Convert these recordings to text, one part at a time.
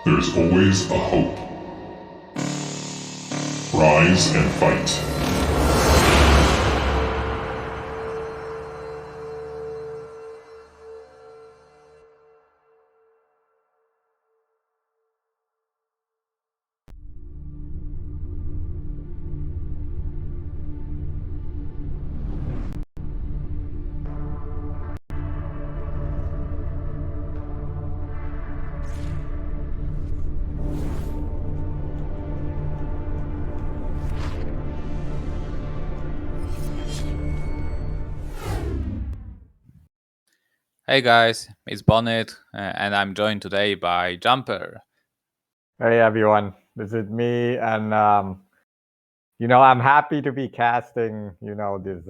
There's always a hope. Rise and fight. Hey guys, it's Bonnet, and I'm joined today by Jumper. Hey everyone, this is me, and I'm happy to be casting, this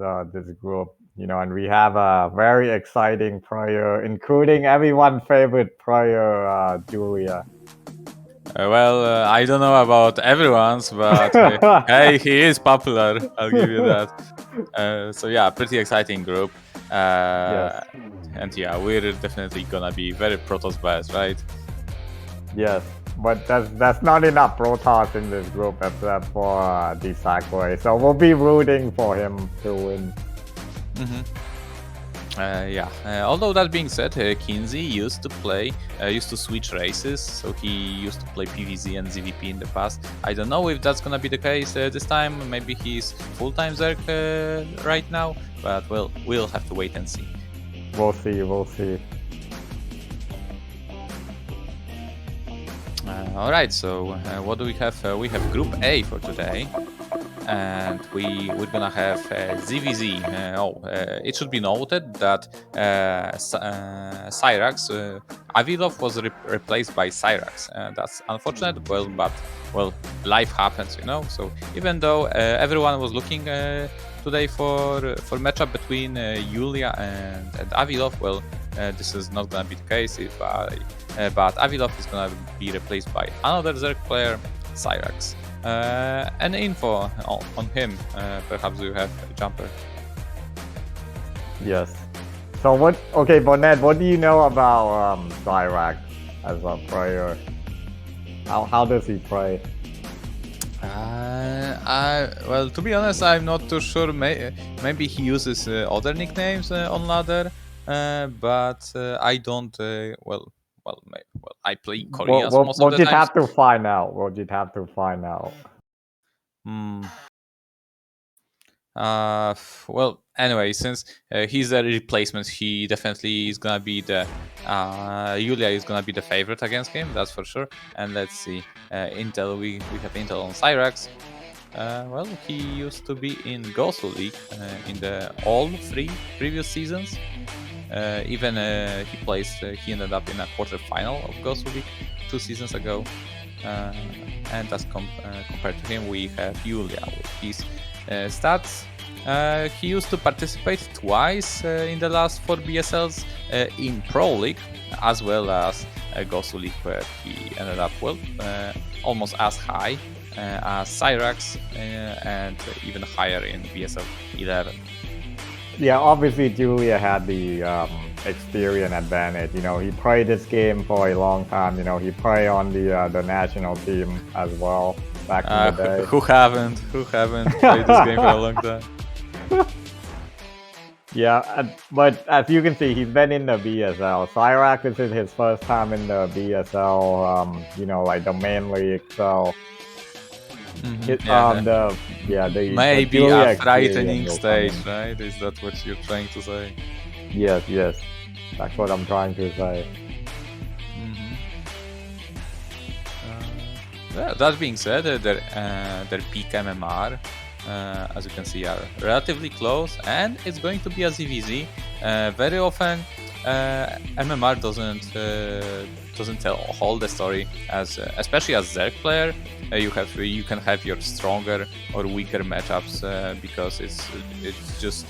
group, and we have a very exciting player, including everyone's favorite player, Julia. I don't know about everyone's, but hey, he is popular. I'll give you that. So yeah, pretty exciting group. Yes. And yeah, we're definitely gonna be very Protoss biased, right? Yes, but that's not enough Protoss in this group except for dsaqwe, so we'll be rooting for him to win. Although that being said, KenZy used to switch races, so he used to play PvZ and ZVP in the past. I don't know if that's gonna be the case this time. Maybe he's full-time Zerg right now, but well, we'll have to wait and see. We'll see. All right, so what do we have? We have Group A for today, and we're gonna have ZVZ. It should be noted that SyrAx, Avilov was replaced by SyrAx. That's unfortunate, but life happens, So even though everyone was looking today for matchup between Julia and Avilov, this is not gonna be the case but Avilov is gonna be replaced by another Zerg player, SyrAx. Any info on him? Perhaps you have, Jumper. Yes. So Bonnet, what do you know about SyrAx as a player? How does he play? To be honest, I'm not too sure. Maybe he uses other nicknames on ladder, but I don't. I play Koreans most of the time. We'll just have to find out. Anyway, since he's a replacement, he definitely is gonna be the Julia is gonna be the favorite against him, that's for sure. And let's see, Intel. We have Intel on SyrAx. He used to be in Gosu League in all 3 previous seasons. He ended up in a quarterfinal of Gosu League 2 seasons ago. And as compared to him, we have Julia with his stats. He used to participate twice in the last 4 BSLs in Pro League, as well as Gosu League, where he ended up almost as high as SyrAx and even higher in BSL 11. Yeah, obviously Julia had the experience advantage. He played this game for a long time. He played on the national team as well back in the day. Who haven't played this game for a long time? Yeah, but as you can see, he's been in the BSL. SyrAx, this is his first time in the BSL, like the main league, so... Maybe a frightening stage, right? Is that what you're trying to say? Yes. That's what I'm trying to say. That being said, their peak MMR, as you can see, are relatively close, and it's going to be a ZVZ. Very often, MMR doesn't tell all the story, especially as Zerg player. You can have your stronger or weaker matchups because it's just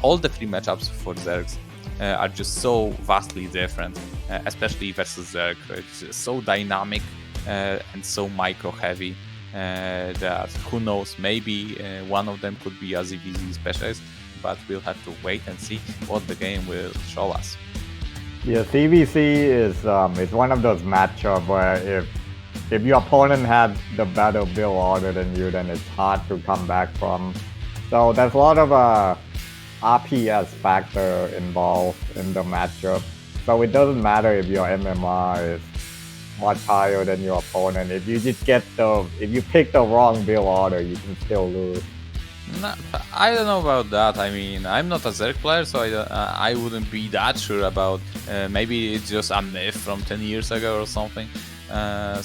all the 3 matchups for Zergs are just so vastly different, especially versus Zerg. It's just so dynamic and so micro heavy that who knows, maybe one of them could be a ZVZ specialist, but we'll have to wait and see what the game will show us. Yeah, CVC is one of those matchups where if if your opponent had the better build order than you, then it's hard to come back from. So there's a lot of RPS factor involved in the matchup. So it doesn't matter if your MMR is much higher than your opponent. If you just if you pick the wrong build order, you can still lose. No, I don't know about that. I mean, I'm not a Zerg player, so I wouldn't be that sure about. Maybe it's just a myth from 10 years ago or something. Yeah.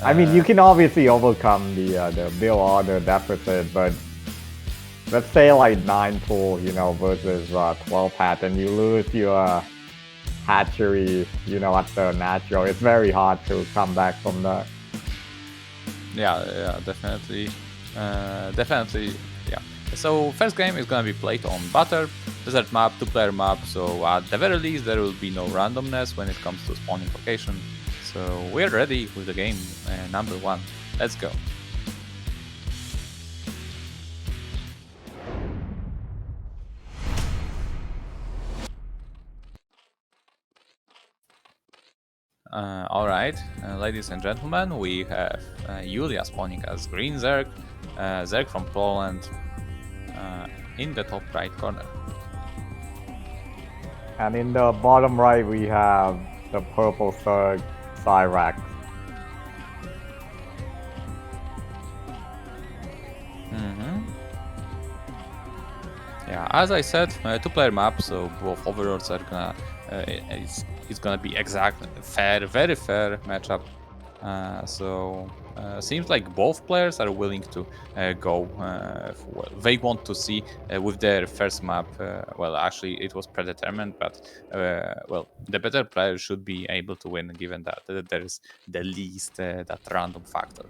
I mean, you can obviously overcome the build order deficit, but let's say like 9 pool, versus 12 hat, and you lose your hatchery, at the natural. It's very hard to come back from that. Yeah, definitely. Definitely, yeah. So first game is gonna be played on Butter, desert map, 2-player map, so at the very least there will be no randomness when it comes to spawning location. So we're ready with the game number 1. Let's go. Alright, ladies and gentlemen, we have Julia spawning as Green Zerg, Zerg from Poland, in the top right corner. And in the bottom right, we have the purple Zerg, SyrAx. Yeah, as I said, 2-player map, so both overlords are gonna. It's gonna be exact, fair, very fair matchup. Seems like both players are willing to go. They want to see with their first map. Well, actually, it was predetermined, but well, the better player should be able to win, given that there is the least that random factor.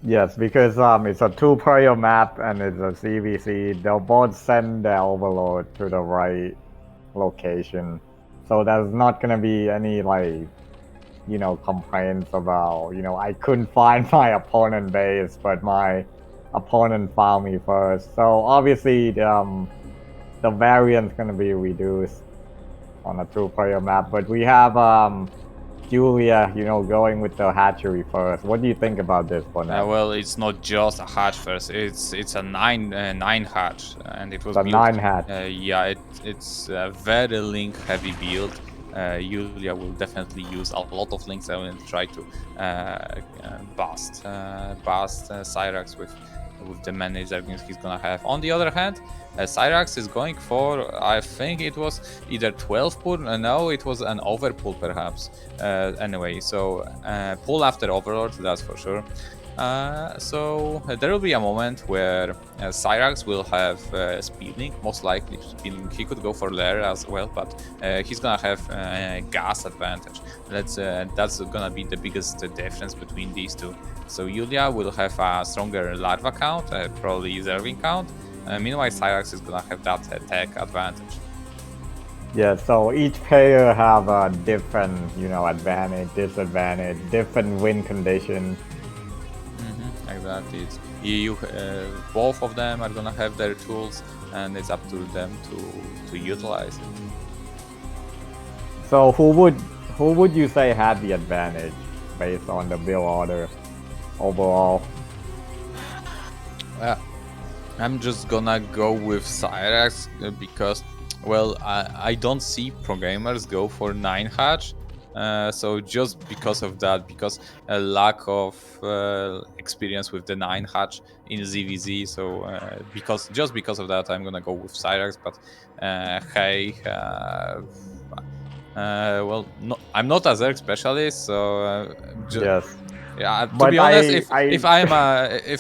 Yes, because it's a 2-player map and it's a CVC. They'll both send their overlord to the right location. So there's not gonna be any complaints about, I couldn't find my opponent base, but my opponent found me first. So obviously the variance gonna be reduced on a 2-player map. But we have Julia, going with the hatchery first. What do you think about this one? Well, it's not just a hatch first. It's a 9 hatch, and it was a built. 9 hatch. Yeah, it's a very link heavy build. Julia will definitely use a lot of links and try to bust SyrAx with the many Zerglings he's gonna have. On the other hand, SyrAx is going for, I think it was either 12 pull, no, it was an overpull perhaps. Anyway, so pull after Overlord, that's for sure. So there will be a moment where SyrAx will have speeding, most likely speeding. He could go for lair as well, but he's gonna have gas advantage. That's gonna be the biggest difference between these two. So Julia will have a stronger larva count, probably zerving count. Meanwhile, SyrAx is gonna have that tech advantage. Yeah, so each player have a different, advantage, disadvantage, different win condition. Exactly. Both of them are gonna have their tools, and it's up to them to utilize it. So who would you say had the advantage based on the build order overall? I'm just gonna go with SyrAx because, well, I don't see pro gamers go for 9 hatch. So just because of that, because a lack of experience with the 9 hatch in ZVZ, so just because of that, I'm gonna go with SyrAx. But hey, well, no, I'm not a Zerg specialist, so yes. Yeah, to But be honest, if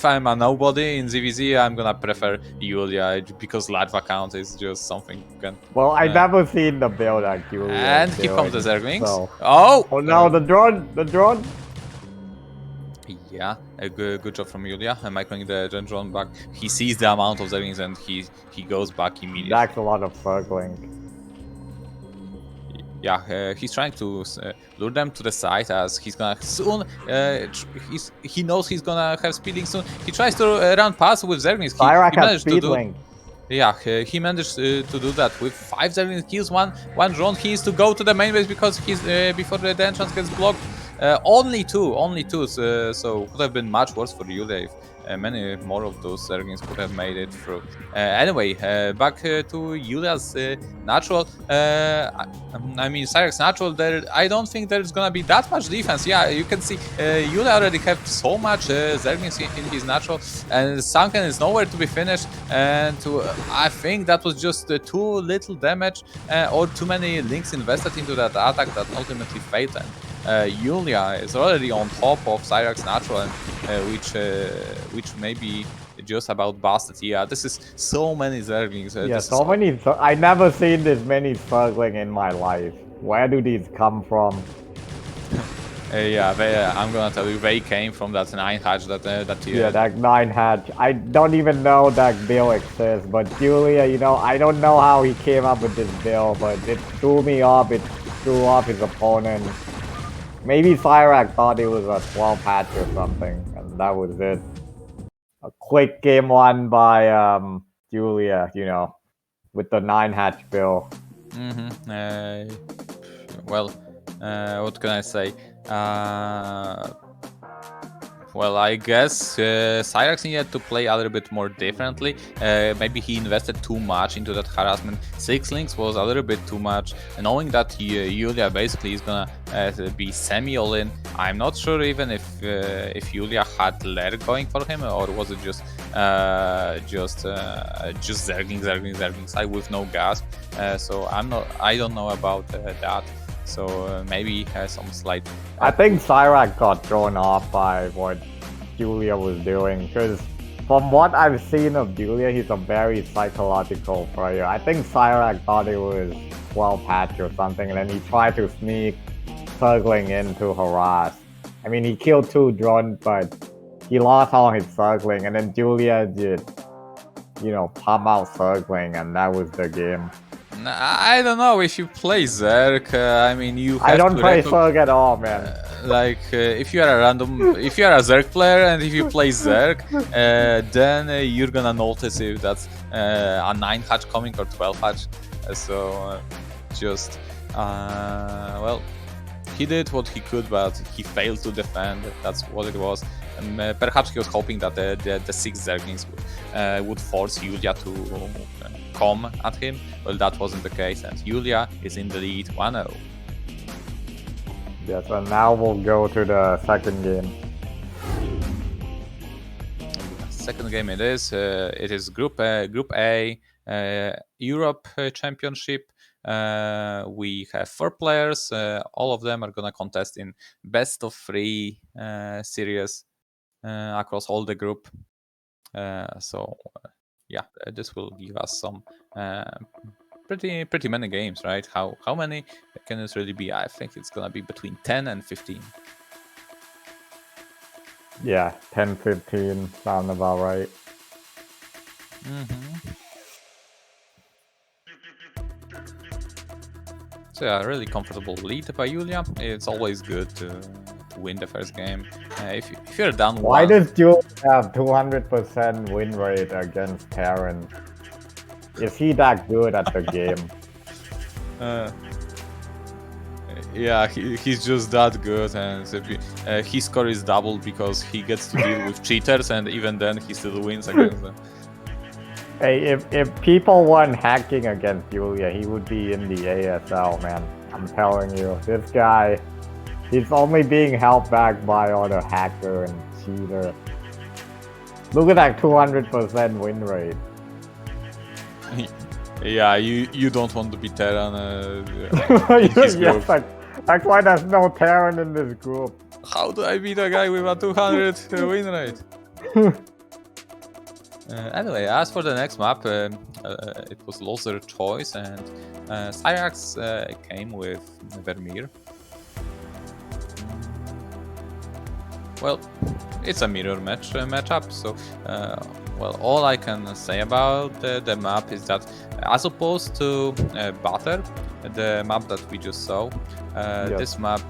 I'm a nobody in ZVZ, I'm gonna prefer Julia because larva count is just something you can. Well, I never seen the build like Julia. And here comes the Zerglings. So. Oh no, the drone! Yeah, a good job from Julia. Microing the drone back. He sees the amount of Zerglings and he goes back immediately. That's a lot of circling. Yeah, he's trying to lure them to the side as he's gonna soon. He knows he's gonna have speeding soon. He tries to run past with Zerglings. SyrAx has speed link. Yeah, he managed to do that with 5 Zerglings kills, one drone. He needs to go to the main base because he's before the entrance gets blocked. Only two. So could have been much worse for Yulia if many more of those Zerglings could have made it through. Anyway, back to Yulia's natural. I mean, SyrAx natural. There, I don't think there's gonna be that much defense. Yeah, you can see Yulia already have so much Zerglings in his natural, and Sunken is nowhere to be finished. And I think that was just too little damage or too many links invested into that attack that ultimately failed. And Yulia is already on top of SyrAx natural, and, which may be just about busted. Yeah, this is so many Zerglings. Yeah, so many. I never seen this many Zergling in my life. Where do these come from? Yeah, I'm gonna tell you, they came from that 9 hatch that yeah, that 9 hatch. I don't even know that bill exists, but Julia, you know, I don't know how he came up with this bill, but it threw me off. It threw off his opponent. Maybe SyrAx thought it was a 12 hatch or something, and that was it. A quick game 1 by Julia, you know, with the 9 hatch bill. Well, what can I say? Well, I guess SyrAx needed to play a little bit more differently. Maybe he invested too much into that harassment. 6 links was a little bit too much. Knowing that Yulia basically is gonna be semi all-in, I'm not sure even if Yulia had Lair going for him, or was it just Zergling side with no gas. So I don't know about that. So maybe some slight. I think SyrAx got thrown off by what Julia was doing, because from what I've seen of Julia, he's a very psychological player. I think SyrAx thought it was 12 hatch or something, and then he tried to sneak Zergling in to harass. I mean, he killed 2 drones, but he lost all his Zergling, and then Julia did, you know, pump out Zergling, and that was the game. I don't know if you play Zerg. I mean, you. Have I don't play Zerg at all, man. If you are a Zerg player, and if you play Zerg, then you're gonna notice if that's a 9 hatch coming or 12 hatch. Well, he did what he could, but he failed to defend. That's what it was. Perhaps he was hoping that the 6 Zerglings would force Yulia to come at him. Well, that wasn't the case, and Yulia is in the lead 1-0. Yes, and now we'll go to the second game. Second game it is. It is Group A Europe Championship. We have 4 players. All of them are gonna contest in best of 3 series across all the group. Yeah, this will give us some pretty many games, right? How many can this really be? I think it's gonna be between 10 and 15. Yeah, 10-15 sound about right. So yeah, really comfortable lead by Yulia. It's always good to win the first game. If you're down 1... Why does Julia have 200% win rate against Terran? Is he that good at the game? Yeah, he's just that good, and his score is double because he gets to deal with cheaters, and even then he still wins against them. Hey, if people weren't hacking against Julia, he would be in the ASL, man. I'm telling you, this guy, he's only being held back by all the hacker and cheater. Look at that 200% win rate. Yeah, you don't want to be Terran. Yes, that's why there's no Terran in this group. How do I beat a guy with a 200 win rate? Anyway, as for the next map, it was Loser choice, and SyrAx came with Vermeer. Well, it's a mirror matchup, so well, all I can say about the map is that, as opposed to Butter, the map that we just saw, this map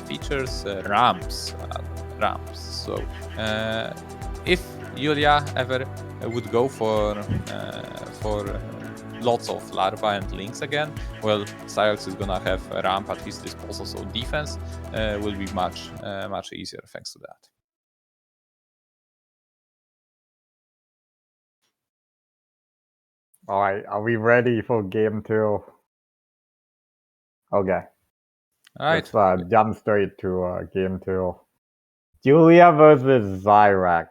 features ramps. So if Yulia ever would go for lots of larva and lynx again, well, SyrAx is gonna have a ramp at his disposal, so defense will be much easier thanks to that. All right, are we ready for game 2? Okay. All right. Let's jump straight to game 2. Julia versus SyrAx.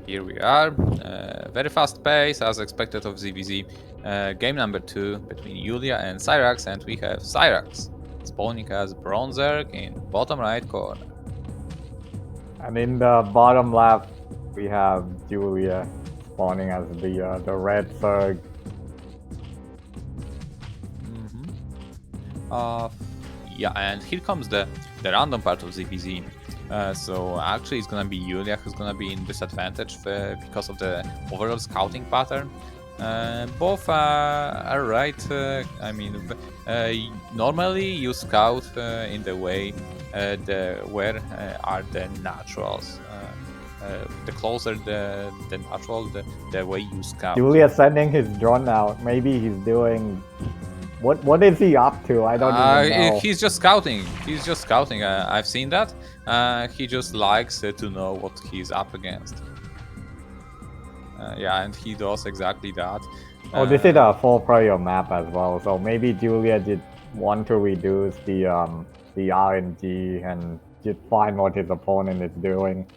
Here we are. Very fast pace, as expected of ZVZ. Game number 2 between Julia and SyrAx, and we have SyrAx spawning as Bronzerk in bottom right corner. And in the bottom left, we have Julia spawning as the red Zerg. Yeah, and here comes the random part of ZVZ. So actually it's gonna be Julia who's gonna be in disadvantage because of the overall scouting pattern. Both are right. I mean, normally you scout in the way where are the naturals. The closer the natural, the way you scout. Julia sending his drone out. Maybe he's doing. What is he up to? I don't even know. He's just scouting. He's just scouting. I've seen that. He just likes to know what he's up against. Yeah, and he does exactly that. Oh, this is a full player map as well. So maybe Julia did want to reduce the RNG and just find what his opponent is doing.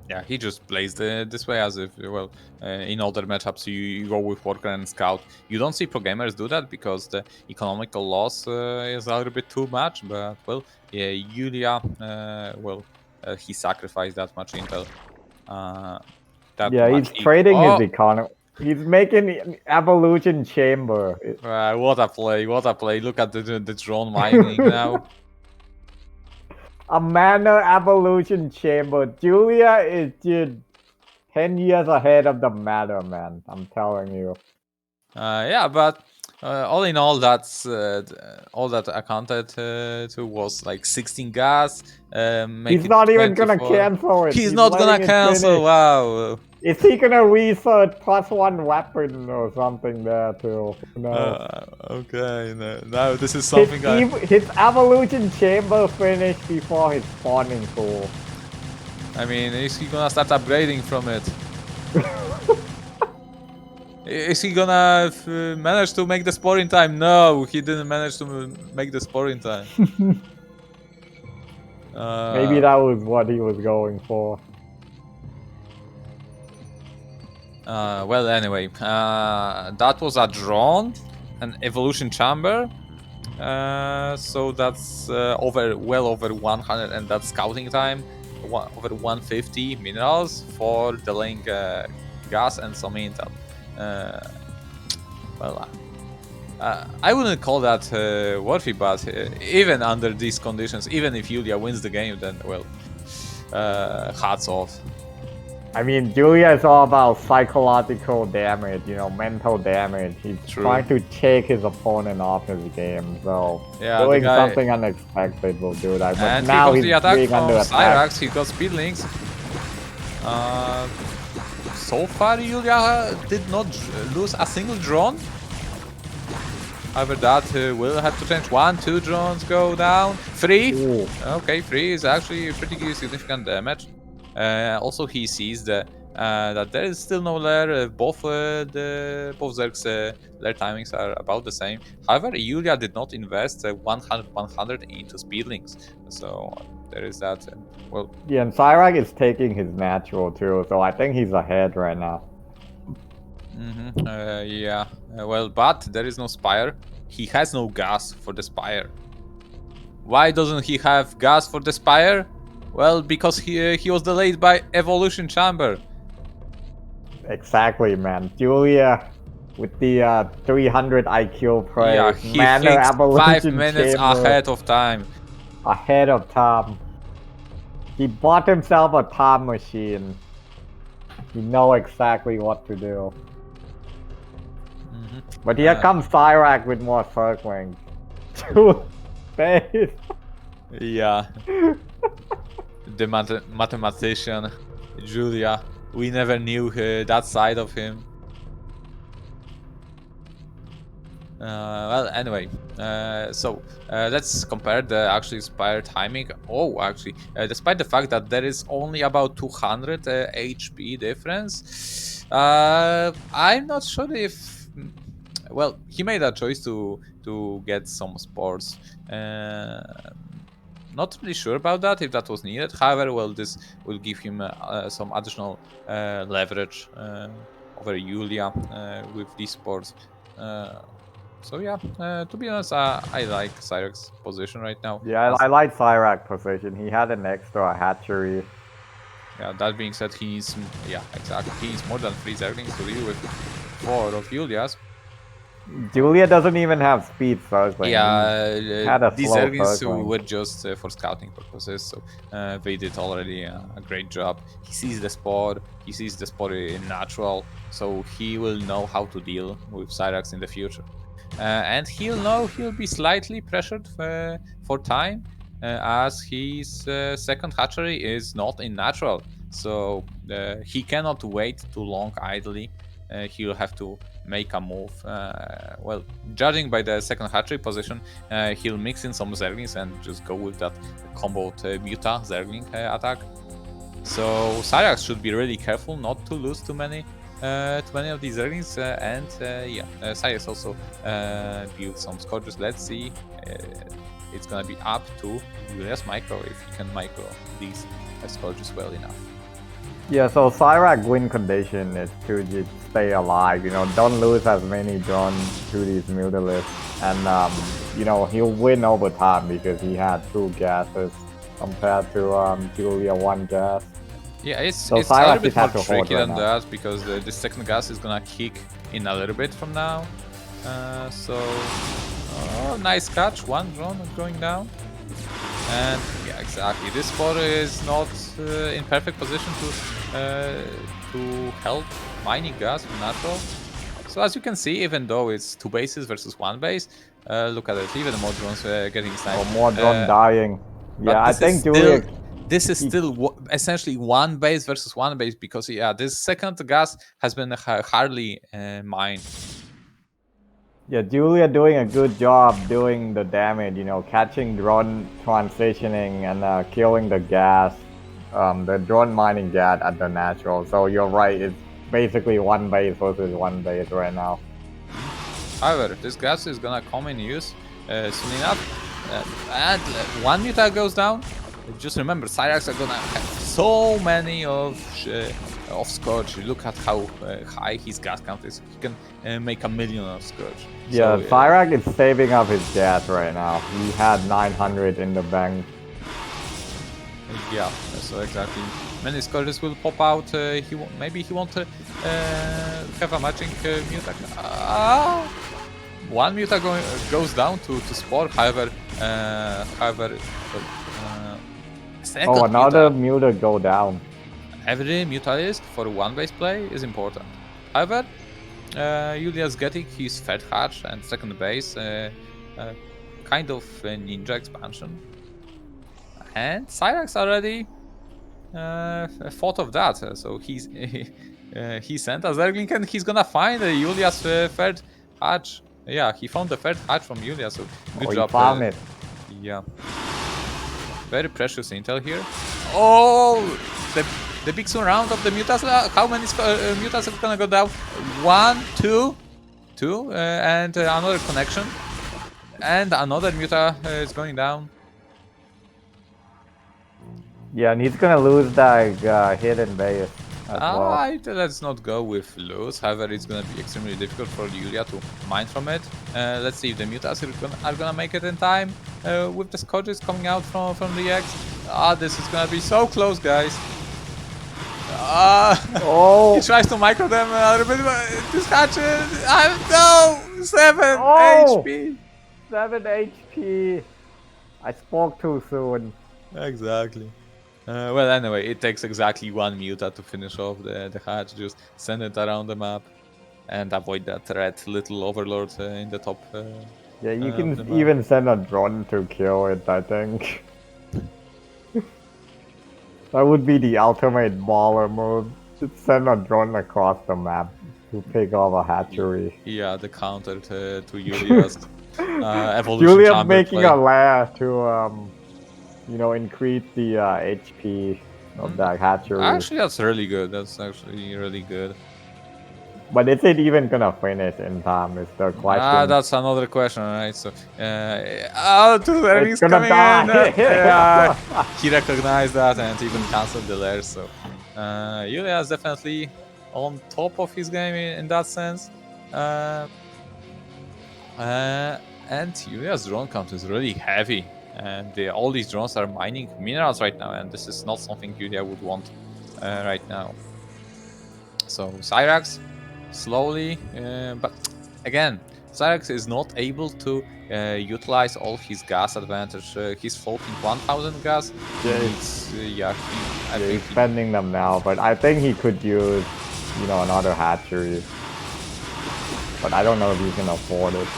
Yeah, he just plays this way as if, well, in other matchups you go with Worker and Scout. You don't see pro gamers do that because the economical loss is a little bit too much, but, well, yeah, Julia, he sacrificed that much intel. He's trading his economy. He's making an evolution chamber. What a play, what a play. Look at the drone mining now. A mana evolution chamber. Julia is just 10 years ahead of the matter, man. I'm telling you. Yeah, but all in all, that's all that accounted to was like 16 gas. He's not even gonna cancel it. He's not gonna cancel. Wow. Is he gonna research +1 weapon or something there too? No. Okay, no, this is something. His evolution chamber finished before his spawning pool. I mean, is he gonna start upgrading from it? Is he gonna manage to make the spore in time? No, he didn't manage to make the spore in time. Maybe that was what he was going for. Well, anyway, that was a drone, an evolution chamber. So that's well over 100, and that's scouting time. Over 150 minerals for delaying gas and some intel. I wouldn't call that worthy, but even under these conditions, even if Julia wins the game, then, well, hats off. I mean, Julia is all about psychological damage, mental damage. He's trying to take his opponent off his game, so doing something unexpected will do that. But and now he's the attack being under attack. SyrAx, he got speed links. So far, Julia did not lose a single drone. However, that will have to change. 1, 2 drones go down. 3. Ooh. Okay, 3 is actually pretty significant damage. Also, he sees that there is still no lair. Both Zergs, lair timings are about the same. However, Julia did not invest 100 into speed links, so there is that. Well, yeah, and SyrAx is taking his natural too, so I think he's ahead right now. Yeah. Well, but there is no Spire. He has no gas for the Spire. Why doesn't he have gas for the Spire? Well, because he was delayed by evolution chamber. Exactly, man. Julia with the 300 IQ play. Yeah, he thinks 5 minutes ahead of time. Ahead of time. He bought himself a time machine. He knows exactly what to do. But here comes SyrAx with more circling. Yeah. The mathematician, Julia. We never knew that side of him. Well, anyway, so let's compare the actually spire timing. Oh, actually, despite the fact that there is only about 200 HP difference, I'm not sure if. Well, he made a choice to get some sports. Not really sure about that if that was needed. However, well, this will give him some additional leverage over Yulia with these sports. So yeah, to be honest, I like SyrAx's position right now. Yeah, I like SyrAx position. He had an extra hatchery. Yeah, that being said, he's yeah, exactly. He's more than 3 Zerglings to deal with 4 of Yulia's. Julia doesn't even have speed circling. Yeah, these slow Zerglings circling. were just for scouting purposes, so they did already a great job. He sees the spot, he sees the spot in natural, so he will know how to deal with SyrAx in the future. And he'll know he'll be slightly pressured for time, as his second hatchery is not in natural, so he cannot wait too long idly. He'll have to make a move. Well, judging by the second hatchery position, he'll mix in some Zerglings and just go with that comboed Muta Zergling attack. So SyrAx should be really careful not to lose too many of these Zerglings, and yeah, SyrAx also built some Scourges. Let's see. It's gonna be up to Julia's micro if he can micro these Scourges well enough. Yeah, so SyrAx win condition is to just stay alive, don't lose as many drones to these mutalisks. And, he'll win over time because he had 2 gases compared to Julia 1 gas. Yeah, it's So a little SyrAx bit just more has to hold tricky right than now. that because the second gas is gonna kick in a little bit from now. Nice catch, 1 drone going down. And yeah, exactly. This spot is not in perfect position to help mining gas from natural. So as you can see, even though it's 2 bases versus 1 base, look at it. Even more drones getting sniped. Or more drone dying. Yeah, I think Julia. This is still essentially 1 base versus 1 base because yeah, this second gas has been hardly mined. Yeah, Julia doing a good job doing the damage, catching drone transitioning and killing the gas, the drone mining gas at the natural. So you're right, it's basically 1 base versus 1 base right now. However, this gas is gonna come in use soon enough, and 1 Muta goes down. Just remember, SyrAx are gonna have so many of Scourge. Look at how high his gas count is. He can make 1 million of Scourge. Yeah, so, SyrAx is saving up his gas right now. He had 900 in the bank. Yeah, so exactly. Many Scourges will pop out. Maybe he won't have a matching Muta. 1 Muta goes down to Spore. However, another Muta go down. Every Mutalist for 1 base play is important. However, Julia's getting his third hatch and second base, kind of a ninja expansion. And SyrAx already thought of that, so he sent a Zergling and he's gonna find Julia's third hatch. Yeah, he found the third hatch from Julia, so good job. He found it. Yeah. Very precious intel here. Oh, the big soon round of the Mutas. How many Mutas are gonna go down? 1, 2, and another connection. And another Muta is going down. Yeah, and he's gonna lose that hidden base as well. Let's not go with lose. However, it's gonna be extremely difficult for Julia to mine from it. Let's see if the Mutas are gonna make it in time. With the Scourges coming out from the X. This is gonna be so close, guys. He tries to micro them a little bit, but this hatches. No! 7 HP! 7 HP! I spoke too soon. Exactly. Well, anyway, it takes exactly 1 Muta to finish off the hatch. Just send it around the map and avoid that red little overlord in the top. Yeah, you can even send a drone to kill it, I think. That would be the ultimate baller move. Just send a drone across the map to pick off a hatchery. Yeah, the counter to Julia's evolution Julia's chamber making play. a lair to you know, increase the HP of that hatchery. Actually, that's really good. That's actually really good. But is it even gonna finish in time? Is the question. That's another question, right? So, oh, two enemies gonna coming die. in. He recognized that and even canceled the lair. So, Julia is definitely on top of his game in that sense. And Julia's drone count is really heavy. And all these drones are mining minerals right now, and this is not something Julia would want right now. So SyrAx slowly, but again, SyrAx is not able to utilize all his gas advantage. He's floating 1000 gas. Yeah, I think he's spending them now, but I think he could use, you know, another hatchery. But I don't know if he can afford it.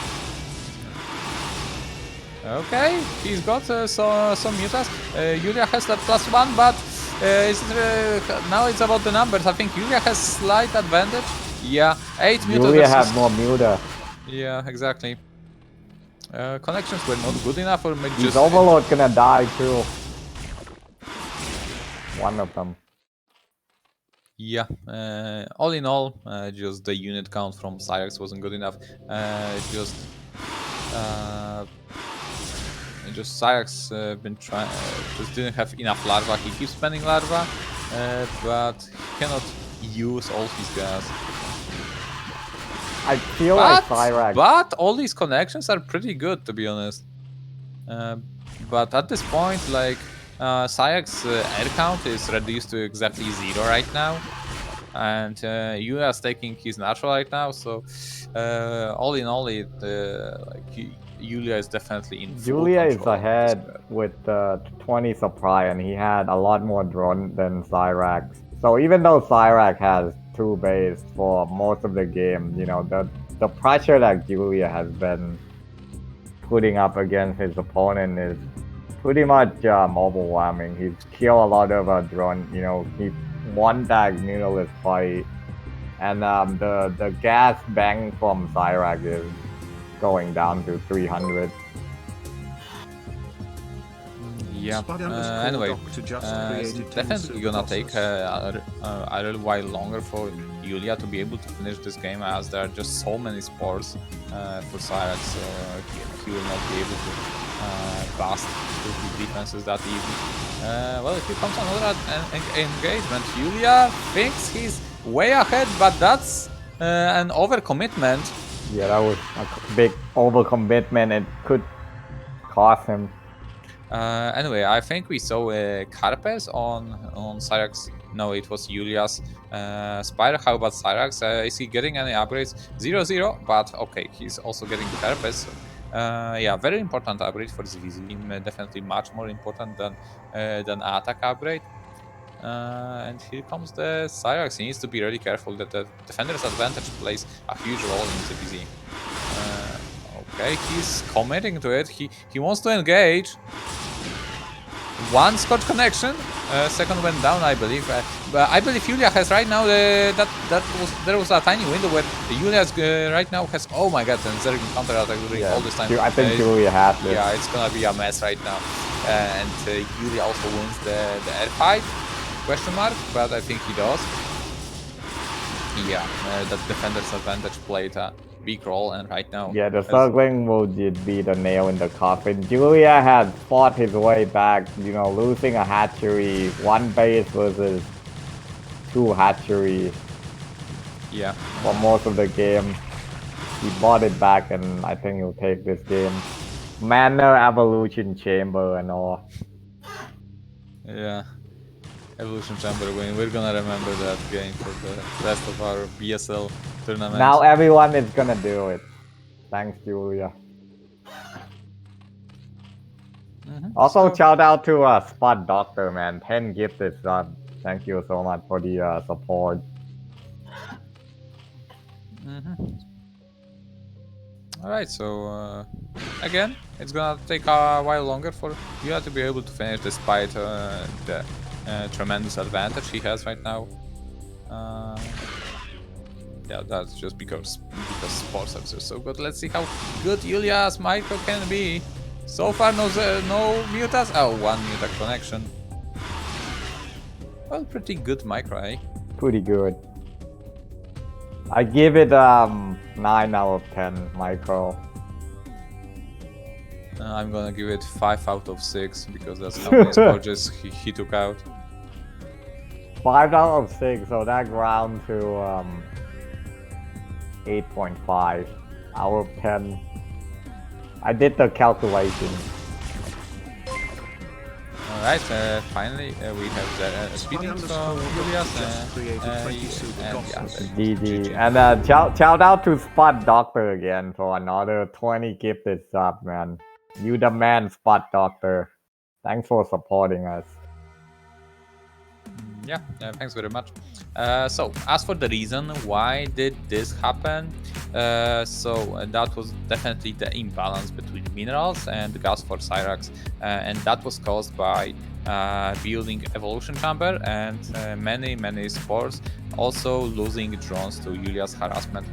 Okay, he's got some mutas. Julia has that +1, but now it's about the numbers. I think Julia has slight advantage. Yeah, 8 mutas. Julia has more muta. Yeah, exactly. Connections were not good enough, or maybe His just overlord gonna die too. One of them. Yeah, all in all, just the unit count from SyrAx wasn't good enough. Just SyrAx been trying, just didn't have enough larva. He keeps spending larva, but he cannot use all his gas. I feel like SyrAx. But all these connections are pretty good, to be honest. But at this point, like SyrAx air count is reduced to exactly 0 right now, and Yuya is taking his natural right now. So all in all, Yulia is definitely in full Julia is control ahead with 20 supply, and he had a lot more drone than SyrAx. So even though SyrAx has 2 base for most of the game, you know, the pressure that Julia has been putting up against his opponent is pretty much overwhelming. He's killed a lot of drone. You know, he won that Needleless fight, and the gas bank from SyrAx is going down to 300. Yeah. Anyway, it's definitely gonna take a little while longer for Julia to be able to finish this game, as there are just so many sports for SyrAx, so he will not be able to bust his defenses that easy. Well, here comes another engagement. Julia thinks he's way ahead, but that's an overcommitment. Yeah, that was a big overcommitment. It could cost him. Anyway, I think we saw Carpes on SyrAx. No, it was Julia's Spire. How about SyrAx? Is he getting any upgrades? 0-0, but okay, he's also getting Carpes. Yeah, very important upgrade for ZZZero. Definitely much more important than attack upgrade. And here comes the SyrAx. He needs to be really careful that the defender's advantage plays a huge role in ZZZero. Okay, he's committing to it. He wants to engage. One Scotch connection. Second went down, I believe. But I believe Julia has right now there was a tiny window where Julia right now has, oh my god, and Zerg counter attack during all this time. I think Julia has this. Yeah, it's gonna be a mess right now. And Julia also wins the air fight. Question mark, but I think he does. Yeah, that defender's advantage played a big role, and right now... Yeah, the circling will be the nail in the coffin. Julia has fought his way back, you know, losing a hatchery, 1 base versus 2 hatcheries. Yeah. For most of the game. He bought it back, and I think he'll take this game. Manor Evolution Chamber and all. Yeah. Evolution Chamber win. We're gonna remember that game for the rest of our BSL tournament. Now everyone is gonna do it. Thanks, Julia. Also, shout out to Spot Doctor, man. 10 gifted subs. Thank you so much for the support. Alright, so again, it's gonna take a while longer for you to be able to finish despite the tremendous advantage he has right now. Yeah, that's just because sports are so good. Let's see how good Julia's micro can be. So far, no mutas. Oh, one muta connection. Well, pretty good micro, eh? Pretty good. I give it 9 out of 10 micro. I'm gonna give it 5 out of 6 because that's how many scourges he took out. 5 out of 6, so that ground to 8.5 out of 10. I did the calculation. Alright, finally we have the speeding from Julius. GG. And shout out to Spot Doctor again for another 20 gifted sub, man. You the man, Spot Doctor. Thanks for supporting us. Yeah, thanks very much. So, as for the reason why did this happen, that was definitely the imbalance between minerals and gas for SyrAx, and that was caused by building evolution chamber and many sports, also losing drones to Julia's harassment.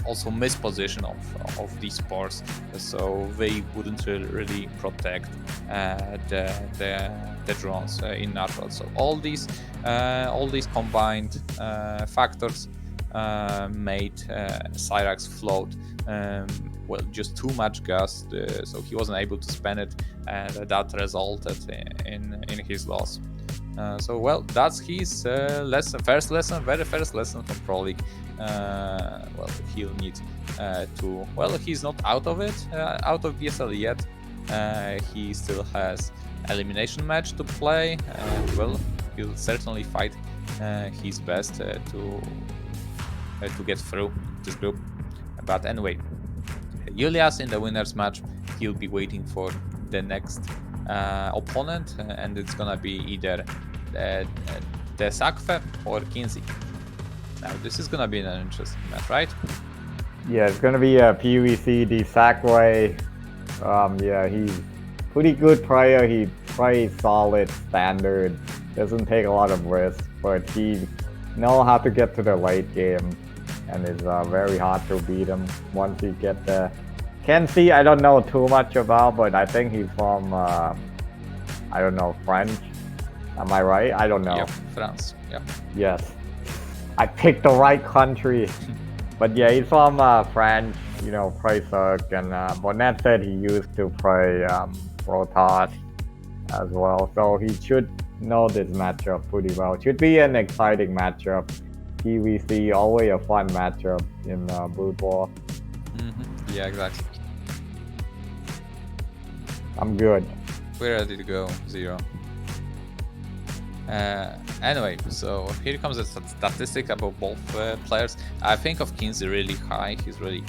Also misposition of these sports, so they wouldn't really protect the drones in natural. So all these combined factors made SyrAx float well, just too much gas, so he wasn't able to spend it, and that resulted in his loss. So well, that's his very first lesson from Pro League. Well, he'll need to. Well, he's not out of it, out of BSL yet. He still has elimination match to play, and well, he'll certainly fight his best to get through this group. But anyway, Julius in the winners match, he'll be waiting for the next opponent, and it's gonna be either dsaqwe or KenZy. Now this is gonna be an interesting match, right? Yeah, it's gonna be a PvC dsaqwe. Yeah, he's pretty good player. He plays solid standard. Doesn't take a lot of risk, but he knows how to get to the late game, and it's very hard to beat him once you get there. KenZy, I don't know too much about, but I think he's from I don't know, French. Am I right? I don't know. Yep, France. Yep. Yes, I picked the right country. But yeah, he's from France. You know, play Cirque, and Bonnet said he used to play Ro16 as well, so he should know this matchup pretty well. Should be an exciting matchup. PvC, always a fun matchup in Brood War. Yeah, exactly. I'm good. We're ready to go, Zero. Anyway, so here comes a statistic about both players. I think of KenZy really high. He's really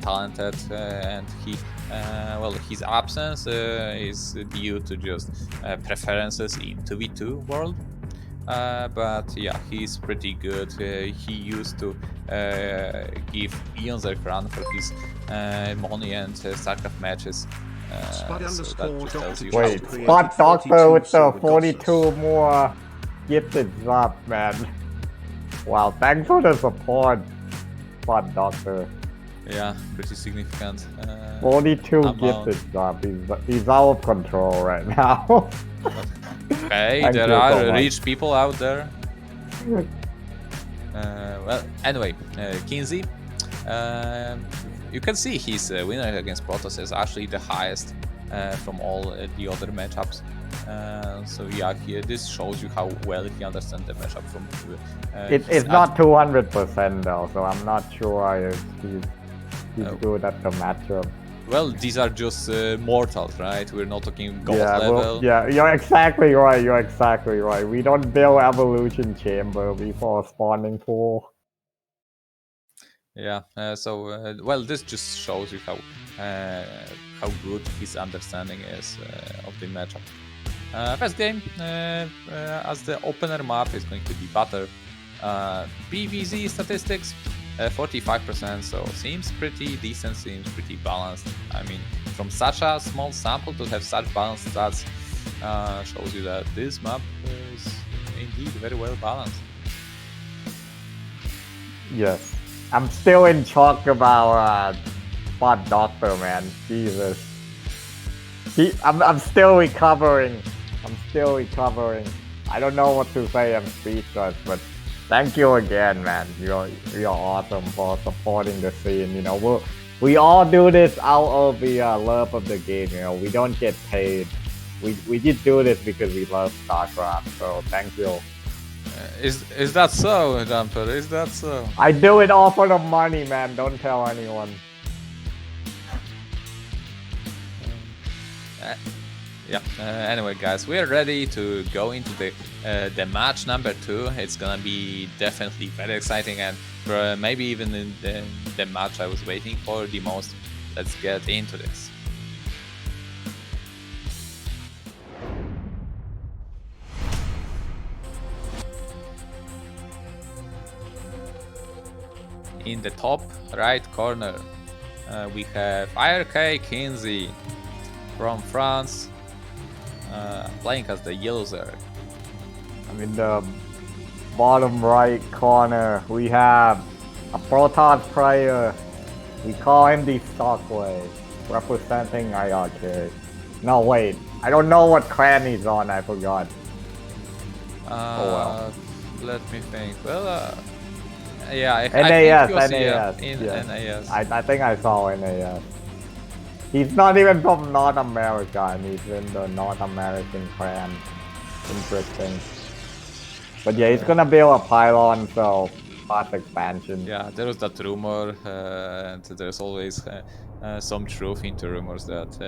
talented, and well, his absence is due to just preferences in 2v2 world. But yeah, he's pretty good. He used to give Eons a run for his money and StarCraft matches. Wait, Spot Doctor with the 42 more gifted drop, man. Wow, thanks for the support, Spot Doctor. Yeah, pretty significant. 42 amount. gifted drop. He's out of control right now. Okay, there are rich people out there. Well, anyway, KenZy. You can see his winner against Protoss is actually the highest from all the other matchups. So yeah, this shows you how well he understands the matchup from. It's not 200% though, so I'm not sure if he's good at the matchup. Well, these are just mortals, right? We're not talking god level. Well, yeah, you're exactly right. We don't build evolution chamber before spawning pool. Yeah, well, this just shows you how good his understanding is of the matchup. First game, as the opener map is going to be Butter. PvZ statistics, 45%, so seems pretty decent, seems pretty balanced. I mean, from such a small sample to have such balanced stats, shows you that this map is indeed very well balanced. Yes. I'm still in shock about Spot Doctor, man. Jesus. I'm still recovering. I don't know what to say. I'm speechless, but thank you again, man. You're awesome for supporting the scene. You know, we all do this out of the love of the game. You know, we don't get paid. We just do this because we love StarCraft. So thank you. Is that so, Jumper? Is that so? I do it all for the money, man. Don't tell anyone. Anyway, guys, we are ready to go into the match number 2. It's gonna be definitely very exciting, and maybe even in the match I was waiting for the most. Let's get into this. In the top right corner, we have IRK KenZy from France, playing as the Yellow Zerg. And in the bottom right corner, we have a Protoss player. We call him dsaqwe, representing IRK. No, wait. I don't know what clan he's on. I forgot. Well. Let me think. Well, yeah, NAS. NAS. I think I saw NAS. He's not even from North America, and he's in the North American clan. Interesting. But yeah, he's gonna build a pylon, so fast expansion. Yeah, there was that rumor, and there's always some truth into rumors that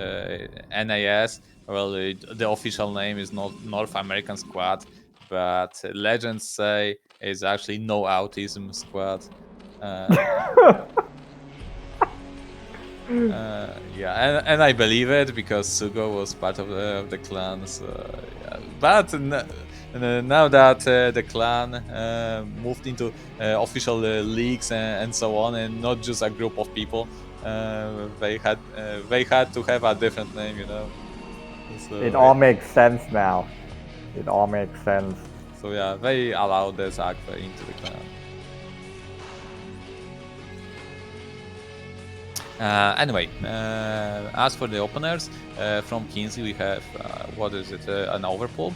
NAS, well, the official name is not North American Squad, but legends say it's actually No Autism Squad. Yeah, and I believe it because Sugo was part of the clan. So, yeah. But now that the clan moved into official leagues and so on, and not just a group of people, they had to have a different name, you know. So, it all makes sense now. It all makes sense. So yeah, they allowed the zzaqwe into the clan. Anyway, as for the openers, from KenZy we have, what is it, an Overpull,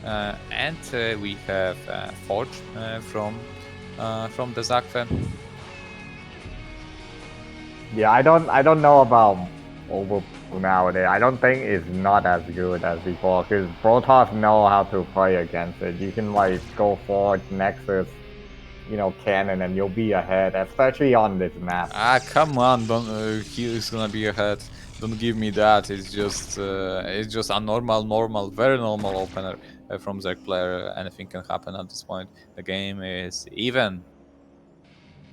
and we have Forge from the zzaqwe. Yeah, I don't know about Overpull nowadays. I don't think it's not as good as before, because Protoss know how to play against it. You can like go Forge, Nexus, you know, cannon, and you'll be ahead, especially on this map. Ah, come on! Don't. He's gonna be ahead. Don't give me that. It's just a very normal opener from Zerg player. Anything can happen at this point. The game is even.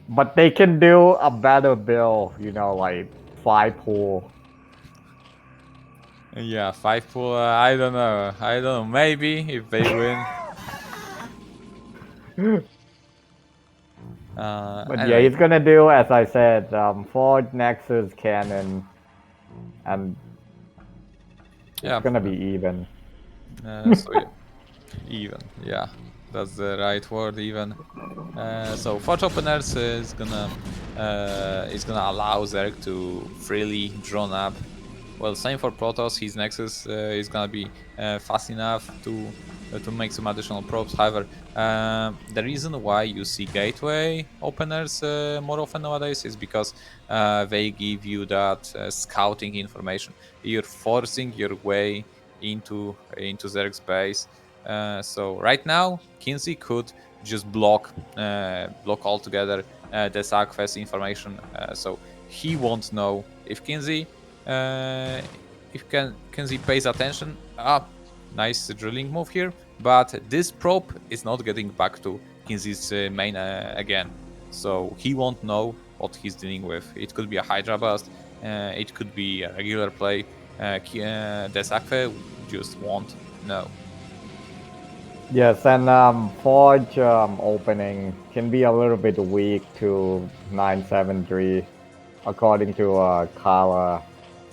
But they can do a better build, you know, like 5 pool. Yeah, 5 pool. I don't know. Maybe if they win. But anyway. yeah, he's gonna do, as I said, Forge, Nexus, cannon, and it's gonna be even. So yeah, even. Yeah, that's the right word. Even. So Forge openers is gonna allow Zerg to freely drone up. Well, same for Protoss. His Nexus is gonna be fast enough to make some additional probes. However, the reason why you see gateway openers more often nowadays is because they give you that scouting information. You're forcing your way into Zerg's base. So right now, KenZy could just block altogether the zzaqwe's information. So he won't know if KenZy pays attention. Nice drilling move here, but this probe is not getting back to KenZy's main again, so he won't know what he's dealing with. It could be a Hydra bust, it could be a regular play. The zzaqwe just won't know. Yes, and Forge opening can be a little bit weak to 973, according to Kala,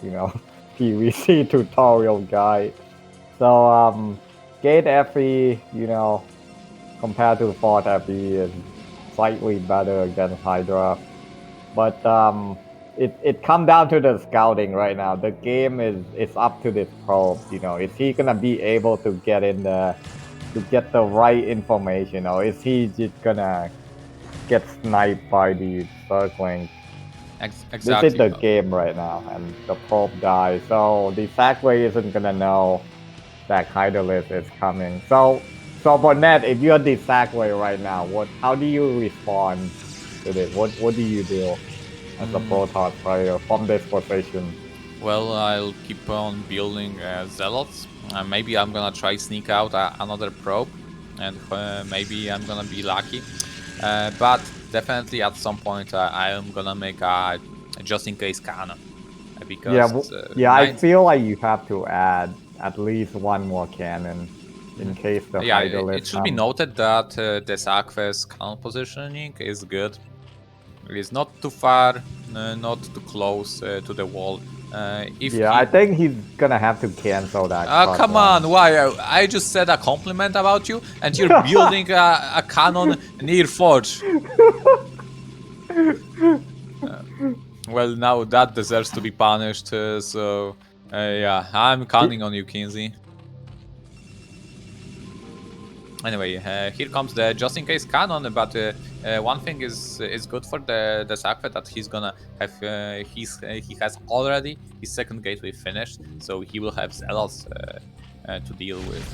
you know, PVC tutorial guide. So gate FE, compared to Fort FE is slightly better against Hydra. But it comes down to the scouting right now. The game is up to this probe, Is he gonna be able to get in there to get the right information, or is he just gonna get sniped by these circling? Exactly. This is the game right now, and the probe dies. So the zzaqwe isn't gonna know that Hydralisk is coming. So for Net, if you're the zzaqwe right now, how do you respond to this? What do you do as a Protoss player from this position? Well, I'll keep on building zealots. Maybe I'm gonna try sneak out another probe, and maybe I'm gonna be lucky. But definitely at some point I am gonna make a just in case cannon. Because I feel like you have to add at least one more cannon in case the Hydralisk it should be noted that the dsaqwe's cannon positioning is good. It is not too far, not too close to the wall. I think he's gonna have to cancel that. Come on, why? I just said a compliment about you, and you're building a cannon near Forge. Well, now that deserves to be punished, so yeah, I'm counting on you, KenZy. Anyway, here comes the just in case cannon, but one thing is good for the zzaqwe, that he's gonna have he has already his second gateway finished, so he will have zealots to deal with.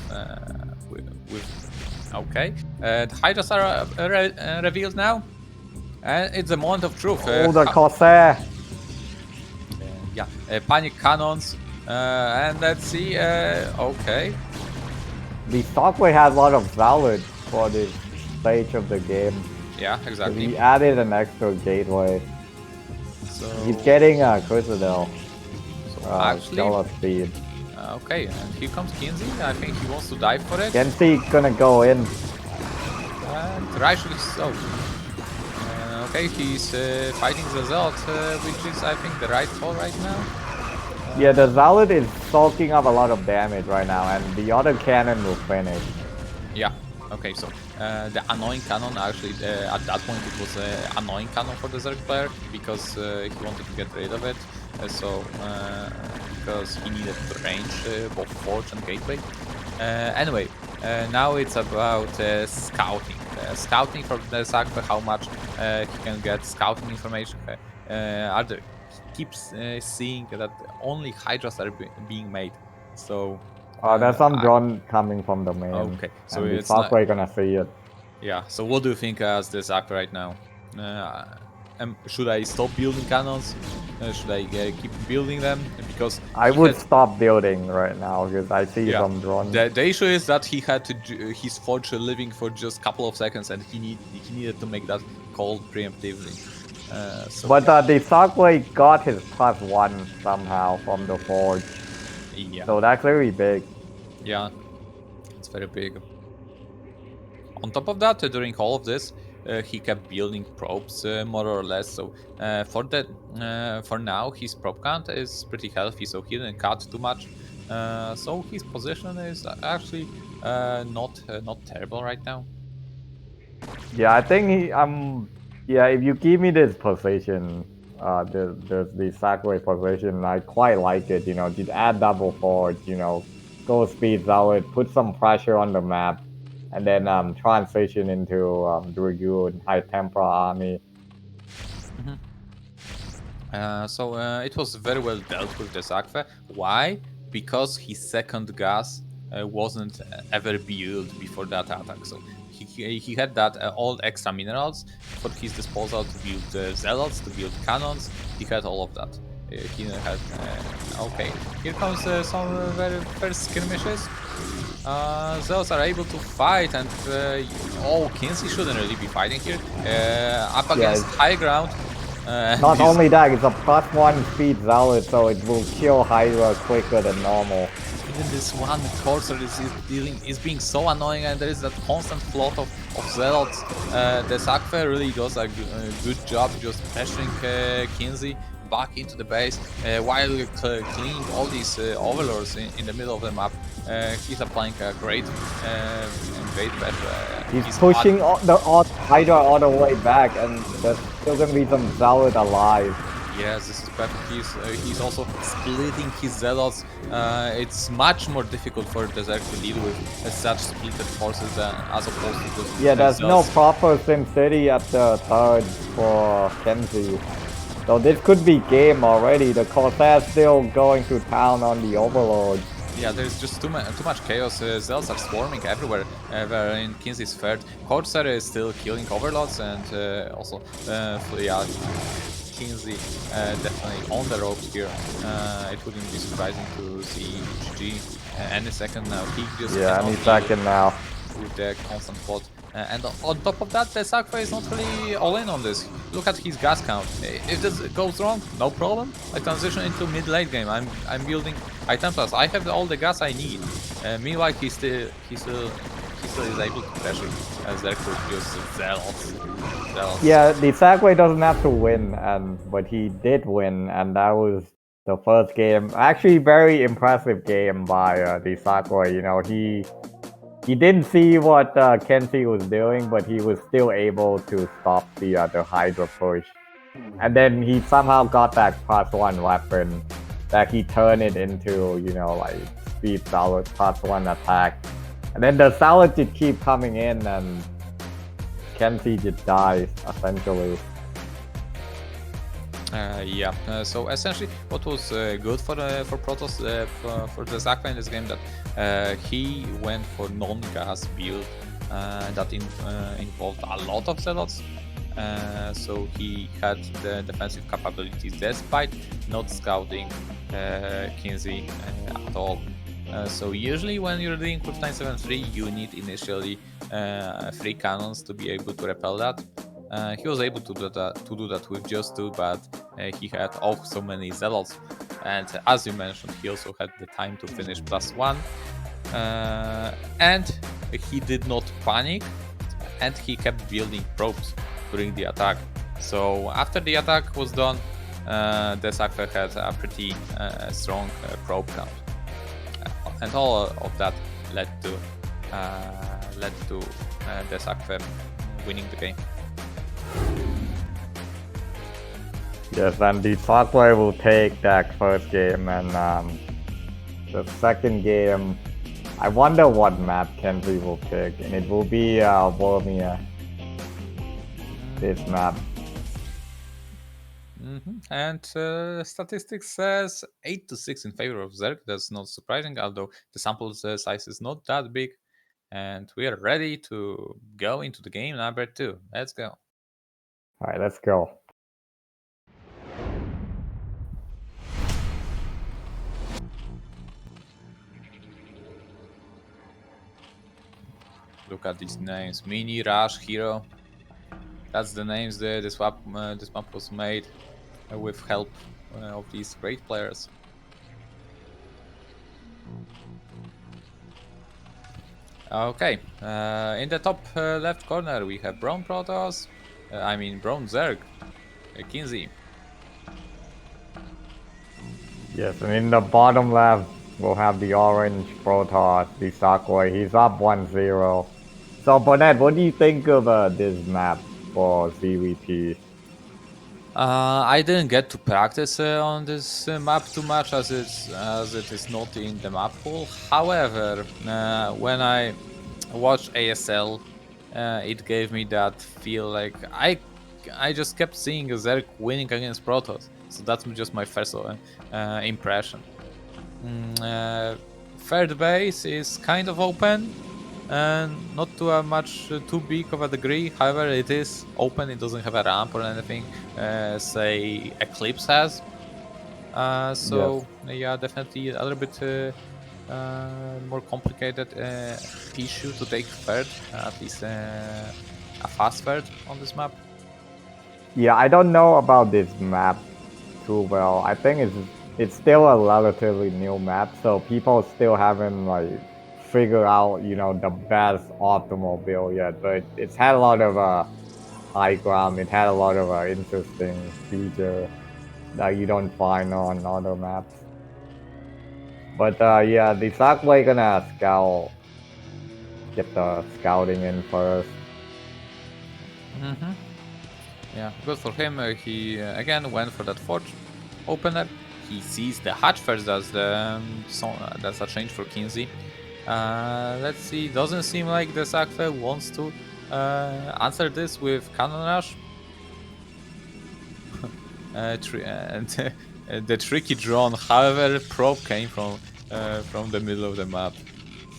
Okay, the Hydras are revealed now, and it's a moment of truth. The Corsair. Yeah, panic cannons, and let's see. Okay. The zzaqwe has a lot of valid for this stage of the game. Yeah, exactly. He added an extra gateway. So he's getting a Crucible. Actually, speed. Okay, and here comes KenZy. I think he wants to dive for it. KenZy gonna go in. And rightfully so. Okay, he's fighting the Zealot, which is, I think, the right call right now. Yeah, the Zealot is soaking up a lot of damage right now, and the other cannon will finish. Yeah, okay, so the annoying cannon, actually, at that point it was an annoying cannon for the Zerg player, because he wanted to get rid of it, because he needed to range both Forge and Gateway. Anyway, now it's about scouting. Scouting from the zzaqwe, how much he can get scouting information. He keeps seeing that only Hydras are being made. So there's some drone coming from the main. Okay, so and it's the zzaqwe gonna see it. Yeah. So what do you think as the zzaqwe right now? Should I stop building cannons? Should I keep building them? Because I would stop building right now because I see some drones. The issue is that he had to his Forge living for just a couple of seconds, and he needed to make that call preemptively. But the zzaqwe got his +1 somehow from the Forge. Yeah. So that's very big. Yeah, it's very big. On top of that, during all of this, he kept building probes more or less. So for now, his probe count is pretty healthy. So he didn't cut too much. So his position is actually not terrible right now. Yeah, I think yeah, if you give me this position, the zzaqwe position, I quite like it. Just add double Forge. Go speed Dawid, put some pressure on the map, and then transition into Dragoon, High Templar army. So it was very well dealt with the zzaqwe. Why? Because his second gas wasn't ever built before that attack. So he had that all extra minerals for his disposal to build zealots, to build cannons. He had all of that. He had okay. Here comes some very first skirmishes. Zealots are able to fight, and KenZy shouldn't really be fighting here. Up against high ground. Not only that, it's a +1 speed Zealot, so it will kill Hydra quicker than normal. Even this one Courser is being so annoying, and there is that constant float of Zealots. The zzaqwe really does a good job just pressuring KenZy back into the base while cleaning all these overlords in the middle of the map. he's applying a great invade pressure. He's pushing the Hydra all the way back, and there's still gonna be some Zealot alive. Yes, this is perfect. He's also splitting his zealots. It's much more difficult for the Zerg to deal with such splitted forces as opposed to the Yeah, there's no zealots. proper Sim City at the third for KenZy. So this could be game already. The Corsair's still going to town on the Overlord. Yeah, there's just too much chaos. Zealots are swarming everywhere. We're in KenZy's third. Corsair is still killing overlords, and also, yeah, KenZy definitely on the ropes here. It wouldn't be surprising to see GG any second now. He just any second now. With the constant plot. And on top of that, the dsaqwe is not really all in on this. Look at his gas count. If this goes wrong, no problem. I transition into mid-late game. I'm building item plus. I have all the gas I need. Meanwhile, he still is able to pressure as there could use zealots. Yeah, the dsaqwe doesn't have to win, but he did win, and that was the first game. Actually, very impressive game by the dsaqwe. You know, he didn't see what KenZy was doing, but he was still able to stop the Hydra push. And then he somehow got that +1 weapon that he turned it into, you know, like speed salad +1 attack. And then the salad just keep coming in, and KenZy just dies essentially. Yeah. So essentially, what was good for Protoss for the dsaqwe in this game, that he went for non-gas build that involved a lot of zealots. So he had the defensive capabilities despite not scouting KenZy at all. So usually when you're dealing with 973, you need initially 3 cannons to be able to repel that. He was able to do that with just 2, but he had so many zealots, and as you mentioned, he also had the time to finish +1, and he did not panic, and he kept building probes during the attack. So after the attack was done, the dsaqwe had a pretty strong probe count, and all of that led to the dsaqwe winning the game. Yes, and the dsaqwe will take that first game, and the second game, I wonder what map KenZy will pick, and it will be Vormir. This map. And statistics says 8-6 in favor of Zerg. That's not surprising, although the sample size is not that big. And we are ready to go into the game number 2. Let's go. Alright, let's go. Look at these names: Mini, Rush, Hero. That's the names this map was made with help of these great players. Okay, in the top left corner we have Brown Protoss, Brown Zerg, KenZy. Yes, and in the bottom left, we'll have the orange Protoss, the dsaqwe. He's up 1-0. So, Bonnet, what do you think of this map for ZVP? I didn't get to practice on this map too much, as it is not in the map pool. However, when I watched ASL, it gave me that feel like I just kept seeing Zerg winning against Protoss. So that's just my first impression. Third base is kind of open, and not to a much too big of a degree. However, it is open. It doesn't have a ramp or anything, say Eclipse has. So yes. Yeah, definitely a little bit more complicated issue to take third, at least a fast third on this map. Yeah, I don't know about this map too well. I think it's still a relatively new map, so people still haven't figure out, you know, the best optimal build yet. But it's had a lot of high ground. It had a lot of interesting feature that you don't find on other maps. But yeah, the dsaqwe gonna scout, get the scouting in first. Yeah, good for him. He again went for that forge opener. He sees the hatch first. That's a change for KenZy. Let's see. Doesn't seem like the dsaqwe wants to answer this with cannon rush. The tricky drone, however, probe came from the middle of the map.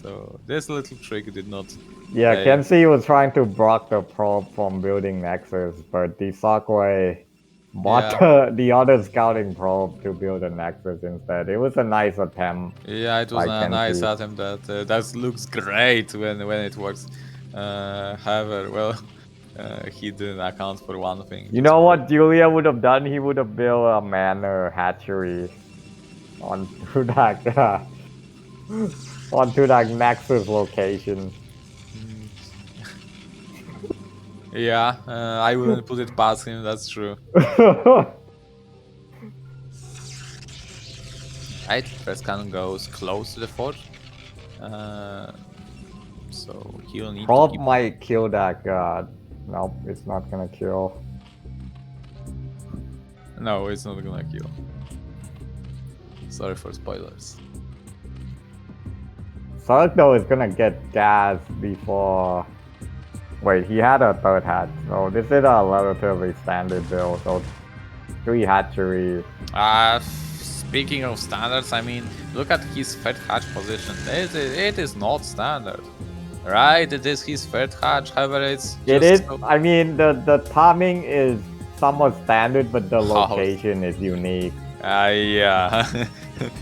So this little trick did not. Yeah, KenZy was trying to block the probe from building Nexus, but the dsaqwe bought the other scouting probe to build a Nexus instead. It was a nice attempt. Yeah, it was a nice attempt. That looks great when it works. However, well, he didn't account for one thing. You know what Julia would have done? He would have built a manor hatchery onto that Nexus location. Yeah, I wouldn't put it past him. That's true. Right, first cannon goes close to the forge. So he'll need Probe to keep... might kill that god. Nope, it's not gonna kill. No, it's not gonna kill. Sorry for spoilers. Sark though is gonna get gas before... Wait, he had a third hatch. So this is a relatively standard build. So 3 hatcheries. Speaking of standards, I mean, look at his third hatch position. It is not standard. Right, it is his third hatch, however it's just... It is, I mean, the timing is somewhat standard, but the location is unique. Yeah.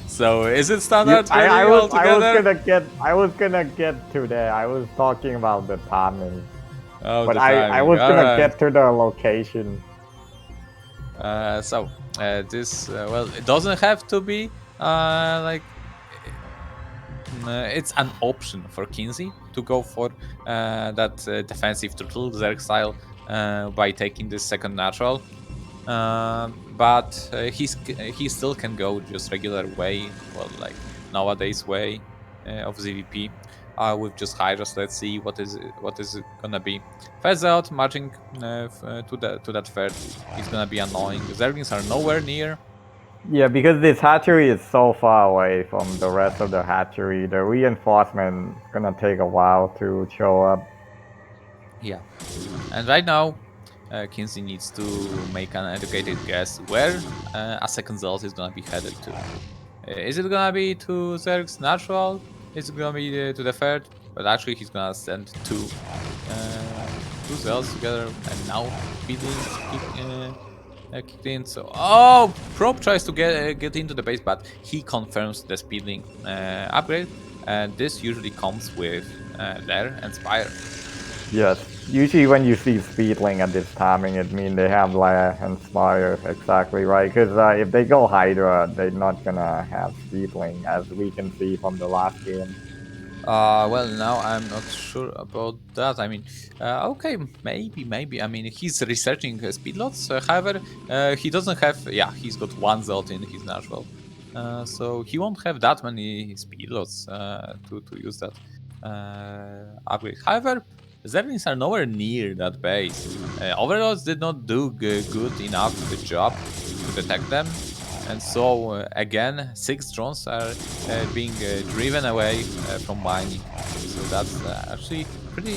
So is it standard? I was gonna get to there. I was talking about the timing. Oh, but I was gonna get to the location. This well, it doesn't have to be like it's an option for KenZy to go for that defensive turtle Zerg style by taking this second natural. But he still can go just regular way, well, like nowadays way of ZVP with just Hydras. Let's see what is it gonna be. First out, marching to that third is gonna be annoying. Zerglings are nowhere near. Yeah, because this hatchery is so far away from the rest of the hatchery, the reinforcement is gonna take a while to show up. Yeah, and right now, KenZy needs to make an educated guess where a second Zealot is gonna be headed to. Is it gonna be to Zerg's natural? Is it gonna be to the third? But actually, he's gonna send two Zealots together, and now speeding kicked in. So, oh, Probe tries to get into the base, but he confirms the speedling upgrade, and this usually comes with Lair and Spire. Yes, usually when you see Speedling at this timing, it means they have Lair and Spire, exactly right. Because if they go Hydra, they're not gonna have Speedling, as we can see from the last game. Well, now I'm not sure about that. I mean, okay, maybe. I mean, he's researching speedlots. However, he doesn't have. Yeah, he's got one Zealot in his natural, so he won't have that many speedlots to use that upgrade. However, Zerglings are nowhere near that base. Overlords did not do good enough of a job to detect them. And so, again, 6 drones are being driven away from mining. So that's actually pretty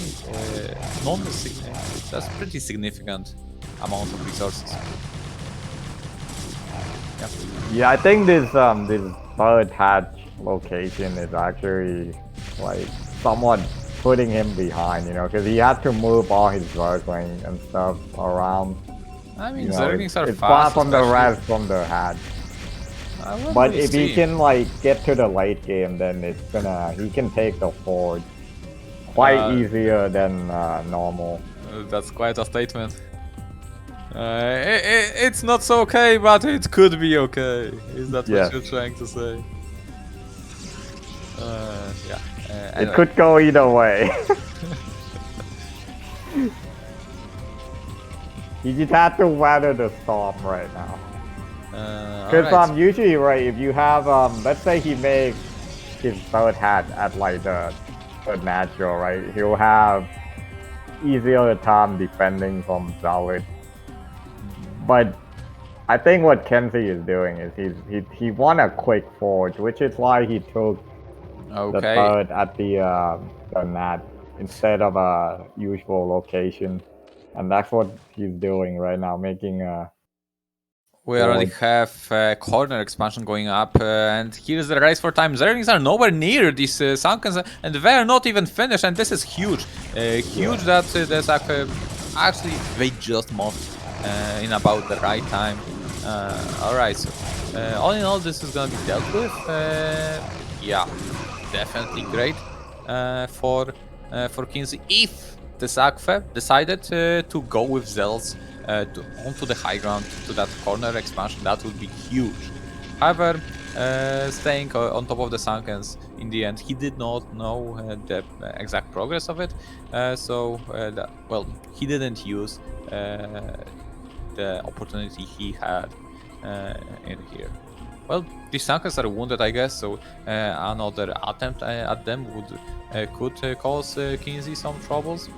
that's pretty significant amount of resources. Yeah, I think this third hatch location is actually like somewhat putting him behind, you know, because he had to move all his Zerglings and stuff around. I mean, Zerglings are it's fast, far from the rest from the hatch. But if he can like get to the late game, then he can take the forge quite easier than normal. That's quite a statement. It's not so okay, but it could be okay. Is that what you're trying to say? Yeah. It could go either way. He just had to weather the storm right now. Because usually, right, if you have, let's say he makes his third hat at like the natural, right, he'll have easier time defending from Dawid. But I think what KenZy is doing is he won a quick forge, which is why he took the third at the nat instead of a usual location, and that's what he's doing right now, making a. We already have corner expansion going up, and here's the race for time. Zerglings are nowhere near these Sunkens, and they're not even finished, and this is huge. Huge that there's actually they just moved in about the right time. Alright, so all in all, this is gonna be dealt with. Yeah, definitely great for KenZy. If the dsaqwe decided to go with Zels onto the high ground to that corner expansion, that would be huge. However, staying on top of the Sunkens, in the end, he did not know the exact progress of it, so he didn't use the opportunity he had in here. Well, these Sunkens are wounded, I guess, so another attempt at them could cause KenZy some troubles.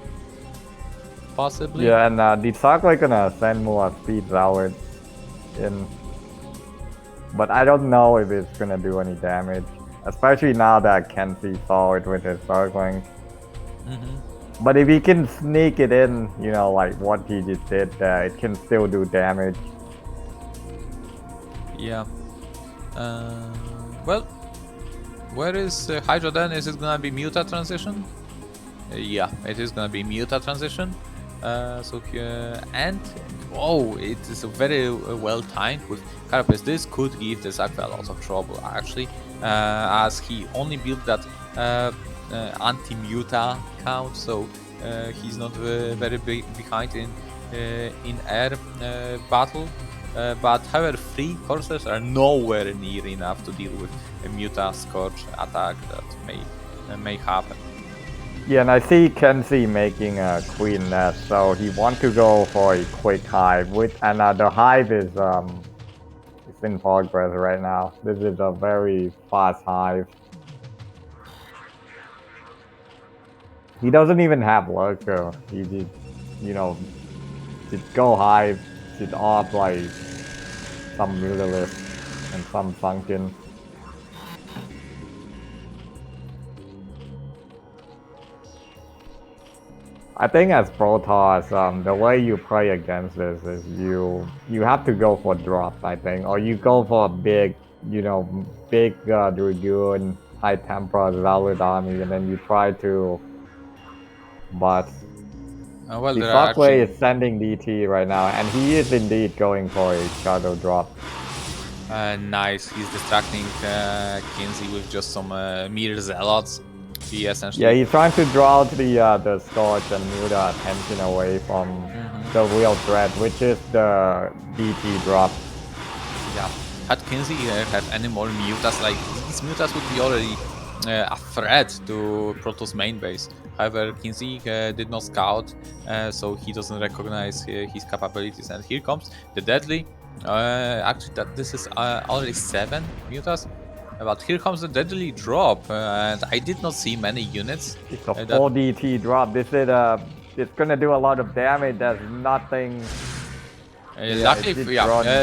Possibly. Yeah, and the dsaqwe gonna send more speed Dawid in, but I don't know if it's gonna do any damage, especially now that KenZy saw it with his Zerglings. But if he can sneak it in, you know, like what he just did, it can still do damage. Yeah. Well, where is Hydra then? Is it gonna be Muta transition? Yeah, it is gonna be Muta transition. So here, and it is very well timed with Carapace. This could give the dsaqwe a lot of trouble actually, as he only built that anti-muta count, so he's not very behind in air battle. But however, 3 coursers are nowhere near enough to deal with a muta scorch attack that may happen. Yeah, and I see KenZy making a queen nest, so he wants to go for a quick hive. And the hive is it's in progress right now. This is a very fast hive. He doesn't even have lurker. He just, you know, just go hive, just off like some Mutalisk and some Sunken. I think as Protoss, the way you play against this is you have to go for drops, I think, or you go for a big, Dragoon, high temper, Valid army, and then you try to. But well, the dsaqwe is sending DT right now, and he is indeed going for a shadow drop. Nice, he's distracting KenZy with just some mere zealots. Yeah, he's trying to draw the Scorch and move the attention away from the real threat, which is the DT drop. Yeah, had KenZy had any more mutas, like these mutas would be already a threat to Protoss main base. However, KenZy did not scout, so he doesn't recognize his capabilities. And here comes the deadly. Actually, this is already 7 mutas. But here comes the deadly drop, and I did not see many units. It's a 4 DT drop. This is it's gonna do a lot of damage. There's nothing. Luckily,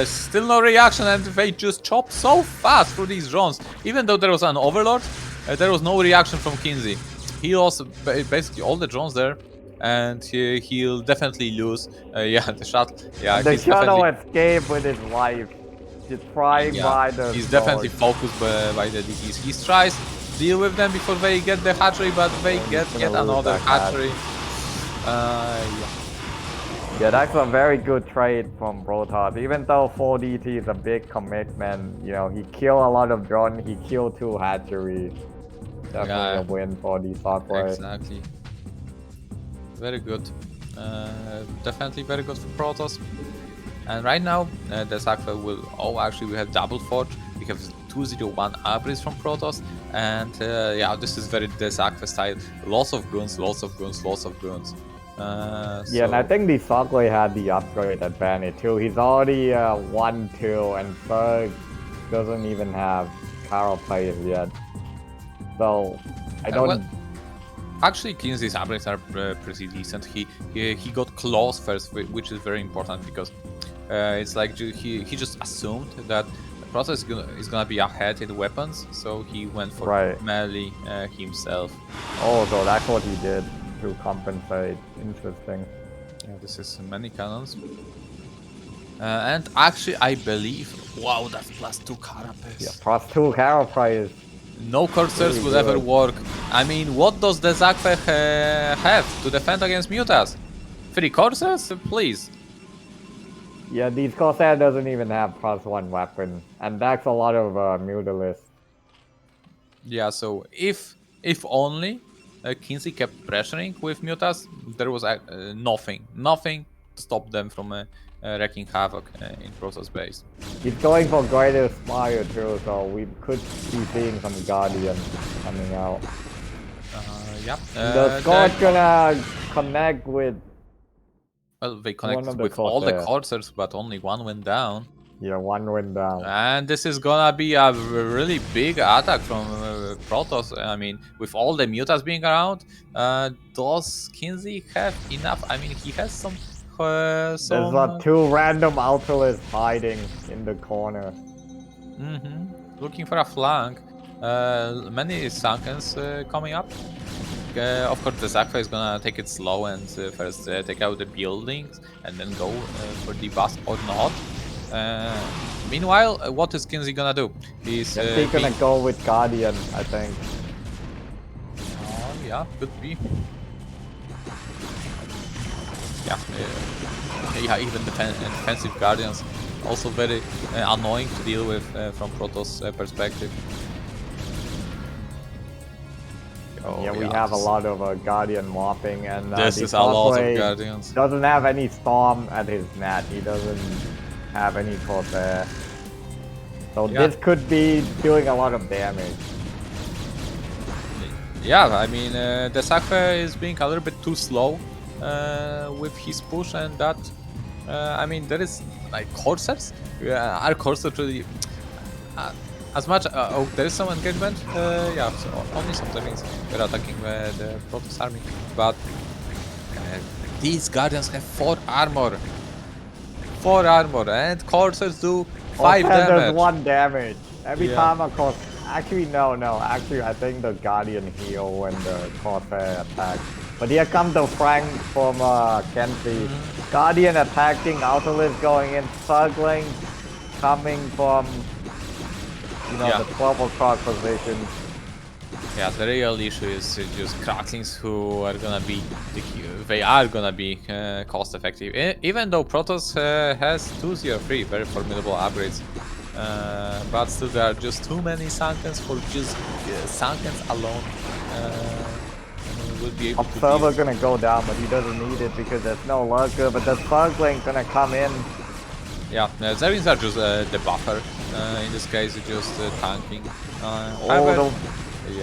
still no reaction, and they just chop so fast through these drones. Even though there was an overlord, there was no reaction from KenZy. He lost basically all the drones there, and he'll definitely lose. The shuttle. Yeah, the shuttle escaped with his life. Just trying by the. He's definitely focused by the DTs. He tries to deal with them before they get the hatchery, but they get yet another hatchery. Yeah, that's a very good trade from Protoss. Even though 4 DT is a big commitment, he killed a lot of drones. He killed 2 hatcheries. Definitely a win for the dsaqwe. Exactly. Very good. Definitely very good for Protoss. And right now, the dsaqwe will. Oh, actually, we have double forge. We have 201 upgrades from Protoss, and this is very dsaqwe style. Lots of goons, lots of goons, lots of goons. And I think the dsaqwe had the upgrade advantage too. He's already 1-2, and Ferg doesn't even have Carol players yet. So I don't. Well, actually, KenZy's upgrades are pretty decent. He got claws first, which is very important because it's like he just assumed that the process is gonna be ahead in weapons, so he went for melee himself. Oh, so that's what he did to compensate. Interesting. Yeah, this is many cannons. And actually, I believe, wow, that's +2 carapace. Yeah, +2 carapace. No corsairs would ever work. I mean, what does the dsaqwe have to defend against mutas? 3 corsairs, please. Yeah, these Corsair doesn't even have +1 weapon, and that's a lot of mutalists. Yeah, so if only KenZy kept pressuring with mutas, there was nothing to stop them from wreaking havoc in Protoss base. He's going for greater Spire too, so we could be seeing some Guardian coming out. Yeah. The squad's gonna connect with. Well, they connected with all the Corsairs, but only one went down. Yeah, one went down. And this is gonna be a really big attack from Protoss. I mean, with all the mutas being around, does KenZy have enough? I mean, he has some. There's 2 random Ultras hiding in the corner. Looking for a flank. Many Sunkens coming up. Of course, the dsaqwe is gonna take it slow and first take out the buildings and then go for the bust or not. Meanwhile, what is KenZy gonna do? He's gonna go with Guardian, I think. Yeah, could be. Yeah, even defensive Guardians also very annoying to deal with from Protoss perspective. Yeah, we have a lot of Guardian morphing, and this is a lot of Guardians. Doesn't have any Storm at his net. He doesn't have any Corsair. So this could be doing a lot of damage. Yeah, I mean, the dsaqwe is being a little bit too slow with his push, and that, I mean, there is like Corsairs. Are Corsairs really as much? Oh, there is some engagement. Yeah, so only some Dragons were attacking the Protoss army, but these Guardians have 4 armor. 4 armor, and Corsairs do 5 damage. Does 1 damage every time a Corsair. Actually, no. Actually, I think the Guardian heal when the Corsair attacks. But here comes the Frank from KenZy. Guardian attacking, Autolith going in, struggling, coming from the 12 o'clock position. Yeah, the real issue is just Cracklings who are gonna be cost effective. Even though Protoss has 203 very formidable upgrades, but still there are just too many Sunkens for just Sunkens alone. Will be able Observer gonna go down, but he doesn't need it because there's no lurker. But the Struggling gonna come in. Yeah, Zerglings are just the buffer. In this case, it's just tanking.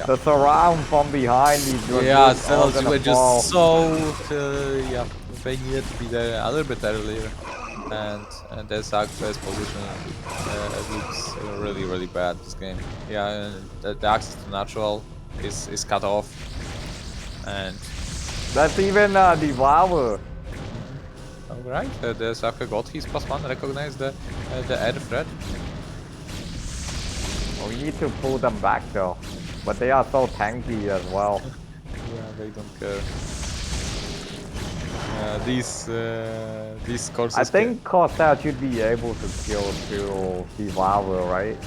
The surround from behind these cells were just so they needed to be there a little bit earlier, and the dsaqwe's position looks really bad this game. Yeah, the access to natural is cut off, and that's even Devour. Alright, the dsaqwe got his +1, recognized the air threat. We need to pull them back though, but they are so tanky as well. Yeah, they don't care. These Corsairs. I think Corsair should be able to kill Devour, right?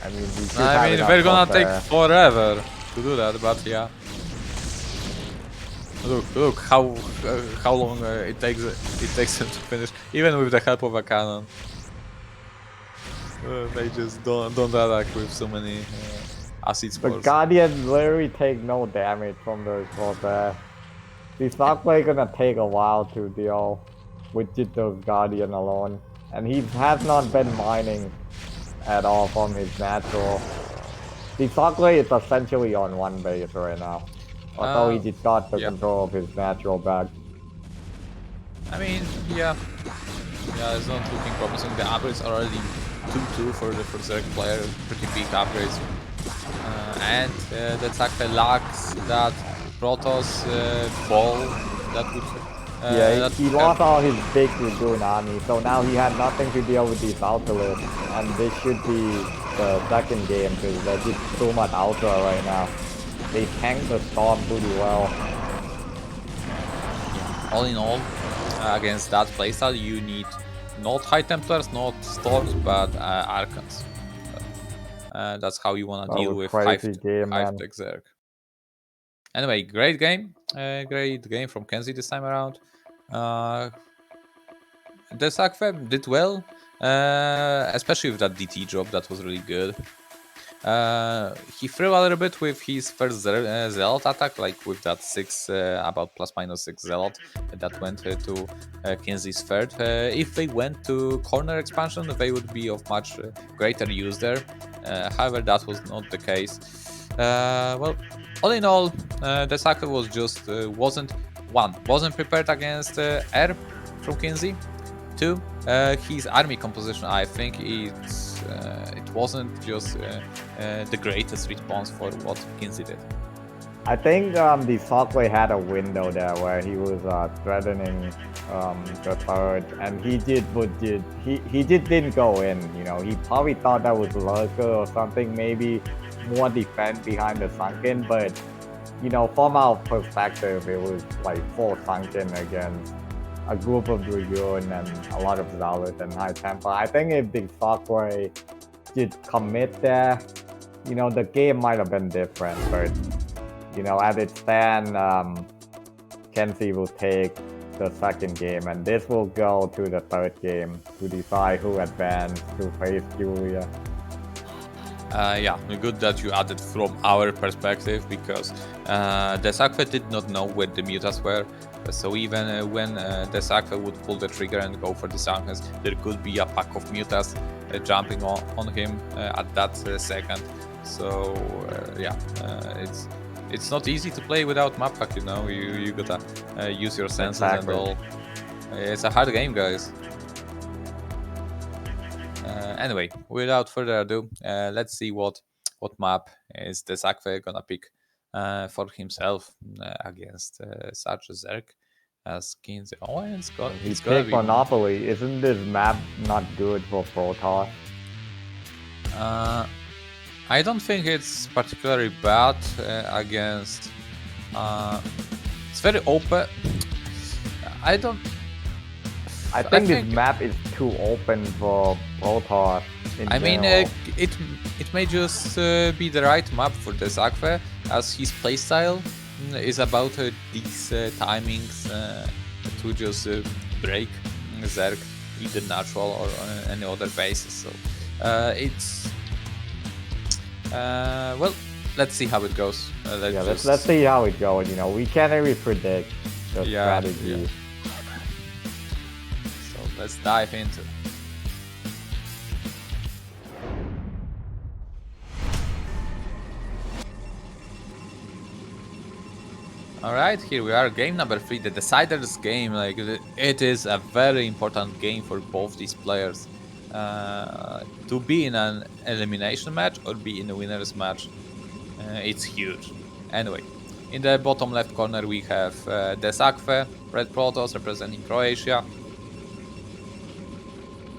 I mean, we're gonna take forever to do that, but yeah. Look how long it takes them to finish, even with the help of a cannon. They just don't attack with so many acid spores. The Guardians literally take no damage from the Corsair. He's not gonna take a while to deal with just those Guardian alone, and he has not been mining at all from his natural. The dsaqwe is essentially on 1 base right now. Although he just got the control of his natural back. I mean, yeah, it's not looking promising. The upgrades are already 2-2 for the Zerg player, pretty big upgrades. and the dsaqwe lacks that Protoss ball that would. Yeah, he lost all his big Dragoon army, so now he had nothing to deal with these Ultras, and this should be the second game because they're just too much Ultra right now. They tanked the Storm pretty well. Yeah. All in all, against that playstyle, you need not High Templars, not Storms, but Archons. That's how you want to deal with Hive Tech Zerg. Anyway, great game from KenZy this time around. dsaqwe did well, especially with that DT drop. That was really good. He threw a little bit with his first Zealot attack, like with that 6, about ±6 Zealot that went to KenZy's third. If they went to corner expansion, they would be of much greater use there. However, that was not the case. Well, all in all, dsaqwe was just wasn't prepared against air from KenZy. 2, his army composition, I think it wasn't just the greatest response for what KenZy did. I think dsaqwe had a window there where he was threatening the third, and he didn't go in. You know, he probably thought that was lurker or something, maybe more defense behind the sunken. But you know, from our perspective, it was like full sunken against a group of Dragoon and a lot of Zealot and High Temper. I think if dsaqwe did commit there, you know, the game might have been different. But you know, as it stands, KenZy will take the second game, and this will go to the third game to decide who advanced to face Julia. Yeah, good that you added from our perspective, because dsaqwe did not know where the mutas were. So even when dsaqwe would pull the trigger and go for the Sunken, there could be a pack of mutas jumping on him at that second. So yeah, it's not easy to play without map hack. You know, you gotta use your senses and all. It's a hard game, guys. Anyway, without further ado, let's see what map is dsaqwe gonna pick for himself against such a Zerg as KenZy. Oh, and it's gonna be Monopoly. Isn't this map not good for Protoss? I don't think it's particularly bad against. It's very open. I think this map is too open for Protoss. I mean, it may just be the right map for dsaqwe, as his playstyle is about these timings to just break Zerg, either natural or any other basis. So it's well, let's see how it goes. Let's see how it goes. You know, we can't really predict the strategy. Yeah. So let's dive into it. Alright, here we are, game number 3, the Deciders game. Like, it is a very important game for both these players. To be in an elimination match or be in a winner's match, it's huge. Anyway, in the bottom left corner we have dsaqwe, Red Protoss representing Croatia.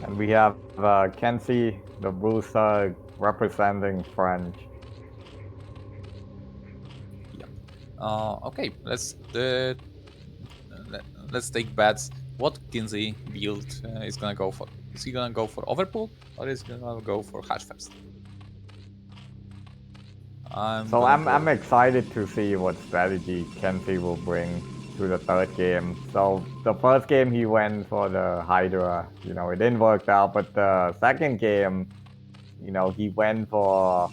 And we have KenZy, the Booster, representing French. Okay, let's take bets. What KenZy build is gonna go for? Is he gonna go for Overpool or is he gonna go for Hash first? I'm excited to see what strategy KenZy will bring to the third game. So the first game he went for the Hydra, you know, it didn't work out, but the second game, you know, he went for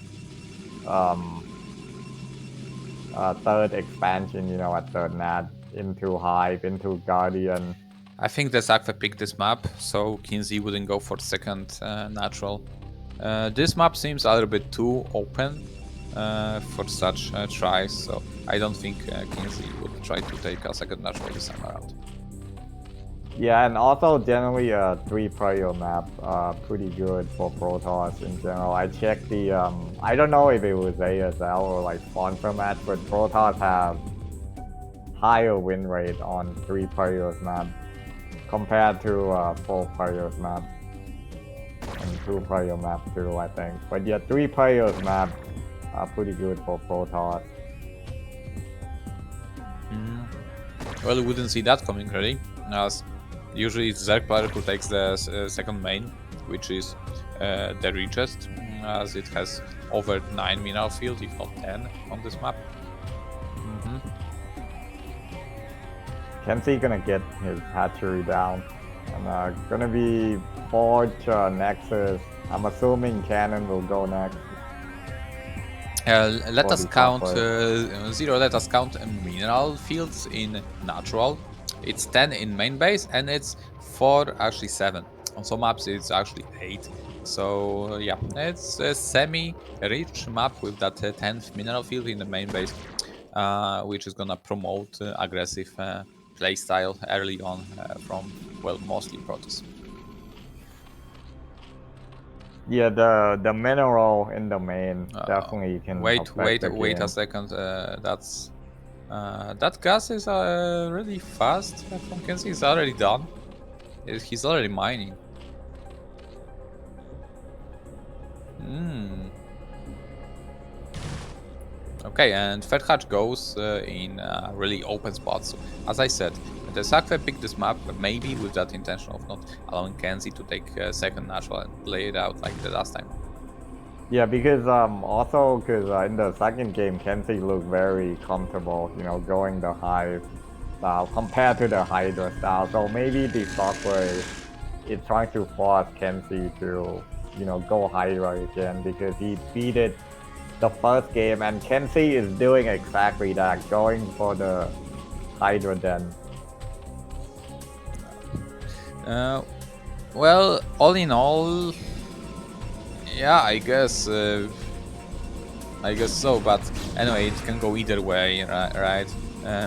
third expansion, you know, at third nat, into Hive, into Guardian. I think dsaqwe picked this map, so KenZy wouldn't go for second natural. This map seems a little bit too open for such tries, so I don't think KenZy would try to take a second natural this time around. Yeah, and also generally a 3-player map, pretty good for Protoss in general. I checked the, I don't know if it was ASL or like sponsor match, but Protoss have higher win rate on 3-player map compared to 4-player map and 2-player map too, I think. But yeah, 3-player map are pretty good for Protoss. Well, we wouldn't see that coming really, as usually it's Zerg player who takes the second main, which is the richest, as it has over 9 mineral field, if not 10 on this map. KenZy gonna get his hatchery down. And gonna be Forge, Nexus. I'm assuming Cannon will go next. Let us count, Zero, let us count mineral fields in natural. It's 10 in main base, and it's 4, actually 7. On some maps it's actually 8. So yeah, it's a semi-rich map with that 10th mineral field in the main base, which is gonna promote aggressive playstyle early on from, well, mostly Protoss. Yeah, the mineral in the main definitely can. Wait a second. That gas is really fast from KenZy. It's already done. He's already mining. Okay, and third hatch goes in really open spots. So, as I said, the dsaqwe picked this map maybe with that intention of not allowing KenZy to take second natural and play it out like the last time. Yeah, because also because in the second game, KenZy looked very comfortable, you know, going the Hive style compared to the Hydra style. So maybe the software is trying to force KenZy to, you know, go Hydra again because he beat it the first game, and KenZy is doing exactly that, going for the Hydra den. Well, all in all, yeah, I guess so. But anyway, it can go either way, right?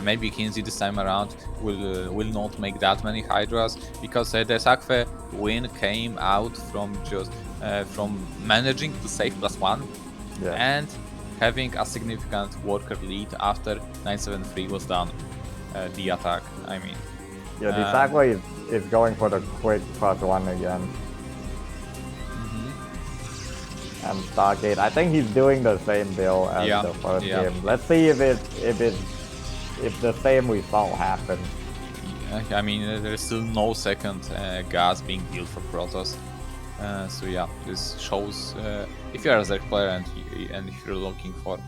Maybe KenZy this time around will not make that many Hydras, because the dsaqwe win came out from just from managing to save +1. Yeah. And having a significant worker lead after 973 was done. The attack, I mean. Yeah, the dsaqwe is going for the quick +1 again. And Stargate, I think he's doing the same build as the first game. Let's see if the same result happens. Yeah, I mean, there's still no second gas being built for Protoss. So yeah, this shows if you're a Zerg player and if you're looking for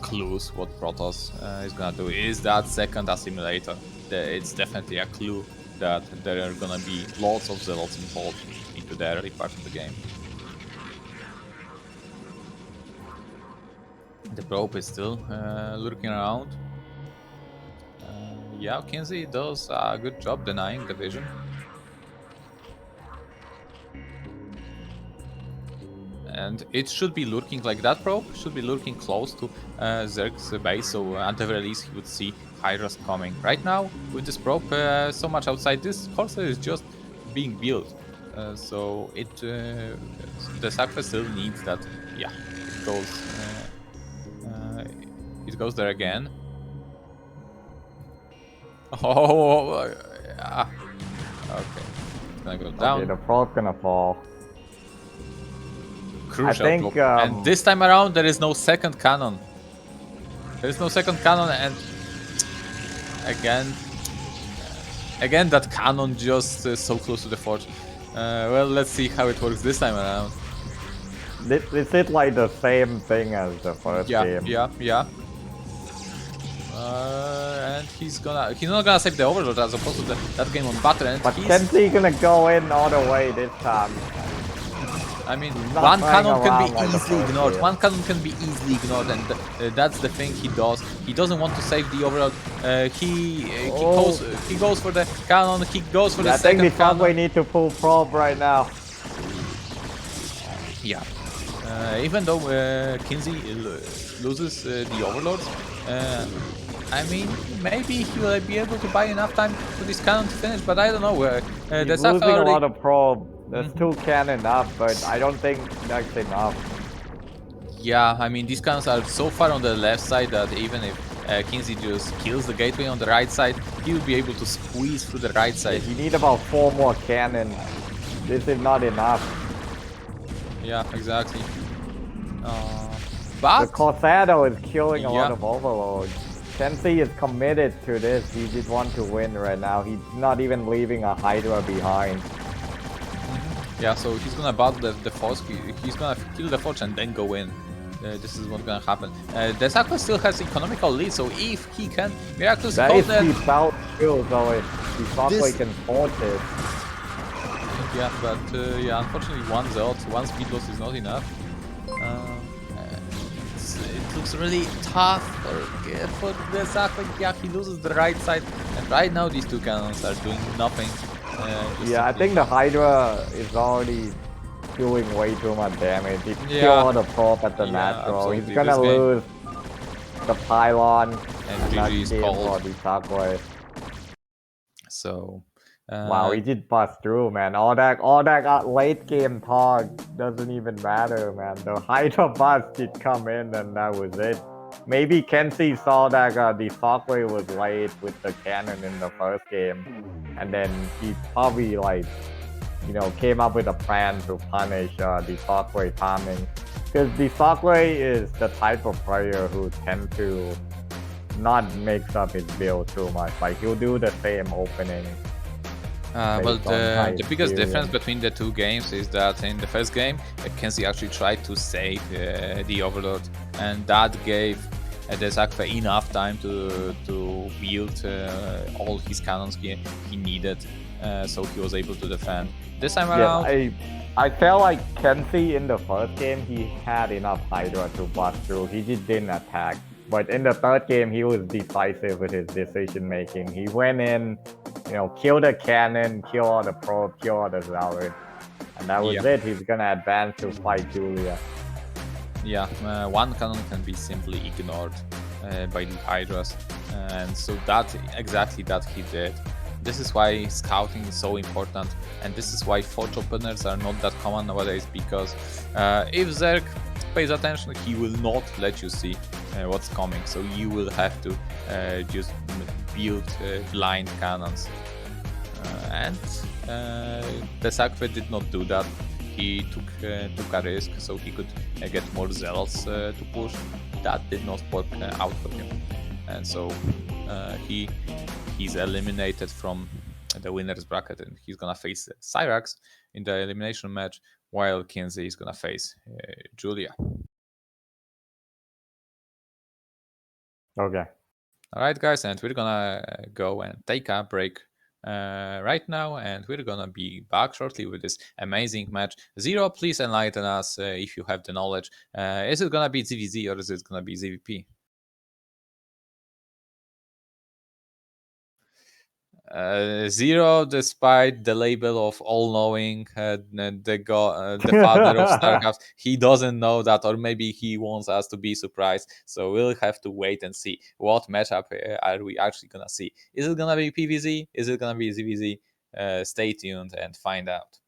clues what Protoss is gonna do, is that second assimilator. It's definitely a clue that there are gonna be lots of zealots involved into the early part of the game. The probe is still lurking around. Yeah, KenZy does a good job denying the vision. And it should be lurking like that probe, should be lurking close to Zerg's base, so at the very least he would see Hydras coming. Right now, with this probe so much outside, this Corsair is just being built. So the dsaqwe still needs that. Yeah, it goes there again. Oh, yeah. Okay, it's gonna go down. Okay, the probe's gonna fall. Crucial. I think, and this time around there is no second cannon. There is no second cannon, and again that cannon just so close to the forge. Well, let's see how it works this time around. Is it like the same thing as the first game? Yeah. And he's not gonna save the Overlord as opposed to that game on Butter. But KenZy gonna go in all the way this time. I mean, one cannon can be easily ignored. One cannon can be easily ignored, and that's the thing he does. He doesn't want to save the Overlord. He goes for the cannon. He goes for the second cannon. I think we need to pull probe right now. Yeah. Even though KenZy loses the Overlords, I mean, maybe he will be able to buy enough time for this cannon to finish, but I don't know. He's That's losing already... a lot of probe. There's 2 cannon up, but I don't think that's enough. Yeah, I mean, these cannons are so far on the left side that even if KenZy just kills the gateway on the right side, he will be able to squeeze through the right side. You need about 4 more cannon. This is not enough. Yeah, exactly. But The Corsado is killing a lot Yeah. of overload. KenZy is committed to this. He just wants to win right now. He's not even leaving a Hydra behind. yeah, so he's gonna bat the force. He's gonna kill the force and then go in. This is what's gonna happen. The dsaqwe still has economical lead, so if he can miraculously That hold is that, the out skill, so if the dsaqwe can force it. yeah, but yeah, unfortunately, one speed loss is not enough. It looks really tough for the dsaqwe. Yeah, he loses the right side, and right now these 2 cannons are doing nothing. Yeah, I think the Hydra is already doing way too much damage. He Yeah. killed all the probe at the Yeah, natural. He's absolutely. gonna This game- lose the pylon And that GG is game called. for the dsaqwe. So Wow, he did bust through, man. All that late game talk doesn't even matter, man. The Hydra bust did come in, and that was it. Maybe KenZy saw that the dsaqwe was late with the cannon in the first game, and then he probably came up with a plan to punish the dsaqwe farming. Because the dsaqwe is the type of player who tend to not mix up his build too much. Like he'll do the same opening. well, based on the biggest experience. difference between the 2 games is that in the first game, KenZy actually tried to save the Overlord, and that gave the dsaqwe enough time to build all his cannons he needed, so he was able to defend. This time around, I felt like KenZy in the first game, he had enough Hydra to bust through. He just didn't attack. But in the third game, he was decisive with his decision making. He went in, killed the cannon, killed all the probe, killed all the Zealot. And that was it. He's gonna advance to fight Julia. yeah, one cannon can be simply ignored by the Hydras, and so exactly that he did. This is why scouting is so important, and this is why forge openers are not that common nowadays, because if Zerg pays attention, he will not let you see what's coming, so you will have to just build blind cannons. And the dsaqwe did not do that. He took a risk, so he could get more zealots to push. That did not work out for him, and so he's eliminated from the winners bracket, and he's gonna face SyrAx in the elimination match, while KenZy is gonna face Julia. Okay. Alright guys, and we're gonna go and take a break right now, and we're gonna be back shortly with this amazing match. Zero, please enlighten us if you have the knowledge. Is it gonna be ZVZ or is it gonna be ZVP? Zero, despite the label of all-knowing, the father of StarCraft, he doesn't know that, or maybe he wants us to be surprised. So we'll have to wait and see what matchup are we actually gonna see. Is it gonna be PVZ? Is it gonna be ZVZ? Stay tuned and find out.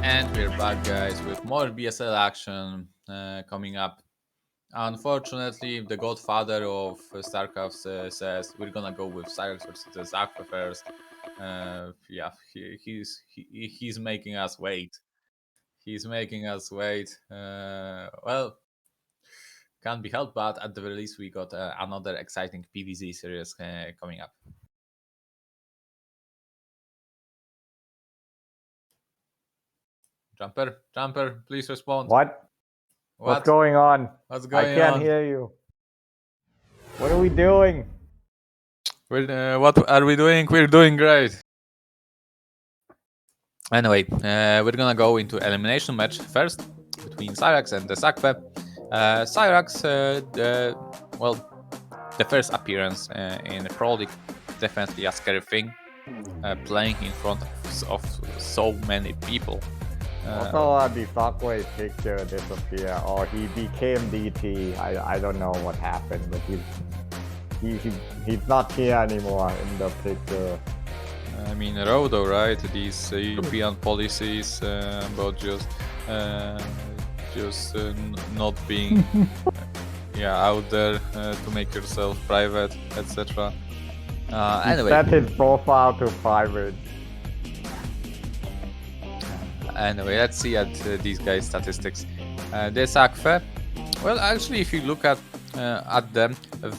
And we're back, guys, with more BSL action coming up. Unfortunately, the godfather of StarCraft says we're gonna go with SyrAx versus the zzaqwe first. Yeah, he's making us wait. He's making us wait. Well, can't be helped, but at the very least, we got another exciting PvZ series coming up. Jumper, please respond. What? What's going on? What's going on? I can't hear you. What are we doing? What are we doing? We're doing great. Anyway, we're gonna go into elimination match first between SyrAx and the zzaqwe. SyrAx, the first appearance in the Pro League, definitely a scary thing. Playing in front of so many people. Also, the dsaqwe picture disappeared, or he became DT. I don't know what happened, but he's not here anymore in the picture. I mean, Rodo, right? These European policies about just not being out there to make yourself private, etc. Anyway, set his profile to private. Anyway, let's see at these guys' statistics. dsaqwe, well, actually, if you look at them,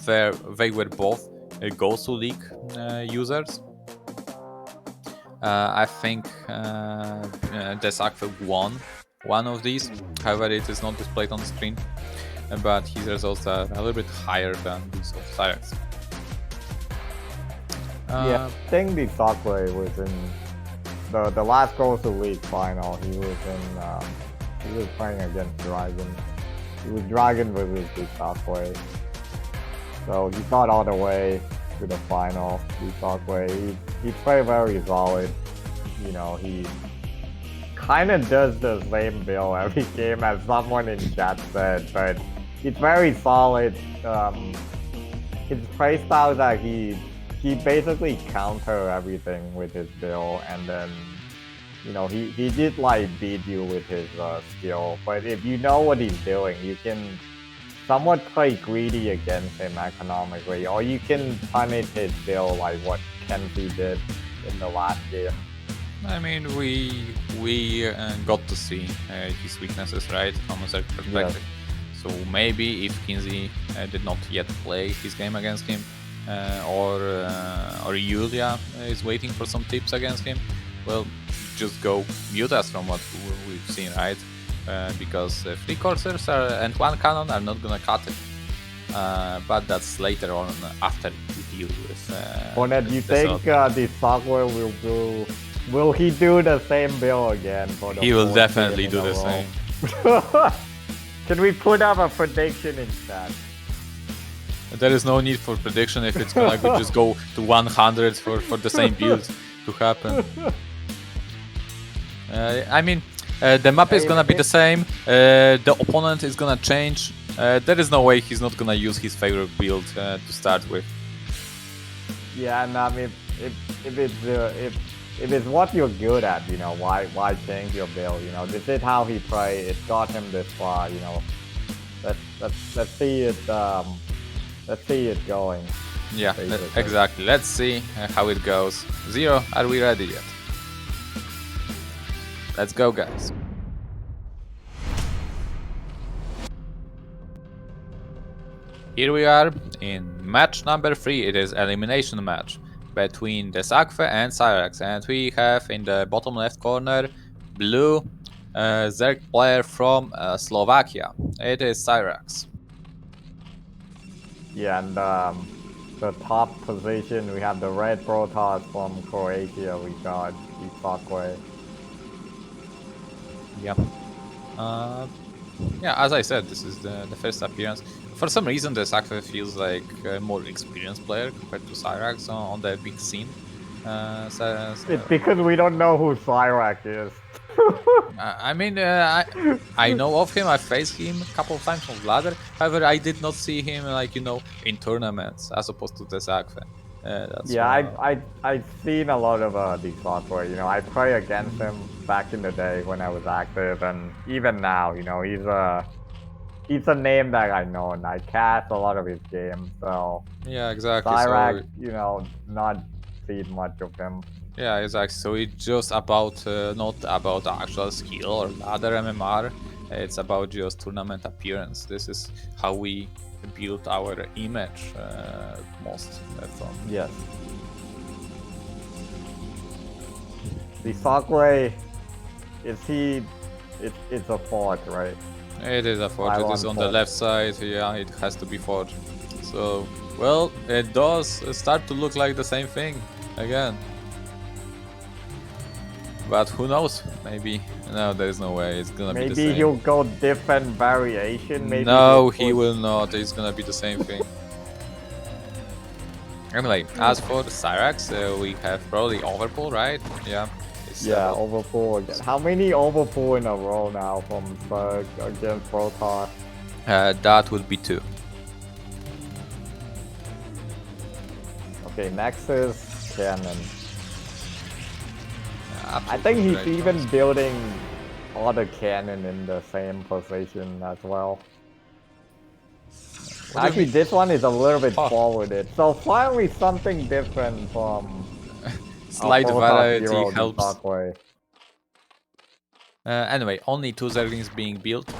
they were both Gosu League users. I think dsaqwe won one of these. However, it is not displayed on the screen, but his results are a little bit higher than these of SyrAx. Yeah, I think the dsaqwe was in the last Gosu League final. He was playing against Dragon. It was Dragon versus the dsaqwe. So he got all the way to the final. The dsaqwe, he played very solid. You know, he kind of does the same build every game as someone in chat said, but it's very solid. His playstyle that he basically counter everything with his build, and then you know he did like beat you with his skill. But if you know what he's doing, you can somewhat play greedy against him economically, or you can punish his build like what KenZy did in the last game. I mean, we got to see his weaknesses, right, from a certain perspective. Yes. So maybe if KenZy did not yet play his game against him, or Yulia is waiting for some tips against him, well, just go mute us from what we've seen, right? Because 3 coursers and 1 cannon are not gonna cut it. But that's later on after you deal with. Hornet, you think the dsaqwe will he do the same build again for the? He will definitely do the same. Can we put up a prediction in chat? There is no need for prediction if it's gonna just go to 100 for the same build to happen. I mean, the map is gonna be the same. The opponent is gonna change. There is no way he's not gonna use his favorite build to start with. Yeah, and I mean, if it's what you're good at, you know, why change your build? You know, this is how he played. It got him this far. You know, let's see it. Let's see it going. Yeah, exactly. Let's see how it goes. Zero, are we ready yet? Let's go, guys. Here we are in match number 3. It is elimination match between dsaqwe and SyrAx, and we have in the bottom left corner blue Zerg player from Slovakia. It is SyrAx. Yeah, and the top position we have the red Protoss from Croatia. We got the dsaqwe. Yeah. Yeah, as I said, this is the first appearance. For some reason, dsaqwe feels like a more experienced player compared to SyrAx on the big scene. It's because we don't know who SyrAx is. I mean, I know of him. I faced him a couple of times on ladder. However, I did not see him like, you know, in tournaments as opposed to dsaqwe. Yeah, I've seen a lot of the dsaqwe. You know, I play against him back in the day when I was active, and even now, you know, he's a name that I know, and I cast a lot of his games. So yeah, exactly. SyrAx, so, you know, not seen much of him. Yeah, exactly. So it's just about not about actual skill or ladder MMR. It's about just tournament appearance. This is how we build our image most from. Yes. The dsaqwe, it's a fort, right? It is a fort. It is on the left side. Yeah, it has to be fort. So, well, it does start to look like the same thing again. But who knows? Maybe. No, there is no way. It's gonna be the same. Maybe he'll go different variation. Maybe no, he will not. It's gonna be the same thing. Anyway, as for the SyrAx, we have probably overpull, right? Yeah. Yeah, overpull again. How many overpull in a row now from Zerg against Protoss? That would be 2. Okay, next is Cannon. I think he's even building all the cannon in the same position as well. Actually, this one is a little bit forwarded. So finally something different from slight variety helps. Anyway, only 2 Zerglings being built.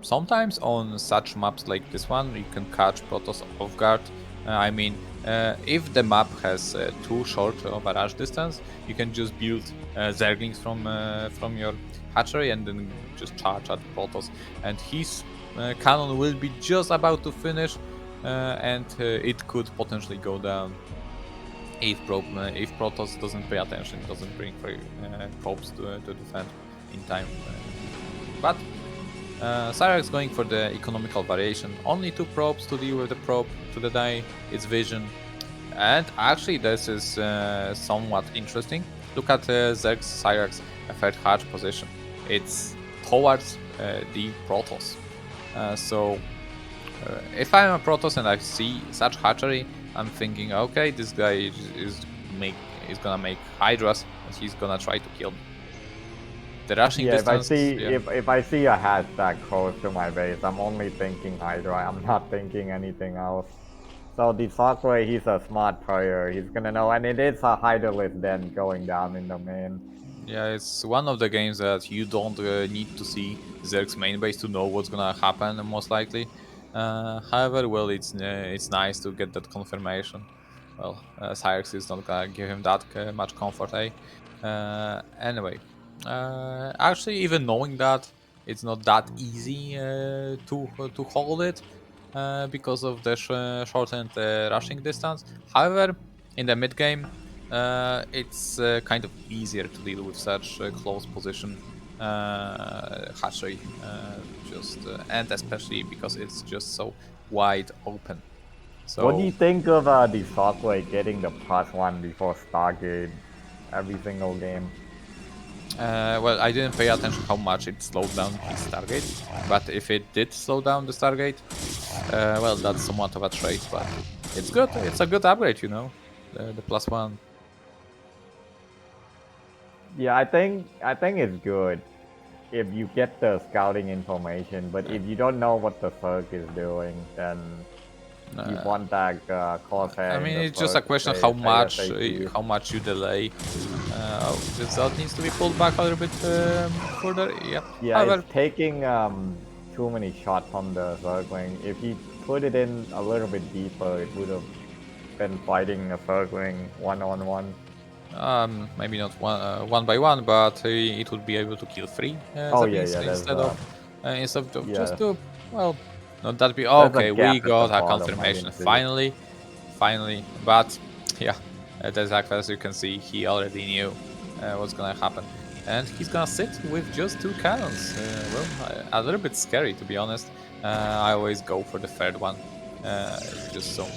Sometimes on such maps like this one, you can catch Protoss off guard. I mean, if the map has too short of a rush distance, you can just build Zerglings from your hatchery and then just charge at Protoss, and his cannon will be just about to finish, and it could potentially go down if Protoss doesn't pay attention, doesn't bring probes to defend in time. But SyrAx going for the economical variation. Only 2 probes to deal with the probe to deny its vision. And actually this is somewhat interesting. Look at Zerg's SyrAx third hatch position. It's towards the Protoss. So if I'm a Protoss and I see such hatchery, I'm thinking, okay, this guy is gonna make Hydras and he's gonna try to kill me. The rushing distance. If I see a hatch that close to my base, I'm only thinking Hydra. I'm not thinking anything else. So dsaqwe, he's a smart player. He's gonna know, and it is a Hydralith then going down in the main. Yeah, it's one of the games that you don't need to see Zerg's main base to know what's gonna happen, most likely. However, well, it's nice to get that confirmation. Well, SyrAx is not gonna give him that much comfort, eh? Anyway, actually, even knowing that, it's not that easy to hold it because of the shortened rushing distance. However, in the mid game, it's kind of easier to deal with such close position hatchery, and especially because it's just so wide open. So, what do you think of dsaqwe getting the +1 before Stargate every single game? Well, I didn't pay attention how much it slowed down his Stargate, but if it did slow down the Stargate, well, that's somewhat of a trait, but it's good. It's a good upgrade, you know, the +1. Yeah, I think it's good if you get the scouting information, but if you don't know what the Zerg is doing, then you want that crosshair. I mean, it's just a question of how much you delay. This out needs to be pulled back a little bit further. Yeah. Yeah, however, it's taking too many shots from the Zergling. If he put it in a little bit deeper, it would have been fighting a Zergling one-on-one. Maybe not one by one, but it would be able to kill 3 instead of just 2. Well, not that be okay. We got a confirmation finally, but yeah, dsaqwe, as you can see, he already knew what's gonna happen, and he's gonna sit with just 2 cannons. Well, a little bit scary, to be honest. I always go for the third one, just so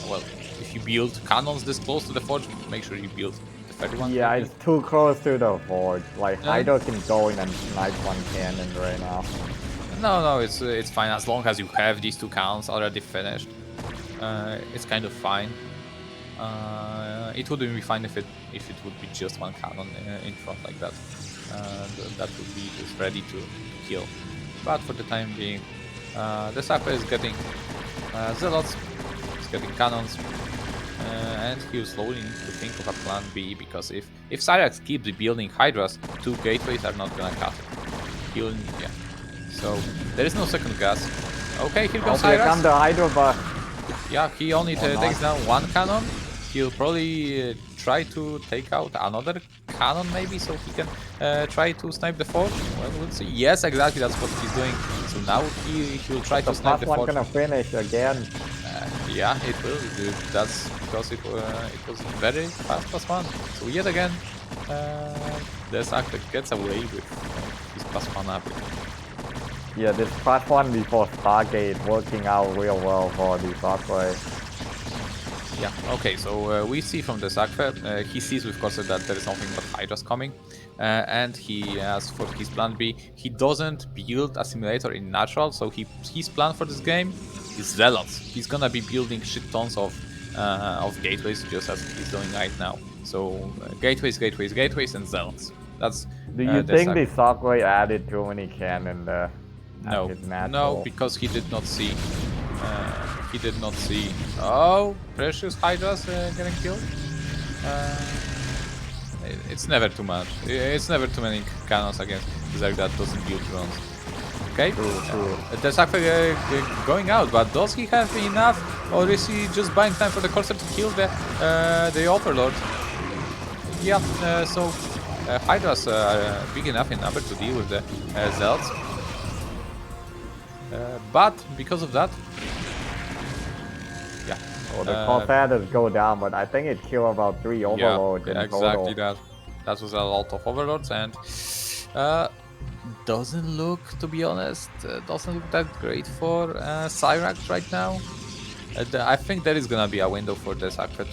well. If you build cannons this close to the forge, make sure you build the third one. Yeah, it's too close to the forge. Like, Hydra can go in and snipe 1 cannon right now. No, it's fine as long as you have these 2 cannons already finished. It's kind of fine. It wouldn't be fine if it would be just 1 cannon in front like that. That would be just ready to kill. But for the time being, dsaqwe is getting zealots, he's getting cannons, and he'll slowly need to think of a plan B, because if SyrAx keeps building Hydras, 2 gateways are not gonna cut it. So there is no second guess. Okay, here comes SyrAx. Come the Hydra buff. Yeah, he only takes down 1 cannon. He'll probably try to take out another cannon maybe, so he can try to snipe the forge. Well, we'll see. Yes, exactly, that's what he's doing. So now he will try to snipe the forge. The +1 gonna finish again. Yeah, it will. That's because it was very fast +1. So yet again, dsaqwe gets away with his +1 upgrade. Yeah, this +1 before Stargate working out real well for dsaqwe. Yeah, okay, so we see from dsaqwe, he sees with course that there is something but Hydras coming, and he asks for his plan B. He doesn't build a simulator in natural, so his plan for this game is zealots. He's gonna be building shit tons of gateways, just as he's doing right now. So gateways, and zealots. That's. Do you think dsaqwe added too many cannon there? No, because he did not see. Oh, precious Hydras getting killed. it's never too much. It's never too many cannons against Zerg that doesn't build drones. Okay, the dsaqwe going out, but does he have enough, or is he just buying time for the Corsair to kill the Overlord? Yeah, so Hydras are big enough in number to deal with the Zealots. But because of that, yeah. Well, the Corsair does go down, but I think it killed about 3 Overlords in exactly total. that was a lot of Overlords, and doesn't look, to be honest, doesn't look that great for SyrAx right now. I think there is gonna be a window for the dsaqwe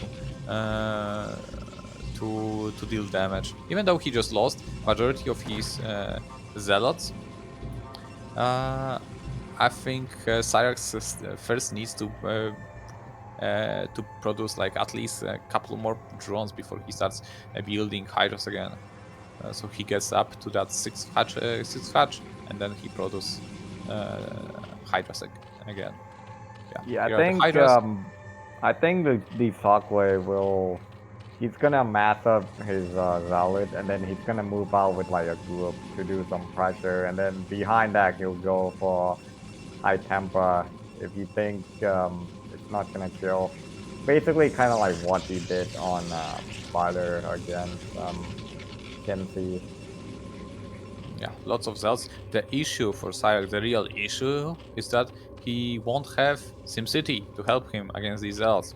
to deal damage, even though he just lost majority of his zealots. I think SyrAx first needs to produce like at least a couple more drones before he starts building Hydras again. So he gets up to that 6 hatch, and then he produces Hydras again. Yeah, I think the dsaqwe will. He's gonna mass up his Zealot, and then he's gonna move out with like a group to do some pressure, and then behind that he'll go for high temper if he thinks it's not gonna kill. Basically, kind of like what he did on Spider against KenZy. Yeah, lots of zealots. The issue for SyrAx, the real issue, is that he won't have SimCity to help him against these zealots.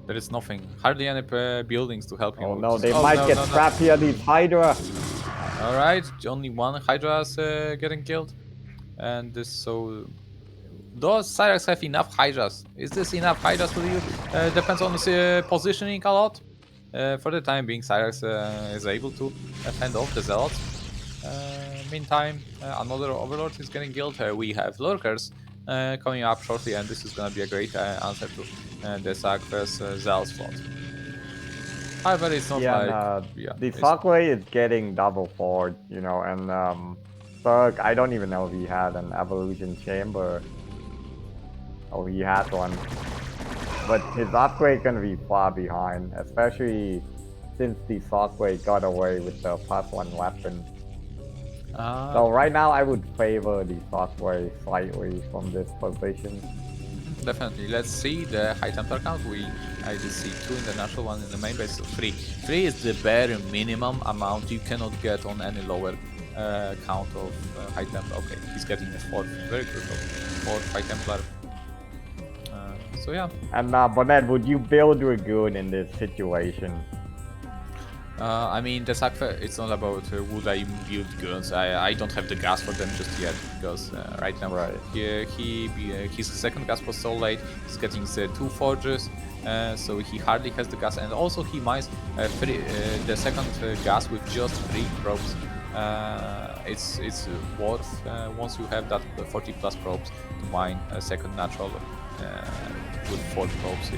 There is nothing, hardly any buildings to help him. Oh no, they might get trapped here, these Hydra. Alright, only one Hydra is getting killed. And this, so... Does SyrAx have enough Hydras? Is this enough Hydras for you? Depends on the positioning a lot. For the time being, SyrAx is able to fend off the Zealots. Meantime, another Overlord is getting killed. We have Lurkers coming up shortly, and this is gonna be a great answer to the dsaqwe's Zealot slot. However, it's not the dsaqwe is getting double forward, you know, and Zerg, I don't even know if he had an evolution chamber. Oh, he had one. But his upgrade gonna be far behind, especially since the dsaqwe got away with the +1 weapon. So right now I would favor the dsaqwe slightly from this position. Definitely. Let's see the high Templar count. I did see 2 in the natural, 1 in the main base, so 3. 3 is the bare minimum amount you cannot get on any lower count of high Templar. Okay, he's getting a 4th, very good, 4th high Templar. So yeah. And Bonnet, would you build Dragoon in this situation? I mean, the dsaqwe, it's not about would I build guns. I don't have the gas for them just yet, because right now his second gas was so late. He's getting the 2 forges, so he hardly has the gas, and also he mines the second gas with just 3 probes. It's worth once you have that 40 plus probes to mine a second natural with 4 probes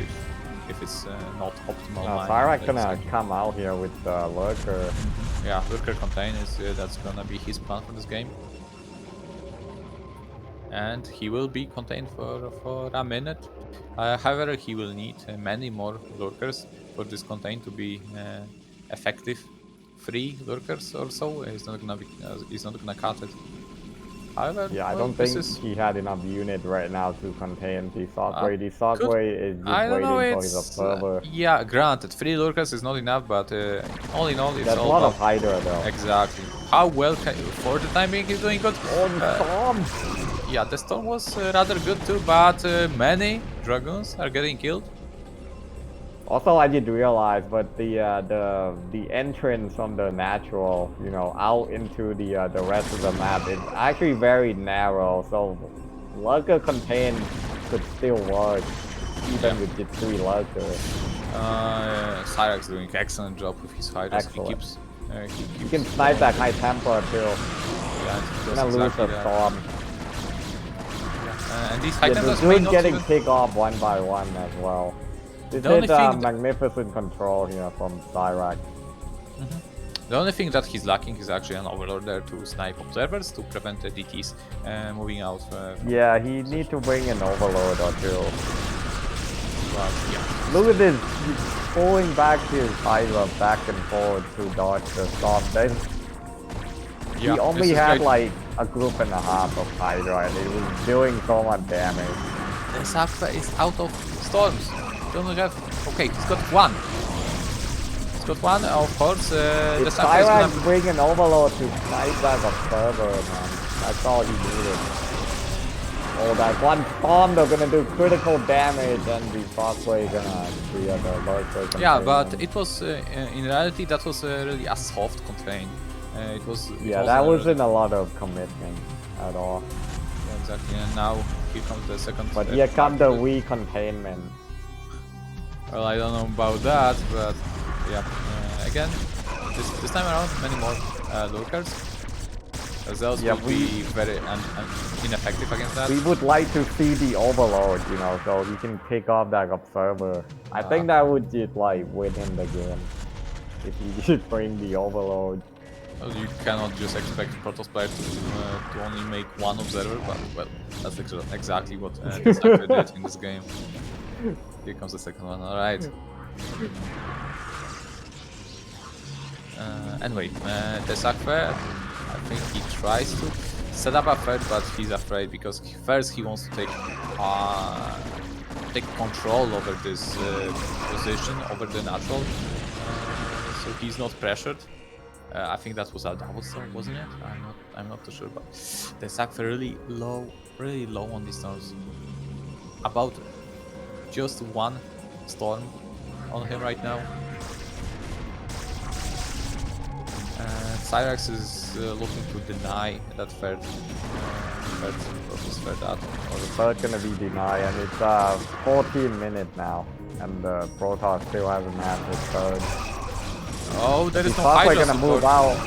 if it's not optimal. SyrAx gonna come out here with the Lurker. Yeah, Lurker contain is that's gonna be his plan for this game. And he will be contained for a minute. However, he will need many more Lurkers for this contain to be effective. 3 Lurkers or so is not gonna cut it. However, yeah, I don't think he had enough unit right now to contain the dsaqwe. The dsaqwe is just waiting for his observer. Yeah, granted, 3 Lurkers is not enough, but all in all, it's That's all a lot about... of Hydra though. Exactly. How well for the time being he's doing good. Oh, the storm! Yeah, the storm was rather good too, but many Dragoons are getting killed. Also, I did realize, but the entrance from the natural, you know, out into the rest of the map is actually very narrow. So, Lurker contain could still work, even with the 3 Lurkers. SyrAx doing excellent job with his Hydras. He keeps. You can snipe that high temper too. Yeah, gonna lose the storm. And these high templars may not getting picked off one by one as well. This is magnificent control here from SyrAx. The only thing that he's lacking is actually an Overlord there to snipe observers to prevent the DTs moving out. Yeah, he needs to bring an Overlord or 2. But yeah. Look at this. He's pulling back his Hydra back and forth to dodge the storm. Then he Yeah, only this is had great. like a group and a half of Hydra and it was doing so much damage. The zzzeropl is out of storms. Don't have. Okay, he's got one. He's got one, of course. The If zzzeropl is SyrAx gonna. bring an overload to snipe that observer, man. That's all he needed. Oh, that one storm, they're gonna do critical damage and the dsaqwe gonna clear the lurker. Yeah, but it was in reality that was really a soft contain. It was. Yeah, that wasn't a lot of commitment at all. Yeah, exactly. And now here comes the second. But here come the recontainment. Well, I don't know about that, but yeah. Again, this time around, many more lurkers. Those Yeah, will be very ineffective against that. We would like to see the overload, you know, so he can pick off that observer. I think that would just like win him the game if he did bring the overload. Well, you cannot just expect Protoss players to only make one observer, but well, that's exactly what the zzzeropl did in this game. Here comes the second one. All right. Anyway, the zzzeropl, I think he tries to set up a threat, but he's afraid because first he wants to take control over this position, over the natural, so he's not pressured. I think that was a double storm, wasn't it? I'm not too sure, but the zzzeropl really low on these storms. About just one storm on him right now. SyrAx is looking to deny that third out. Well, the third gonna be denied, and it's 14 minutes now, and the Protoss still hasn't had his third. Oh, there is The no dsaqwe Hydra gonna support. move out.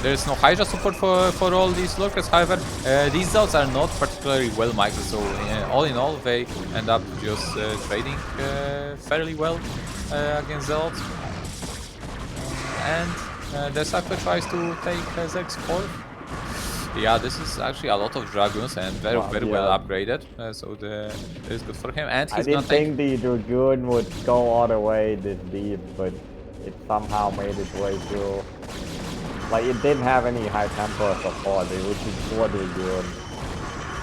There is no Hydra support for all these lurkers. However, these zones are not particularly well micro, so all in all, they end up just trading fairly well against Zealots. And the zzzeropl tries to take Zek's core. Yeah, this is actually a lot of Dragoons and very well upgraded, so that is good for him. And I he's didn't gonna take. think the Dragoon would go all the way this deep, but it somehow made its way through. Like, it didn't have any high tempo support, it was just poor Dragoon.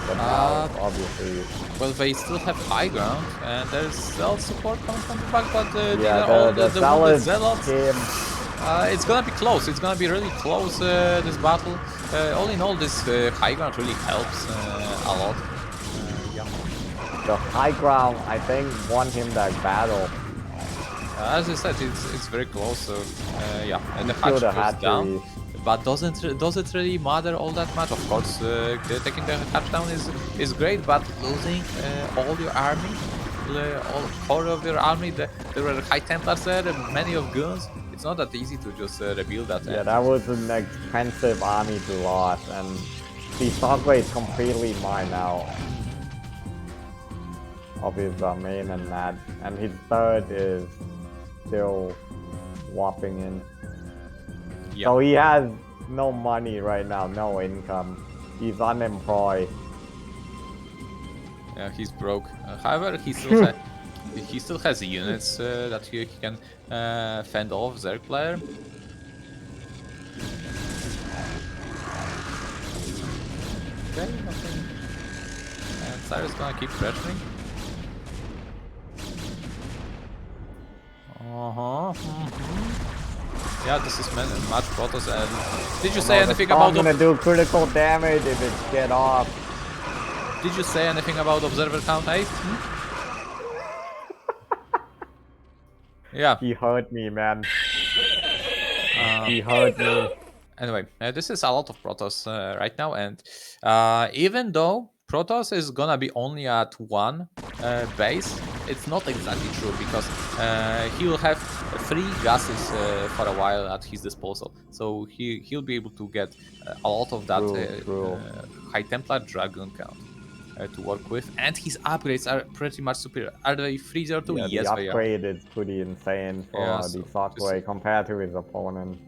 But now, obviously... Well, they still have high ground, and there's Zealot support coming from the back, but the wounded Zealots came... it's gonna be close. It's gonna be really close, this battle. All in all, this high ground really helps a lot. Yeah. The high ground, I think, won him that battle. As I said, it's very close. So yeah, and the Kill hatch the goes down. hatchery. But does it really matter all that much? Of course, taking the hatch down is great, but losing all your army, all core of your army, there were high Templars there, and many of guns. It's not that easy to just rebuild that. Yeah, that was an expensive army to lose, and the dsaqwe is completely mine now. Of his main and mad, and his third is still whopping in. Yeah. So he has no money right now, no income. He's unemployed. Yeah, he's broke. However, he still has units that he can fend off Zerg player. Okay, nothing. And Cyrus gonna keep pressuring. Yeah, this is much Protoss. And did you say anything about? I'm gonna do critical damage if it get off. Did you say anything about observer count 8? Yeah. He hurt me, man. He hurt me. Anyway, this is a lot of Protoss right now, and even though Protoss is gonna be only at one base, it's not exactly true because he will have 3 gases for a while at his disposal, so he'll be able to get a lot of that High Templar Dragoon count to work with, and his upgrades are pretty much superior. Are they 302? Yeah, yes, the they are. upgrade is pretty insane for the dsaqwe compared to his opponent.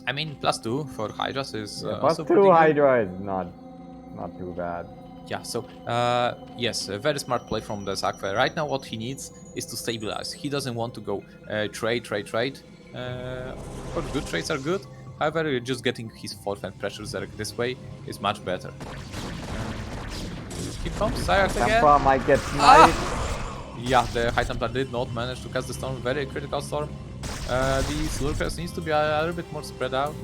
I mean, +2 for Hydras is +2 Hydra is not too bad. Yeah, so yes, a very smart play from the dsaqwe. Right now what he needs is to stabilize. He doesn't want to go trade. Of course, good trades are good. However, just getting his fourth and pressure Zerg this way is much better. Here comes SyrAx again. Templar might get sniped. Yeah, the High Templar did not manage to cast the storm. Very critical storm. These lurkers needs to be a little bit more spread out.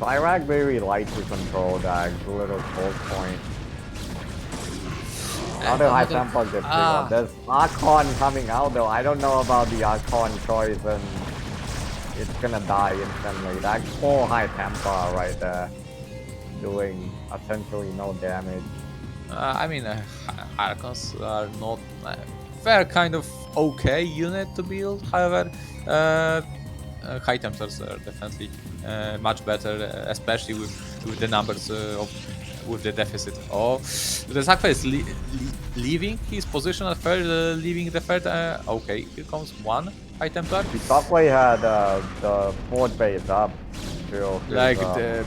SyrAx very light to control that little cold point. Other High Templar get triggered. There's Archon coming out though. I don't know about the Archon choice, and it's gonna die instantly. That's 4 High Templar right there, doing essentially no damage. I mean, Archons are not. They're kind of okay unit to build. However, High Templars are definitely much better, especially with the numbers with the deficit. Oh, the dsaqwe is leaving his position at third, leaving the third. Okay, here comes one High Templar. The dsaqwe had the 4th base up. Like the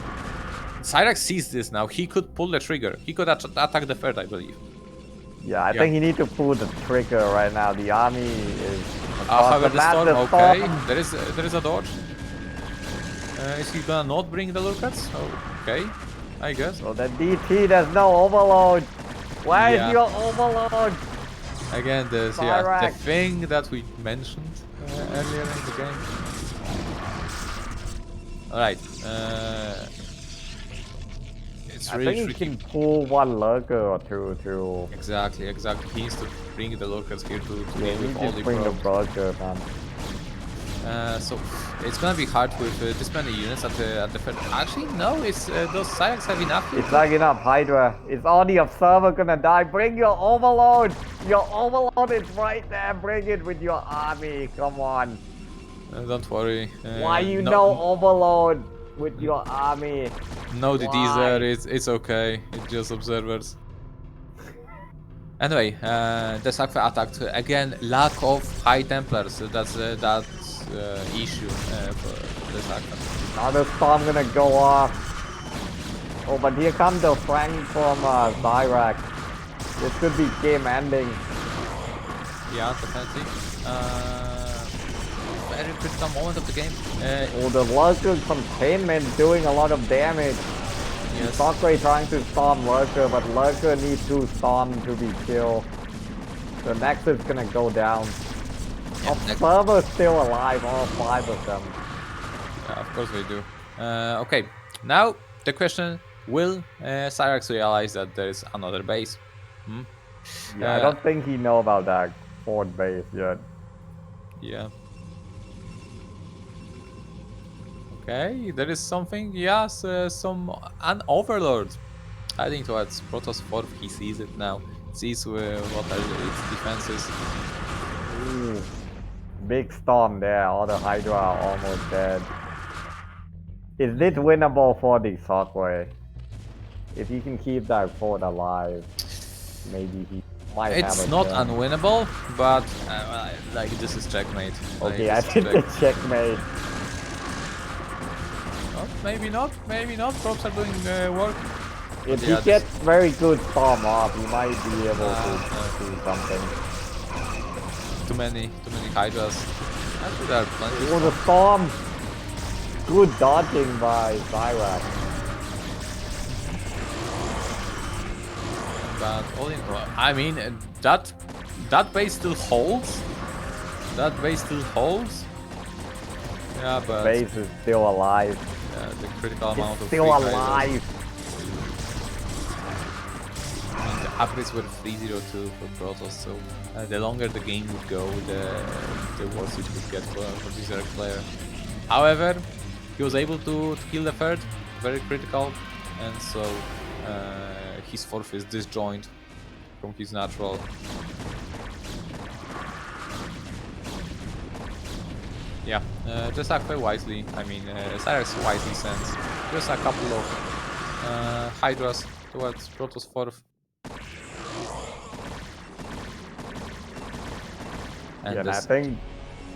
SyrAx sees this now. He could pull the trigger. He could attack the third, I believe. Yeah, I think he needs to pull the trigger right now. The army is. However, the storm. Okay, there is a dodge. Is he gonna not bring the lurkers? Okay, I guess. So the DT, there's no overload. Where is your overload? Again, the thing that we mentioned earlier in the game. All right. It's really I think tricky. he can pull one lurker or two to. Exactly. He needs to bring the lurkers here to deal with all the bring the lurker, man. So it's gonna be hard with this many units at the first. Actually, no. It's those SyrAx have enough. It's not enough Hydra. Is all the observer gonna die? Bring your overload. Your overload is right there. Bring it with your army. Come on. Don't worry. Why no overload with your army? No DDs there. It's okay. It's just observers. Anyway, the dsaqwe attacked again. Lack of High Templars. That's issue for the dsaqwe. Now the storm gonna go off. Oh, but here comes the flank from SyrAx. This could be game ending. Yeah, definitely. Very critical moment of the game. Oh, the lurker containment doing a lot of damage. Yes. dsaqwe trying to storm lurker, but lurker needs to storm to be killed. The nexus is gonna go down. Observer's still alive, all 5 of them. Yeah, of course they do. Okay, now the question: will SyrAx realize that there is another base? Yeah, I don't think he know about that 4th base yet. Yeah. Okay, there is something. Yes, an overlord heading towards Protoss 4. He sees it now. Sees what are its defenses. Ooh, big storm there. All the Hydra are almost dead. Is this winnable for the dsaqwe? If he can keep that fort alive, maybe he might have a It's not chance. unwinnable, but like this is checkmate. Okay, I think it's checkmate. Oh, maybe not. Props are doing work. If he gets very good storm off, he might be able to do something. Too many Hydras. Actually, there are plenty. Oh, the storm! Good dodging by SyrAx. But all in all, I mean, that base still holds. Yeah, but Base is still alive. the critical amount of Still free Hydras. alive. I mean, the upgrades were 302 for Protoss, so the longer the game would go, the worse it would get for this Zerg player. However, he was able to kill the third, very critical, and so his 4th is disjoined from his natural. Yeah, just dsaqwe wisely. I mean, SyrAx wisely sends just a couple of Hydras towards Protoss 4th. And I think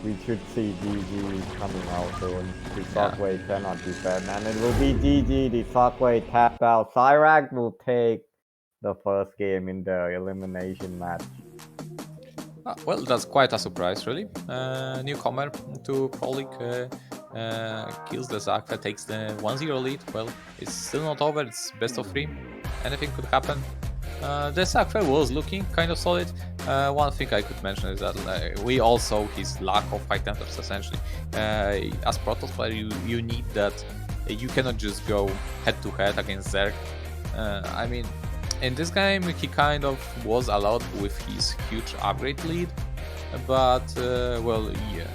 we should see GG coming out soon. The dsaqwe cannot defend, and it will be GG. The dsaqwe tapped out. SyrAx will take the first game in the elimination match. Well, that's quite a surprise, really. Newcomer to Pro League kills the dsaqwe, takes the 1-0 lead. Well, it's still not over, it's best of 3. Anything could happen. The dsaqwe was looking kind of solid. One thing I could mention is that we all saw his lack of high templars, essentially. As Protoss player, you need that. You cannot just go head-to-head against Zerg. I mean, in this game, he kind of was allowed with his huge upgrade lead, but, well, yeah,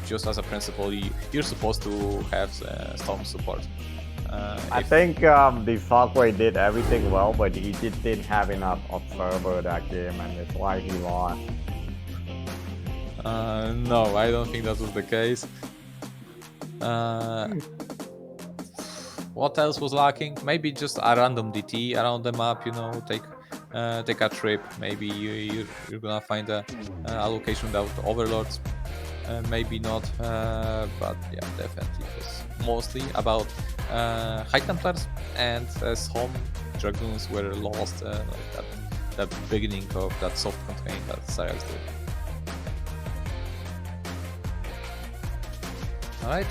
just as a principle, you're supposed to have storm support. I think dsaqwe did everything well, but he just didn't have enough observer that game, and it's why he lost. No, I don't think that was the case. What else was lacking? Maybe just a random DT around the map, you know, take a trip. Maybe you're gonna find a location without overlords. Maybe not, but yeah, definitely it was mostly about high templars, and some dragoons were lost, like that beginning of that soft contain that SyrAx did. Alright,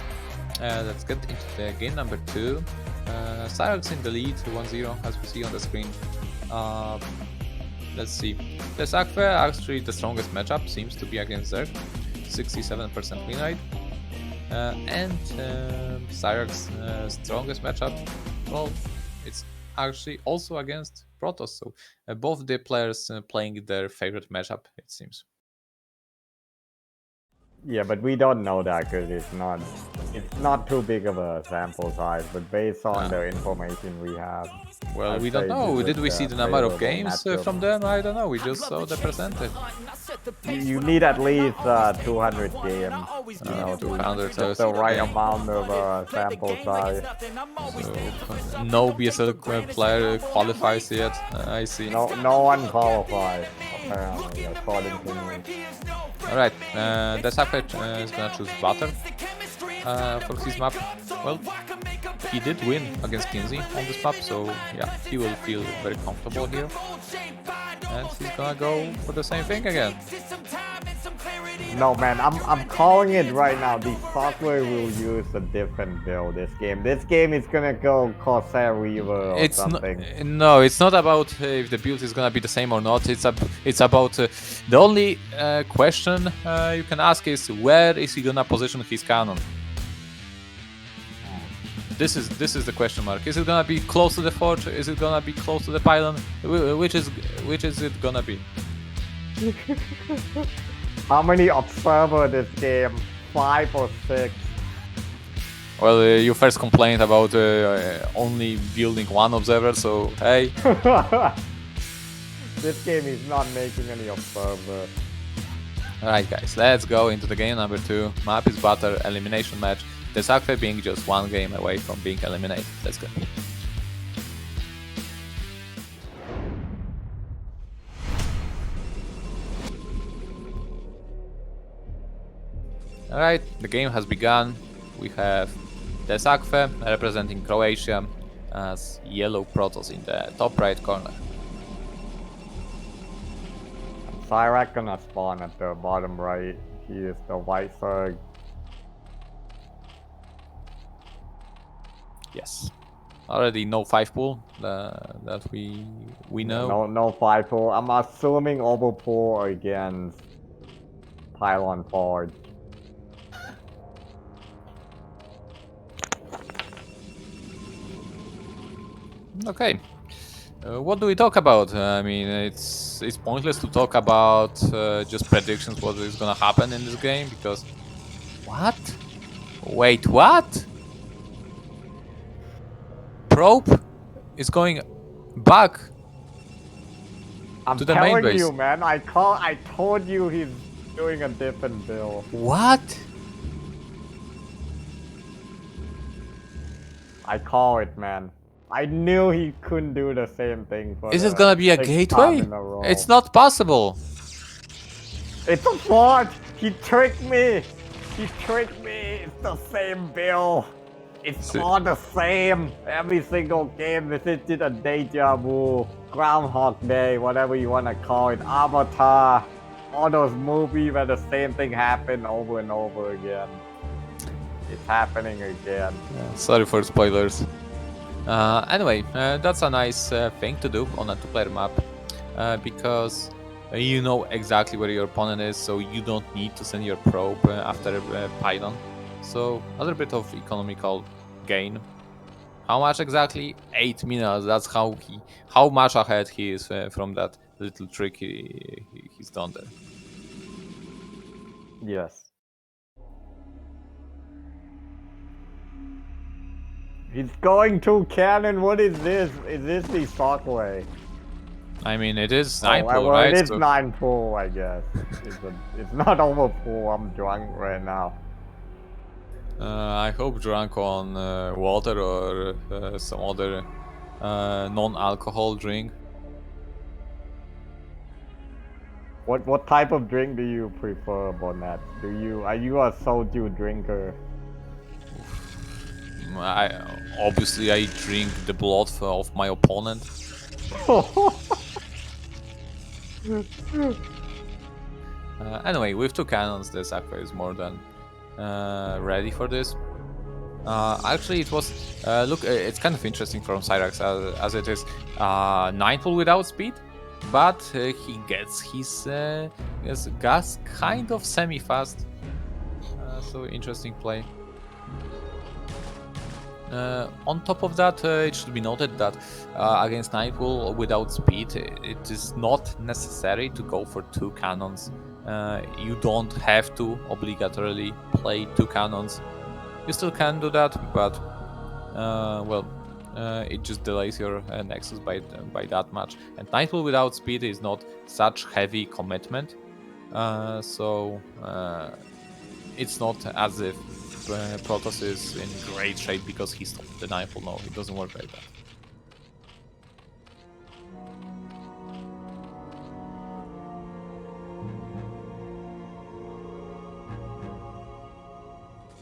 let's get into the game number 2. SyrAx in the lead, 1-0, as we see on the screen. Let's see. The dsaqwe, actually the strongest matchup seems to be against Zerg, 67% win rate. And SyrAx's strongest matchup, well, it's actually also against Protoss. So both the players playing their favorite matchup, it seems. Yeah, but we don't know that because it's not too big of a sample size. But based on the information we have, well, I'd we don't say know. this Did is we see the number of favorable games matchup. from them? I don't know. We just saw the percentage. You need at least 200 games, you know, 200, just the right okay. amount of sample size. So, no BSL player qualifies yet. I see. No one qualifies apparently, according to me. Alright, the dsaqwe is gonna choose Butter for his map. Well, he did win against KenZy on this map, so yeah, he will feel very comfortable here. And he's gonna go for the same thing again. No man, I'm calling it right now. dsaqwe will use a different build this game. This game is gonna go Corsair Reaver or something. No, it's not about if the build is gonna be the same or not. It's about the only question you can ask is where is he gonna position his cannon. This is the question mark. Is it gonna be close to the forge? Is it gonna be close to the pylon? Which is it gonna be? How many observer this game? 5 or 6? Well, you first complained about only building one observer, so hey. This game is not making any observer. Alright guys, let's go into the game number 2. Map is Butter, elimination match. The dsaqwe being just one game away from being eliminated. Let's go. Alright, the game has begun. We have the dsaqwe representing Croatia as yellow Protoss in the top right corner. SyrAx gonna spawn at the bottom right. He is the white Zerg. Yes. Already no 5 pool that we know. No 5 pool. I'm assuming overpool against pylon forge. Okay. What do we talk about? I mean, it's pointless to talk about just predictions what is gonna happen in this game because what? Wait, what? Probe is going back I'm to the main telling base. you, man. I told you he's doing a different build. What? I call it, man. I knew he couldn't do the same thing. For Is it gonna be a 6th gateway? time in a row. It's not possible. It's a forge. He tricked me. He tricked me. It's the same build. It's all the same. Every single game, this is just a deja vu, Groundhog Day, whatever you want to call it, Avatar. All those movies where the same thing happened over and over again. It's happening again. Sorry for spoilers. Anyway, that's a nice thing to do on a two-player map because you know exactly where your opponent is, so you don't need to send your probe after a pylon. So a little bit of economical gain. How much exactly? 8 minutes. That's how much ahead he is from that little trick he's done there. Yes. He's going to cannon. What is this? Is this the dsaqwe? I mean, it is 9 well, pool, right? It is So 9 pool, I guess. It's not over pool. I'm drunk right now. I hope drunk on water or some other non-alcohol drink. What type of drink do you prefer, Bonnet? Are you a soju drinker? Obviously I drink the blood of my opponent. Anyway, with 2 cannons, the dsaqwe is more than ready for this. Actually, it was look. It's kind of interesting from SyrAx as it is 9 pull without speed, but he gets his gas kind of semi-fast. So interesting play. On top of that, it should be noted that against 9 pull without speed, it is not necessary to go for 2 cannons. You don't have to obligatorily play 2 cannons. You still can do that, but it just delays your nexus by that much. And 9 pull without speed is not such heavy commitment, so it's not as if Protoss is in great shape because he stopped the 9 pull. No, it doesn't work like that.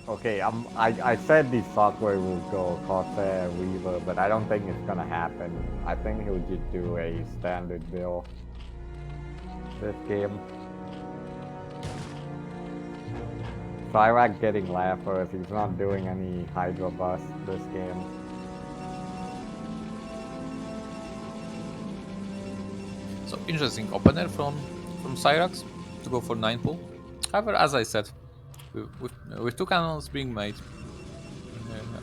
Okay, I said the dsaqwe will go Corsair Reaver, but I don't think it's gonna happen. I think he'll just do a standard build this game. SyrAx getting left first. He's not doing any Hydra bust this game. So interesting opener from SyrAx to go for 9 pull. However, as I said, with 2 cannons being made,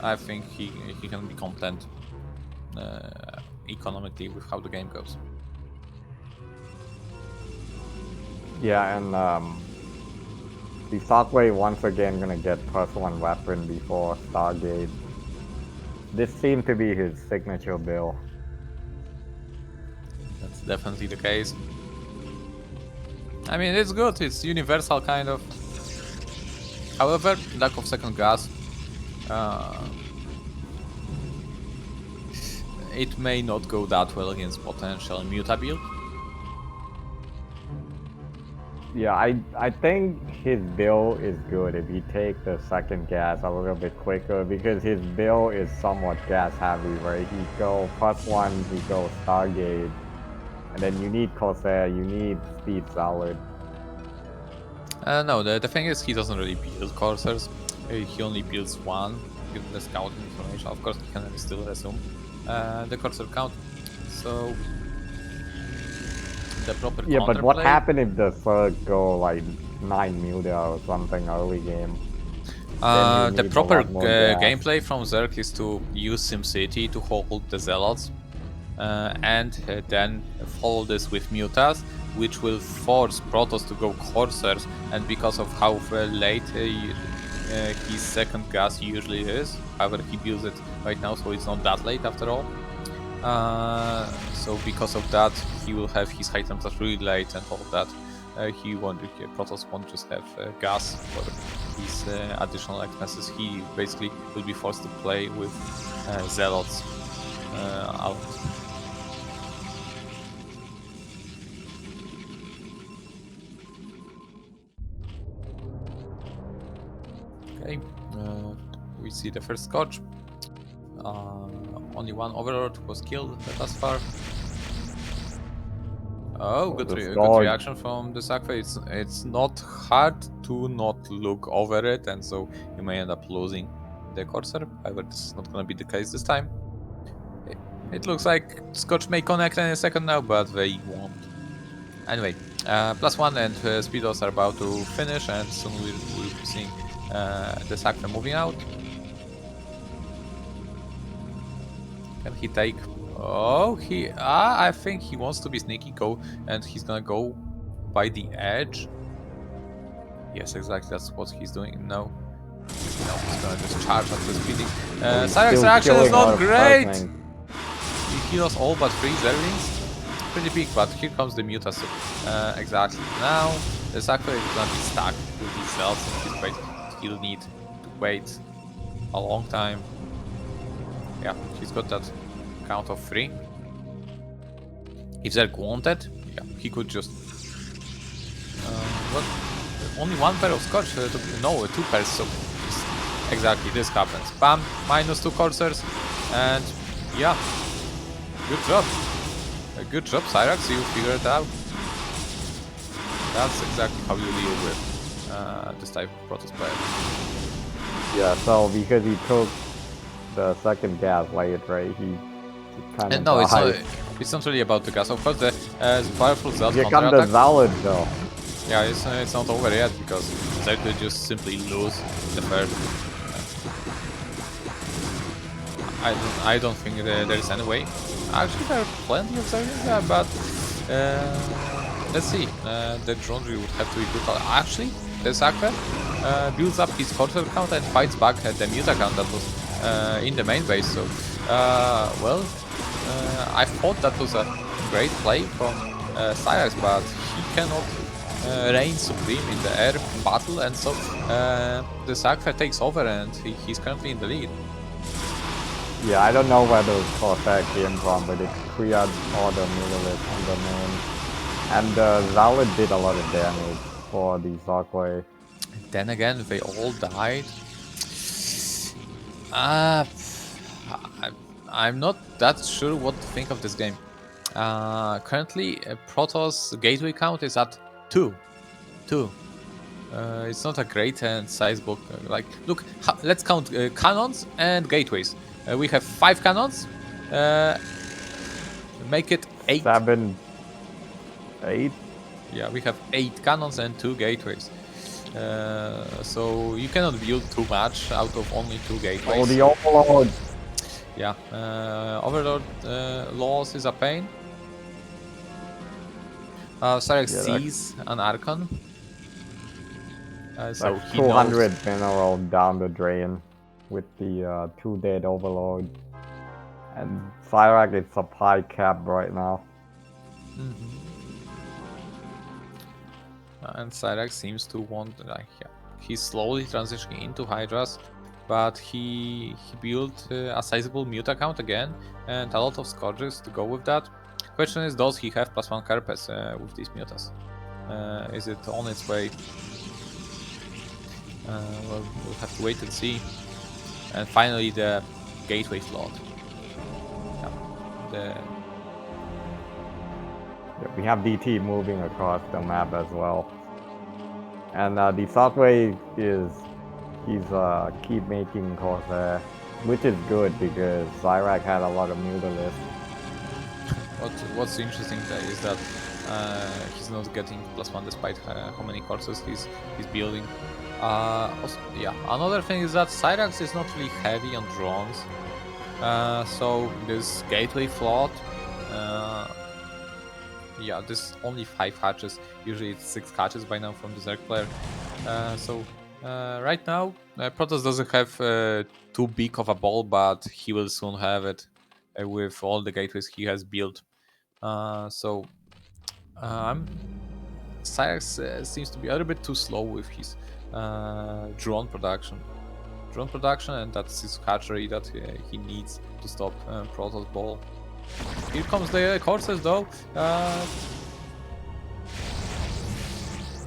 I think he can be content economically with how the game goes. Yeah, and the dsaqwe once again gonna get +1 weapon before Stargate. This seemed to be his signature build. That's definitely the case. I mean, it's good. It's universal kind of. However, lack of second gas. It may not go that well against potential Muta build. Yeah, I think his build is good if he take the second gas a little bit quicker because his build is somewhat gas heavy, right? He go +1, he go Stargate, and then you need Corsair, you need Speed Solid. No, the thing is he doesn't really build Corsairs. He only builds one, given the scouting information. Of course, he can still resume the Corsair count. So the proper but what counterplay- happened if the third go like 9 Muta or something early game? The proper gameplay from Zerg is to use SimCity to hold the Zealots and then follow this with Mutas, which will force Protoss to go Corsairs, and because of how late his second gas usually is, however he builds it right now, so it's not that late after all. So because of that, he will have his items that really late and all of that. Protoss won't just have gas for his additional expenses. He basically will be forced to play with Zealots out. Okay, we see the first Scorch. Only one Overlord was killed thus far. Oh, good reaction from the dsaqwe. It's not hard to not look over it, and so you may end up losing the Corsair. However, this is not going to be the case this time. It looks like Scorch may connect any second now, but they won't. Anyway, +1 and Speedos are about to finish, and soon we'll be seeing the dsaqwe moving out. Can he take? Oh, I think he wants to be sneaky. And he's gonna go by the edge. Yes, exactly. That's what he's doing. No, he's gonna just charge up the speeding. SyrAx reaction is not great. He lost all but 3 Zerlings. Pretty big, but here comes the Mutas. Exactly. Now the dsaqwe is gonna be stuck with these cells in his base. He'll need to wait a long time. Yeah, he's got that count of 3. If Zerg wanted, yeah, he could just. What? Only 1 pair of Scorch? No, 2 pairs. So exactly, this happens. Bam, -2 Corsairs, and yeah, good job. Good job, SyrAx. You figured it out. That's exactly how you deal with this type of Protoss player. Yeah. So because he took the second gas late, right? He kind of no, it's not really about the gas. Of course, the powerful Zeld Here comes the Valid though. Yeah, it's not over yet because they could just simply lose the first. I don't think there is any way. Actually, there are plenty of Zerglings, yeah, but let's see. The Dronery would have to be brutal. Actually, the dsaqwe builds up his Corsair count and fights back the Muta count that was in the main base. So, I thought that was a great play from SyrAx, but he cannot reign supreme in the air battle, and so the dsaqwe takes over, and he's currently in the lead. Yeah, I don't know where the Corsair came from, but it cleared all the Mutalisk on the main. And Valid did a lot of damage for the dsaqwe. Then again, they all died. I'm not that sure what to think of this game. Currently, Protoss gateway count is at 2. It's not a great and sizable. Like, look, let's count cannons and gateways. We have 5 cannons. Make it 8. 7, 8. Yeah, we have 8 cannons and 2 gateways. So you cannot build too much out of only 2 gateways. Oh, the Overlord! Yeah, Overlord loss is a pain. SyrAx sees an Archon. So like he 200 knows. mineral down the drain with the 2 dead Overlord. And SyrAx is supply cap right now. And SyrAx seems to want, like, yeah, he's slowly transitioning into Hydras, but he built a sizable Muta count again, and a lot of Scourges to go with that. Question is, does he have +1 Carpes with these Mutas? Is it on its way? Well, we'll have to wait and see. And finally, the Gateway Flood. Yeah, We have DT moving across the map as well. And the dsaqwe he's keep making Corsair, which is good because SyrAx had a lot of Mutalisk. What's interesting there is that he's not getting +1 despite how many Corsairs he's building. Also, yeah, another thing is that SyrAx is not really heavy on drones. So this Gateway Flood, yeah, this only 5 hatches. Usually it's 6 hatches by now from the Zerg player. Right now, Protoss doesn't have too big of a ball, but he will soon have it with all the gateways he has built. SyrAx seems to be a little bit too slow with his drone production. And that's his hatchery that he needs to stop Protoss ball. Here comes the Corsairs though.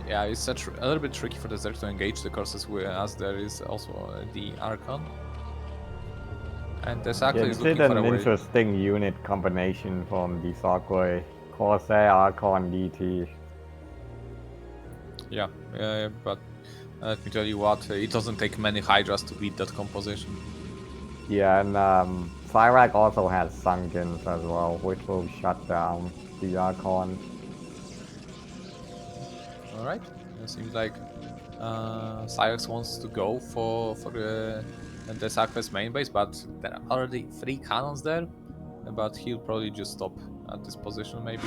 Yeah, it's a little bit tricky for the Zerg to engage the Corsairs as there is also the Archon. And the Yeah, dsaqwe is it's looking for an a way. interesting unit combination from dsaqwe, Corsair, Archon, DT. Yeah, but let me tell you what, it doesn't take many Hydras to beat that composition. Yeah, and SyrAx also has Sunkens as well, which will shut down the Archon. Alright, it seems like SyrAx wants to go for the dsaqwe's main base, but there are already 3 cannons there. But he'll probably just stop at this position, maybe.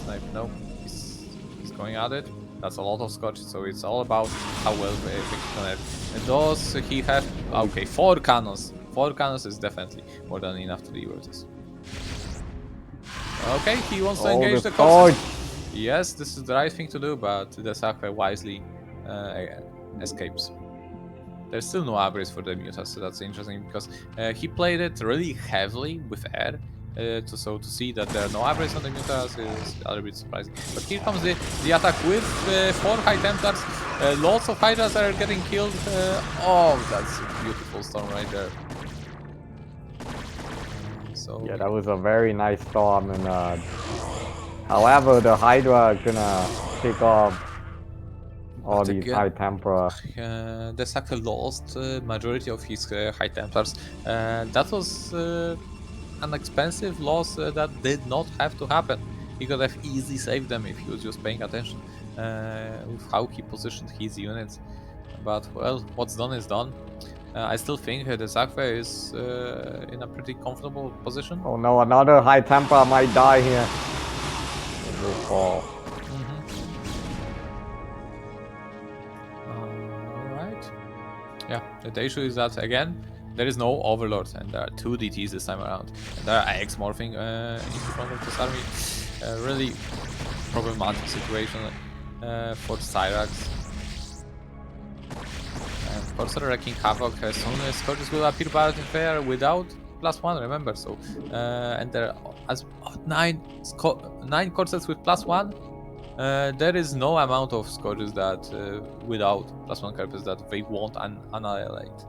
Snipe, no, he's going at it. That's a lot of scotch, so it's all about how well they can connect. And does he have... Okay, 4 cannons. 4 cannons is definitely more than enough to reverse this. Okay, he wants to engage the coast. Yes, this is the right thing to do, but the dsaqwe wisely escapes. There's still no upgrades for the Mutas, so that's interesting because he played it really heavily with air. So to see that there are no upgrades on the Mutas is a little bit surprising. But here comes the attack with 4 High Templars. Lots of Hydras are getting killed. Oh, that's a beautiful storm right there. So yeah, that was a very nice storm, and however, the Hydra are gonna pick off all these again, High Templar. the dsaqwe lost majority of his High Templars. That was an expensive loss that did not have to happen. He could have easily saved them if he was just paying attention with how he positioned his units. But well, what's done is done. I still think the dsaqwe is in a pretty comfortable position. Oh no, another High Templar might die here. It will fall. Alright. Yeah, the issue is that again, there is no Overlord, and there are 2 DTs this time around. And there are AX morphing in front of this army. Really problematic situation for SyrAx. And Corsair wrecking havoc as soon as Scourges will appear battlefield without +1, remember. So and there are as 9 Corsairs with +1. There is no amount of Scourges that without +1 Carpets that they won't annihilate.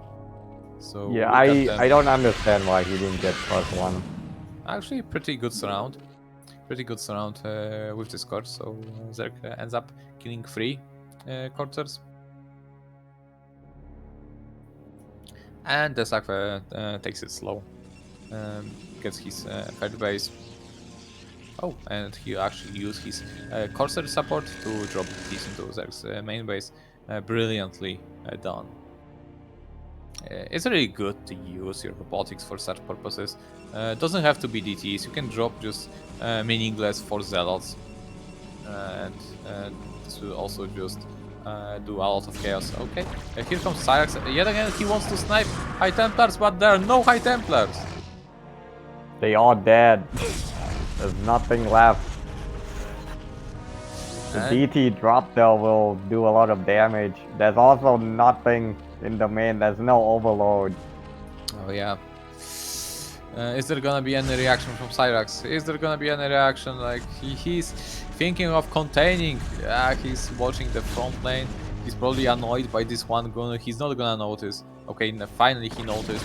So yeah, I don't understand why he didn't get +1. Actually, pretty good surround. Pretty good surround with this Scourge, so Zerg ends up killing 3 Corsairs. And the dsaqwe takes it slow. Gets his third base. Oh, and he actually used his Corsair support to drop these into Zerg's main base. Brilliantly done. It's really good to use your robotics for such purposes. Doesn't have to be DTs, you can drop just meaningless for zealots. And this will also just do a lot of chaos. Okay, here comes SyrAx. Yet again, he wants to snipe High Templars, but there are no High Templars. They are dead. There's nothing left. The DT drop there will do a lot of damage. There's also nothing in the main. There's no Overload. Oh yeah. Is there gonna be any reaction from SyrAx? Is there gonna be any reaction? Like he's thinking of containing. Yeah, he's watching the front lane. He's probably annoyed by this one gunner. He's not gonna notice. Okay, finally he noticed.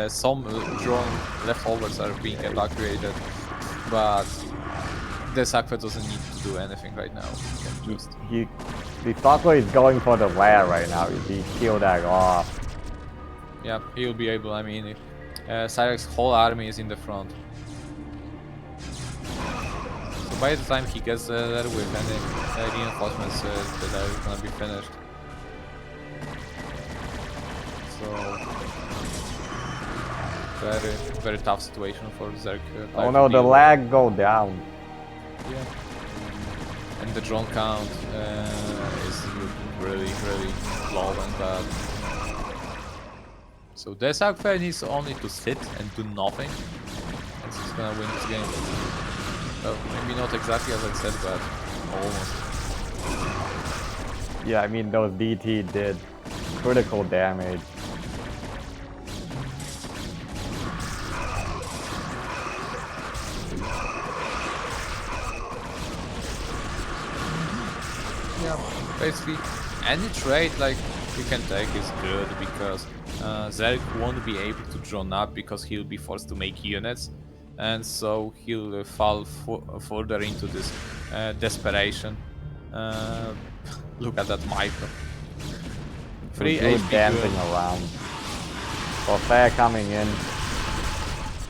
Some drone leftovers are being evacuated, but the dsaqwe doesn't need to do anything right now. He can just... The dsaqwe is going for the lair right now. He killed that off. Yeah, he'll be able. I mean, SyrAx's whole army is in the front. So by the time he gets there with any reinforcements, that are gonna be finished. So very tough situation for Zerg. Oh no, the lag go down. Yeah. And the drone count is really low and bad. So the dsaqwe needs only to sit and do nothing, and he's gonna win this game. Well, maybe not exactly as I said, but almost. Yeah, I mean those DT did critical damage. Yeah, basically any trade like you can take is good because Zerg won't be able to drone up because he'll be forced to make units, and so he'll fall further into this desperation. Look at that micro. 3 Good HP dancing around. Corsair coming in.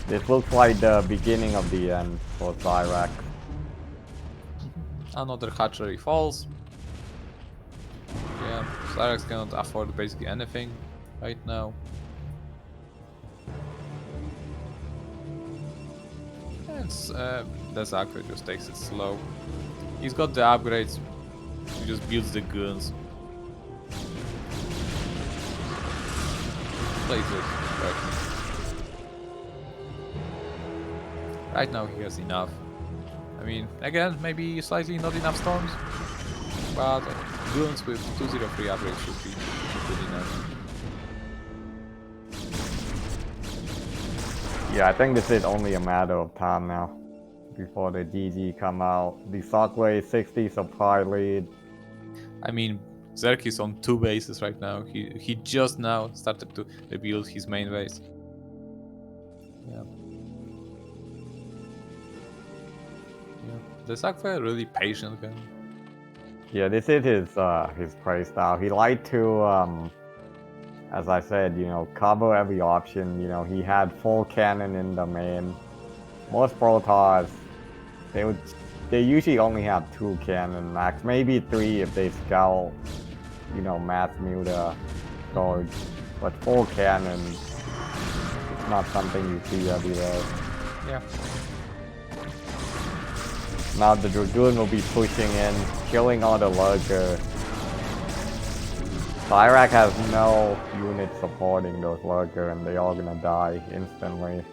This looks like the beginning of the end for SyrAx. Another hatchery falls. Yeah, SyrAx cannot afford basically anything right now. And dsaqwe just takes it slow. He's got the upgrades. He just builds the guns. Plays it right now. Right now he has enough. I mean, again, maybe slightly not enough storms, but guns with 203 average should be good enough. Yeah, I think this is only a matter of time now before the GG come out. The dsaqwe 60 supply lead. I mean, Zerk is on 2 bases right now. He just now started to rebuild his main base. Yeah. dsaqwe really patient guy. Yeah, this is his play style. He liked to, as I said, you know, cover every option. You know, he had full cannon in the main. Most Protoss, they usually only have 2 cannon max, maybe 3 if they scout, you know, mass muta storage. But full cannon, it's not something you see everywhere. Yeah. Now the Dragoon will be pushing in, killing all the lurkers. SyrAx has no unit supporting those lurkers and they all gonna die instantly.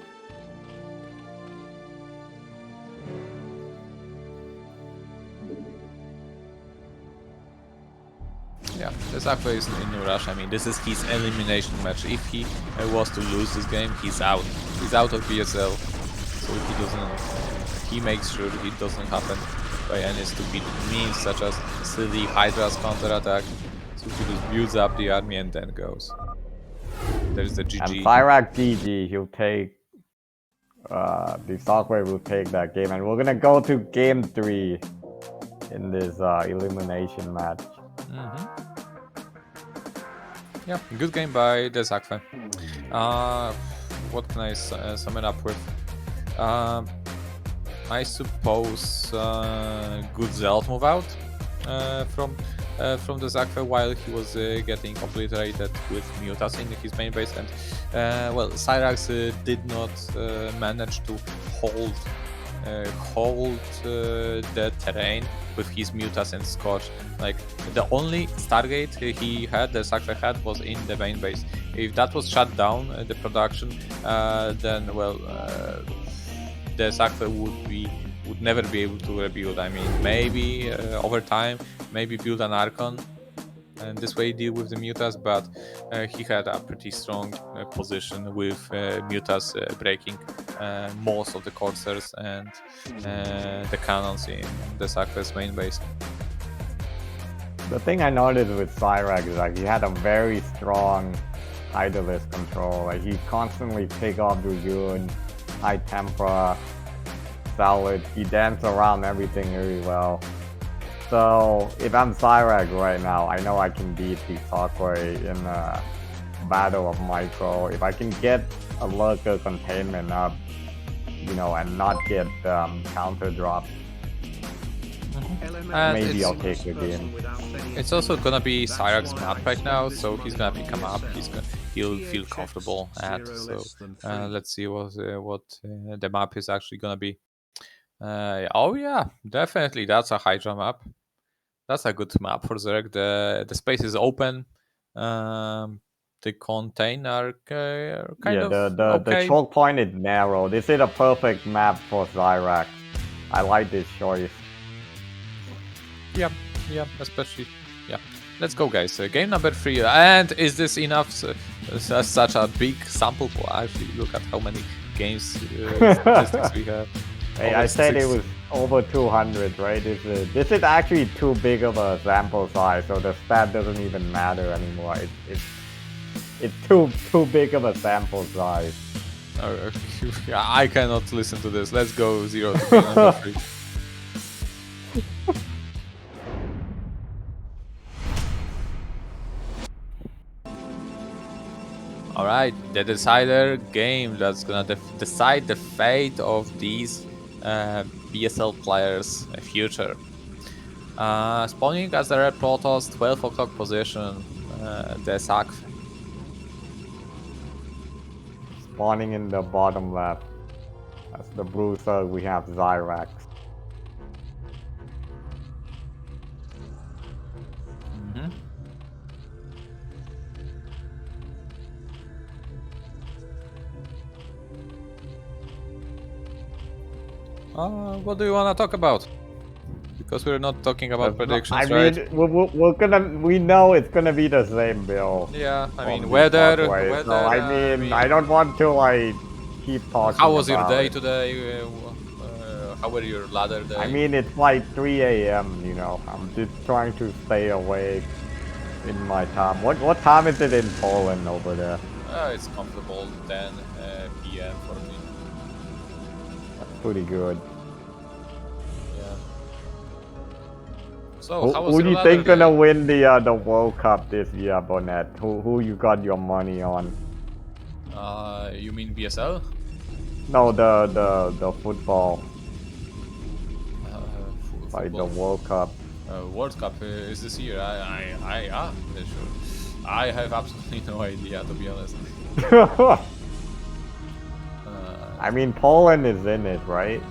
Yeah, dsaqwe is in no rush. I mean, this is his elimination match. If he was to lose this game, he's out. He's out of BSL, so he doesn't. He makes sure it doesn't happen by any stupid means, such as silly Hydra's counterattack. So he just builds up the army and then goes. There's the GG. And SyrAx GG, he'll take. The dsaqwe will take that game, and we're gonna go to game 3 in this elimination match. Yeah, good game by dsaqwe. What can I sum it up with? I suppose good Zealot move out from dsaqwe while he was getting obliterated with mutas in his main base, and well, SyrAx did not manage to hold the terrain with his mutas and Scorch. Like, the only Stargate he had, dsaqwe had, was in the main base. If that was shut down, the production, then well, dsaqwe would never be able to rebuild. I mean, maybe over time, maybe build an Archon and this way deal with the mutas, but he had a pretty strong position with mutas breaking most of the coursers and the cannons in dsaqwe's main base. The thing I noticed with SyrAx is like he had a very strong idolist control. Like he constantly pick off Dragoon, high temper, solid. He danced around everything really well. So if I'm SyrAx right now, I know I can beat the dsaqwe in a battle of micro. If I can get a lurker containment up, you know, and not get counter drop, maybe I'll take the game. It's also gonna be SyrAx's map right now, so he's gonna pick him up. He'll feel comfortable at. So let's see what the map is actually gonna be. Oh yeah, definitely that's a Hydra map. That's a good map for Zerg. The space is open. The container kind of the choke point is narrow. This is a perfect map for SyrAx. I like this choice. Yeah, especially. Yeah, let's go, guys. Game number 3. And is this enough? Such a big sample pool. Actually, look at how many games statistics we have. Hey, I said it was over 200, right? This is actually too big of a sample size, so the stat doesn't even matter anymore. it's too big of a sample size. I cannot listen to this. Let's go 0 to game number 3. Alright, the decider game that's gonna decide the fate of these BSL players' future. Spawning as the Red Protoss, 12 o'clock position, dsaqwe. Spawning in the bottom left. That's the bruiser, we have SyrAx. What do you want to talk about? Because we're not talking about predictions, right? I mean, we know it's gonna be the same build. Yeah, I mean, on the weather, pathway, so I mean, I don't want to like keep talking. How was your about day it. today? How were your ladder day? I mean, it's like 3 a.m. You know, I'm just trying to stay awake in my time. What time is it in Poland over there? It's comfortable 10 p.m. for me. That's pretty good. Yeah. So, how was Who do your you ladder think day? gonna win the World Cup this year, Bonnet? Who you got your money on? You mean BSL? No, the football, like the Football. World Cup. World Cup is this year. Yeah, sure. I have absolutely no idea, to be honest. I mean, Poland is in it, right?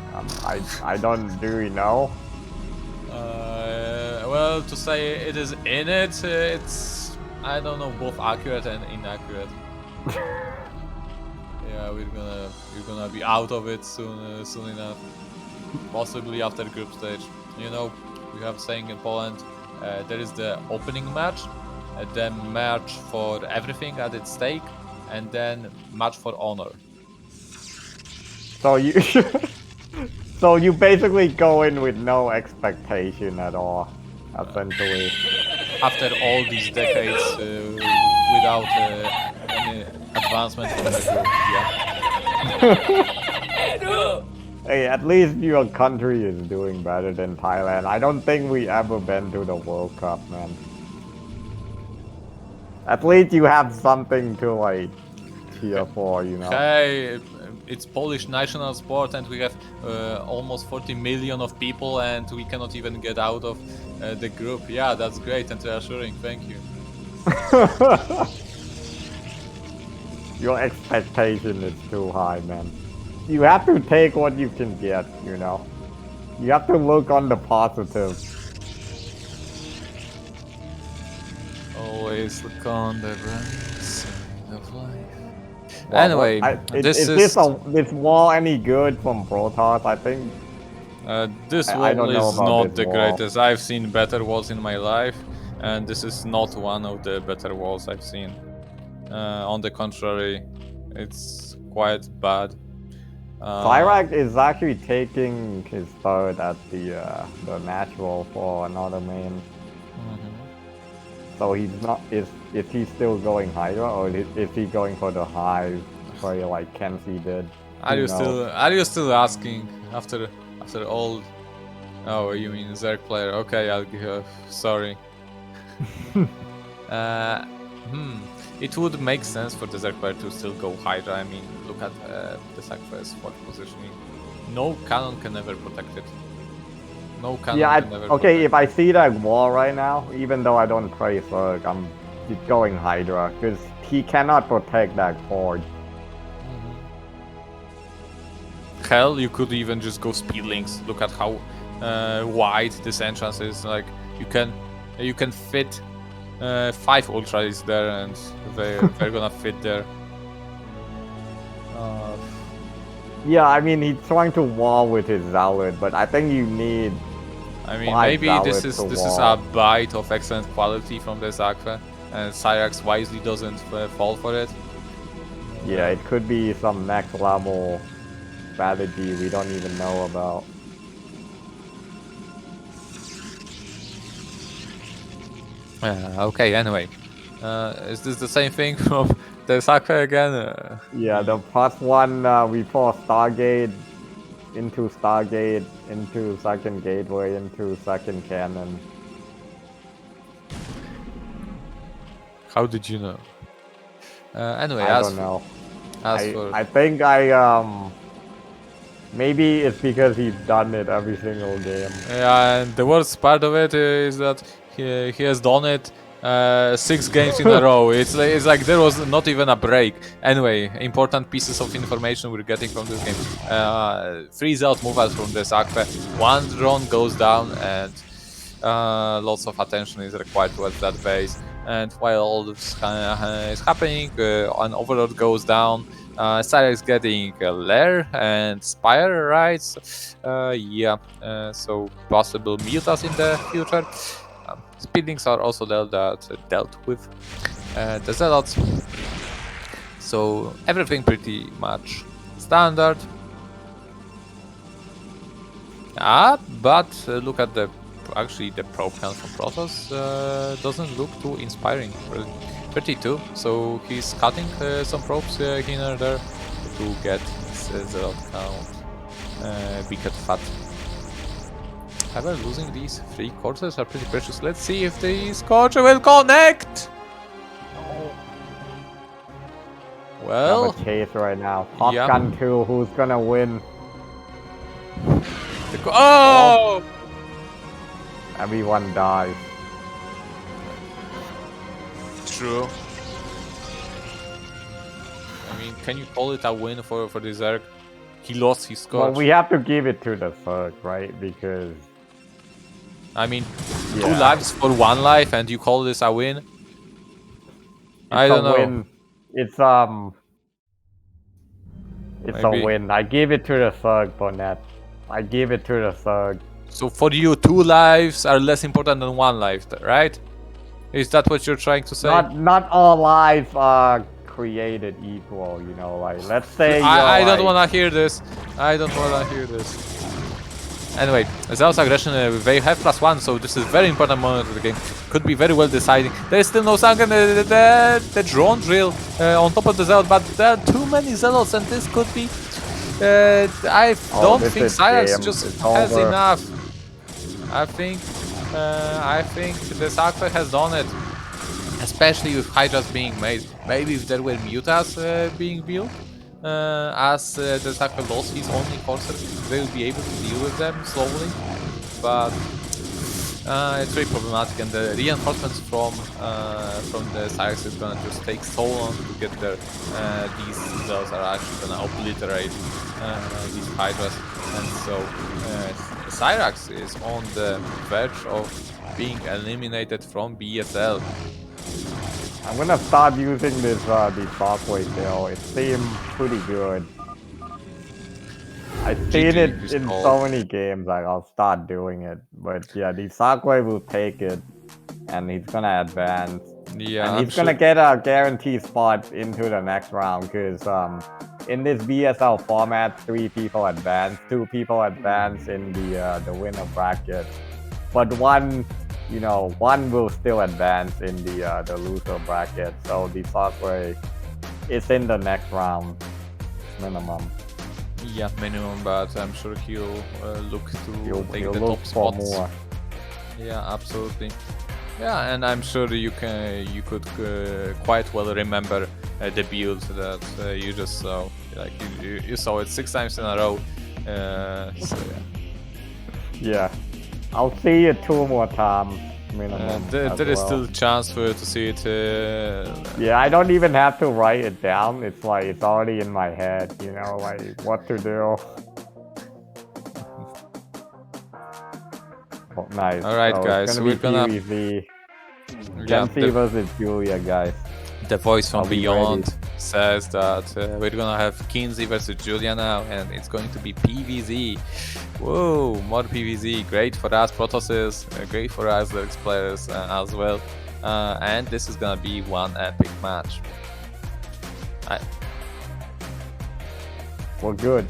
I don't really know. Well, to say it is in it, it's, I don't know, both accurate and inaccurate. Yeah, we're gonna be out of it soon enough. Possibly after group stage. You know, we have saying in Poland, there is the opening match, then match for everything at its stake, and then match for honor. So you, so you basically go in with no expectation at all, essentially. After all these decades without any advancement from the group, yeah. Hey, at least your country is doing better than Thailand. I don't think we ever been to the World Cup, man. At least you have something to like cheer for, you know. Hey, it's Polish national sport, and we have almost 40 million of people, and we cannot even get out of the group. Yeah, that's great and reassuring. Thank you. Your expectation is too high, man. You have to take what you can get, you know. You have to look on the positive. Always look on the bright side of life. Well, Anyway, is this wall any good from Protoss? I think this I wall don't know is about not this the wall. greatest. I've seen better walls in my life, and this is not one of the better walls I've seen. On the contrary, it's quite bad. SyrAx is actually taking his third at the natural for another main. So he's not. Is he still going Hydra, or is he going for the Hive, play like KenZy did? Are Who you knows? still asking after all? Oh, you mean Zerg player? Okay, I'll give. Sorry. It would make sense for the Zerg player to still go Hydra. I mean, look at the dsaqwe's forward positioning. No cannon can ever protect it. No cannon Yeah. can ever. Okay, if I see that wall right now, even though I don't play Zerg, I'm just going Hydra because he cannot protect that cord. Hell, you could even just go speed links. Look at how wide this entrance is. Like you can fit 5 ultras there, and they're gonna fit there. Yeah, I mean he's trying to wall with his Zealot, but I think you need. I mean, 5 maybe this is Zealots to a wall. bite of excellent quality from the dsaqwe, and SyrAx wisely doesn't fall for it. Yeah, it could be some next level strategy we don't even know about. Okay, anyway. Is this the same thing from the dsaqwe again. Yeah, the +1 we force Stargate into second gateway into second cannon. How did you know? Anyway, I don't know. For I think maybe it's because he's done it every single game. yeah, and the worst part of it is that he has done it 6 games in a row. It's like there was not even a break. Anyway, important pieces of information we're getting from this game. 3 Zealot movers from the dsaqwe. 1 drone goes down, and lots of attention is required towards that base. And while all this is happening, an overlord goes down. SyrAx getting a lair and spire, right? So possible mutas in the future. Speedlings are also dealt with. The zealots. So everything pretty much standard. But look at the probe count from Protoss doesn't look too inspiring. 32, so he's cutting some probes here and there to get the count big and fat. However, losing these 3 courses are pretty precious. Let's see if the scorcher will connect! Well, I'm a chase right now. Top Gun 2, who's gonna win? Oh! Everyone dies. True. I mean, can you call it a win for the Zerg? He lost his score. Well, we have to give it to the Zerg, right? Because I mean, 2 lives for 1 life, and you call this a win? I don't know. Win. It's a win. I give it to the Zerg, Bonnet. I give it to the Zerg. So for you, 2 lives are less important than 1 life, right? Is that what you're trying to say? Not all lives are created equal, you know, like let's say I don't wanna hear this. I don't wanna hear this. Anyway, Zealot's aggression, they have +1, so this is very important moment of the game. Could be very well deciding. There is still no Sunken, the drone drill on top of the Zealot, but there are too many Zealots, and this could be... I don't think SyrAx just has enough. I think the dsaqwe has done it, especially with Hydras being made. Maybe if there were mutas being built, as the dsaqwe lost his only courser, they will be able to deal with them slowly. But it's very problematic, and the reinforcements from the SyrAx is gonna just take so long to get there. These zealots are actually gonna obliterate these Hydras, and so SyrAx is on the verge of being eliminated from BSL. I'm gonna start using this software kill. It seems pretty good. I've seen it in so many games, like I'll start doing it. But yeah, the dsaqwe will take it, and he's gonna advance. Yeah, and he's gonna get a guaranteed spot into the next round, because in this BSL format, 3 people advance, 2 people advance in the winner bracket, but one will still advance in the loser bracket. So the dsaqwe is in the next round minimum. Yeah, minimum, but I'm sure he'll look to take the top spots. More. Yeah, absolutely. Yeah, and I'm sure you could quite well remember the build that you just saw. Like you saw it 6 times in a row. So yeah, I'll see it 2 more times minimum. There is still a chance for you to see it. Yeah, I don't even have to write it down. It's like it's already in my head. You know, like what to do. Oh, nice. All right, so guys, we're gonna PvZ. KenZy versus Julia, guys. The voice from Beyond says that we're gonna have KenZy versus Julia now, and it's going to be PvZ. Whoa, more PvZ. Great for us Protosses, great for us Zerg players as well. And this is gonna be one epic match. We're good.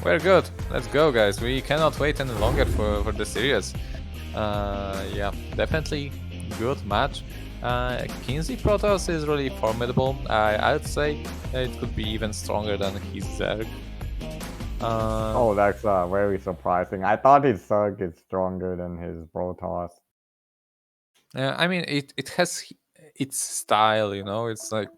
We're good. Let's go, guys. We cannot wait any longer for the series. Yeah, definitely good match. KenZy Protoss is really formidable. I'd say it could be even stronger than his Zerg. Oh, that's very surprising. I thought his Zerg is stronger than his Protoss. I mean, it has its style, you know. It's like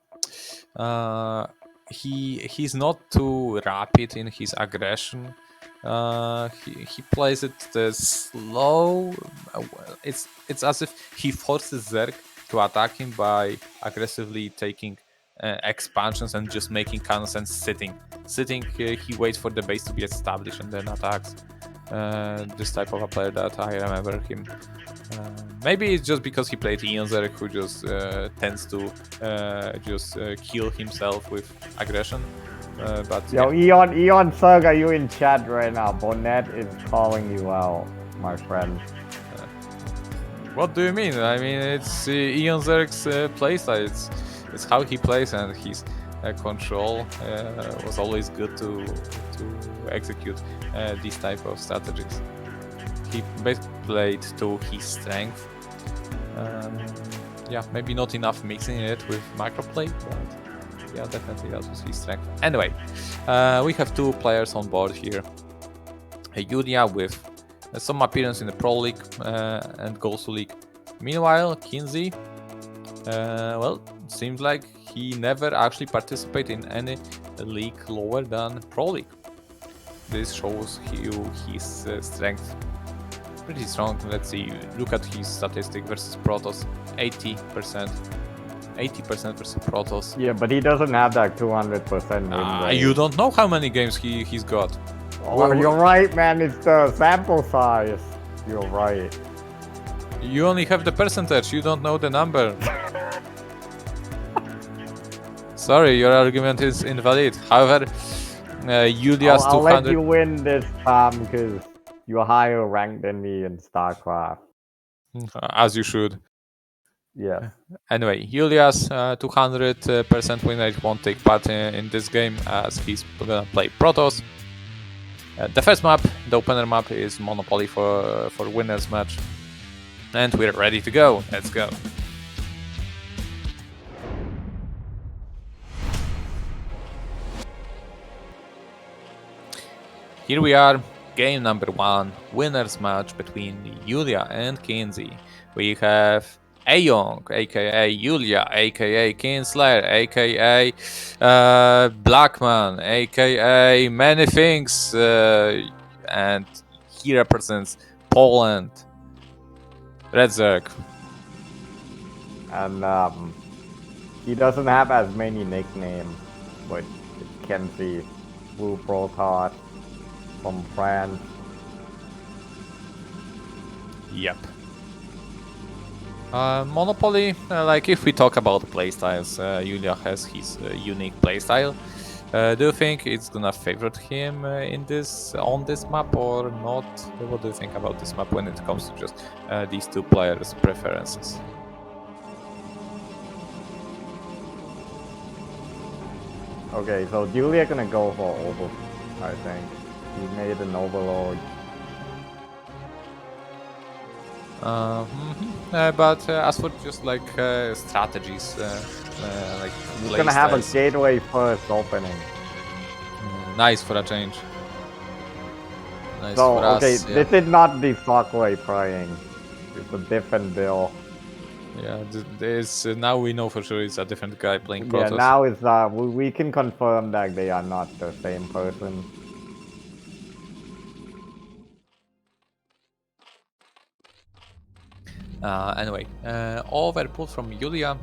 he's not too rapid in his aggression. He plays it slow. It's as if he forces Zerg to attack him by aggressively taking expansions and just making cannons and sitting. He waits for the base to be established and then attacks. This type of a player that I remember him. Maybe it's just because he played Ion Zerg, who just tends to kill himself with aggression. But Yo, yeah. Eon Zerg, are you in chat right now? Bonnet is calling you out, my friend. What do you mean? I mean, it's Ion Zerg's playstyle. It's how he plays, and his control was always good to execute these type of strategies. He basically played to his strength. Yeah, maybe not enough mixing it with microplay, but yeah, definitely that was his strength. Anyway, we have two players on board here. Yulia with some appearance in the Pro League and Ghost League. Meanwhile, KenZy, well, seems like he never actually participated in any league lower than Pro League. This shows you his strength. Pretty strong. Let's see. Look at his statistic versus Protoss. 80%. 80% versus Protoss. Yeah, but he doesn't have that 200% win rate. You don't know how many games he's got. Oh, you're right, man. It's the sample size. You're right. You only have the percentage. You don't know the number. Sorry, your argument is invalid. However, Yulia's 200... I'll let you win this time because you're higher ranked than me in StarCraft. As you should. Yeah. Anyway, Yulia's 200% win rate won't take part in this game as he's gonna play Protoss. The first map, the opener map, is Monopoly for winners match. And we're ready to go. Let's go. Here we are, game number 1, winners match between Yulia and KenZy. We have Ayoung, aka Yulia, aka Kinslayer, aka Blackman, aka many things, and he represents Poland. Red Zerg. And he doesn't have as many nicknames, but it can be Blue Protoss from France. Yep. Monopoly, like if we talk about playstyles, Yulia has his unique playstyle. Do you think it's gonna favorite him on this map or not? What do you think about this map when it comes to just these two players' preferences? Okay, so Julia gonna go for over, I think. He made an overload. But as for just like strategies, like he's gonna have a gateway first opening. Nice for a change. Nice So for us, okay, yeah. this is not the dsaqwe playing. It's a different build. Yeah, this now we know for sure it's a different guy playing Protoss. Yeah, now it's we can confirm that they are not the same person. Anyway, overpull from Yulia.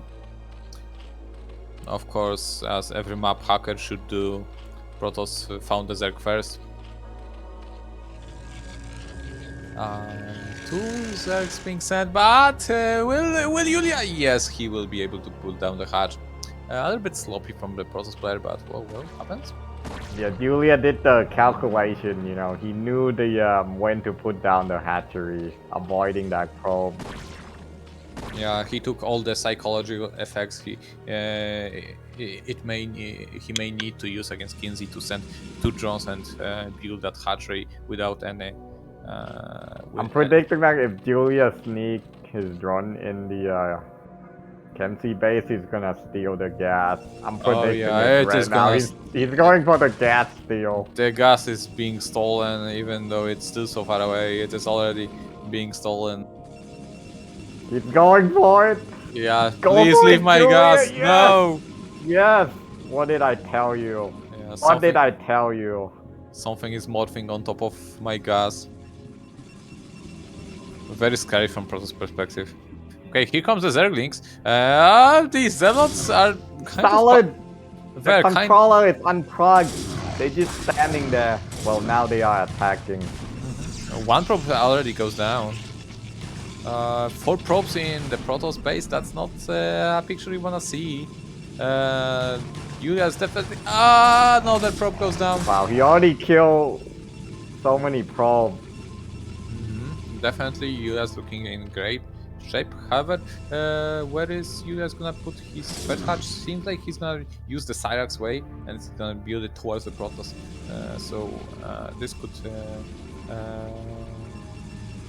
Of course, as every map hacker should do, Protoss found the Zerg first. Two Zergs being sent, but will Yulia? Yes, he will be able to pull down the hatch. A little bit sloppy from the Protoss player, but well, happens. Yeah, Julia did the calculation, you know, he knew the when to put down the hatchery, avoiding that probe. Yeah, he took all the psychological effects he may need to use against KenZy to send 2 drones and build that hatchery without any... I'm predicting that if Julia sneak his drone in the KenZy base, he's gonna steal the gas. I'm Oh, predicting yeah, it it right is now. gonna He's going for the gas steal. The gas is being stolen, even though it's still so far away. It is already being stolen. He's going for it. Yeah, Go please for leave it, my Julia, gas. yes! No. Yes. What did I tell you? Yeah, What did I tell you? Something is morphing on top of my gas. Very scary from Protoss perspective. Okay, here comes the Zerglings. These Zealots are kind Solid. of... The controller is unplugged. They're just standing there. Well, now they are attacking. One probe already goes down. 4 probes in the Protoss base, that's not a picture you wanna see. Yulia's definitely... no, that probe goes down. Wow, he already killed so many probes. Definitely, Yulia's looking in great shape. However, where is Yulia's gonna put his first hatch? Seems like he's gonna use the SyrAx way and he's gonna build it towards the Protoss.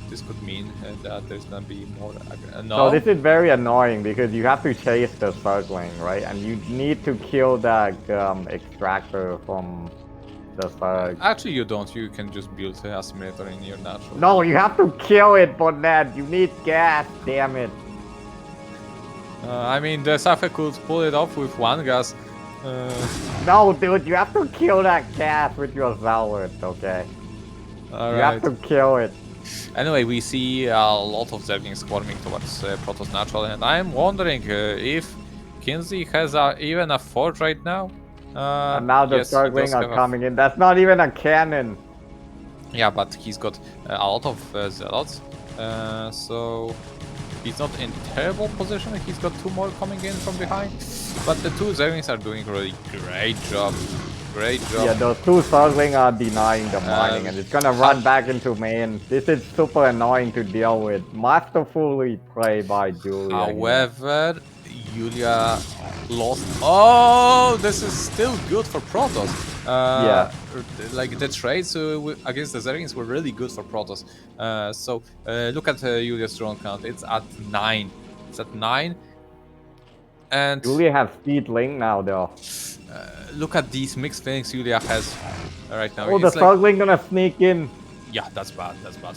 This could mean that there's gonna be more. No. So this is very annoying because you have to chase the circling, right? And you need to kill that extractor from the Surge. Actually, you don't. You can just build a assimilator in your natural. No, you have to kill it for that. You need gas. Damn it. I mean, the dsaqwe could pull it off with one gas. No, dude, you have to kill that gas with your zealot, okay? All you have to kill it. Anyway, we see a lot of Zerglings swarming towards Protoss Natural, and I'm wondering if KenZy has even a fort right now. And now the yes, Zerglings are coming in. That's not even a cannon. Yeah, but he's got a lot of zealots, so he's not in terrible position. He's got 2 more coming in from behind, but the 2 Zerglings are doing really great job. Great job. Yeah, those 2 Zerglings are denying the mining, and it's gonna run back into main. This is super annoying to deal with. Masterfully played by Julia. However, Julia lost. Oh, this is still good for Protoss. Yeah. Like the trades against the Zerglings were really good for Protoss. Look at Julia's drone count. It's at 9. It's at 9. And Julia has speed link now, though. Look at these mixed feelings Julia has right now. Oh, the Zergling gonna sneak in. Yeah, that's bad. That's bad.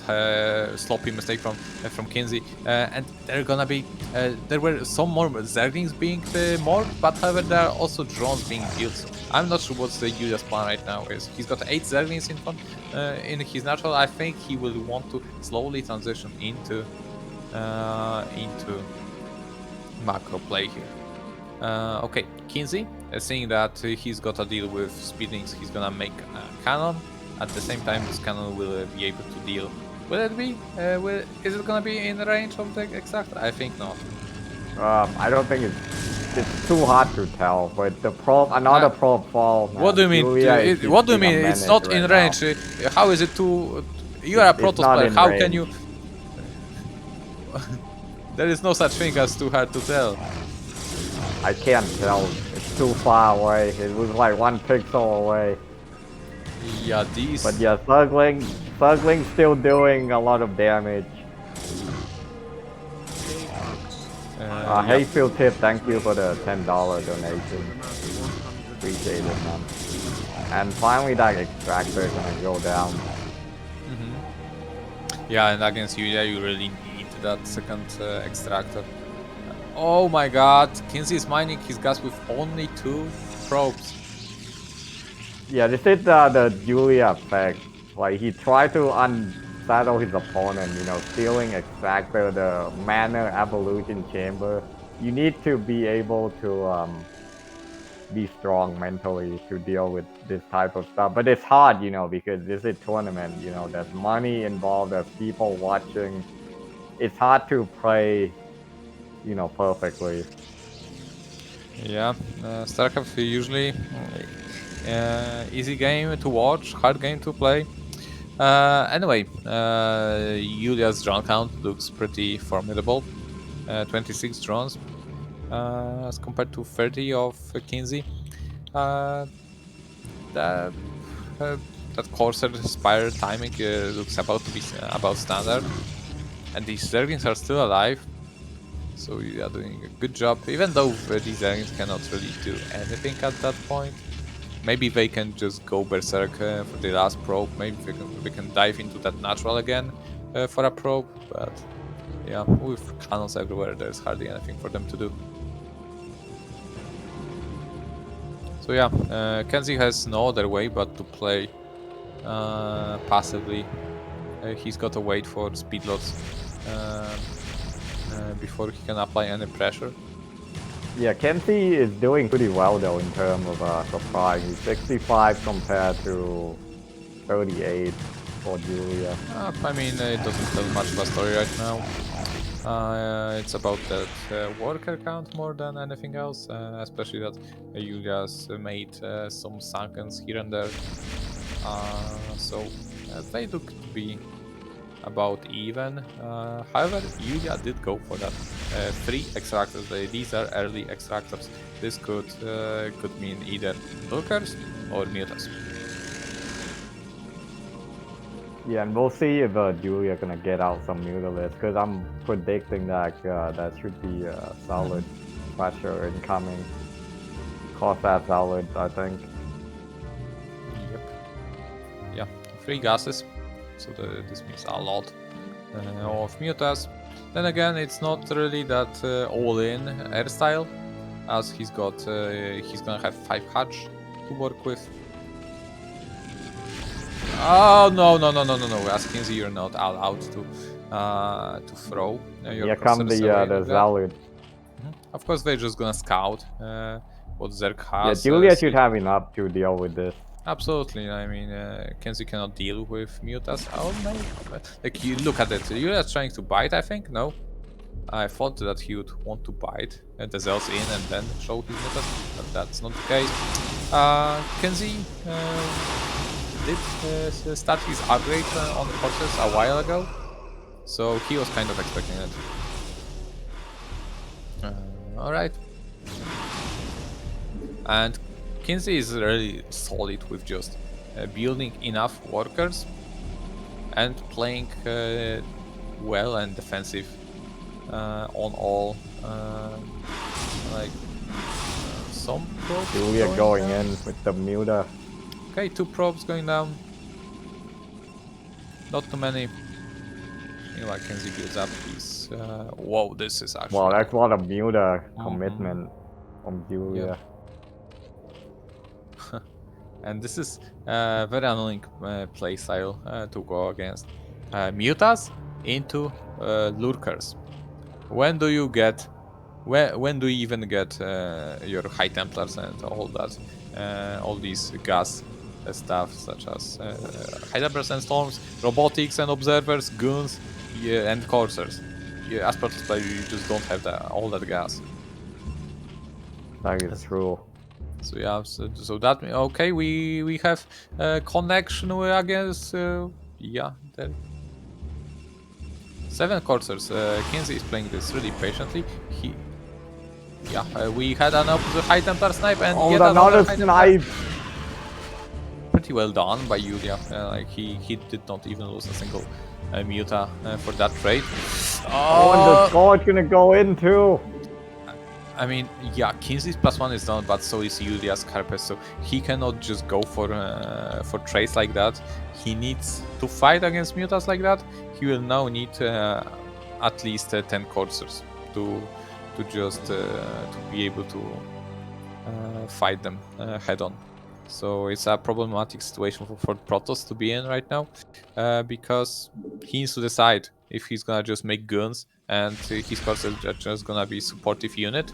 Sloppy mistake from KenZy. And there gonna be there were some more Zerglings being morphed, but however there are also drones being built. So I'm not sure what's the Julia's plan right now is. He's got 8 Zerglings in front in his natural. I think he will want to slowly transition into macro play here. Okay, KenZy, seeing that he's got a deal with speedlings, he's gonna make a cannon. At the same time, this cannon will be able to deal. Will it be? Is it gonna be in the range of the extractor? I think not. I don't think it's too hard to tell. But the probe, another probe fall. What do you mean? What do you mean? It's not in range. How is it too? You are a Protoss player. How can you? There is no such thing as too hard to tell. I can't tell. It's too far away. It was like 1 pixel away. Yeah, these. But yeah, Zergling's still doing a lot of damage. Hayfield tip, thank you for the $10 donation. Appreciate it, man. And finally, that extractor is gonna go down. Yeah, and against Yulia, you really need that second extractor. Oh my god, KenZy is mining his gas with only 2 probes. Yeah, this is the Julia effect. Like, he tried to unsettle his opponent, you know, stealing extractor, the mana evolution chamber. You need to be able to be strong mentally to deal with this type of stuff. But it's hard, you know, because this is a tournament, you know, there's money involved, there's people watching. It's hard to play, you know, perfectly. Yeah, StarCraft usually easy game to watch, hard game to play. Anyway, Julia's drone count looks pretty formidable. 26 drones as compared to 30 of KenZy. That Corsair Spire timing looks about to be about standard. and these Zerglings are still alive. So you are doing a good job, even though these Zerglings cannot really do anything at that point. Maybe they can just go berserk for the last probe. Maybe they can dive into that natural again for a probe. But yeah, with cannons everywhere, there's hardly anything for them to do. So yeah, KenZy has no other way but to play passively. He's got to wait for speed lots before he can apply any pressure. Yeah, KenZy is doing pretty well though in terms of supply. He's 65 compared to 38 for Julia. I mean, it doesn't tell much of a story right now. It's about that worker count more than anything else, especially that Julia's made some sunkens here and there. So they look to be about even. However, Julia did go for that 3 extractors. These are early extractors. This could mean either lurkers or mutas. Yeah, and we'll see if Julia gonna get out some mutalisks, because I'm predicting that that should be a solid pressure incoming. Cost that solid, I think. Yep. Yeah, 3 gases. So this means a lot of mutas. Then again, it's not really that all-in air style, as he's gonna have 5 hatch to work with. Oh no! As KenZy, you're not allowed to throw. Your Here come the Zalud. Of course, they're just gonna scout what Zerg has. Yeah, Julia should have enough to deal with this. Absolutely. I mean, KenZy cannot deal with mutas. Oh no! Like, you look at it. Julia's trying to bite. I think no. I thought that he would want to bite the Zels in and then show his mutas, but that's not the case. KenZy did start his upgrade on horses a while ago, so he was kind of expecting it. Alright. And KenZy is really solid with just building enough workers and playing well and defensive on all some probes. Julia going in with the muta. Okay, 2 probes going down. Not too many. Meanwhile, KenZy builds up his. Whoa, this is actually. Wow, that's a lot of muta commitment from Julia. Yep. And this is a very annoying playstyle to go against. Mutas into lurkers. When do you get? When do you even get your High Templars and all that? All these gas stuff, such as High Templars and Storms, robotics and observers, goons, and coursers. As part of play, you just don't have all that gas. That is true. So yeah, so that okay. We have connection against yeah. There. 7 coursers. KenZy is playing this really patiently. We had another High Templar snipe and yet another High snipe. Pretty well done by Julia. Like he did not even lose a single muta for that trade. Oh, and the squad's gonna go in too. I mean, yeah, KenZy's +1 is done, but so is Julia's Carpes, so he cannot just go for trades like that. He needs to fight against mutas like that. He will now need at least 10 coursers to just to be able to fight them head on. So it's a problematic situation for Protoss to be in right now, because he needs to decide if he's gonna just make guns and his coursers are just gonna be supportive unit,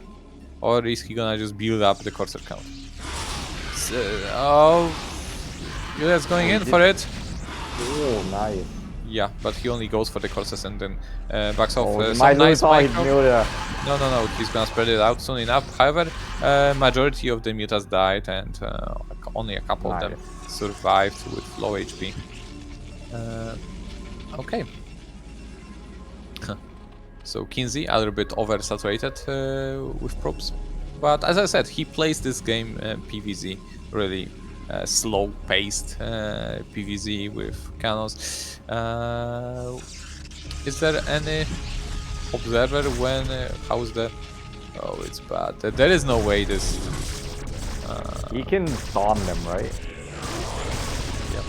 or is he gonna just build up the courser count? So, oh, Julia's going in for it. Oh, nice. Yeah, but he only goes for the courses and then backs off. Might Some nice lose all his micro. muta. No, he's gonna spread it out soon enough. However, majority of the mutas died and only a couple of them survived with low HP. Okay. So KenZy a little bit oversaturated with probes, but as I said, he plays this game PvZ really slow-paced PvZ with cannons. Is there any observer when how's the? Oh, it's bad. There is no way this. He can storm them, right? Yeah,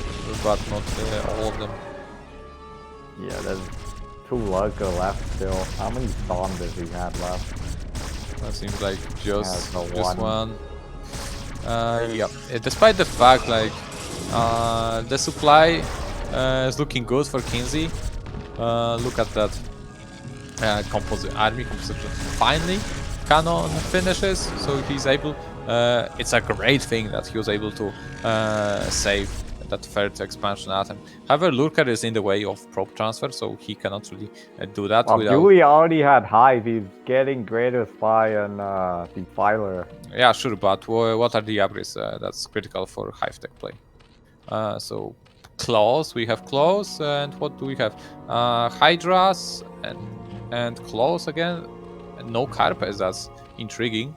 but not all of them. Yeah, there's 2 lurker left still. How many storm does he have left? That seems like just one. one. Yeah. Despite the fact like the supply is looking good for KenZy. Look at that army composition. Finally, Cannon finishes, so he's able. It's a great thing that he was able to save that 3rd expansion atom. However, Lurker is in the way of probe transfer, so he cannot really do that. Well, without... Dewey already had Hive. He's getting Greater Spy and Defiler. Yeah, sure, but what are the upgrades that's critical for Hive tech play? So Claws, we have Claws, and what do we have? Hydras and Claws again. No Carpes, that's intriguing.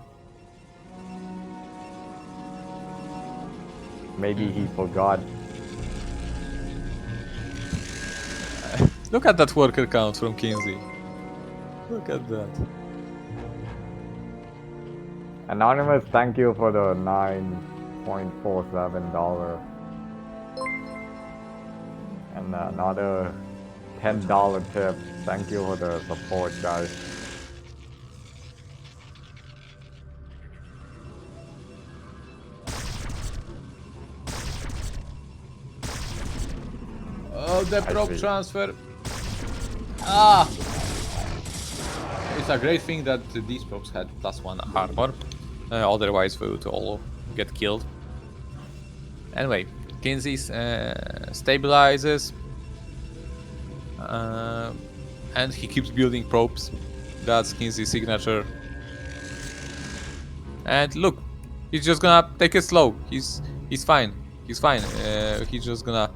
Maybe he forgot. Look at that worker count from KenZy. Look at that. Anonymous, thank you for the $9.47. And another $10 tip. Thank you for the support, guys. Oh, the probe transfer. Ah! It's a great thing that these probes had +1 armor. Otherwise, we would all get killed. Anyway, KenZy stabilizes. And he keeps building probes. That's KenZy's signature. And look, he's just gonna take it slow. He's fine. He's fine. He's just gonna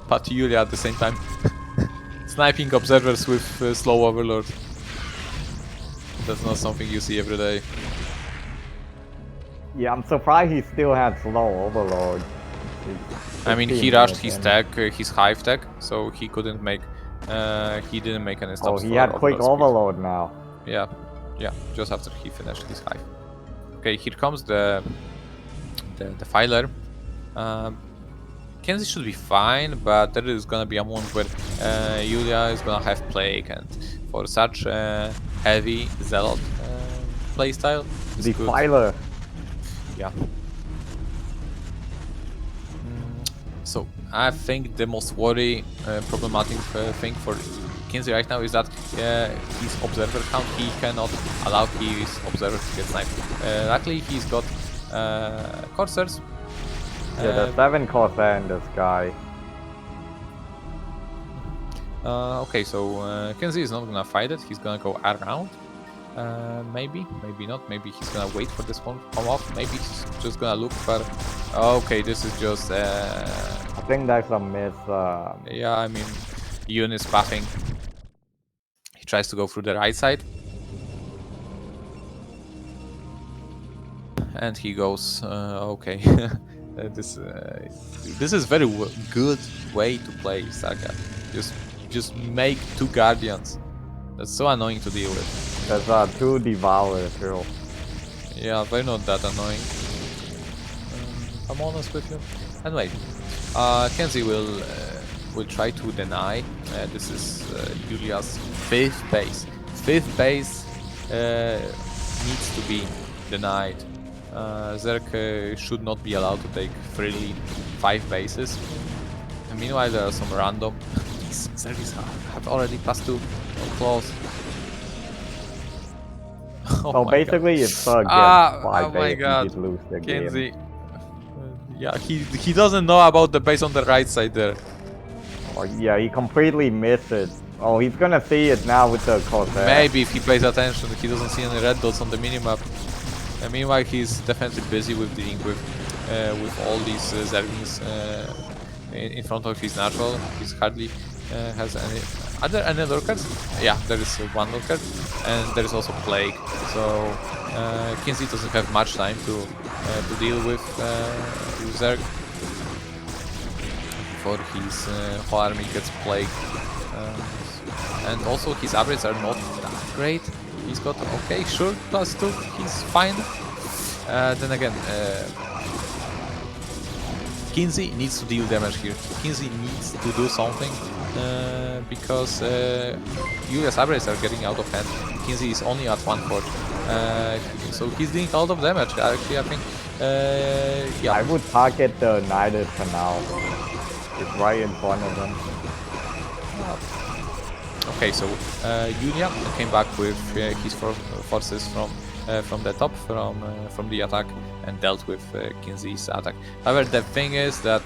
pat Yulia at the same time. Sniping observers with slow overlord. That's not something you see every day. Yeah, I'm surprised he still had slow overload. I mean, he rushed his tech, his Hive tech, so he couldn't make. He didn't make any stops. Oh, he had quick overload now. Yeah, just after he finished his Hive. Okay, here comes the Filer. KenZy should be fine, but there is gonna be a moment where Yulia is gonna have Plague, and for such heavy Zealot playstyle, the Filer. Yeah. So I think the most problematic thing for KenZy right now is that his observer count, he cannot allow his observer to get sniped. Luckily, he's got Corsairs. Yeah, there's 7 Corsair in the sky. Okay, so KenZy is not gonna fight it. He's gonna go around. Maybe not. Maybe he's gonna wait for this one to come off. Maybe he's just gonna look for. Okay, this is just. I think that's a miss. Yeah, I mean, Yun is buffing. He tries to go through the right side, and he goes. Okay, this is very good way to play StarCraft. Just make 2 Guardians. That's so annoying to deal with. There's 2 Devour too. Yeah, they're not that annoying. I'm honest with you. Anyway, KenZy will try to deny. This is Yulia's 5th base. 5th base needs to be denied. Zerk should not be allowed to take freely 5 bases. And meanwhile, there are some random. These Zerks have already passed 2 close. So basically, it's gets 5 oh my base, god, he'd lose the KenZy. game. Yeah, he doesn't know about the base on the right side there. Oh, yeah, he completely missed it. Oh, he's gonna see it now with the Corsair. Maybe if he pays attention, he doesn't see any red dots on the minimap. And meanwhile, he's definitely busy with dealing with all these Zerglings in front of his natural. He's hardly has any. Are there any lurkers? Yeah, there is 1 lurker, and there is also Plague. So KenZy doesn't have much time to deal with Zerg before his whole army gets Plague. and also his upgrades are not that great. He's got okay, sure, +2, he's fine. Then again, KenZy needs to deal damage here. KenZy needs to do something because Julia's upgrades are getting out of hand. KenZy is only at 1/4, so he's doing a lot of damage. Actually, I think. Yeah. I would target the Knighted Canal. It's right in front of them. Okay, so Julia came back with his forces from the top, from the attack, and dealt with KenZy's attack. However, the thing is that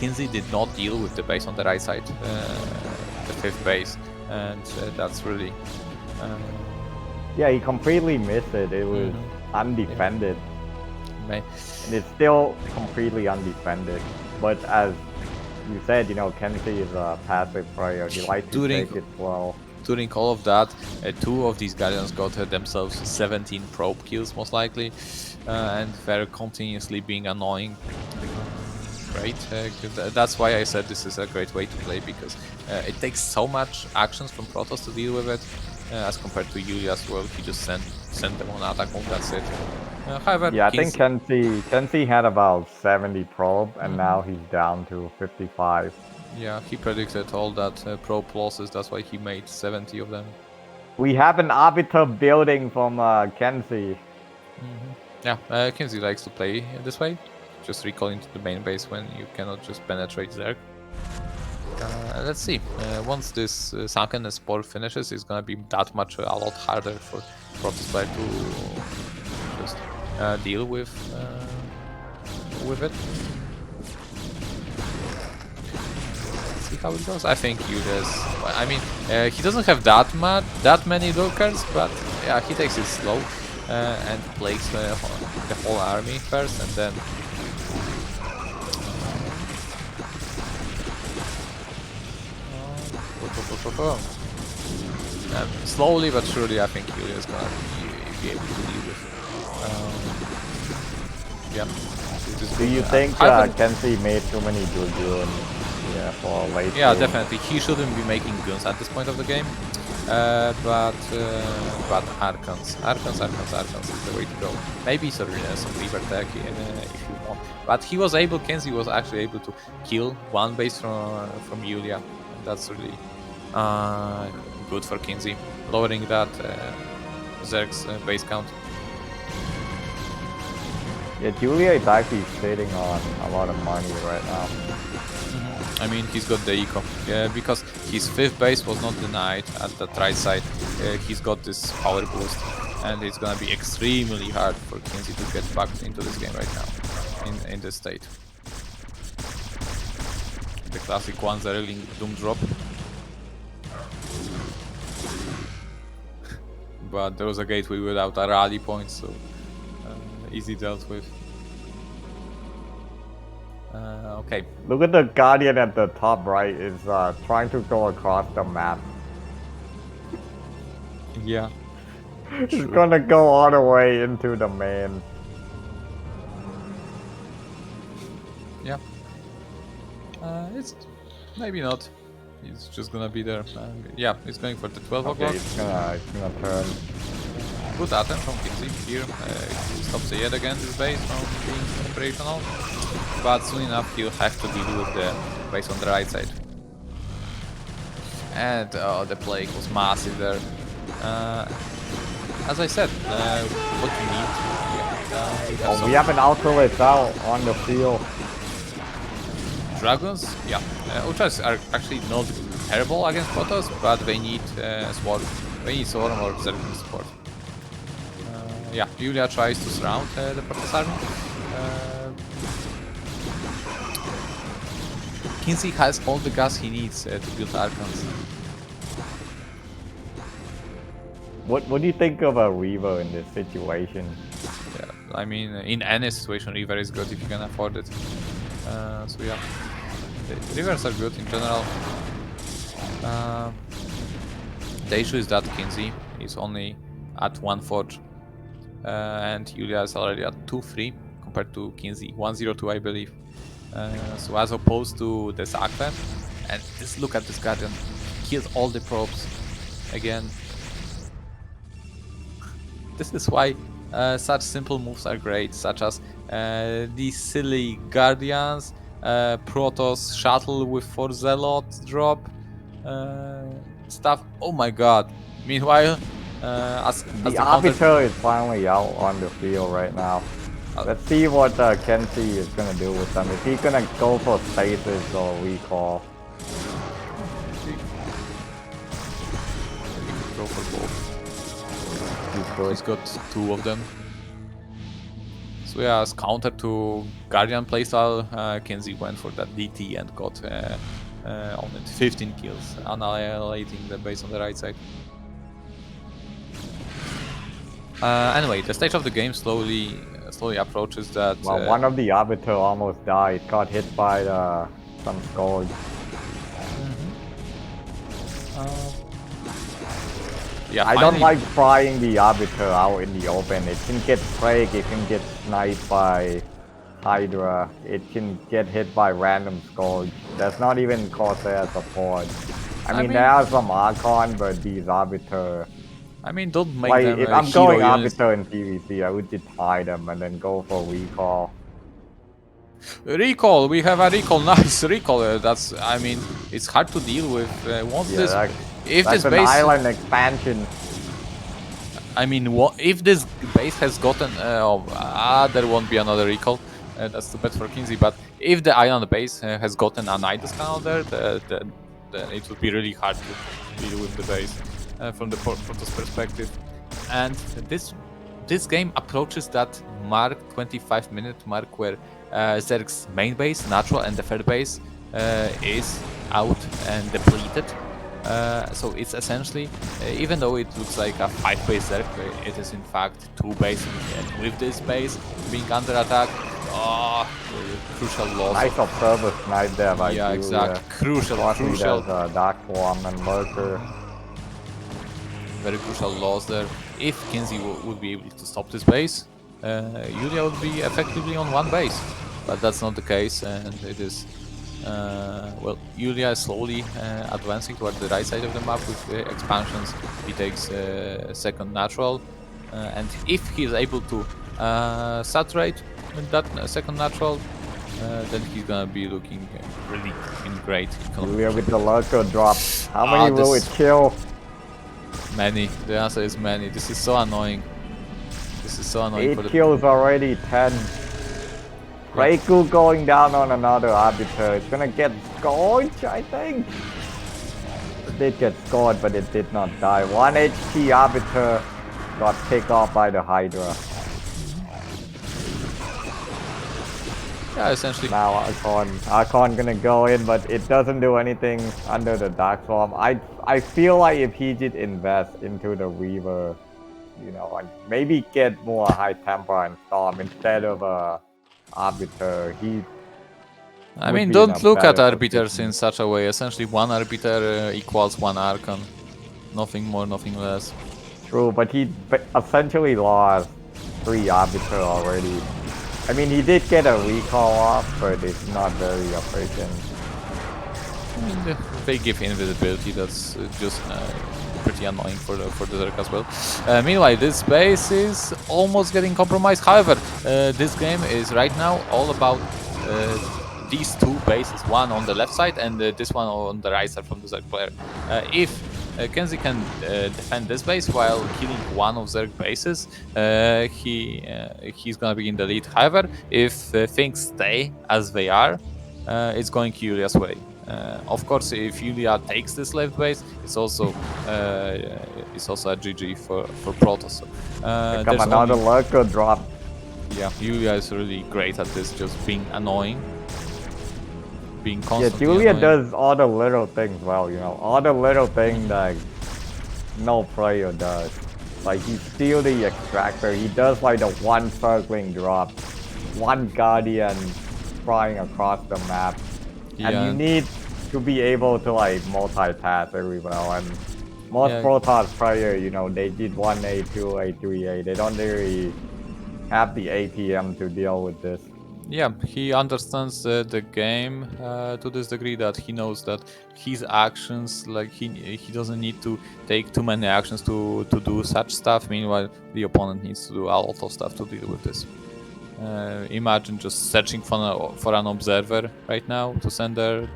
KenZy did not deal with the base on the right side, the 5th base, and that's really... Yeah, he completely missed it. It was undefended. Yeah. And it's still completely undefended. But as you said, you know, KenZy is a passive player. He likes to take it slow. During all of that, 2 of these Guardians got themselves 17 probe kills, most likely, and they're continuously being annoying. Great. That's why I said this is a great way to play, because it takes so much actions from Protoss to deal with it, as compared to Julia's world. He just sent them on attack mode, that's it. However, yeah, I think KenZy had about 70 probe, and now he's down to 55. Yeah, he predicted all that probe losses, that's why he made 70 of them. We have an arbiter building from KenZy. Yeah, KenZy likes to play this way, just recalling to the main base when you cannot just penetrate Zerg. Let's see, once this Sunken Spore finishes, it's gonna be that much a lot harder for Protoss player to just deal with it. Let's see how it goes. I think Julius, I mean, he doesn't have that many lurkers, but yeah, he takes it slow and plays the whole army first, and then slowly but surely, I think Julia is gonna be able to deal with. Yeah. Do you think KenZy made too many Dragoons? Yeah, for late. Yeah, game? definitely. He shouldn't be making guns at this point of the game. But Archons is the way to go. Good some Reaver tech if you want. But he was able, KenZy was actually able to kill 1 base from Julia. And that's really good for KenZy, lowering that Zerg's base count. Yeah, Julia is actually sitting on a lot of money right now. I mean, he's got the eco, because his 5th base was not denied at the right side. He's got this power boost, and it's gonna be extremely hard for KenZy to get back into this game right now, in this state. The classic zzzeropl doom drop. But there was a gateway without a rally point, so easy dealt with. Okay. Look at the Guardian at the top right is trying to go across the map. Yeah. He's gonna go all the way into the main. Yeah. It's maybe not. He's just gonna be there. Yeah, he's going for the 12 o'clock. It's gonna turn. Good attempt from KenZy here. He stops yet again this base from being operational. But soon enough he'll have to deal with the base on the right side. And the plague was massive there. As I said, what you need. We have an Ultralit out on the field. Dragons, yeah. Ultras are actually not terrible against Protoss, but they need Swarm. They need Swarm or Zerg support. Yeah, Julia tries to surround the Protoss army. KenZy has all the gas he needs to build Archons. What do you think of a Reaver in this situation? Yeah, I mean, in any situation, Reaver is good if you can afford it. So yeah, the Reavers are good in general. The issue is that KenZy is only at 1/4, and Julia is already at 2-3 compared to KenZy 1-0-2, I believe. So as opposed to the dsaqwe, and just look at this Guardian, killed all the probes again. This is why such simple moves are great, such as these silly Guardians, Protoss Shuttle with 4 Zealot drop stuff. Oh my god. Meanwhile, as The the Arbiter is finally out on the field right now. Let's see what KenZy is gonna do with them. Is he gonna go for stasis or recall? Go for both. He He's got 2 of them. So yeah, as counter to Guardian playstyle, KenZy went for that DT and got only 15 kills, annihilating the base on the right side. Anyway, the stage of the game slowly approaches that. Well, one of the Arbiter almost died. Got hit by some Scourge. Yeah, I don't like frying the Arbiter out in the open. It can get sprayed, it can get sniped by Hydra, it can get hit by random Scourge. There's not even Corsair support. I mean there are some Archon, but these Arbiter... I mean, don't make like, them if I'm going units. Arbiter in PvC, I would just hide them and then go for recall. Recall, we have a recall, nice recall. That's, I mean, it's hard to deal with. Once this, if that's this an base, island expansion. I mean, if this base has gotten, there won't be another recall. That's too bad for KenZy. But if the island base has gotten a Nidus canal there, then it would be really hard to deal with the base from the Protoss perspective. And this game approaches that 25-minute mark where Zerg's main base, natural, and the third base is out and depleted. So it's essentially, even though it looks like a 5-base Zerg, it is in fact 2 bases. And with this base being under attack, crucial loss. Nice observer snipe there by Yeah, exactly. Crucial. There's a Dark Swarm and Lurker. Very crucial loss there. If KenZy would be able to stop this base, Yulia would be effectively on 1 base. But that's not the case, and it is... well, Yulia is slowly advancing toward the right side of the map with expansions. He takes second natural, and if he is able to saturate that second natural, then he's gonna be looking really great. Yulia with the Lurker drop. How many will it kill? Many. The answer is many. This is so annoying. This is so annoying. 8 kills already, 10. Reiku going down on another Arbiter. It's gonna get Scourge, I think. It did get scored, but it did not die. 1 HP Arbiter got picked off by the Hydra. Yeah, essentially. Now Archon gonna go in, but it doesn't do anything under the Dark Swarm. I feel like if he did invest into the Weaver, you know, and maybe get more High Temper and Storm instead of Arbiter, I mean, don't look at Arbiters in such a way. Essentially, 1 Arbiter equals 1 Archon. Nothing more, nothing less. True, but he essentially lost 3 Arbiter already. I mean, he did get a recall off, but it's not very efficient. I mean, they give invisibility. That's just pretty annoying for the Zerg as well. Meanwhile, this base is almost getting compromised. However, this game is right now all about these 2 bases, one on the left side and this one on the right side from the Zerg player. If KenZy can defend this base while killing 1 of Zerg bases, he's gonna be in the lead. However, if things stay as they are, it's going Yulia's way. Of course, if Yulia takes this left base, it's also a GG for Protoss. There's another Lurker drop. Yeah, Yulia is really great at this, just being annoying. Being constantly Yulia annoying. does all the little things well, you know, all the little things that no player does. Like, he steals the extractor, he does like the 1 circling drop, 1 Guardian flying across the map. And you need to be able to like multitask very well, and most Protoss players, you know, they did 1A, 2A, 3A, they don't really have the APM to deal with this. Yeah, he understands the game to this degree that he knows that his actions, like he doesn't need to take too many actions to do such stuff. Meanwhile, the opponent needs to do a lot of stuff to deal with this. Imagine just searching for an observer right now to send there.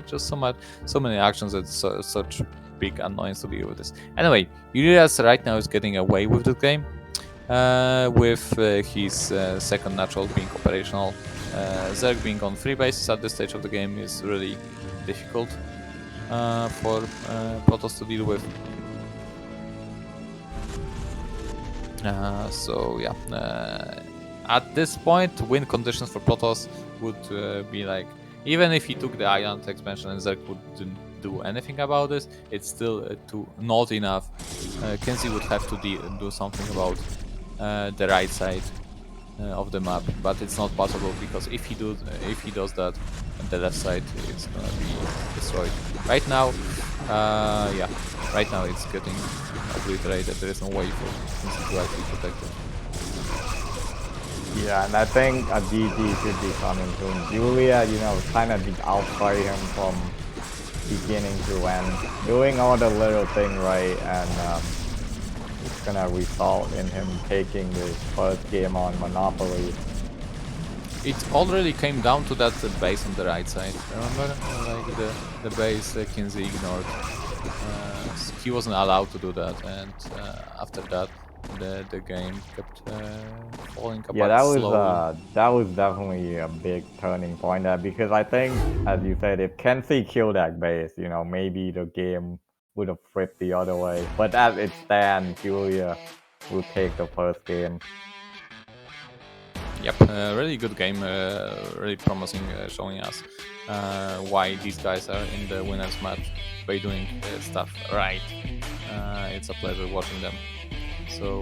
Just so many actions. It's such big annoyance to deal with this. Anyway, Julius right now is getting away with the game. With his second natural being operational. Zerg being on 3 bases at this stage of the game is really difficult for Protoss to deal with. So yeah, at this point, win conditions for Protoss would be like, even if he took the island expansion and Zerg wouldn't do anything about this, it's still not enough. KenZy would have to do something about the right side of the map, but it's not possible because if he does that, the left side is gonna be destroyed. Right now, yeah, right now it's getting obliterated. There is no way for KenZy to actually protect it. Yeah, and I think a DG should be coming soon. Julia, you know, kind of outplay him from beginning to end, doing all the little thing right, and it's gonna result in him taking his first game on Monopoly. It already came down to that base on the right side. Remember, like the base KenZy ignored. He wasn't allowed to do that, and after that, the game kept falling apart. Yeah, slowly. that was definitely a big turning point there, because I think, as you said, if KenZy killed that base, you know, maybe the game would have flipped the other way. But as it stands, Julia will take the first game. Yep, really good game, really promising, showing us why these guys are in the winners match by doing stuff right. It's a pleasure watching them. So,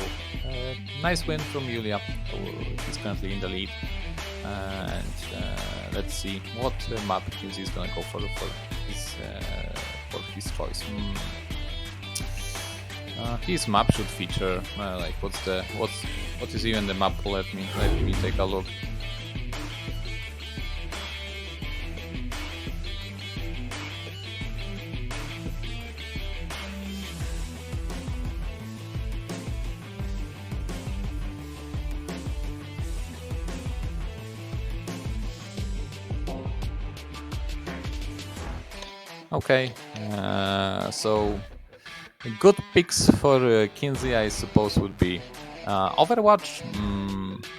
nice win from Julia. He's currently in the lead. And let's see what map KenZy is gonna go for his choice. His map should feature like what is even the map? Let me take a look. Okay, so good picks for KenZy, I suppose, would be Overwatch,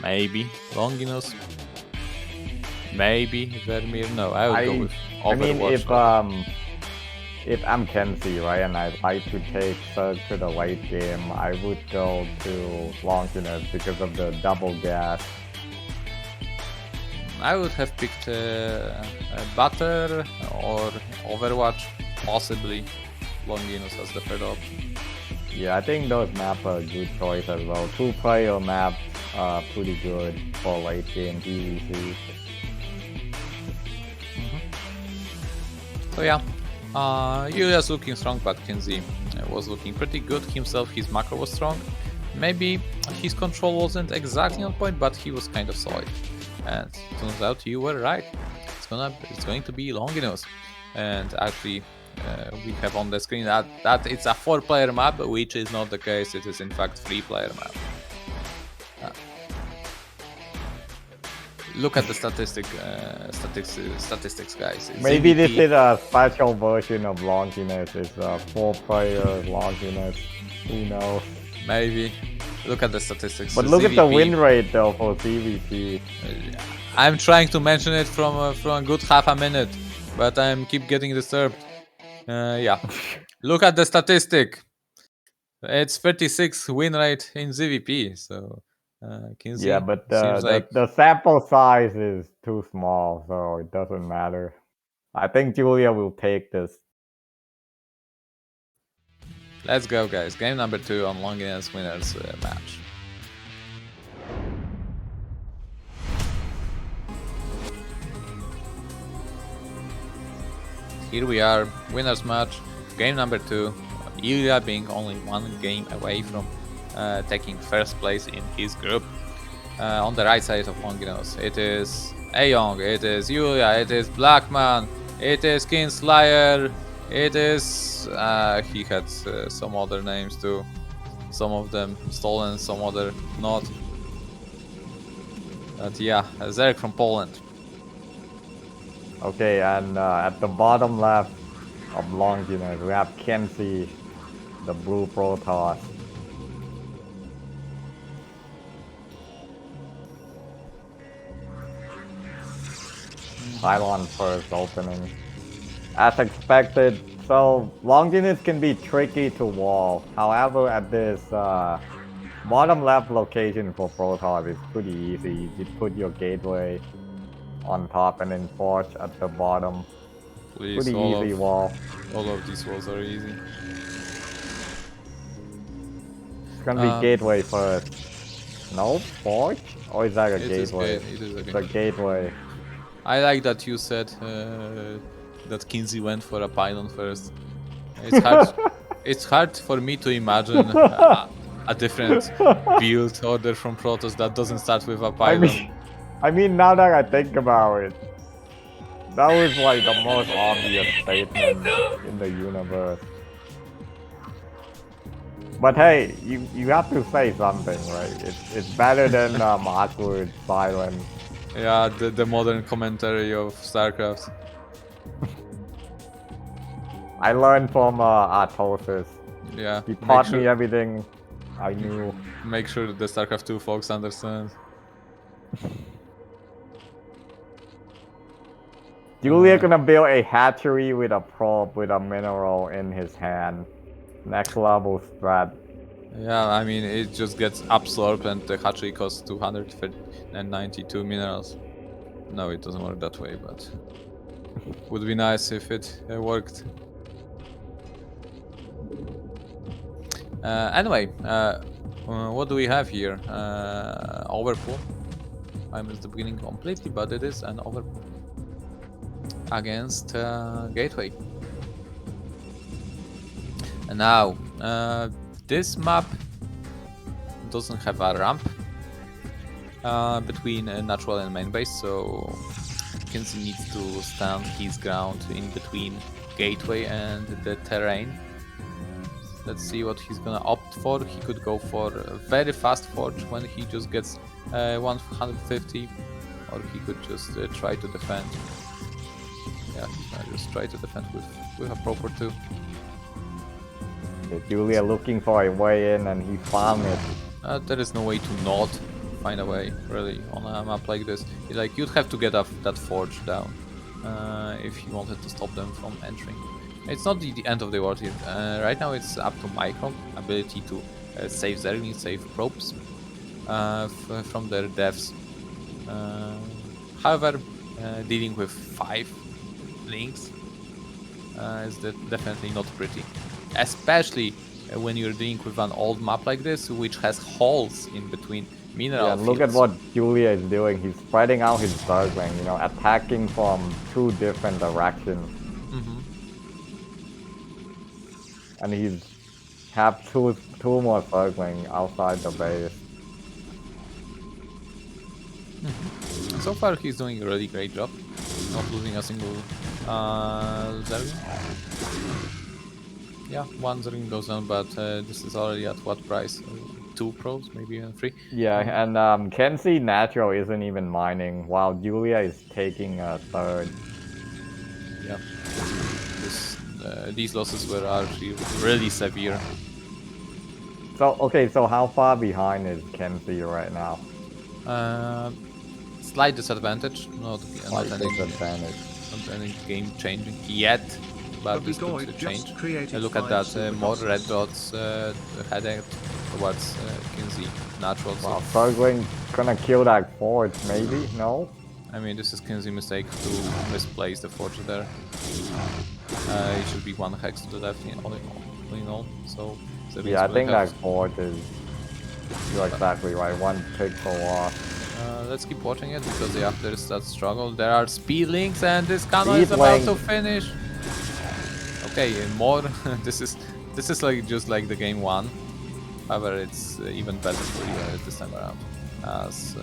maybe Longinus, maybe Vermeer. No, I would go with Overwatch. I mean, if I'm KenZy, right, and I'd like to take Surge to the late game, I would go to Longinus because of the double gas. I would have picked Butter or Overwatch, possibly Longinus as the third option. Yeah, I think those maps are a good choice as well. 2-player maps are pretty good for late game PvC. So yeah, Julia's looking strong, but KenZy was looking pretty good himself. His macro was strong. Maybe his control wasn't exactly on point, but he was kind of solid. And turns out you were right. It's going to be Longinus. And actually, we have on the screen that it's a 4-player map, which is not the case. It is in fact 3-player map. Look at the statistics, guys. Maybe this is a special version of Longinus. It's a 4-player Longinus. Who knows? Maybe. Look at the statistics. But look at the win rate though for CVP. I'm trying to mention it from a good half a minute, but I keep getting disturbed. Yeah. Look at the statistic. It's 36 win rate in ZVP. So KenZy, yeah, but like... the sample size is too small, so it doesn't matter. I think Julia will take this. Let's go, guys. Game number 2 on Longinus winners match. Here we are, winners match, game number 2. Julia being only 1 game away from taking first place in his group. On the right side of Longinus, it is Aeyong, it is Yulia, it is Blackman, it is Kinslayer, it is... he had some other names too. Some of them stolen, some other not. But yeah, Zerek from Poland. Okay, and at the bottom left of Longinus, we have KenZy, the blue Protoss. Pylon first opening. As expected, so Longinus can be tricky to wall. However, at this bottom left location for Protoss, it's pretty easy. You put your gateway on top and then Forge at the bottom. Please, Pretty easy wall. All of these walls are easy. It's gonna be gateway first. No? Forge? Or is that a gateway? It is a It's a gateway. I like that you said that KenZy went for a pylon first. It's hard. It's hard for me to imagine a different build order from Protoss that doesn't start with a pylon. I mean, now that I think about it, that was like the most obvious statement in the universe. But hey, you have to say something, right? It's better than awkward silence. Yeah, the modern commentary of StarCraft. I learned from Artosis. Yeah. He taught me everything I knew. Make sure that the StarCraft 2 folks understand. Julia gonna build a hatchery with a probe with a mineral in his hand. Next level strat. Yeah, I mean, it just gets absorbed and the hatchery costs 292 minerals. No, it doesn't work that way, but would be nice if it worked. Anyway, what do we have here? Overpool. I missed the beginning completely, but it is an overpool against Gateway. And now, this map doesn't have a ramp between natural and main base, so KenZy needs to stand his ground in between Gateway and the terrain. Let's see what he's gonna opt for. He could go for a very fast forge when he just gets 150, or he could just try to defend. Yeah, he's gonna just try to defend with a proper 2. Julia looking for a way in and he found it. There is no way to not find a way, really, on a map like this. Like, you'd have to get that forge down if you wanted to stop them from entering. It's not the end of the world here. Right now it's up to Micron ability to save Zerglings, save probes from their devs. However, dealing with 5 links is definitely not pretty. Especially when you're dealing with an old map like this, which has holes in between mineral fields. Look at what Julia is doing. He's spreading out his Zergling, you know, attacking from 2 different directions. And he's have two more Zergling outside the base. So far he's doing a really great job, not losing a single Zergling. Yeah, 1 Zergling goes down, but this is already at what price? 2 probes, maybe even 3. Yeah, and KenZy natural isn't even mining, while Julia is taking a 3rd. Yeah, these losses were actually really severe. So okay, so how far behind is KenZy right now? Slight disadvantage, not any game changing yet, but this could change. Look at that, more red dots heading towards KenZy natural. Wow, Zergling gonna kill that forge, maybe? No? I mean, this is KenZy mistake to misplace the forge there. It should be 1 hex to the left all in all. So yeah, I think that forge is... You're exactly right, 1 pixel off. Let's keep watching it, because yeah, there is that struggle. There are speed links and this cannon is about to finish. Okay, more. this is like just like the game 1. However, it's even better for you this time around, as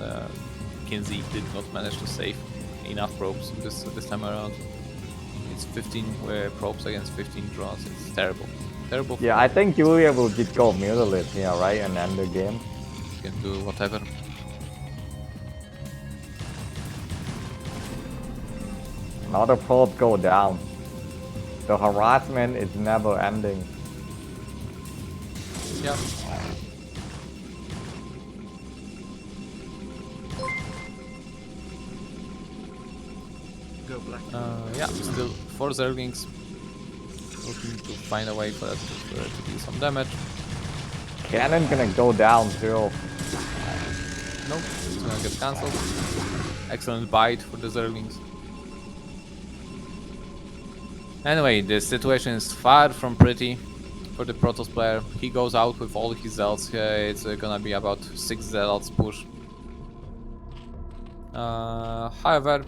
KenZy did not manage to save enough probes this time around. It's 15 probes against 15 drones. It's terrible. Terrible. Yeah, I think Julia will just go Mutilate here, right, and end the game. You can do whatever. Another probe go down. The harassment is never ending. Yeah. Go black. Yeah, still 4 Zerglings. Looking to find a way for that to do some damage. Cannon gonna go down too. Nope, it's gonna get cancelled. Excellent bite for the Zerglings. Anyway, the situation is far from pretty for the Protoss player. He goes out with all his zealots. It's gonna be about 6 zealots push. However,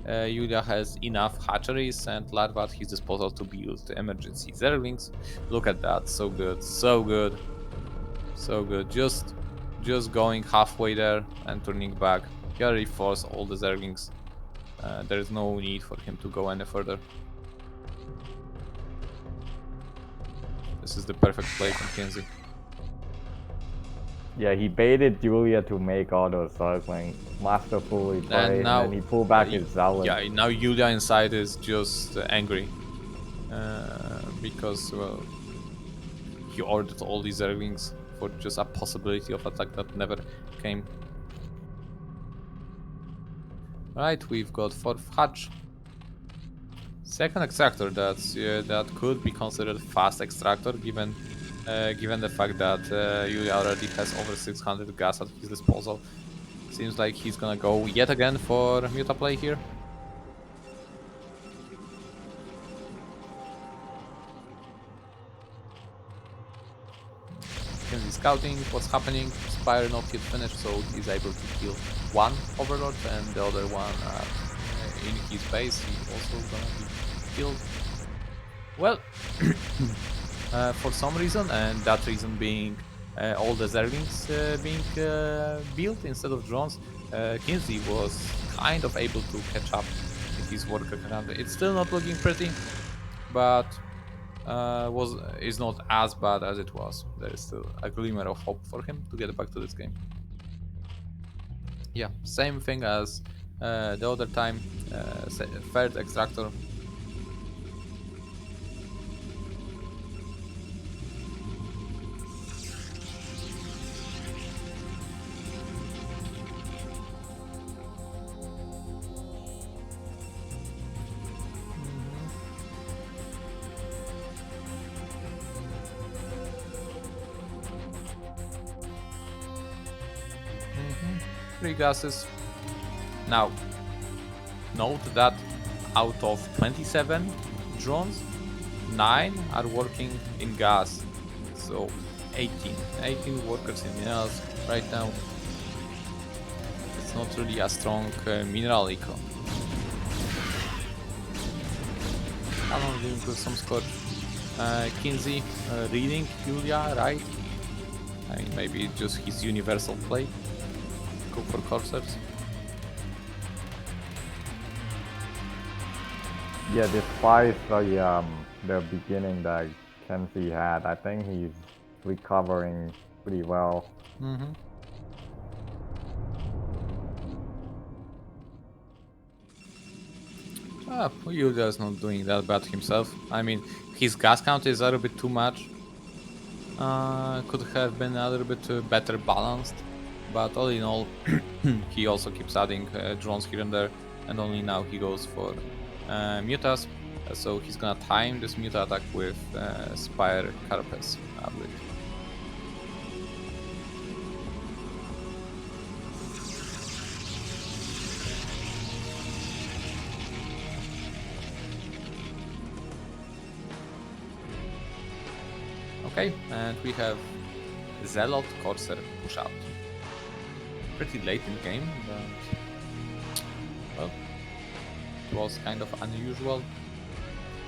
Julia has enough hatcheries and larvae at his disposal to build emergency Zerglings. Look at that, so good, so good, so good. Just going halfway there and turning back. He already forced all the Zerglings. There is no need for him to go any further. This is the perfect play from KenZy. Yeah, he baited Julia to make all those Zerglings masterfully played, and then he pulled back his Zealot. Yeah, now Julia inside is just angry because, well, he ordered all these Zerglings for just a possibility of attack that never came. Right, we've got 4th hatch. Second extractor that could be considered fast extractor given the fact that Julia already has over 600 gas at his disposal. Seems like he's gonna go yet again for Muta play here. KenZy scouting what's happening. Spire not yet finished, so he's able to kill 1 Overlord and the other one in his base. He's also gonna be killed. Well, for some reason, and that reason being all the Zerglings being built instead of drones, KenZy was kind of able to catch up with his worker around. It's still not looking pretty, but is not as bad as it was. There is still a glimmer of hope for him to get back to this game. Yeah, same thing as the other time, 3rd extractor. Three gases. Now, note that out of 27 drones, 9 are working in gas. So 18 workers in minerals right now. It's not really a strong mineral eco. Talon doing with some scorch. KenZy reading Julia, right? I mean, maybe it's just his universal play. Go for Corsairs. Yeah, despite the beginning that KenZy had, I think he's recovering pretty well. Yuda's not doing that bad himself. I mean, his gas count is a little bit too much. Could have been a little bit better balanced. But all in all, he also keeps adding drones here and there, and only now he goes for Mutas. So he's gonna time this Muta attack with Spire Carapace, I believe. Okay, and we have Zealot Corsair push out. Pretty late in the game, but well, it was kind of unusual.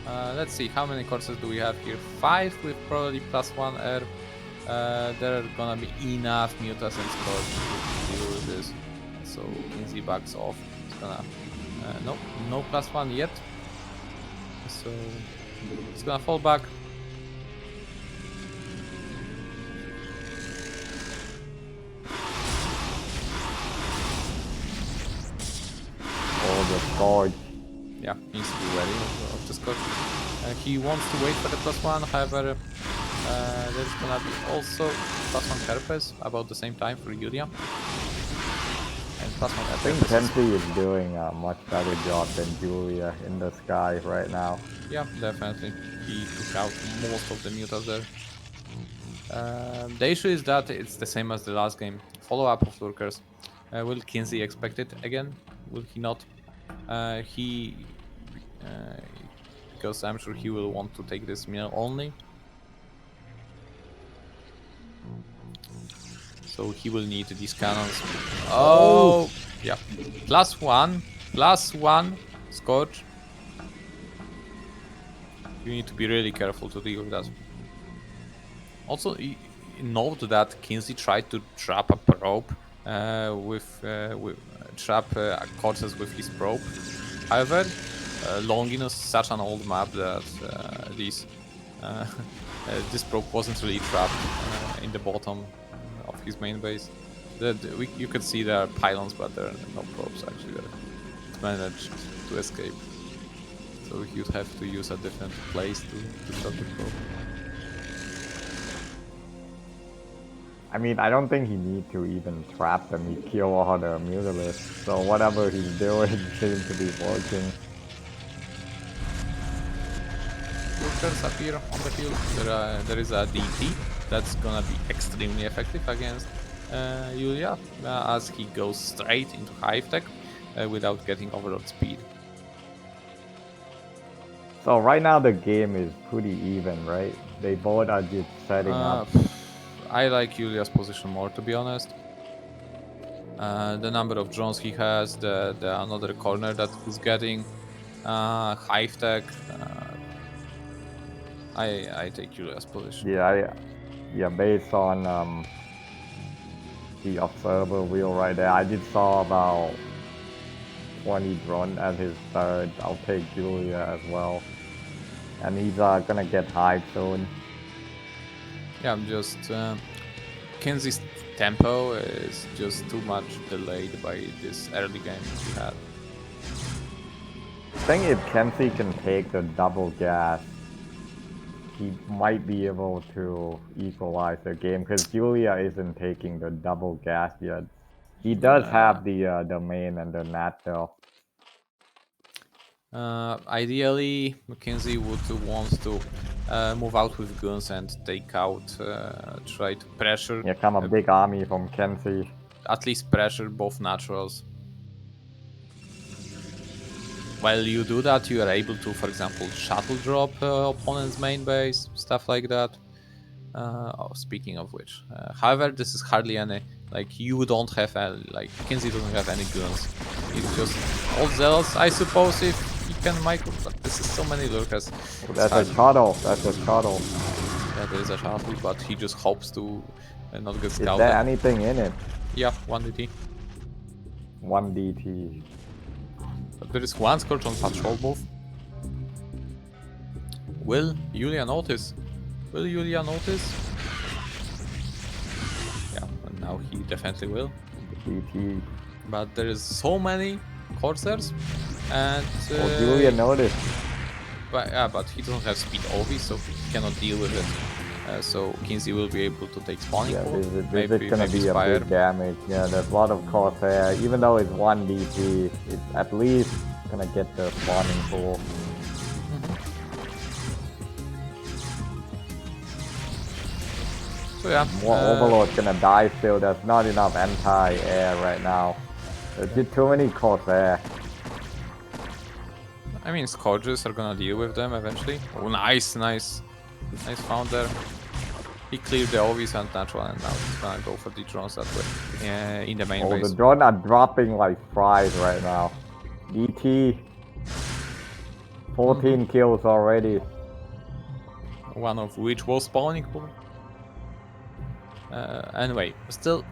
Let's see, how many courses do we have here? 5 with probably +1 air. There are gonna be enough mutas and scorch to deal with this. So KenZy backs off. It's gonna No, no +1 yet. So it's gonna fall back. Oh, the Scourge. Yeah, needs to be wary of the Scourge. He wants to wait for the +1, however, there's gonna be also +1 Herpes about the same time for Yulia. And +1 I think KenZy is doing a much better job than Julia in the sky right now. Yeah, definitely. He took out most of the mutas there. The issue is that it's the same as the last game. Follow-up of Lurkers. Will KenZy expect it again? Will he not? Because I'm sure he will want to take this meal only. So he will need these cannons. Oh, yeah. +1 Scorch. You need to be really careful to deal with that. Also, note that KenZy tried to trap a probe trap courses with his probe. However, Longin is such an old map that this probe wasn't really trapped in the bottom of his main base. You could see there are pylons, but there are no probes actually that managed to escape. So you'd have to use a different place to trap the probe. I mean, I don't think he needs to even trap them. He kill all the mutalisks. So whatever he's doing seems to be working. Workers appear on the field. There is a DT that's gonna be extremely effective against Yulia, as he goes straight into Hive Tech without getting Overlord speed. So right now the game is pretty even, right? They both are just setting up. I like Yulia's position more, to be honest. The number of drones he has, the another corner that he's getting, Hive Tech. I take Yulia's position. Yeah, based on the observer wheel right there, I did saw about 20 drone at his third. I'll take Julia as well. And he's gonna get Hive soon. Yeah, I'm just KenZy's tempo is just too much delayed by this early game he had. I think if KenZy can take the double gas, he might be able to equalize the game because Julia isn't taking the double gas yet. He does have the main and the nat though. Ideally, KenZy would want to move out with guns and take out, try to pressure. Here come a big army from KenZy. At least pressure both naturals. While you do that, you are able to, for example, shuttle drop opponent's main base, stuff like that. Speaking of which, however, this is hardly any, like, you don't have any, like, KenZy doesn't have any guns. It's just all zealots, I suppose, if he can micro, but this is so many lurkers. That's a shuttle, that's a shuttle. Yeah, there is a shuttle, but he just hopes to not get scouted. Is there anything in it? Yeah, 1 DT. 1 DT. But there is 1 Scorch on patrol move. Will Yulia notice? Will Yulia notice? Yeah, and now he definitely will. DT. But there is so many coursers, and Julia noticed. but he doesn't have speed OV, so he cannot deal with it. So KenZy will be able to take spawning. Yeah, pool. this is gonna be Spire. a big damage. Yeah, there's a lot of Corsair. Even though it's 1 DT, it's at least gonna get the spawning pool. So yeah, More Overlord's gonna die still. There's not enough anti-air right now. There's just too many Corsair. I mean, Scourges are gonna deal with them eventually. Oh, nice found there. He cleared the OVs and natural, and now he's gonna go for the drones that way in the main base. The drones are dropping like fries right now. DT. 14 kills already. One of which was spawning pool. Anyway, still,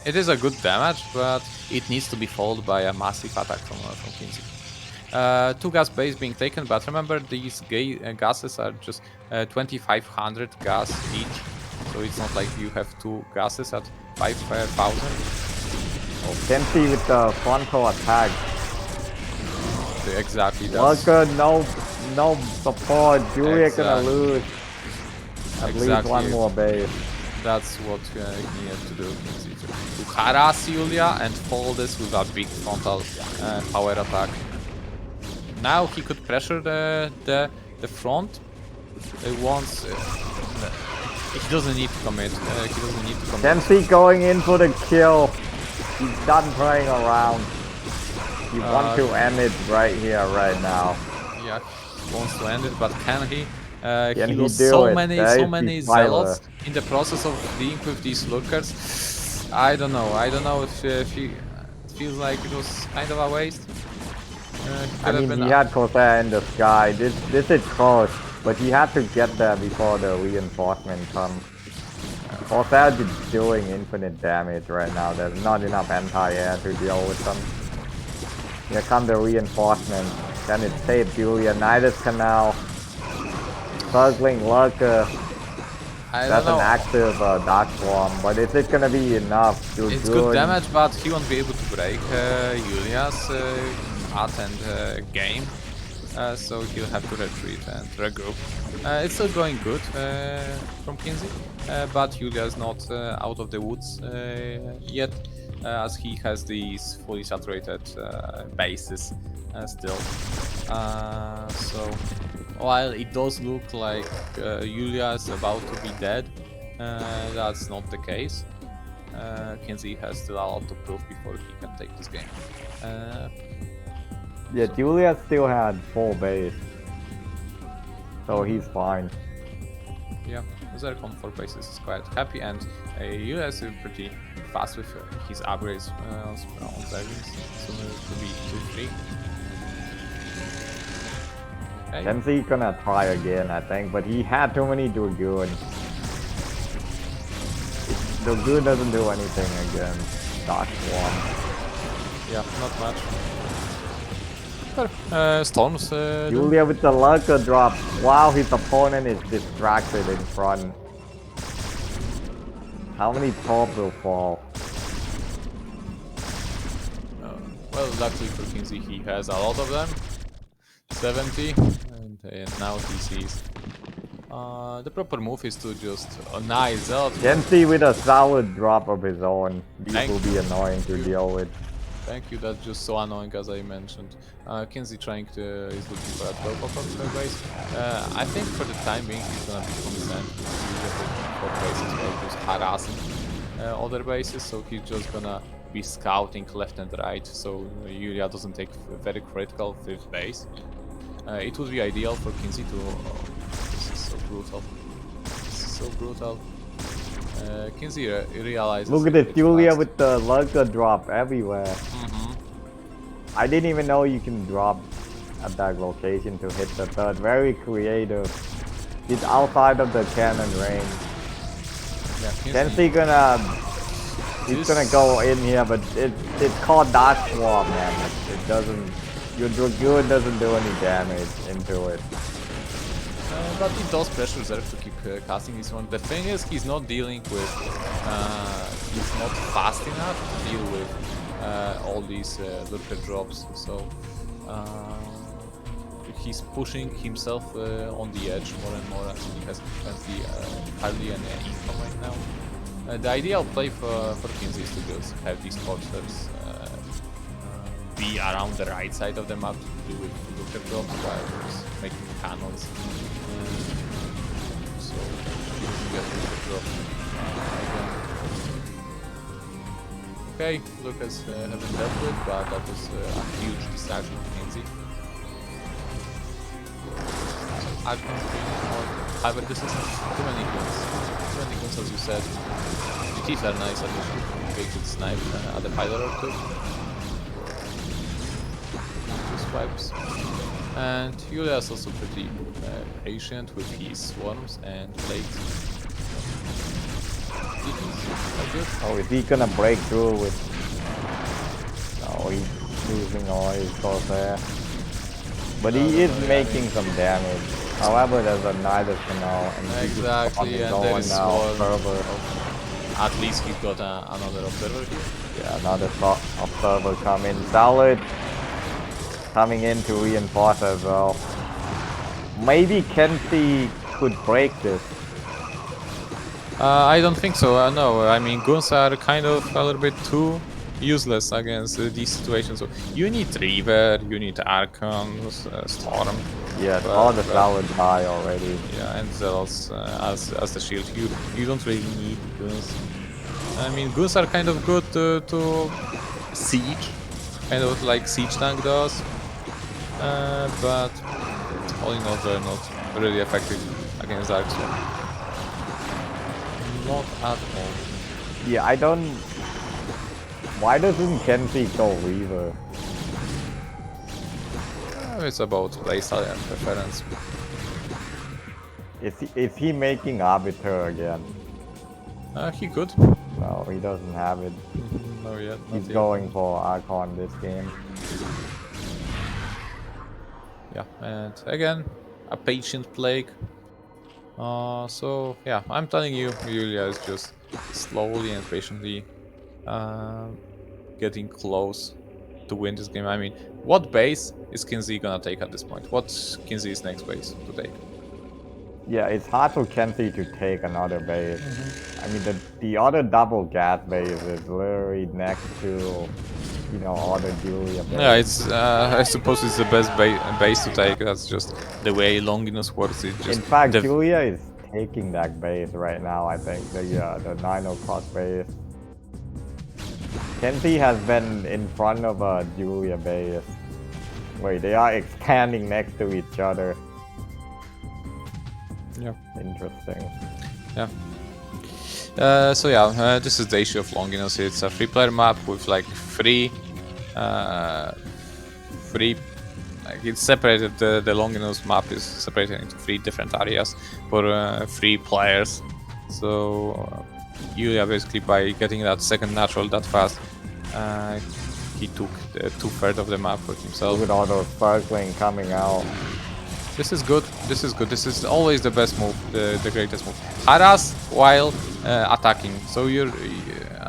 It is a good damage, but it needs to be followed by a massive attack from KenZy. 2 gas base being taken, but remember these gases are just 2500 gas each, so it's not like you have 2 gases at 5000. KenZy with the frontal attack. Exactly. That's No support. Julia gonna Exactly. lose. At least one more base. That's what he needed to do. To harass Julia and follow this with a big frontal power attack. Now he could pressure the front. Once he doesn't need to commit. He doesn't need to commit. KenZy going in for the kill. He's done playing around. He wants to end it right here, right now. Yeah, he wants to end it, but can he? Can He he lost do so it? many That is the zealots in the process of being with these lookers. I don't know. I don't know if it feels like it was kind of a waste. I mean, he had Corsair in the sky. This is close, but he had to get there before the reinforcement comes. Corsair is doing infinite damage right now. There's not enough anti-air to deal with them. Here come the reinforcement. Can it save Julia? Nidus Canal. Circling Lurker. That's an active Dark Swarm, but is it gonna be enough to It's good damage, but he won't be able to break Julia's art and game. So he'll have to retreat and regroup. It's still going good from KenZy, but Julia's not out of the woods yet, as he has these fully saturated bases still. So while it does look like Julia is about to be dead, that's not the case. KenZy has still a lot to prove before he can take this game. Yeah, Julia still had full base, so he's fine. Yeah, ZZZero 4 bases is quite happy, and Julia is pretty fast with his upgrades on savings, so it will be 2-3. Okay. KenZy gonna try again, I think, but he had too many Dragoon. Dragoon doesn't do anything against Dark Swarm. Yeah, not much. Storms. Julia with the Lurker drop. Wow, his opponent is distracted in front. How many top will fall? Well, luckily for KenZy, he has a lot of them. 70, and now he sees. The proper move is to just nice out. KenZy with a solid drop of his own. These will be annoying to deal with. Thank you, that's just so annoying as I mentioned. KenZy is looking for a 12 o'clock base. I think for the time being he's gonna be content for bases while just harassing other bases, so he's just gonna be scouting left and right, so Julia doesn't take very critical 5th base. It would be ideal for KenZy to... this is so brutal. This is so brutal. KenZy realizes... Look at this, Julia with the Lurker drop everywhere. I didn't even know you can drop at that location to hit the 3rd. Very creative. He's outside of the cannon range. Yeah, KenZy he's gonna go in here, but it's called Dark Swarm, man. It doesn't... Your Dragoon doesn't do any damage into it. But it does pressure Zerg to keep casting this one. The thing is, he's not dealing with... he's not fast enough to deal with all these lurker drops, so he's pushing himself on the edge more and more, and he has hardly any income right now. The ideal play for KenZy is to just have these porters be around the right side of the map to do with lurker drops while just making cannons. So he doesn't get lurker drop again. Okay, Lucas haven't dealt with, but that was a huge distraction for KenZy. However, this is too many guns. Too many guns, as you said. GTs are nice, at least they could snipe at the pilot or two. 2 swipes. And Julia is also pretty patient with his swarms and plates. good. Oh, is he gonna break through with... Oh, he's losing all his Corsair. But he is making some damage. However, there's a Nidus Canal and he's Exactly, and there is now one. further. At least he's got another observer here. Yeah, another observer coming. Solid coming in to reinforce as well. Maybe KenZy could break this. I don't think so. No, I mean guns are kind of a little bit too useless against these situations. So you need Reaver, you need Archon, Storm. Yeah, But- all the but- Solid die already. Yeah, and Zealots as the shield. You don't really need guns. I mean, guns are kind of good to siege, kind of like siege tank does. But all in all, they're not really effective against Dark Storm. Not at all. Yeah, I don't... Why doesn't KenZy go Reaver? It's about playstyle and preference. Is he making Arbiter again? He could. No, he doesn't have it. No yet. Not He's yet. going for Archon this game. Yeah, and again, a patient plague. So yeah, I'm telling you, Yulia is just slowly and patiently getting close to win this game. I mean, what base is KenZy gonna take at this point? What's KenZy's next base to take? Yeah, it's hard for KenZy to take another base. I mean, the other double gas base is literally next to, you know, other Julia base. Yeah, it's I suppose it's the best base to take. That's just the way Longinus works. It just In fact, the- Julia is taking that base right now, I think, the 9 o'clock base. KenZy has been in front of a Julia base. Wait, they are expanding next to each other. Yeah. Interesting. Yeah. So yeah, this is the issue of Longinus. It's a 3-player map with like three, like it's separated. The Longinus map is separated into 3 different areas for 3 players. So Yulia basically by getting that second natural that fast, he took the 2/3 of the map for himself. With all those sparkling coming out. This is good. This is good. This is always the best move, the greatest move. Harass while attacking. So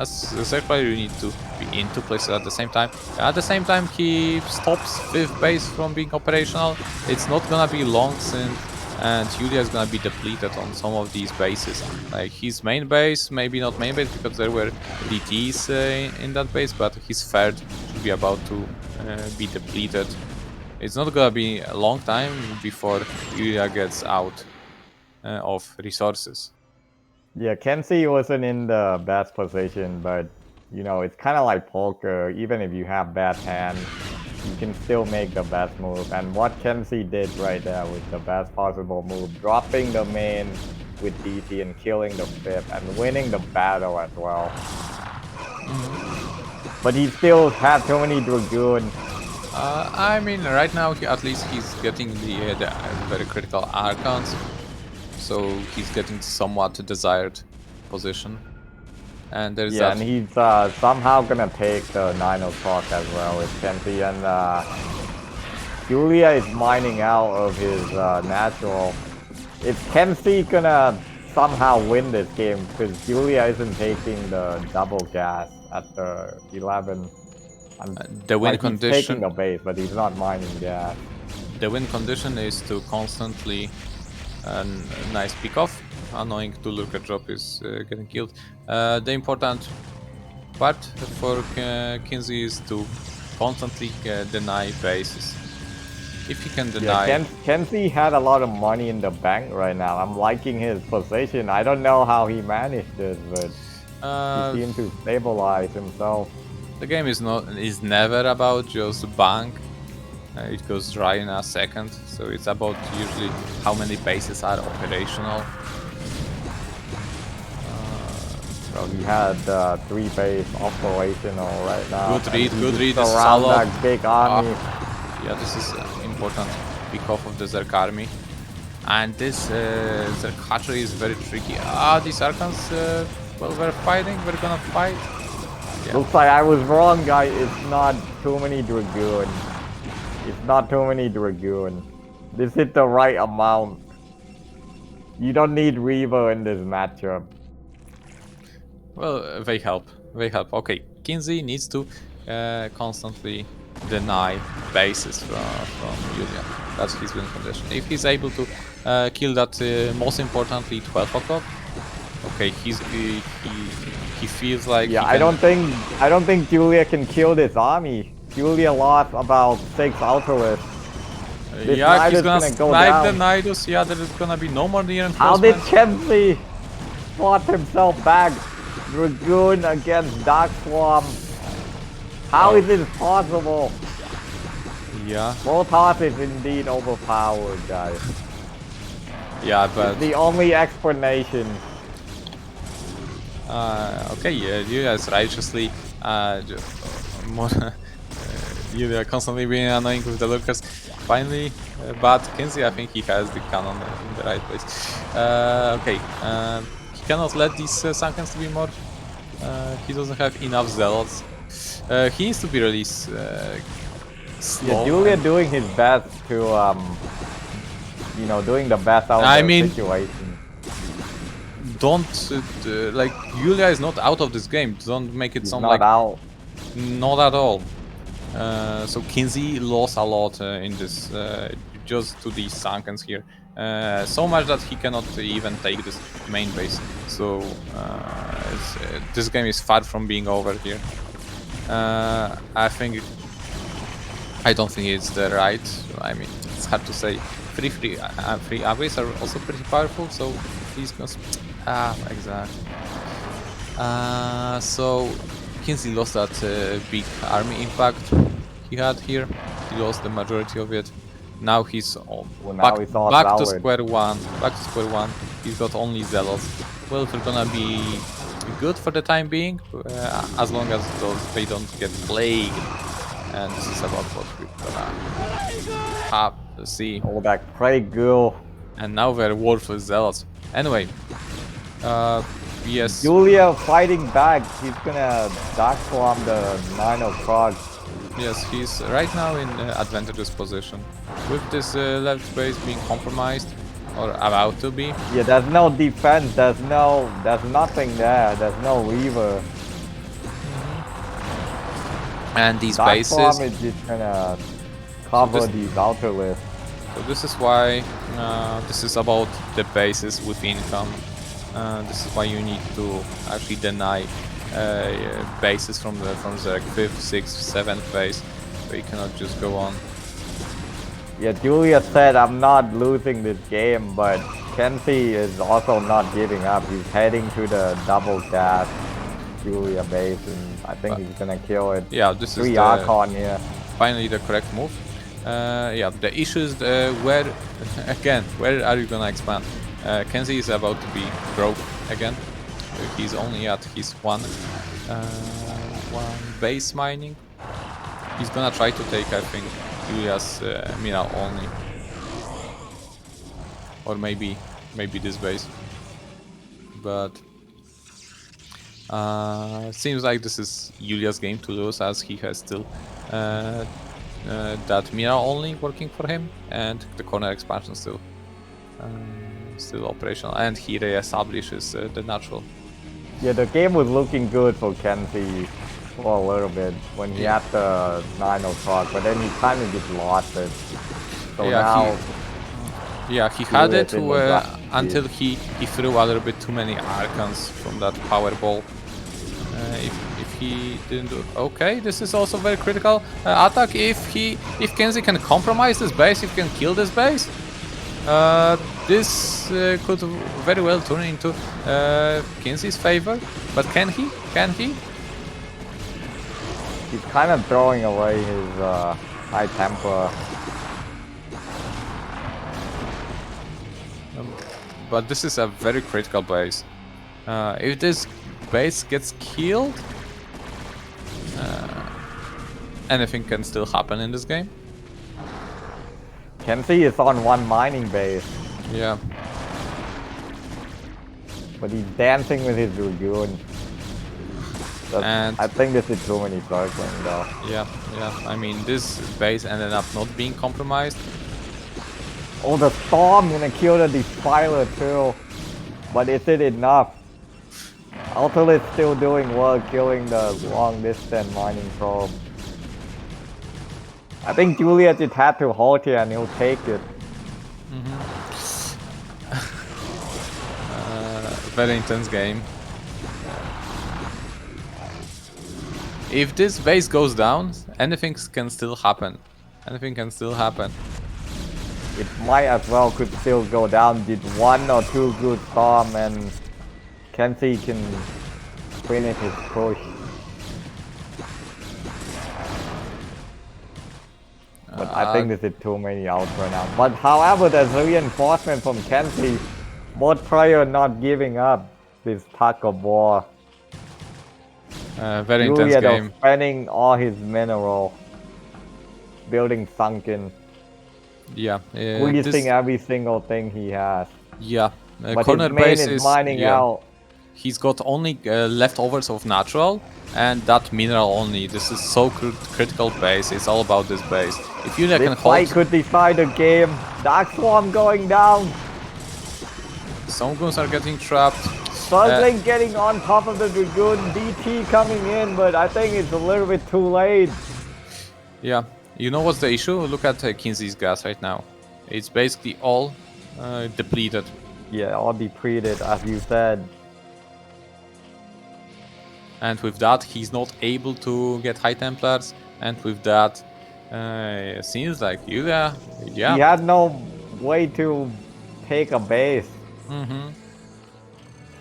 as a third player, you need to be in 2 places at the same time. At the same time, he stops 5th base from being operational. It's not gonna be long since, and Yulia is gonna be depleted on some of these bases. Like his main base, maybe not main base because there were DTs in that base, but his 3rd should be about to be depleted. It's not gonna be a long time before Yulia gets out of resources. Yeah, KenZy wasn't in the best position, but you know, it's kind of like poker. Even if you have bad hand, you can still make the best move. And what KenZy did right there was the best possible move, dropping the main with DT and killing the 5th and winning the battle as well. But he still had too many Dragoon. I mean, right now at least he's getting the very critical Archons, so he's getting somewhat desired position. And there's Yeah, that. and he's somehow gonna take the 9 o'clock as well with KenZy, and Julia is mining out of his natural. Is KenZy gonna somehow win this game? Because Julia isn't taking the double gas at the 11. The win Like, he's condition. taking the base, but he's not mining gas. The win condition is to constantly nice pick off. Annoying to look at drop is getting killed. The important part for KenZy is to constantly deny bases. If he can deny, Yeah, KenZy had a lot of money in the bank right now. I'm liking his position. I don't know how he managed this, but he seemed to stabilize himself. the game is never about just bank. It goes dry in a second, so it's about usually how many bases are operational. So he had 3 base operational right now. Good read, and good he's read, this is around solid. that big army. Yeah, this is important pick off of the Zerg army. And this Zerg hatchery is very tricky. These Archons, Well, we're fighting. We're gonna fight. Yeah. Looks like I was wrong, guys. It's not too many Dragoon. It's not too many Dragoon. This is the right amount. You don't need Reaver in this matchup. Well, they help. They help. Okay, KenZy needs to constantly deny bases from Julia. That's his win condition. If he's able to kill that, most importantly, 12 o'clock. Okay, he feels like. Yeah, I don't think Julia can kill this army. Julia lost about 6 Ultralists. Yeah, he's gonna go snipe the down. Nidus. Yeah, there is gonna be no more How did reinforcements. KenZy fought himself back? Dragoon against Dark Swarm. How is this possible? Yeah, Protoss is indeed overpowered, guys. yeah, but The only explanation. okay, yeah, Julia is righteously Julia constantly being annoying with the lurkers. Finally, but KenZy, I think he has the cannon in the right place. Okay, he cannot let these Sankens to be more. He doesn't have enough zealots. He needs to be really slow. Yeah, Julia doing his best to, you know, doing the best out of the situation. Don't like Julia is not out of this game. Don't make it He's sound not like out. not at all. So KenZy lost a lot in this, just to these Sankens here. So much that he cannot even take this main base. So this game is far from being over here. I don't think it's the right. I mean, it's hard to say. Free aways are also pretty powerful. So he's gonna. Exactly. So KenZy lost that big army impact he had here. He lost the majority of it. Now he's Well, now he's all back to solid. square one. Back to square one. He's got only zealots. Well, they're gonna be good for the time being, as long as they don't get plagued. And this is about what we're gonna have to see. Oh, that Plague Girl. And now they're worthless zealots. Anyway, yes. Julia fighting back. He's gonna Dark Swarm the 9 o'clock. Yes, he's right now in advantageous position. With this left base being compromised, or about to be. Yeah, there's no defense. There's nothing there. There's no Reaver. And these Dark bases. Swarm is just gonna cover this- these outer lists. So this is why this is about the bases with income. This is why you need to actually deny bases from the 5th, 6th, 7th base. So you cannot just go on. Yeah, Julia said, I'm not losing this game, but KenZy is also not giving up. He's heading to the double gas Julia base, and I think he's gonna kill it. Yeah, this is 3 the, Archon here. finally the correct move. Yeah, the issue is where are you gonna expand? KenZy is about to be broke again. He's only at his one base mining. He's gonna try to take, I think, Julia's Mira only, or maybe this base. But seems like this is Julia's game to lose, as he has still that Mira only working for him, and the corner expansion still operational, and he reestablishes the natural. Yeah, the game was looking good for KenZy for a little bit when he had the 9 o'clock, but then he kind of just lost it. So now... He had Julia it is in the black until he threw a little bit too many Archons from that power ball. If he didn't do... Okay, this is also very critical attack. If KenZy can compromise this base, if he can kill this base, this could very well turn into KenZy's favor. But can he? He's kind of throwing away his high temper. But this is a very critical base. If this base gets killed, anything can still happen in this game. KenZy is on 1 mining base. Yeah. But he's dancing with his Dragoon. And I think this is too many circling though. yeah. I mean, this base ended up not being compromised. Oh, the Storm gonna kill the Defiler too. But is it enough? Ultimate's still doing work, killing the long distance mining probe. I think Julia just had to hold here and he'll take it. Very intense game. If this base goes down, anything can still happen. Anything can still happen. It might as well could still go down. Did 1 or 2 good Storm and KenZy can finish his push. But I think this is too many Ultra now. But however, there's reinforcement from KenZy. Both players not giving up this tug of war. Very intense game. Spending all his mineral. Building sunken. Yeah. Wasting every single thing he has. Yeah. But Corner his main base is mining out. He's got only leftovers of natural and that mineral only. This is so critical base. It's all about this base. If you can This fight hold, could decide the game. Dark Swarm going down. some goons are getting trapped. Struggling getting on top of the Dragoon. DT coming in, but I think it's a little bit too late. Yeah. You know what's the issue? Look at KenZy's gas right now. It's basically all depleted. Yeah, all depleted, as you said. And with that, he's not able to get High Templars. And with that, seems like He had no way to take a base.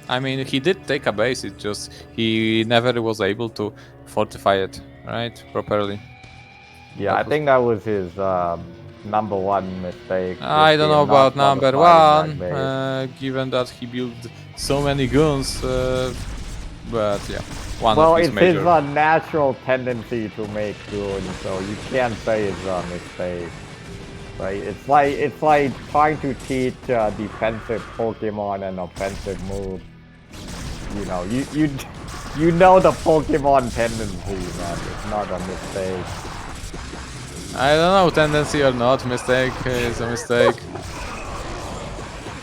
I mean, he did take a base. It's just he never was able to fortify it, right, properly. Yeah, I think that was his #1 mistake. I don't know about #1, given that he built so many guns. But yeah, one well, of his it's major. his natural tendency to make good, so you can't say it's a mistake. Right? It's like trying to teach defensive Pokemon an offensive move. You know, you know the Pokemon tendency, man. It's not a mistake. I don't know, tendency or not, mistake is a mistake.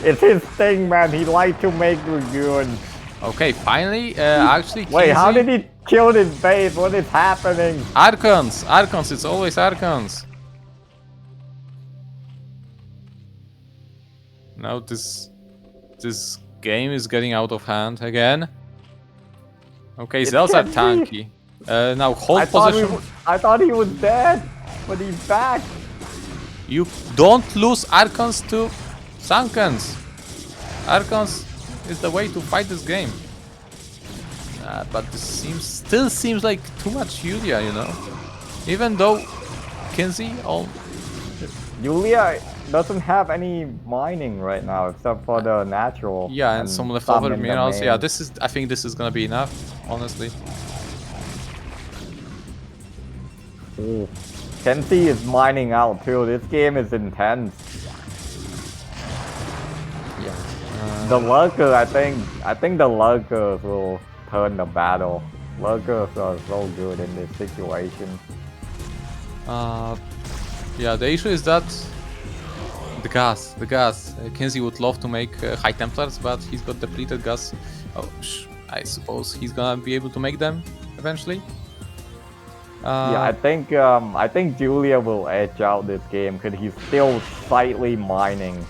It's his thing, man. He likes to make Dragoon. Okay, finally, actually. Wait, how KenZy- did he kill his base? What is happening? Archons, it's always Archons. Now this game is getting out of hand again. Okay, Zells are tanky. Now hold position. I thought he was dead, but he's back. You don't lose Archons to Sunkens. Archons is the way to fight this game. But this still seems like too much Yulia, you know. Even though KenZy Yulia doesn't have any mining right now except for the natural. yeah, and some leftover in the minerals. main. Yeah, I think this is gonna be enough, honestly. Ooh. KenZy is mining out too. This game is intense. Yeah. The lurker, I think the lurkers will turn the battle. Lurkers are so good in this situation. Yeah, the issue is that the gas. KenZy would love to make High Templars, but he's got depleted gas. Oh, I suppose he's gonna be able to make them eventually. Yeah, I think Julia will edge out this game because he's still slightly mining.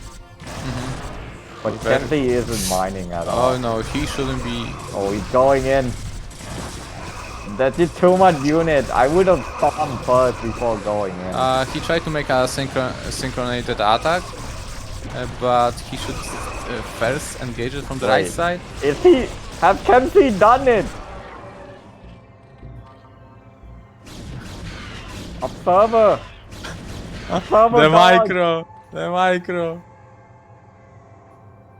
But KenZy isn't mining at all. Oh no, he shouldn't be. Oh, he's going in. That is too much unit. I would have stopped first before going in. He tried to make a synchronated attack, but he should first engage it from the right side. Has KenZy done it? Observer! Observer dog. The micro.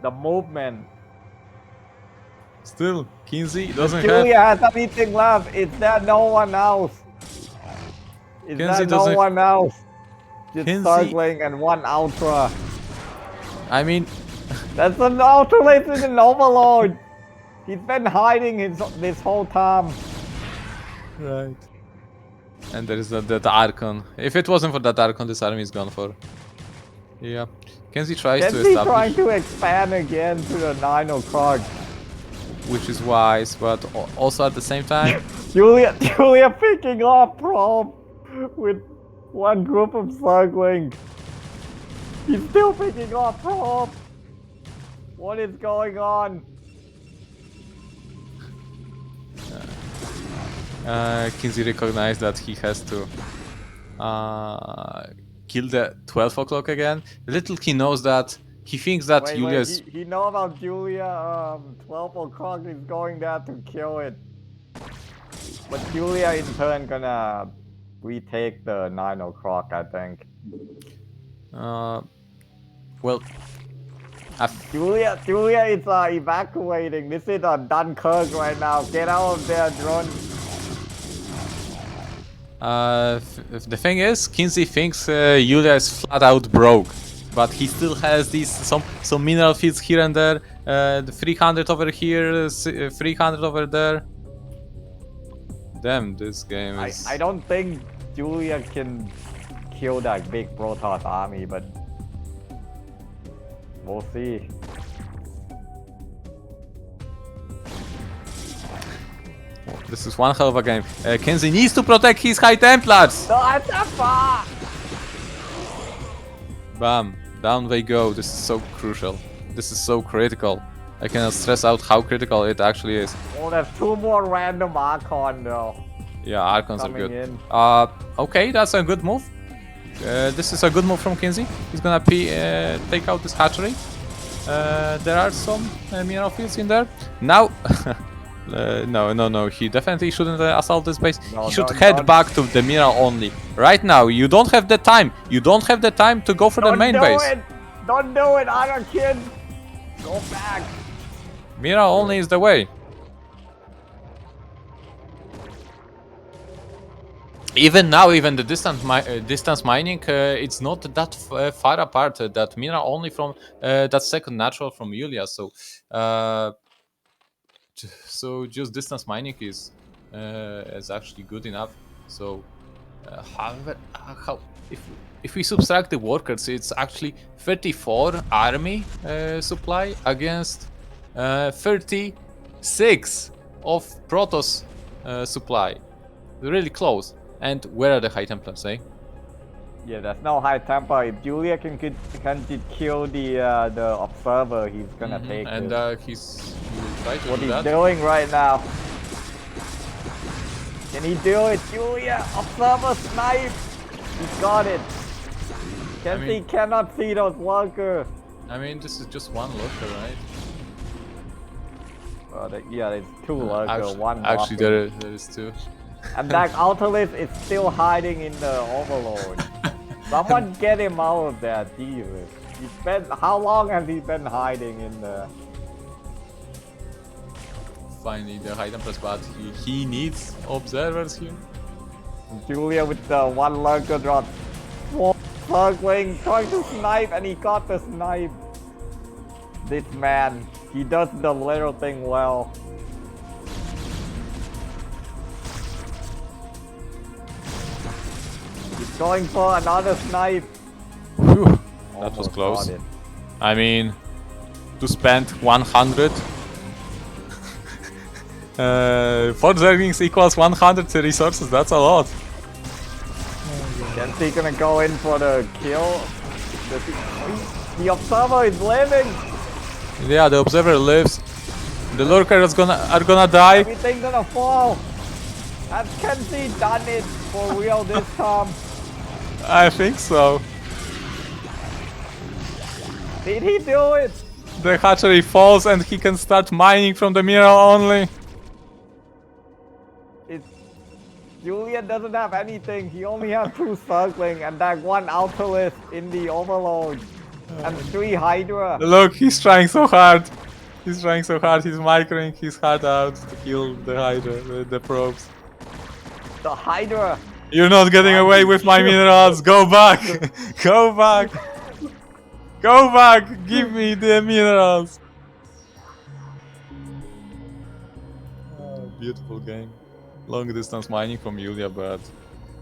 The movement. Still, KenZy doesn't Julia have. has anything left. Is there no one else? Is KenZy there no doesn't- one else? Just KenZy- struggling and one ultra. I mean, That's an Autolith in an Overlord! He's been hiding this whole time. Right. And there is that Archon. If it wasn't for that Archon, this army is gone for. Yeah. KenZy tries to KenZy establish, trying to expand again to the 9 o'clock. which is wise, but also at the same time, Julia picking up Probe with one group of Slugling. He's still picking up Probe. What is going on? KenZy recognized that he has to kill the 12 o'clock again. Little he knows that he thinks that Julia is. He know about Julia. 12 o'clock is going there to kill it. But Julia in turn gonna retake the 9 o'clock, I think. Well, Julia is evacuating. This is Dunkirk right now. Get out of there, drone. the thing is, KenZy thinks Julia is flat out broke, but he still has these some mineral fields here and there. The 300 over here, 300 over there. Damn, this game is. I don't think Julia can kill that big Protoss army, but we'll see. This is one hell of a game. KenZy needs to protect his High Templars! Bam, down they go. This is so crucial. This is so critical. I cannot stress out how critical it actually is. Oh, there's 2 more random Archon though. Yeah, Archons are Coming good. in. Okay, that's a good move. This is a good move from KenZy. He's gonna take out this hatchery. There are some mineral fields in there. Now, no. He definitely shouldn't assault this base. No, he should don't- head don't- back to the mineral only. Right now, you don't have the time. You don't have the time to go for the main base. Don't do it, Iron Kid! Go back! Mineral only is the way. Even now, even the distance mining, it's not that far apart. That mineral only from that second natural from Julia. So just distance mining is actually good enough. So, however, if we subtract the workers, it's actually 34 army supply against 36 of Protoss supply. Really close. And where are the High Templars, eh? Yeah, there's no High Templar. If Julia can kill the observer, he's gonna take and it. he will try to What do he's that. doing right now. Can he do it? Julia, observer snipe! He got it. KenZy cannot see those lurkers. I mean, this is just one lurker, right? Yeah, there's 2 lurkers, one actually walking. there is 2. And that Autolith is still hiding in the Overlord. Someone get him out of there, Jesus. How long has he been hiding in the... Finally, the High Templars, but he needs observers here. Julia with the 1 lurker drop. 4 circling, trying to snipe, and he got the snipe. This man, he does the little thing well. He's going for another snipe. Whew, that was Almost close. got it. I mean, to spend 100 for Zerglings equals 100 resources, that's a lot. KenZy gonna go in for the kill. The observer is living. Yeah, the observer lives. The lurkers are gonna die. Everything's gonna fall. Has KenZy done it for real this time? I think so. Did he do it? The hatchery falls and he can start mining from the mineral only. Julian doesn't have anything. He only has 2 circling and that 1 Autolith in the Overload. And 3 Hydra. Look, he's trying so hard. He's trying so hard. He's microing his heart out to kill the Hydra, the probes. The Hydra. You're not getting away with my minerals. Go back. Go back. Go back! Give me the minerals! Oh, beautiful game. Long distance mining from Yulia, but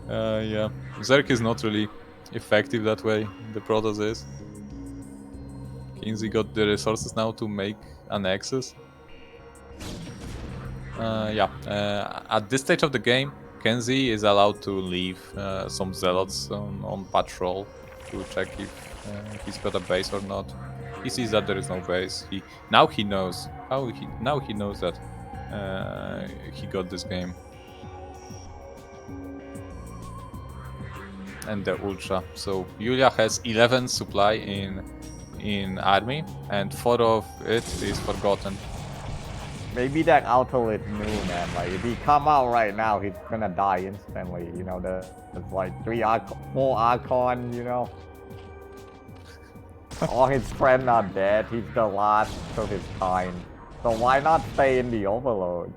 yeah. Zerk is not really effective that way. The Protoss is. KenZy got the resources now to make an Nexus. Yeah. At this stage of the game, KenZy is allowed to leave some zealots on patrol to check if he's got a base or not. He sees that there is no base. Now he knows that he got this game. And the Ultra. So Yulia has 11 supply in army, and 4 of it is forgotten. Maybe that outlet knew, man. Like, if he come out right now, he's gonna die instantly. You know, there's like 4 Archon, you know. All his friends are dead. He's the last of his kind. So why not stay in the Overload?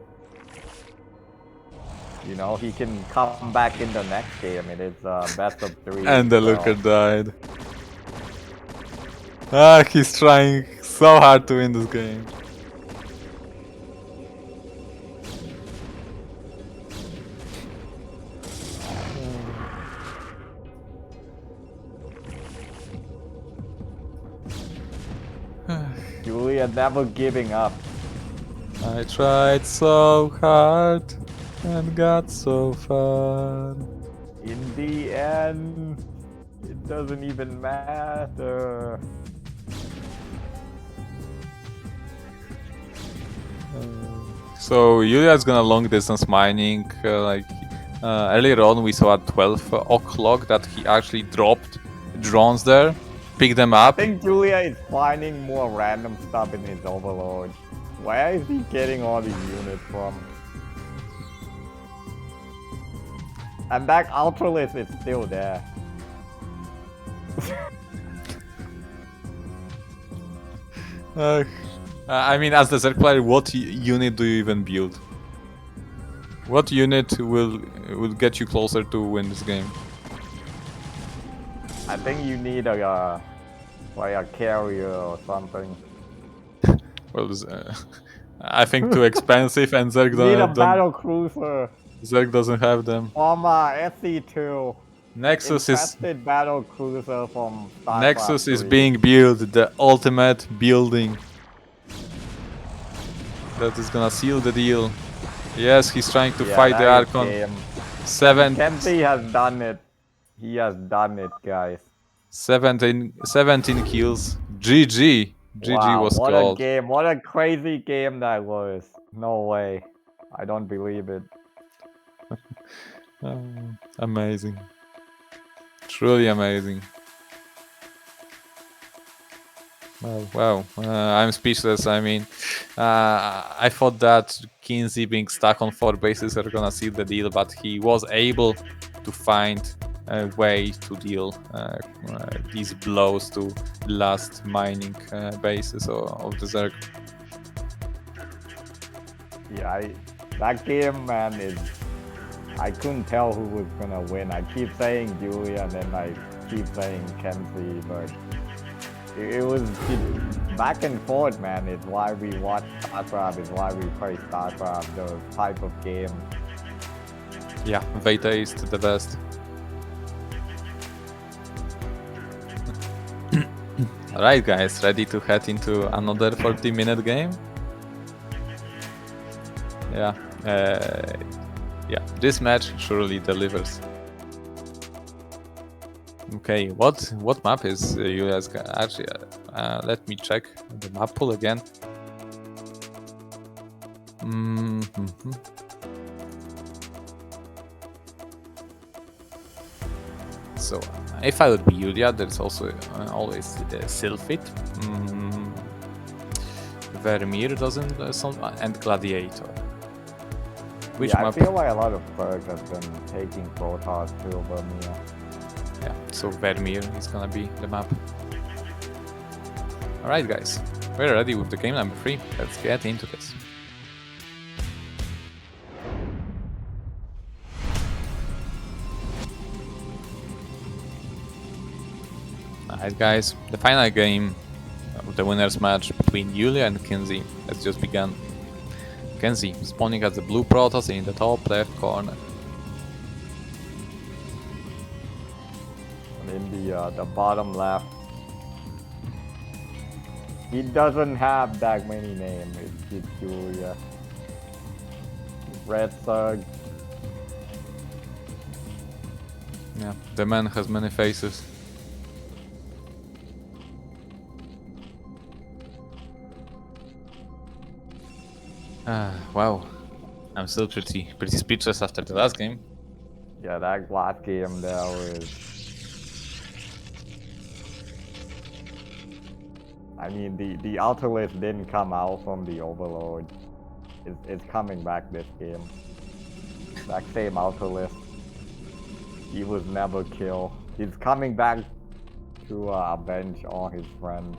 You know, he can come back in the next game. It is best of 3. And the looker died. Ah, he's trying so hard to win this game. Julia never giving up. I tried so hard and got so far. In the end, it doesn't even matter. So Yulia's gonna long distance mining. Earlier on, we saw at 12 o'clock that he actually dropped drones there, picked them up. I think Julia is finding more random stuff in his Overlord. Where is he getting all these units from? And that Ultralist is still there. I mean, as the Zerg player, what unit do you even build? What unit will get you closer to win this game? I think you need a carrier or something. Well, I think too expensive, and Zerg You need a don't. battle cruiser. Zerg doesn't have them. SC2. Nexus Infested battle cruiser from StarCraft Nexus is 3. being built, the ultimate building that is gonna seal the deal. Yes, he's trying to fight the that is Archon. game. 7 KenZy has done it. He has done it, guys. 17 kills. GG. GG Wow, was what called. a game. What a crazy game that was. No way. I don't believe it. Amazing. Truly amazing. Wow. I'm speechless. I mean, I thought that KenZy being stuck on 4 bases are gonna seal the deal, but he was able to find a way to deal these blows to last mining bases of the Zerg. Yeah, that game, man, is... I couldn't tell who was gonna win. I keep saying Julia and then I keep saying KenZy, but it was back and forth, man. It's why we watch StarCraft, it's why we play StarCraft, the type of game. Yeah, Veta is the best. Alright guys, ready to head into another 40-minute game? Yeah, this match surely delivers. Okay, what map is you guys actually? Let me check the map pool again. So, if I would be Yulia, there's also always Sylphid. Vermeer doesn't, and Gladiator. Which yeah, map? I feel like a lot of players have been taking Protoss to Vermeer. Yeah, so Vermeer is gonna be the map. Alright guys, we're ready with the game number 3. Let's get into this. Alright guys, the final game of the winners match between Julia and KenZy has just begun. KenZy spawning as the blue Protoss in the top left corner. And in the bottom left, he doesn't have that many names. It's just Julia. Red Sug. Yeah, the man has many faces. Wow, I'm still pretty speechless after the last game. Yeah, that last game there was... I mean, the Autolith didn't come out from the Overlord. It's coming back this game. That same Autolith. He was never killed. He's coming back to avenge all his friends.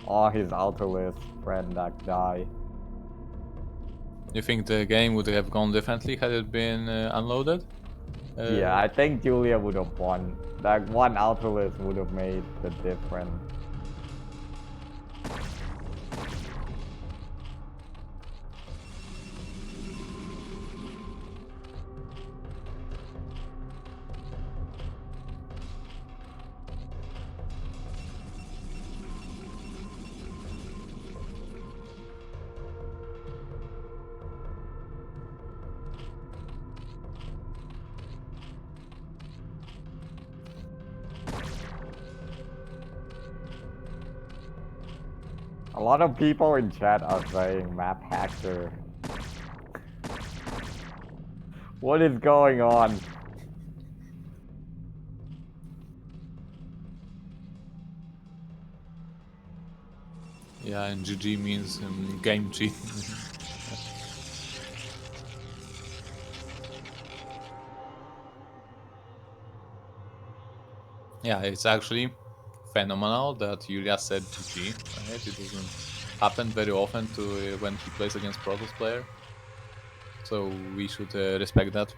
All his Autolith friends that died. You think the game would have gone differently had it been unloaded? Yeah, I think Julia would have won. That one Autolith would have made the difference. A lot of people in chat are saying map hacker. What is going on? Yeah, and GG means game cheat. Yeah, it's actually phenomenal that Julia said GG. Right? It doesn't happen very often to when he plays against Protoss player, so we should respect that.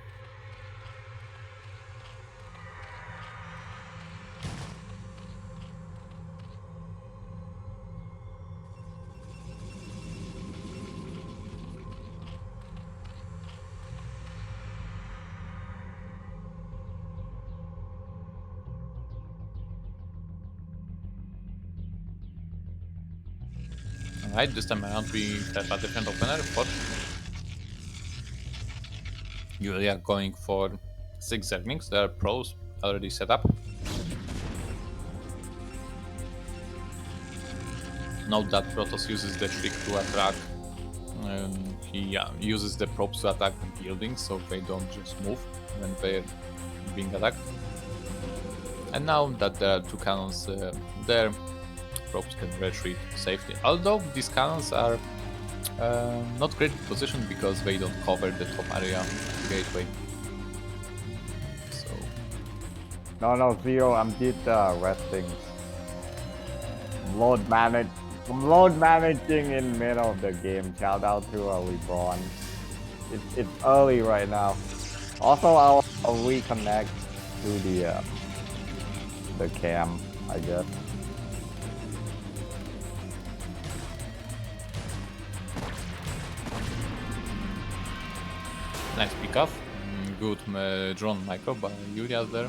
Alright, this time around we have a different opener, but Julia going for 6 Zerglings. There are pros already set up. Note that Protoss uses the trick to attack. He uses the probes to attack buildings so they don't just move when they're being attacked. And now that there are 2 cannons there, probes can retreat safely. Although these cannons are not great positioned because they don't cover the top area of the gateway. So No, Zero, I'm just resting. I'm load managing in middle of the game. Shout out to LeBron. It's early right now. Also, I'll reconnect to the cam, I guess. nice pick off. Good drone micro by Julia there.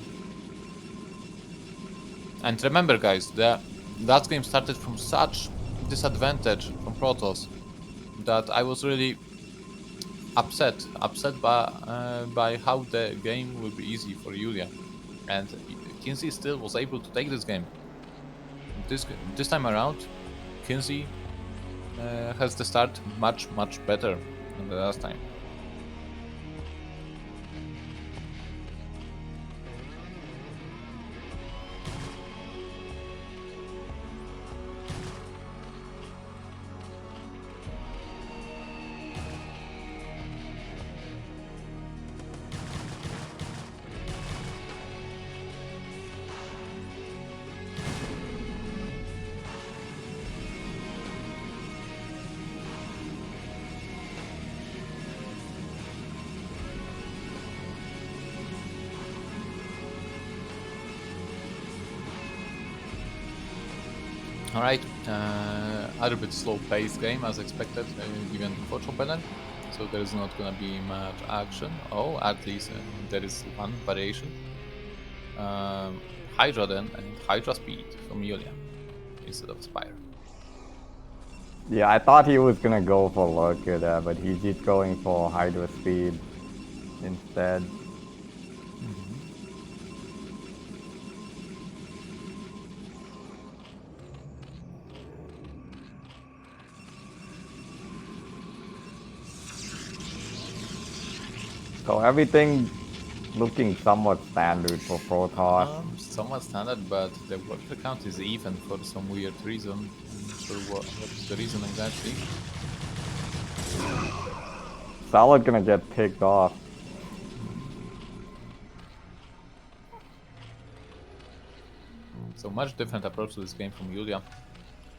And remember guys, the last game started from such disadvantage from Protoss that I was really upset by how the game will be easy for Julia, and KenZy still was able to take this game. This time around, KenZy has the start much better than the last time. Alright, a little bit slow-paced game as expected, given coach opener, so there is not gonna be much action. Oh, at least there is one variation. Hydra then, and Hydra speed from Yulia instead of Spire. Yeah, I thought he was gonna go for Lurker there, but he's just going for Hydra speed instead. So everything looking somewhat standard for Protoss. Somewhat standard, but the worker count is even for some weird reason. I'm not sure what's the reason exactly. Salad gonna get picked off. So much different approach to this game from Yulia,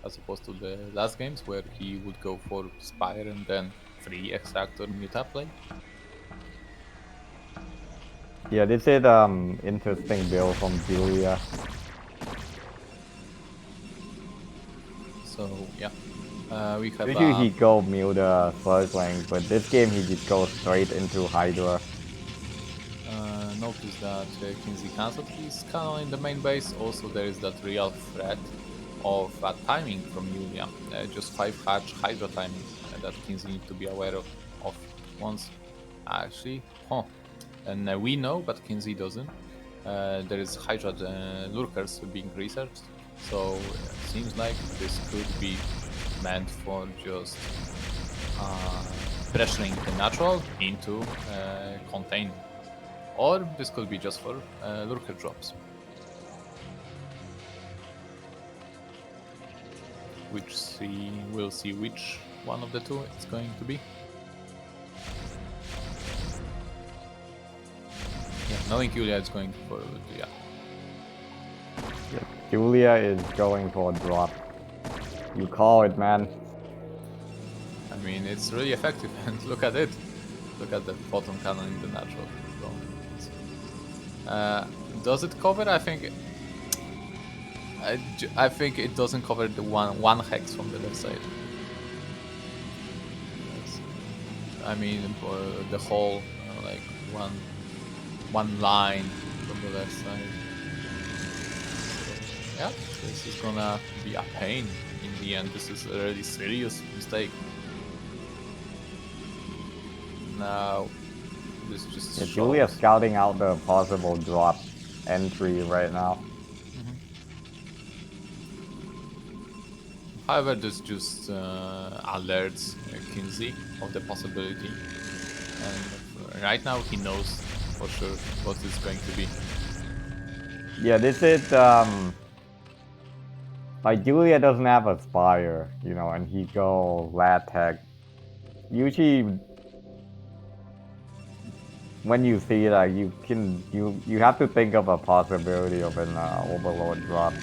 as opposed to the last games where he would go for Spire and then 3 Extractor Muta play. Yeah, this is interesting build from Julia. So yeah, we have. Usually he go Muta first lane, but this game he just goes straight into Hydra. Notice that KenZy cancelled his cannon in the main base. Also, there is that real threat of timing from Yulia. Just 5 hatch Hydra timing that KenZy need to be aware of once. Actually, and we know, but KenZy doesn't. There is Hydra lurkers being researched, so it seems like this could be meant for just pressuring the natural into contain. Or this could be just for lurker drops. We'll see which one of the two it's going to be. Yeah, knowing Julia is going for yeah. Julia is going for a drop. You call it, man. I mean, it's really effective, and look at it. Look at the photon cannon in the natural. Does it cover? I think it doesn't cover the one hex from the left side. Yes. I mean, the whole like one line from the left side. So, yeah, this is gonna be a pain in the end. This is a really serious mistake. Now, this just shows. Julia scouting out the possible drop entry right now. However, this just alerts KenZy of the possibility, and right now he knows for sure what it's going to be. Yeah, this is like Julia doesn't have a Spire, you know, and he go Lat-Tech. Usually, when you see that, you have to think of a possibility of an Overlord drop.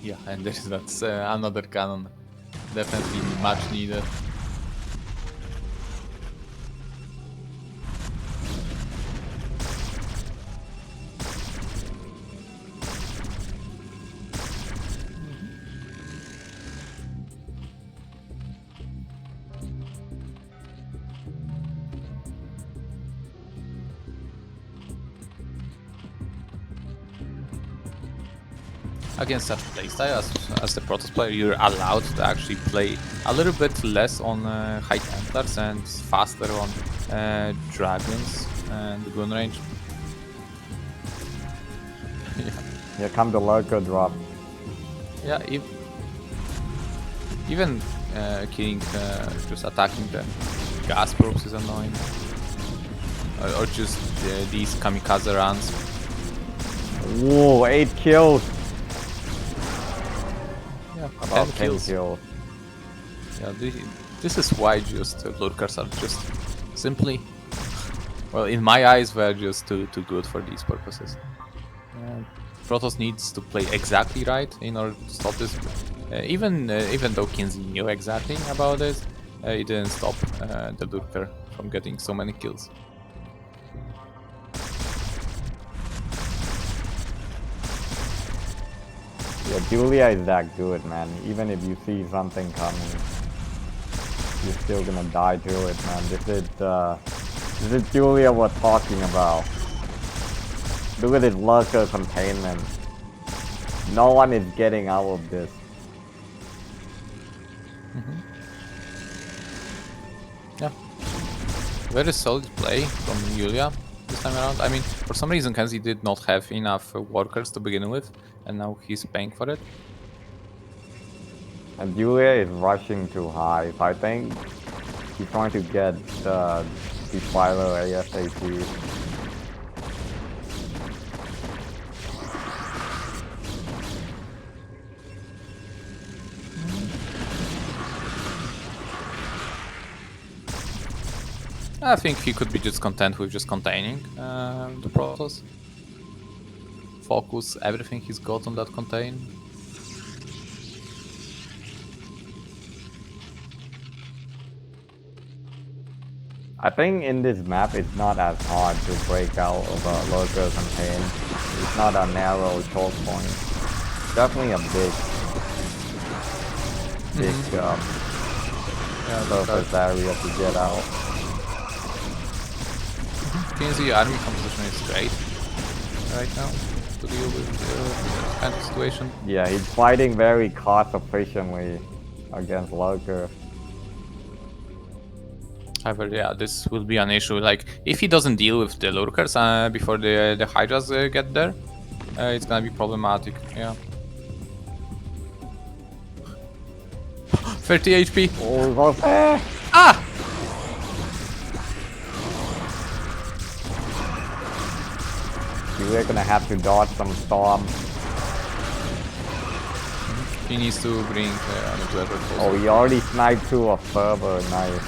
Yeah, and that's another cannon, definitely much needed. Against such playstyle as the Protoss player, you're allowed to actually play a little bit less on high Templars and faster on Dragons and gun range. Yeah. Here come the Lurker drop. Yeah, even killing, just attacking the gas probes is annoying. Or just these kamikaze runs. Whoa, 8 kills! Yeah, About 10 kills. kills. Yeah, this is why just lurkers are just simply, well, in my eyes, we're just too good for these purposes. Protoss needs to play exactly right in order to stop this. Even though KenZy knew exactly about this, it didn't stop the lurker from getting so many kills. Yeah, Julia is that good, man. Even if you see something coming, you're still gonna die to it, man. This is Julia we're talking about. Look at this lurker containment. No one is getting out of this. Yeah. Very solid play from Julia this time around. I mean, for some reason KenZy did not have enough workers to begin with, and now he's paying for it. And Julia is rushing too high, so I think he's trying to get the Defiler ASAP. I think he could be just content with just containing the Protoss. Focus everything he's got on that contain. I think in this map it's not as hard to break out of a lurker contain. It's not a narrow choke point. Definitely a big surface area to get out. KenZy army composition is great right now to deal with this kind of situation. Yeah, he's fighting very cost efficiently against lurker. However, yeah, this will be an issue. Like, if he doesn't deal with the lurkers before the Hydras get there, it's gonna be problematic. Yeah. 30 HP. Oh, Ah! we're gonna have to dodge some storm. He needs to bring an observer closer. Oh, he already sniped two of Fervor. Nice.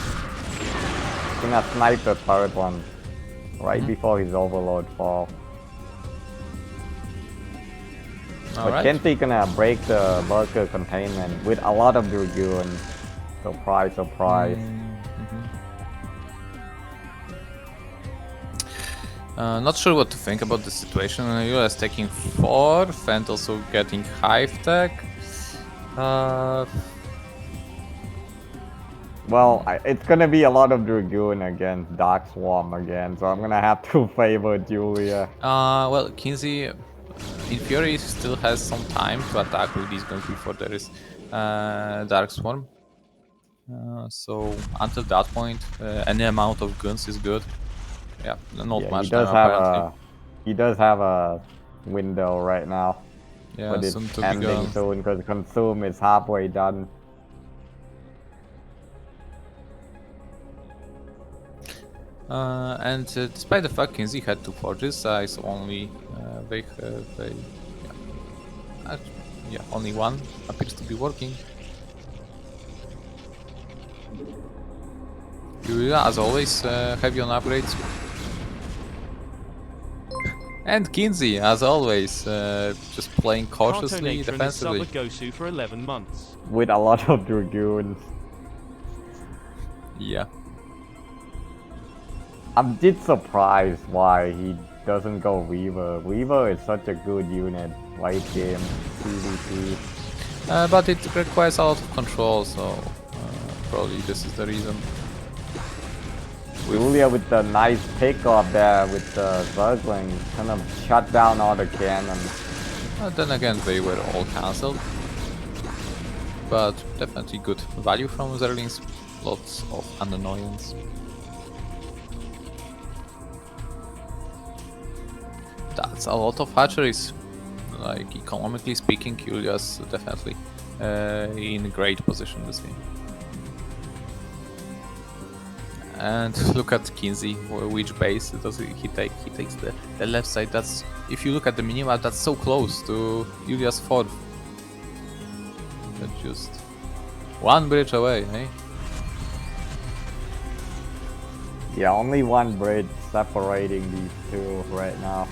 He's gonna snipe the third one right before his overload fall. But KenZy gonna break the lurker containment with a lot of Dragoon. Surprise, surprise. Not sure what to think about the situation. US taking 4th and also getting Hive Tech. Well, it's gonna be a lot of Dragoon against Dark Swarm again, so I'm gonna have to favor Julia. Well, KenZy, in theory, still has some time to attack with these guns before there is Dark Swarm. So until that point, any amount of guns is good. Yeah, not much time apparently. He does have a window right now. Yeah, but it's soon to be ending gone. soon because Consume is halfway done. And despite the fact KenZy had 2 forges, I saw only they have a only one appears to be working. Julia, as always, heavy on upgrades. And KenZy, as always, just playing cautiously, defensively. Gosu for 11 months. With a lot of Dragoons. Yeah. I'm just surprised why he doesn't go Weaver. Weaver is such a good unit, late game, PvP. But it requires a lot of control, so probably this is the reason. Julia with the nice pickup there with the Zergling kind of shut down all the cannons. Then again, they were all cancelled. But definitely good value from Zerglings, lots of annoyance. That's a lot of hatcheries. Like, economically speaking, Julia's definitely in a great position this game. And look at KenZy, which base does he take? He takes the left side. That's, if you look at the minimap, that's so close to Julia's 4th. That's just one bridge away, eh? Yeah, only one bridge separating these two right now.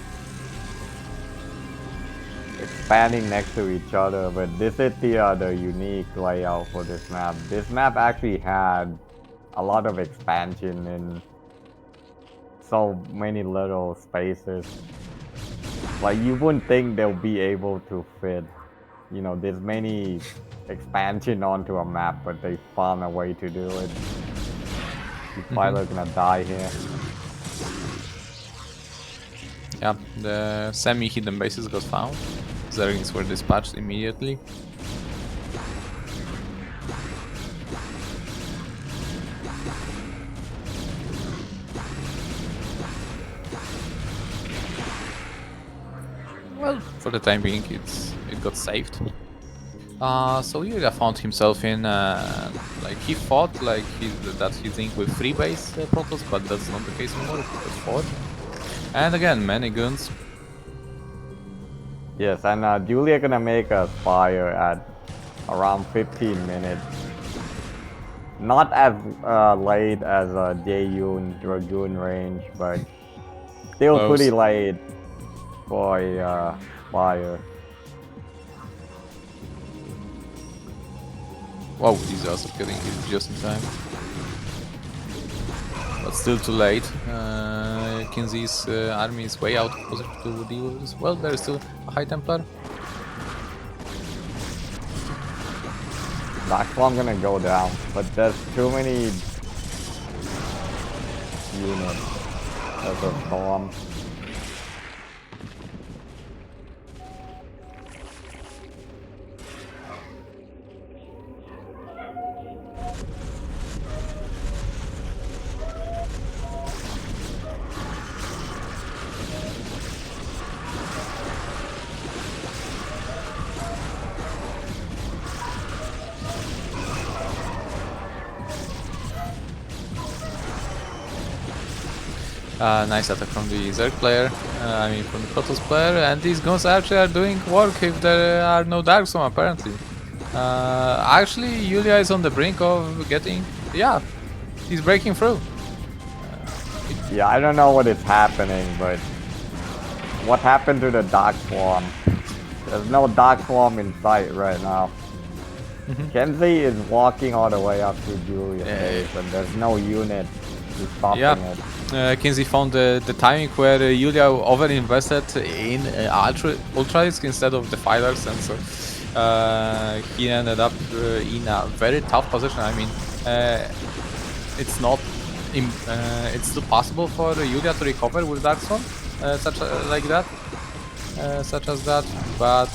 Expanding next to each other, but this is the unique layout for this map. This map actually had a lot of expansion in so many little spaces. Like, you wouldn't think they'll be able to fit you know, there's many expansion onto a map, but they found a way to do it. He's probably gonna die here. Yeah, the semi-hidden bases got found. Zerglings were dispatched immediately. Well, for the time being, it got saved. So Yulia found himself in like he thought like that he's in with 3 base protos, but that's not the case anymore. It was 4. And again, many guns. Yes, and Julia gonna make a fire at around 15 minutes. Not as late as Jayun Dragoon range, but still Close. pretty late for a fire. Wow, he's also killing it just in time. But still too late. KenZy's army is way out of position to deal with this. Well, there is still a High Templar. That's why I'm gonna go down, but there's too many units. There's a storm. Nice attack from the Zerg player, I mean from the Protoss player, and these guns actually are doing work if there are no Darkstorm apparently. Actually, Yulia is on the brink of getting, yeah, he's breaking through. Yeah, I don't know what is happening, but what happened to the Dark Swarm? There's no Dark Swarm in sight right now. KenZy is walking all the way up to Julia's base, and there's no unit to stop it. KenZy found the timing where Yulia over-invested in Ultralisk instead of the Firearks, and so he ended up in a very tough position. I mean, it's not, it's still possible for Yulia to recover with Darkstorm, such as that, but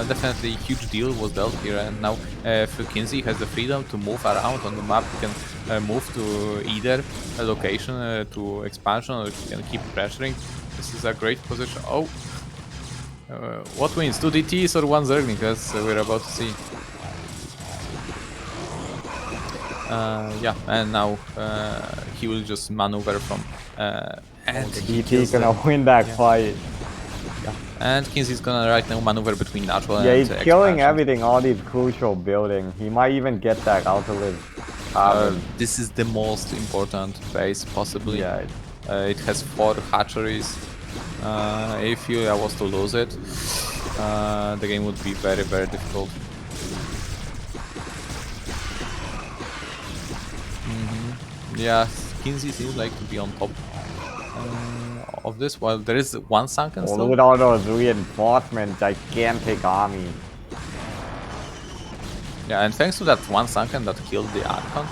definitely a huge deal was dealt here, and now KenZy has the freedom to move around on the map. He can move to either a location to expansion, or he can keep pressuring. This is a great position. Oh, what wins? 2 DTs or 1 Zergling, as we're about to see. Yeah, and now he will just maneuver from and DT gonna win that fight. And KenZy's gonna right now maneuver between natural and he's killing expansion. everything, all these crucial buildings. He might even get that Outerlive. This is the most important base possibly. Yeah. It has 4 hatcheries. If you was to lose it, the game would be very, very difficult. Yeah, KenZy seems like to be on top of this, while there is 1 sunken still. Look at all those reinforcements, gigantic army. Yeah, and thanks to that 1 sunken that killed the Archon,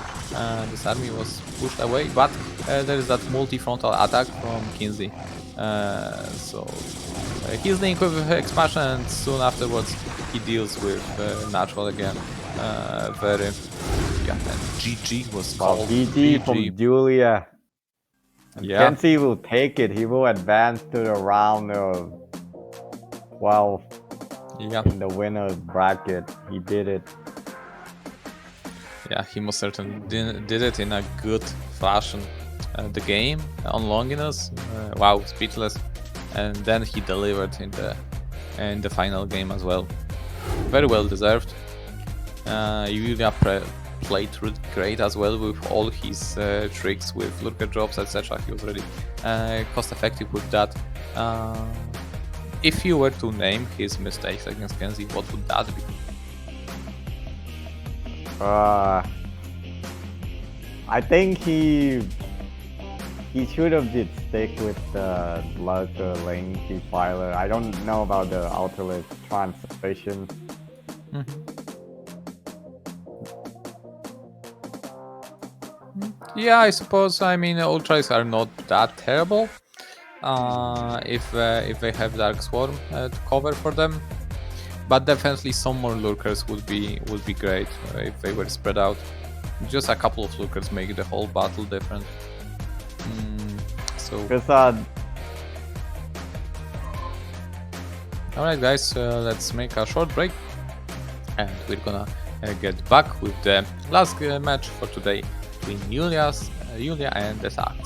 this army was pushed away, but there is that multi-frontal attack from KenZy. So he's linked with expansion, and soon afterwards he deals with natural again. Yeah, and GG was called. GG from Julia. And Yeah. KenZy will take it. He will advance to the round of 12 Yeah, in the winner's bracket. He did it. yeah, he most certainly did it in a good fashion. The game on Longinus, wow, speechless, and then he delivered in the final game as well. Very well deserved. Yulia played really great as well with all his tricks with lurker drops, etc. He was really cost effective with that. If you were to name his mistakes against KenZy, what would that be? I think he he should have did stick with the lurker lane defiler. I don't know about the Ultimate translation. Yeah, I suppose. I mean, ultras are not that terrible if they have Dark Swarm to cover for them. But definitely some more lurkers would be great if they were spread out. Just a couple of lurkers make the whole battle different. So. Alright, guys, let's make a short break, and we're gonna get back with the last match for today between Julia and dsaqwe.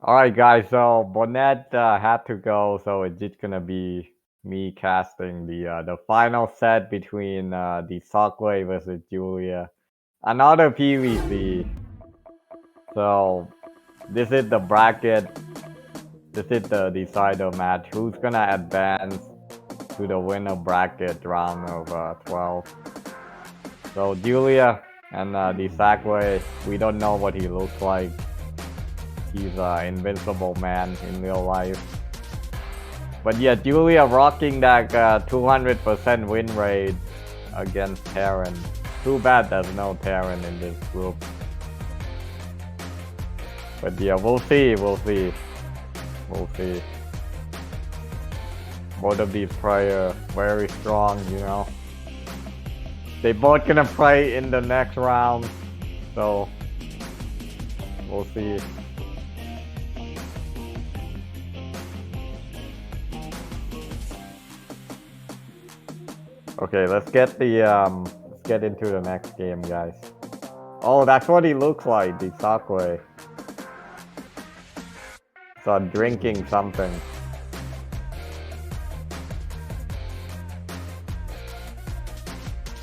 All right, guys. So Bonnet had to go, so it's just gonna be me casting the final set between the dsaqwe versus Julia. Another PVC. So this is the bracket. This is the decider match. Who's gonna advance to the winner bracket round of 12? So Julia and the dsaqwe, we don't know what he looks like. He's an invincible man in real life. But yeah, Julia rocking that 200% win rate against Terran. Too bad there's no Terran in this group. But yeah, we'll see. Both of these players very strong, you know. They both gonna play in the next round, so we'll see. Okay, let's get into the next game, guys. Oh, that's what he looks like, the dsaqwe. So drinking something.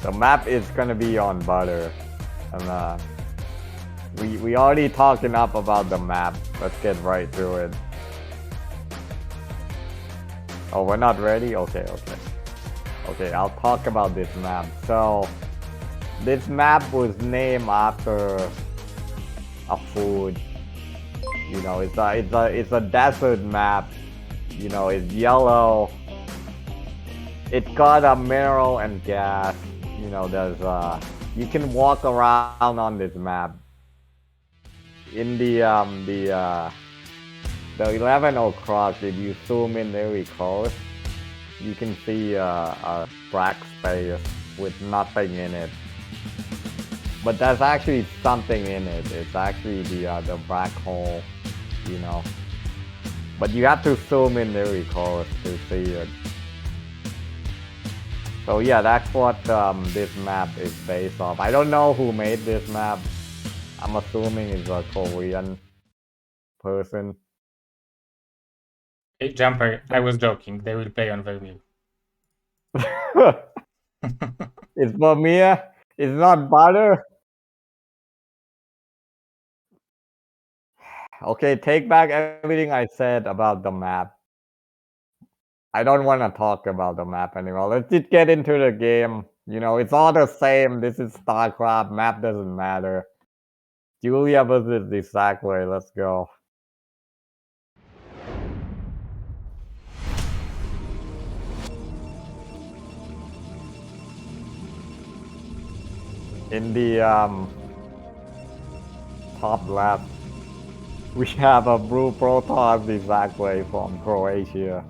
The map is gonna be on butter, and we already talked enough about the map. Let's get right to it. Oh, we're not ready? Okay. Okay, I'll talk about this map. So, this map was named after a food. You know, it's a desert map. You know, it's yellow. It got a mineral and gas. You know, there's you can walk around on this map. In the 11 o'clock, if you zoom in very close, you can see a black space with nothing in it. But there's actually something in it. It's actually the black hole, you know. But you have to zoom in very close to see it. So yeah, that's what this map is based off. I don't know who made this map. I'm assuming it's a Korean person. Hey, Jumper, I was joking. They will play on Vermil. It's Vermeer. It's not butter. Okay, take back everything I said about the map. I don't want to talk about the map anymore. Let's just get into the game. You know, it's all the same. This is StarCraft. Map doesn't matter. Julia versus the dsaqwe. Let's go. In the top left, we have a blue Protoss dsaqwe from Croatia.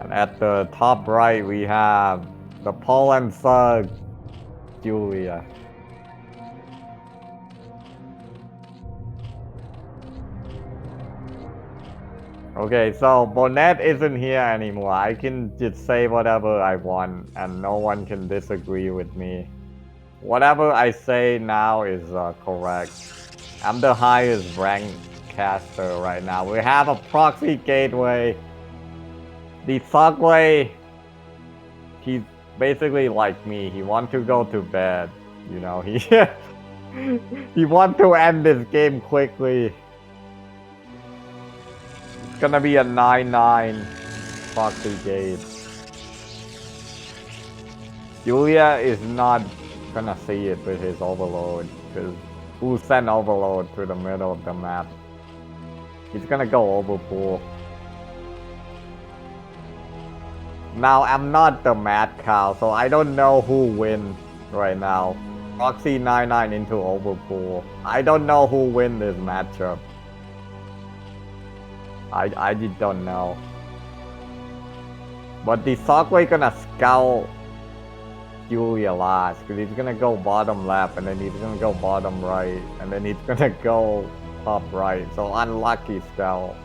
And at the top right, we have the Poland Sug Julia. Okay, so Bonnet isn't here anymore. I can just say whatever I want and no one can disagree with me. Whatever I say now is correct. I'm the highest ranked caster right now. We have a proxy gateway. The dsaqwe, he's basically like me. He wants to go to bed. You know, he wants to end this game quickly. It's gonna be a 9-9 proxy gate. Julia is not gonna see it with his overload, because who sent overload to the middle of the map? He's gonna go overpool. Now, I'm not the mad cow, so I don't know who wins right now. Proxy 9-9 into overpool. I don't know who wins this matchup. I just don't know. But the dsaqwe gonna scout Julia last, because he's gonna go bottom left, and then he's gonna go bottom right, and then he's gonna go top right. So unlucky scout.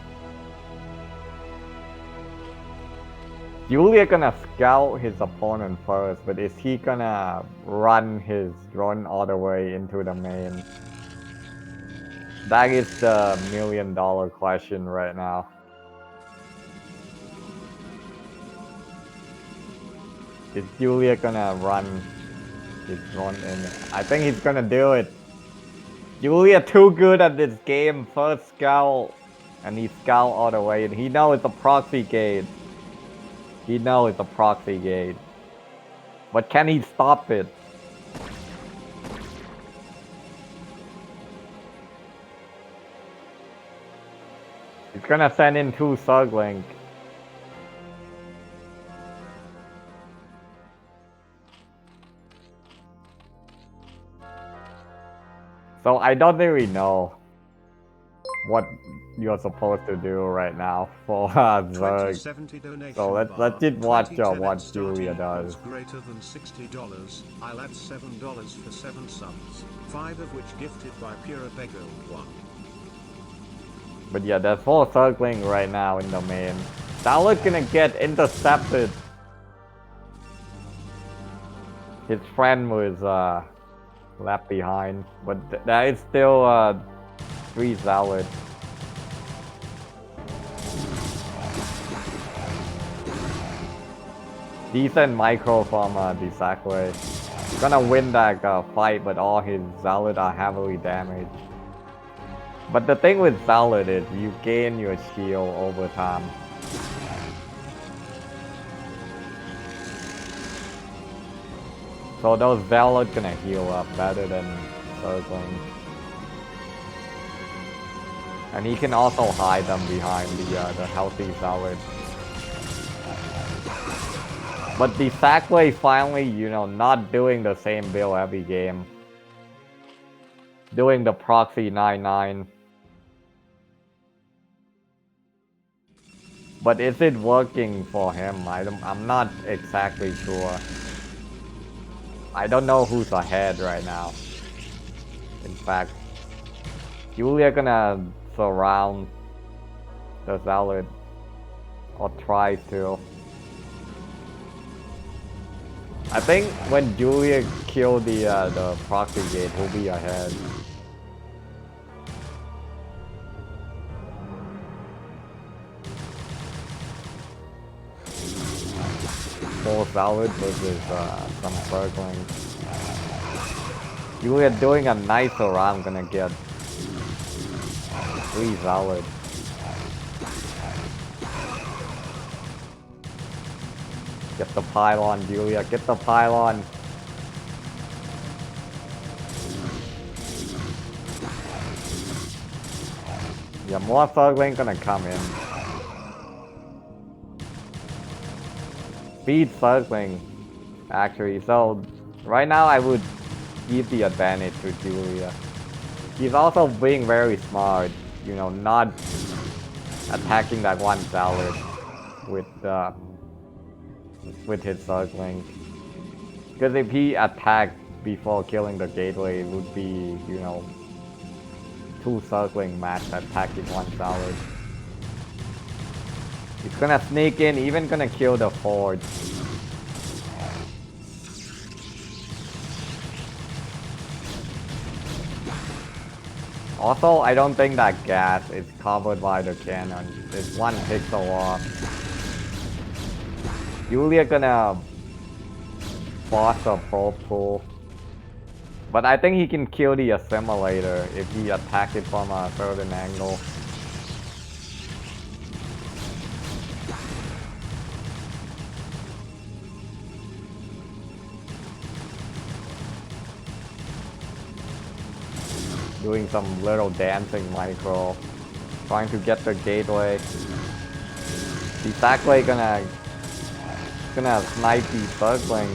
Julia gonna scout his opponent first, but is he gonna run his drone all the way into the main? That is the $1,000,000 question right now. Is Julia gonna run his run in? I think he's gonna do it. Julia too good at this game. First scout, and he scout all the way, and he knows it's a proxy gate. He knows it's a proxy gate. But can he stop it? He's gonna send in 2 Zerglink. So I don't really know what you're supposed to do right now for Zerg. So let's just watch what Julia does. Greater than $60. I'll add $7 for 7 subs, 5 of which gifted by Pura Bego 1. But yeah, there's 4 circling right now in the main. Dawid gonna get intercepted. His friend was left behind, but there is still 3 Dawid. Decent micro from dsaqwe. Gonna win that fight, but all his Dawid are heavily damaged. But the thing with Dawid is you gain your shield over time. So those Dawid gonna heal up better than circling. And he can also hide them behind the healthy Dawid. But dsaqwe finally, you know, not doing the same build every game. Doing the proxy 9-9. But is it working for him? I'm not exactly sure. I don't know who's ahead right now. In fact, Julia gonna surround the Dawid, or try to. I think when Julia killed the proxy gate, he'll be ahead. Full Dawid versus some circling. Julia doing a nice around, gonna get 3 Dawid. Get the pylon, Julia, get the pylon. Yeah, more circling gonna come in. Speed circling, actually. So right now I would give the advantage to Julia. He's also being very smart, you know, not attacking that one Dawid with his circling. Because if he attacked before killing the gateway, it would be, you know, 2 circling max attacking one Dawid. He's gonna sneak in, even gonna kill the forge. Also, I don't think that gas is covered by the cannon. It's 1 pixel off. Julia gonna force a probe pool. But I think he can kill the assimilator if he attacks it from a certain angle. Doing some little dancing micro, trying to get the gateway. dsaqwe gonna snipe the circling,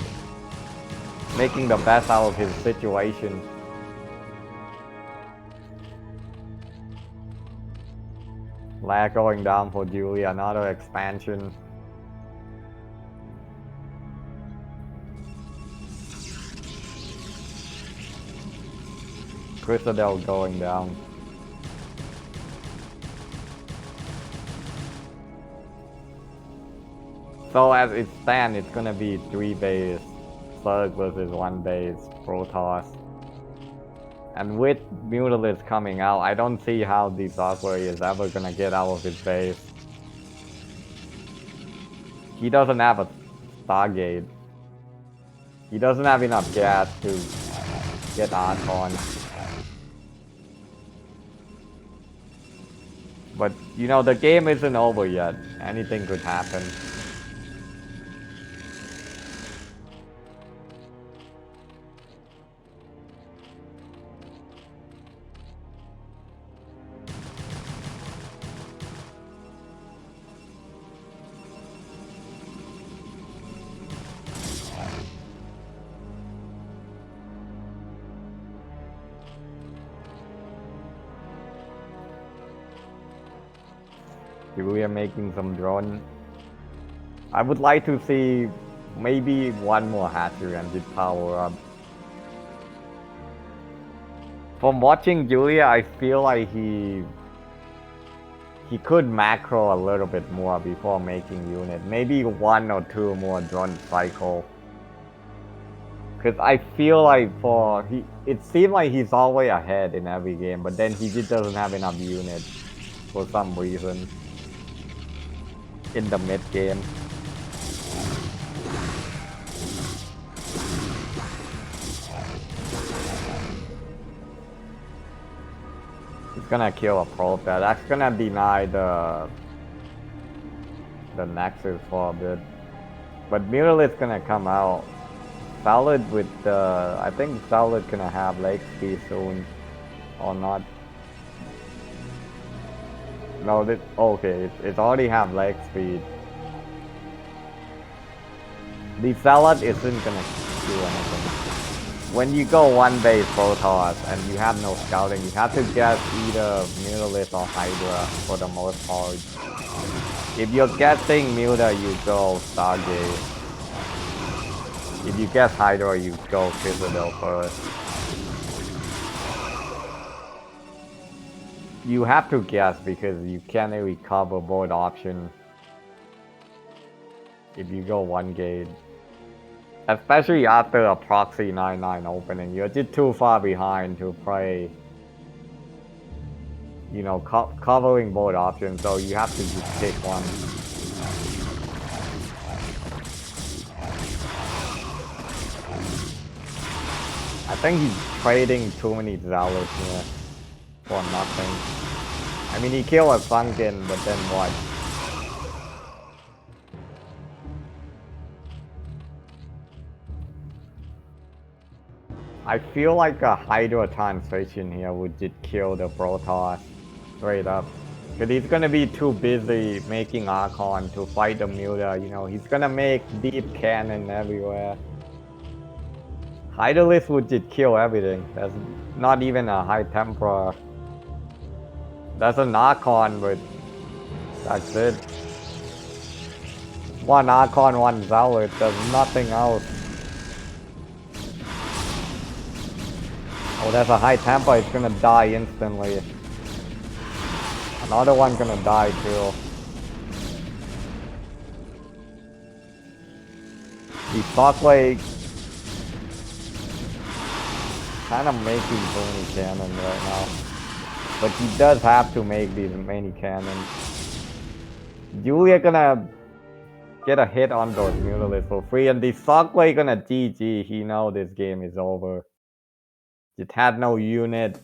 making the best out of his situation. Lag going down for Julia, another expansion. Citadel going down. So as it stands, it's gonna be 3 base Zerg versus 1 base Protoss. And with Mutalis coming out, I don't see how the dsaqwe is ever gonna get out of his base. He doesn't have a Stargate. He doesn't have enough gas to get Archon. But, you know, the game isn't over yet. Anything could happen. We are making some drone. I would like to see maybe one more hatchery and did power up. From watching Julia, I feel like he could macro a little bit more before making unit. Maybe 1 or 2 more drone cycle. Cause I feel like it seemed like he's always ahead in every game, but then he just doesn't have enough units for some reason. In the mid game. He's gonna kill a probe there. That's gonna deny the Nexus for a bit. But Mutalis gonna come out. Solid with I think Solid gonna have leg speed soon. Or not. No, okay, it already have leg speed. The Zealot isn't gonna do anything. When you go one base Protoss and you have no scouting, you have to guess either Mutalis or Hydra for the most part. If you're guessing Muta, you go Stargate. If you guess Hydra, you go Citadel first. You have to guess because you can't really cover both options if you go one gate. Especially after a proxy 9-9 opening, you're just too far behind to play, you know, covering both options, so you have to just pick one. I think he's trading too many Zealots here. For nothing. I mean, he killed a Sunken, but then what? I feel like a Hydra translation here would just kill the Protoss straight up. Because he's gonna be too busy making Archon to fight the Muta, you know, he's gonna make deep cannon everywhere. Hydralisk would just kill everything. There's not even a high Templar. There's an Archon, but that's it. One Archon, one Zealot, there's nothing else. Oh, there's a high Templar, it's gonna die instantly. Another one gonna die too. The dsaqwe kind of making too many cannons right now. But he does have to make these many cannons. Julia gonna get a hit on those Mutalis for free, and the dsaqwe gonna GG. He know this game is over. It had no unit.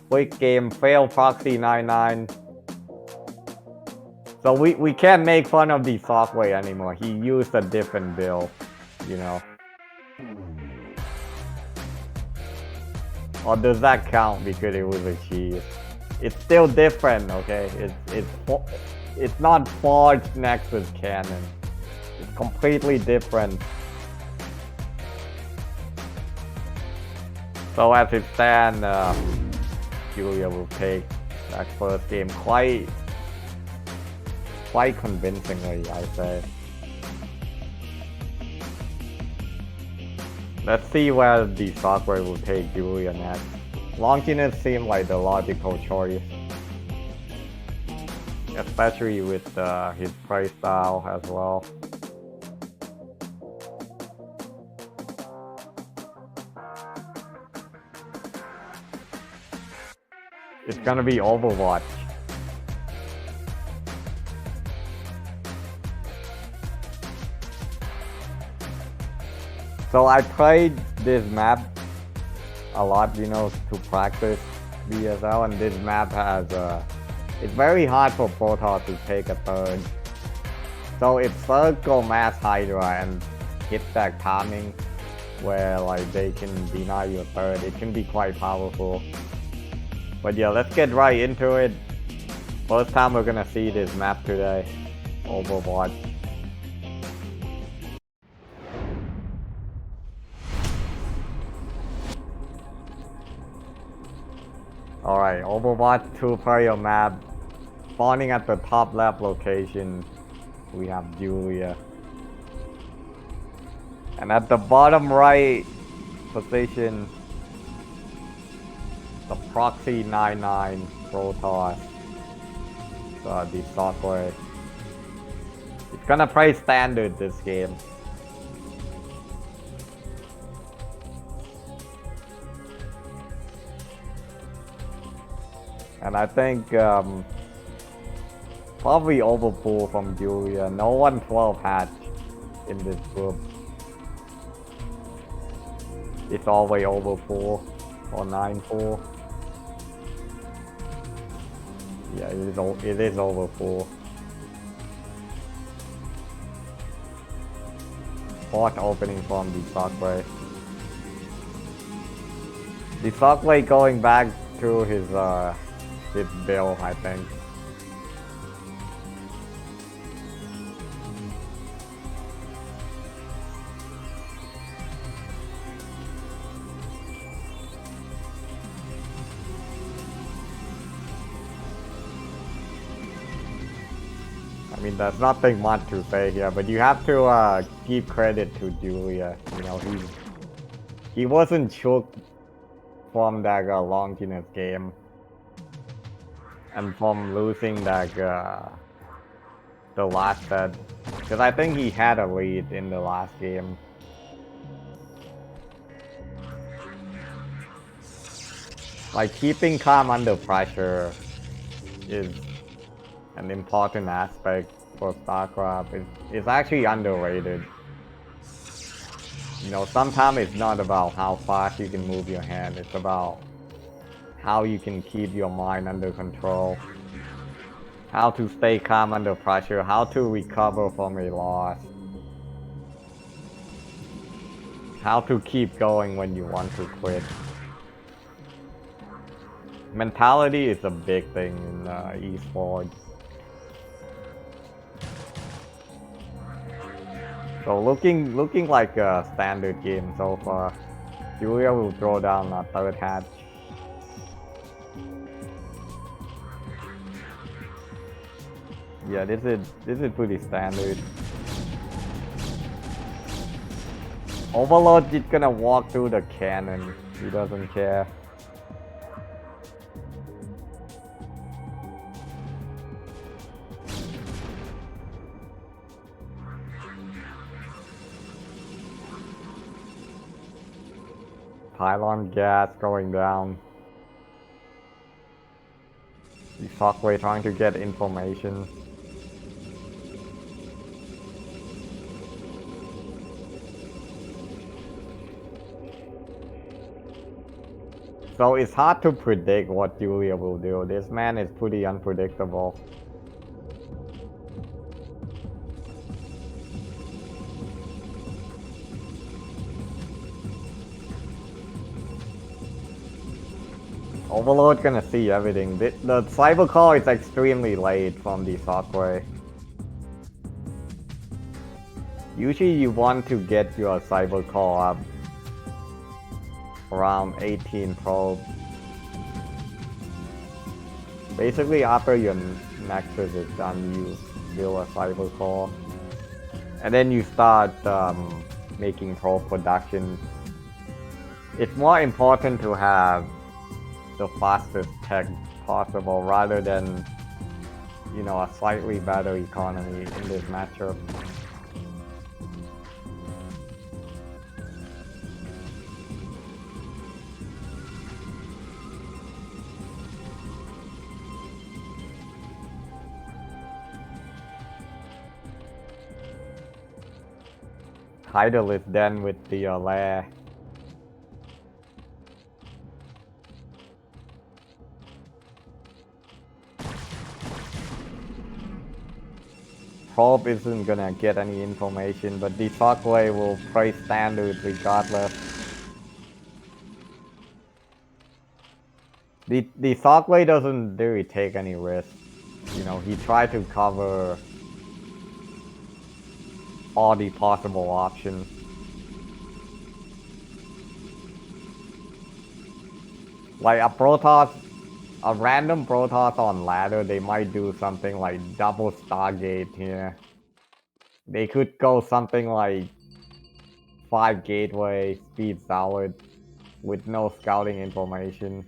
Quick game, fail proxy 9-9. So we can't make fun of the dsaqwe anymore. He used a different build, you know. Or does that count because it was a cheese? It's still different, okay? It's not forged Nexus cannon. It's completely different. So as it stands, Julia will take that first game quite convincingly, I say. Let's see where the dsaqwe will take Julia next. Longinus seemed like the logical choice. Especially with his play style as well. It's gonna be Overwatch. So I played this map a lot, you know, to practice BSL, and this map has it's very hard for Protoss to take a turn. So if Zerg go mass Hydra and hit that timing where like they can deny your third, it can be quite powerful. But yeah, let's get right into it. First time we're gonna see this map today, Overwatch. Alright, Overwatch 2-player map. Spawning at the top left location, we have Julia. And at the bottom right position, the Proxy 99 Protoss, the dsaqwe. It's gonna play standard this game. And I think probably overpool from Julia. No 112 hatch in this group. It's always overpool or 9-4. Yeah, it is overpool. Fourth opening from dsaqwe. dsaqwe going back to his bill, I think. I mean, there's nothing much to say here, but you have to give credit to Julia. You know, he wasn't shook from that Longinus game. And from losing that the last set, because I think he had a lead in the last game. Like keeping calm under pressure is an important aspect for StarCraft. It's actually underrated. You know, sometimes it's not about how fast you can move your hand, it's about how you can keep your mind under control, how to stay calm under pressure, how to recover from a loss, how to keep going when you want to quit. Mentality is a big thing in esports. So looking like a standard game so far. Julia will throw down a third hatch. Yeah, this is pretty standard. Overlord is gonna walk through the cannon. He doesn't care. Pylon gas going down. dsaqwe trying to get information. So it's hard to predict what Julia will do. This man is pretty unpredictable. Overlord gonna see everything. The cyber call is extremely late from dsaqwe. Usually you want to get your cyber call up around 18 probe. Basically after your nexus is done, you build a cyber core. And then you start making probe production. It's more important to have the fastest tech possible rather than, you know, a slightly better economy in this matchup. Hydralis then with the lair. Probe isn't gonna get any information, but the dsaqwe will play standard regardless. The dsaqwe doesn't really take any risk. You know, he tried to cover all the possible options. Like a random Protoss on ladder, they might do something like double Stargate here. They could go something like 5 gateway, speed solid, with no scouting information.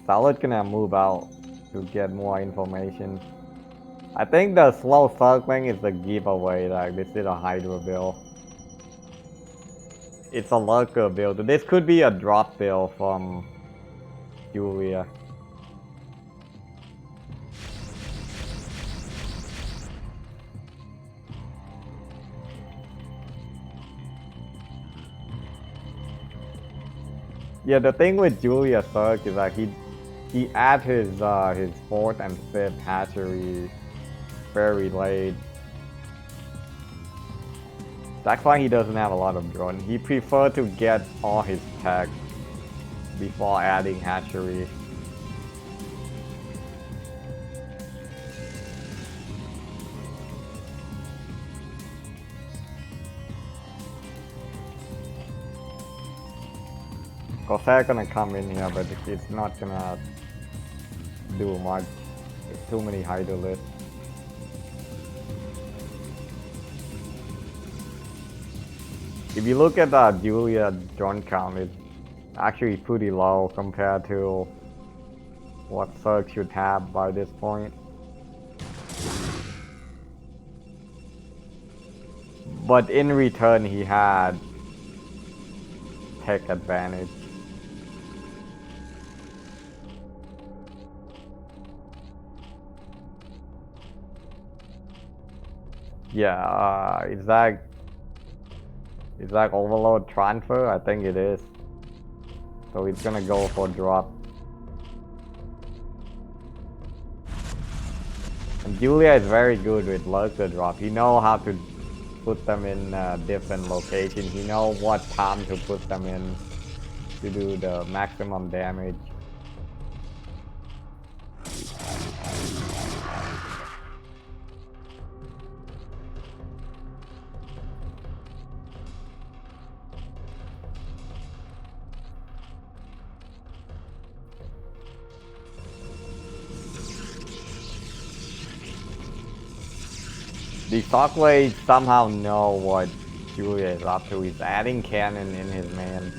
Solid gonna move out to get more information. I think the slow circling is the giveaway, like this is a Hydra build. It's a lurker build. This could be a drop build from Julia. Yeah, the thing with Julia Cirque is that he adds his 4th and 5th hatchery very late. That's why he doesn't have a lot of drone. He prefers to get all his tech before adding hatchery. Corsair gonna come in here, but it's not gonna do much. There's too many Hydralis. If you look at the Julia drone count, it's actually pretty low compared to what Cirque should have by this point. But in return, he had tech advantage. Yeah, is that overload transfer? I think it is. So it's gonna go for drop. And Julia is very good with lurker drop. He knows how to put them in different locations. He knows what time to put them in to do the maximum damage. The dsaqwe somehow know what Julia is up to. He's adding cannon in his man.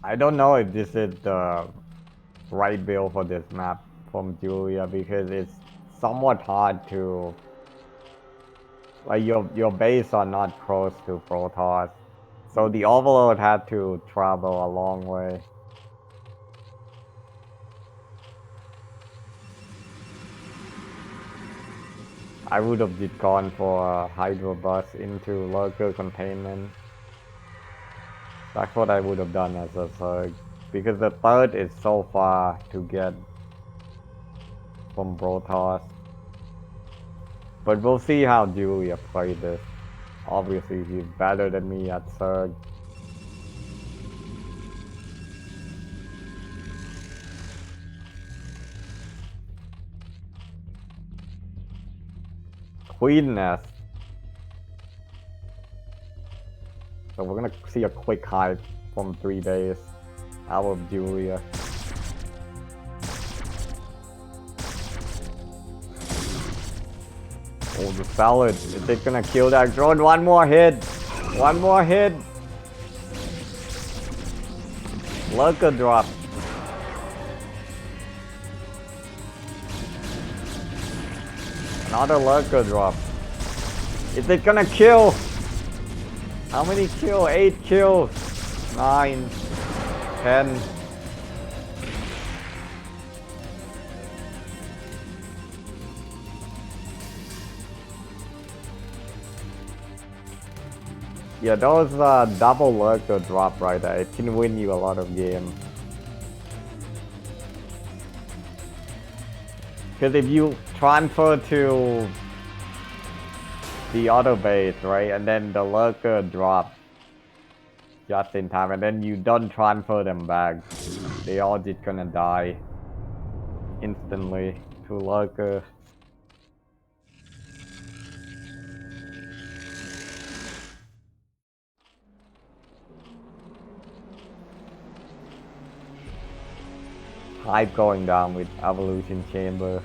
I don't know if this is the right build for this map from Julia, because it's somewhat hard to, like, your base are not close to Protoss, so the overload had to travel a long way. I would have just gone for a Hydro bus into lurker containment. That's what I would have done as a third, because the third is so far to get from Protoss. But we'll see how Julia plays this. Obviously, he's better than me at third. Queen Nest. So we're gonna see a quick hype from 3 days out of Julia. Oh, the salad. Is it gonna kill that drone? One more hit. One more hit. Lurker drop. Another lurker drop. Is it gonna kill? How many kill? 8 kills. 9. 10. Yeah, those double lurker drop right there. It can win you a lot of games. Because if you transfer to the other base, right, and then the lurker drops just in time, and then you don't transfer them back, they all just gonna die instantly to lurker. Hype going down with Evolution Chamber.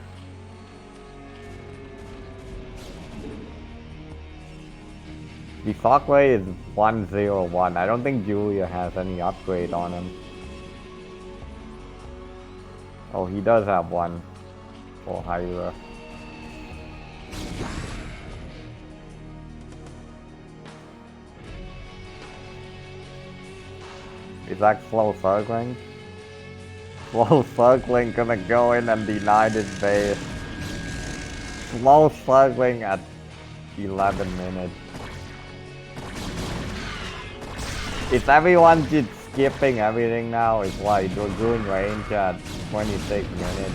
The dsaqwe is 101. I don't think Julia has any upgrade on him. Oh, he does have one for Hydra. Is that slow circling? Slow circling gonna go in and deny this base. Slow circling at 11 minutes. Is everyone just skipping everything now? It's like doing range at 26 minutes.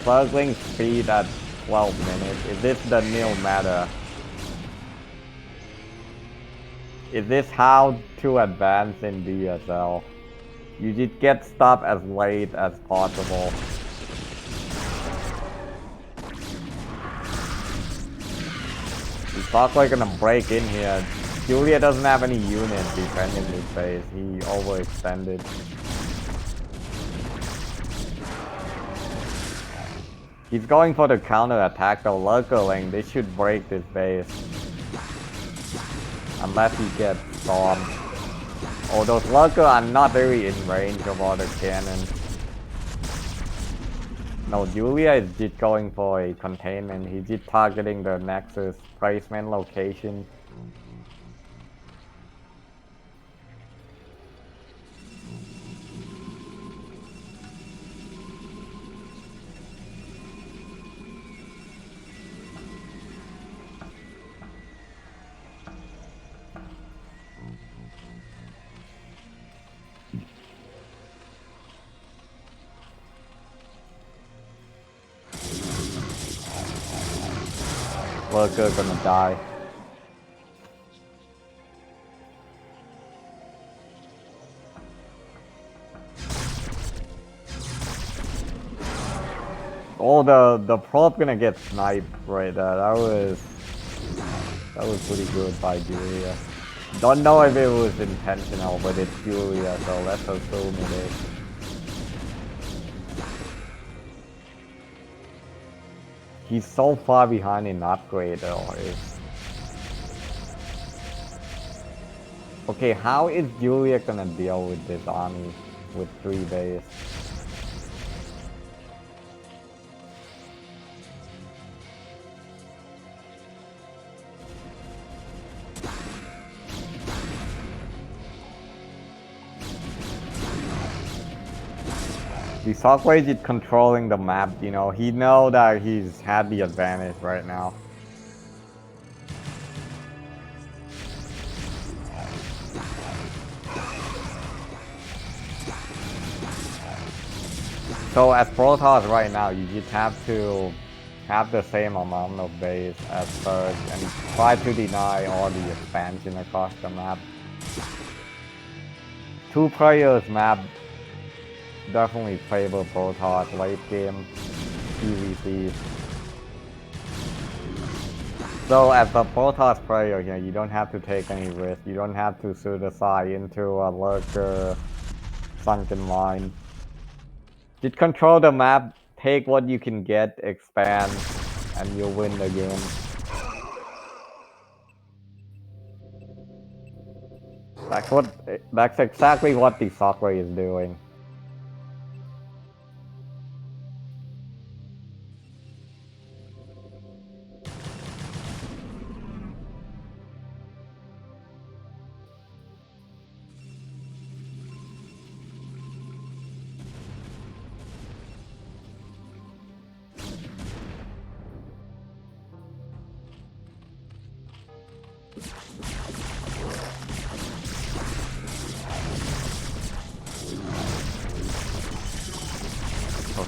Circling speed at 12 minutes. Is this the new meta? Is this how to advance in BSL? You just get stuff as late as possible. The dsaqwe gonna break in here. Julia doesn't have any units defending this base. He overextended. He's going for the counter attack though. Lurker lane, they should break this base. Unless he gets stormed. Oh, those lurker are not very in range of all the cannons. No, Julia is just going for a containment. He's just targeting the Nexus placement location. Lurker gonna die. Oh, the probe gonna get sniped right there. That was pretty good by Julia. Don't know if it was intentional, but it's Julia, so let's assume it is. He's so far behind in upgrade though. Okay, how is Julia gonna deal with this army with 3 base? The dsaqwe is controlling the map, you know, he knows that he's had the advantage right now. So as Protoss right now, you just have to have the same amount of base as Surge and try to deny all the expansion across the map. 2 players map definitely favor Protoss late game PvC. So as a Protoss player here, you don't have to take any risk. You don't have to suicide into a lurker sunken line. Just control the map, take what you can get, expand, and you'll win the game. That's exactly what the dsaqwe is doing.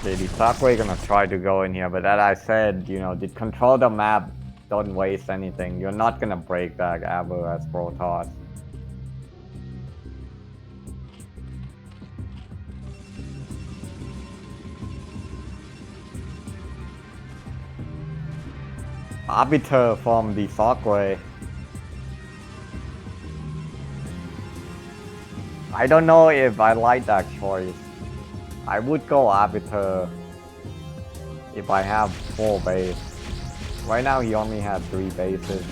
Okay, the dsaqwe gonna try to go in here, but as I said, you know, the control the map, don't waste anything. You're not gonna break that ever as Protoss. Arbiter from the dsaqwe. I don't know if I like that choice. I would go Arbiter if I have 4 base. Right now he only has 3 bases.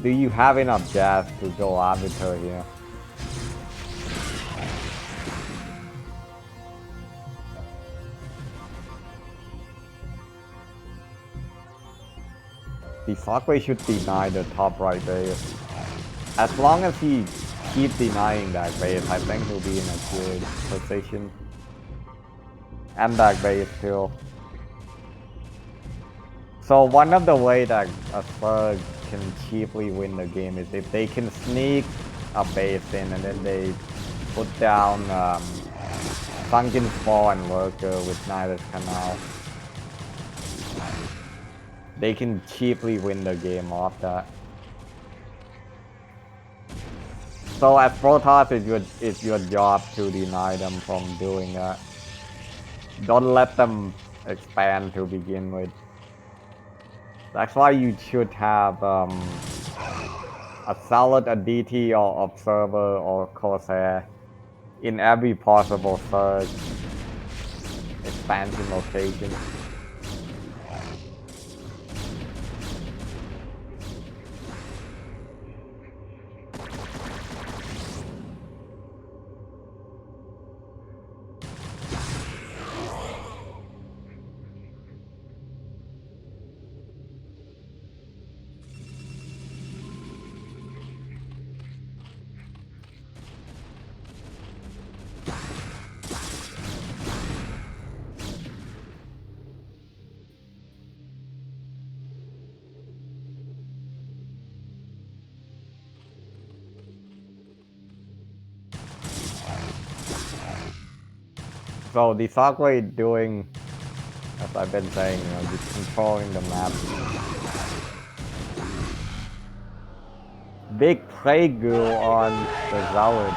Do you have enough gas to go Arbiter here? The dsaqwe should deny the top right base. As long as he keeps denying that base, I think he'll be in a good position. And that base too. So one of the ways that a Slug can cheaply win the game is if they can sneak a base in and then they put down Sunken Spore and Lurker with Nidus Canal. They can cheaply win the game off that. So as Protoss, it's your job to deny them from doing that. Don't let them expand to begin with. That's why you should have a Salad, a DT, or Observer, or Corsair in every possible Surge expansion location. So the dsaqwe doing, as I've been saying, you know, just controlling the map. Big plague goo on the Dawid.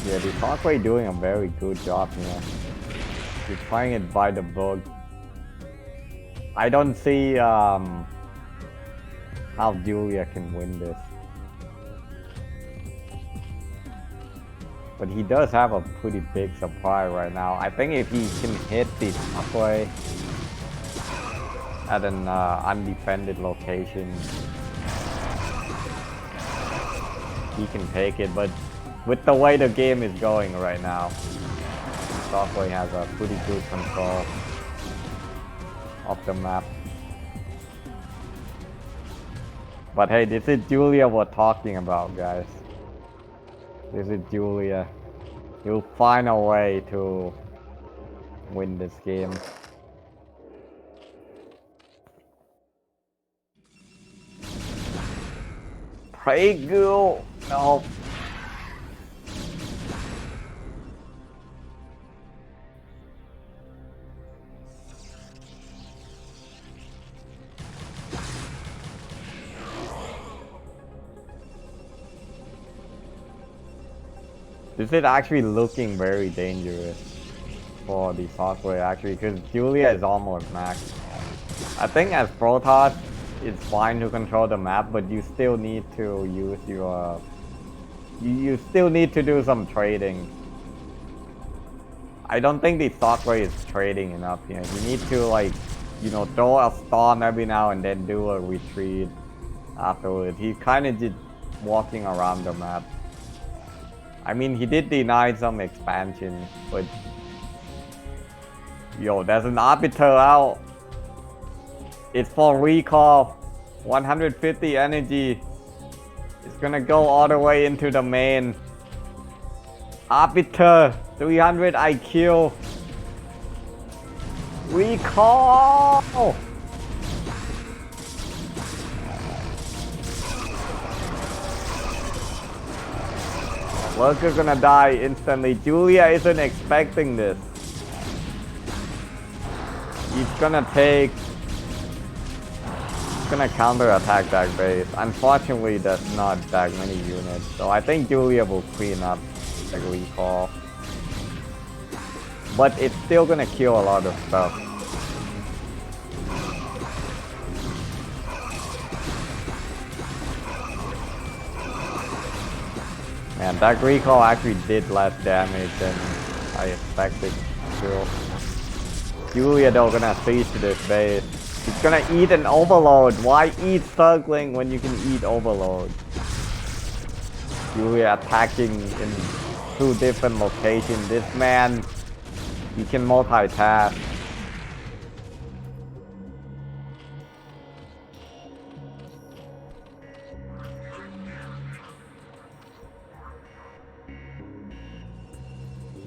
Yeah, the dsaqwe doing a very good job here. He's playing it by the book. I don't see how Julia can win this. But he does have a pretty big supply right now. I think if he can hit the dsaqwe at an undefended location, he can take it. But with the way the game is going right now, dsaqwe has a pretty good control of the map. But hey, this is Julia we're talking about, guys. This is Julia. He'll find a way to win this game. Plague goo! No. This is actually looking very dangerous for the dsaqwe actually, because Julia is almost maxed. I think as Protoss, it's fine to control the map, but you still need to use your... You still need to do some trading. I don't think the dsaqwe is trading enough here. You need to, like, you know, throw a storm every now and then do a retreat afterwards. He's kind of just walking around the map. I mean, he did deny some expansion, but Yo, there's an Arbiter out. It's for recall. 150 energy. It's gonna go all the way into the main. Arbiter, 300 IQ. Recall! Lurker gonna die instantly. Julia isn't expecting this. He's gonna counter attack that base. Unfortunately, there's not that many units. So I think Julia will clean up the recall. But it's still gonna kill a lot of stuff. Man, that recall actually did less damage than I expected to. Julia though gonna siege this base. He's gonna eat an overload. Why eat circling when you can eat overload? Julia attacking in 2 different locations. This man, he can multitask.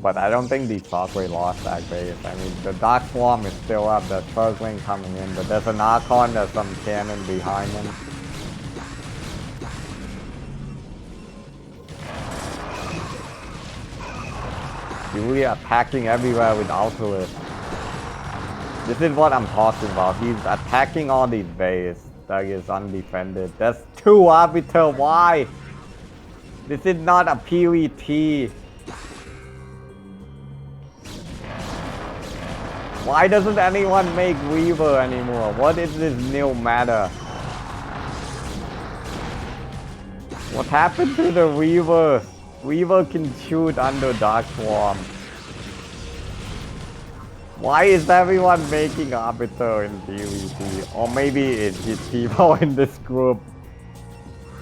But I don't think the dsaqwe lost that base. I mean, the Dark Swarm is still up, the circling coming in, but there's an Archon, there's some cannon behind him. Julia attacking everywhere with Nautilus. This is what I'm talking about. He's attacking all these bases that is undefended. There's 2 Arbiter, why? This is not a PvT. Why doesn't anyone make Weaver anymore? What is this new meta? What happened to the Weaver? Weaver can shoot under Dark Swarm. Why is everyone making Arbiter in PvP? Or maybe it's just people in this group.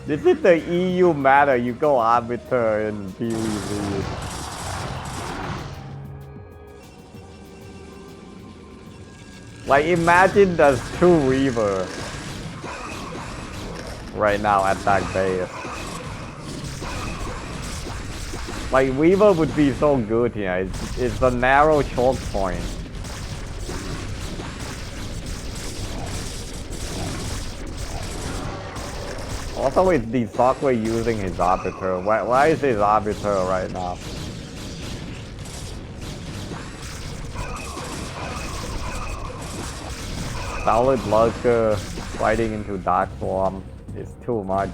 This is the EU meta, you go Arbiter in PvP. Like, imagine there's 2 Reaver right now at that base. Like, Weaver would be so good here. It's a narrow choke point. Also, is dsaqwe using his Arbiter? Why is his Arbiter right now? Solid Lurker fighting into Dark Swarm is too much.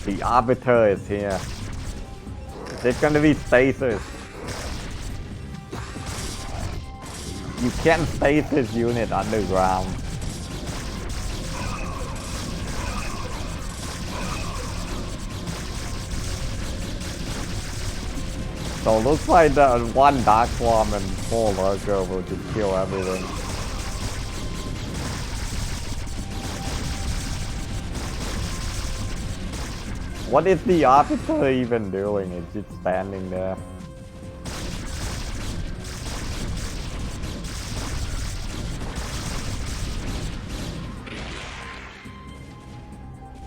The Arbiter is here. Is it gonna be Stasis? You can't Stasis unit underground. So looks like the 1 Dark Swarm and 4 Lurker will just kill everything. What is the Arbiter even doing? It's just standing there.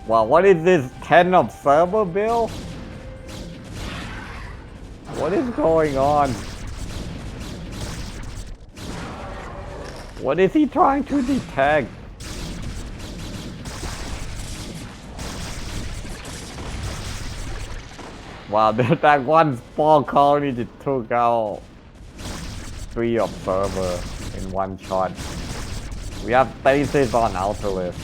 Wow, what is this 10 observer build? What is going on? What is he trying to detect? Wow, that 1 small colony just took out 3 observer in 1 shot. We have Stasis on Nautilus.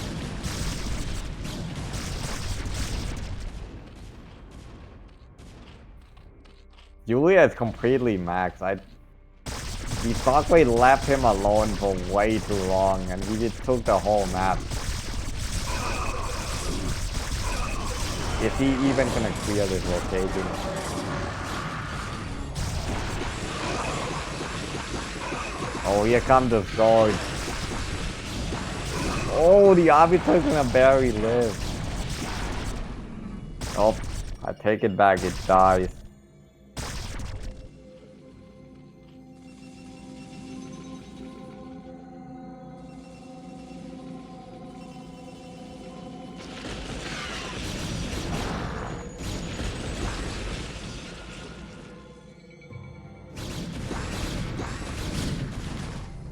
Julia is completely maxed. dsaqwe left him alone for way too long and he just took the whole map. Is he even gonna clear this location? Oh, here comes the Scourge. Oh, the Arbiter's gonna barely live. Oh, I take it back, it dies.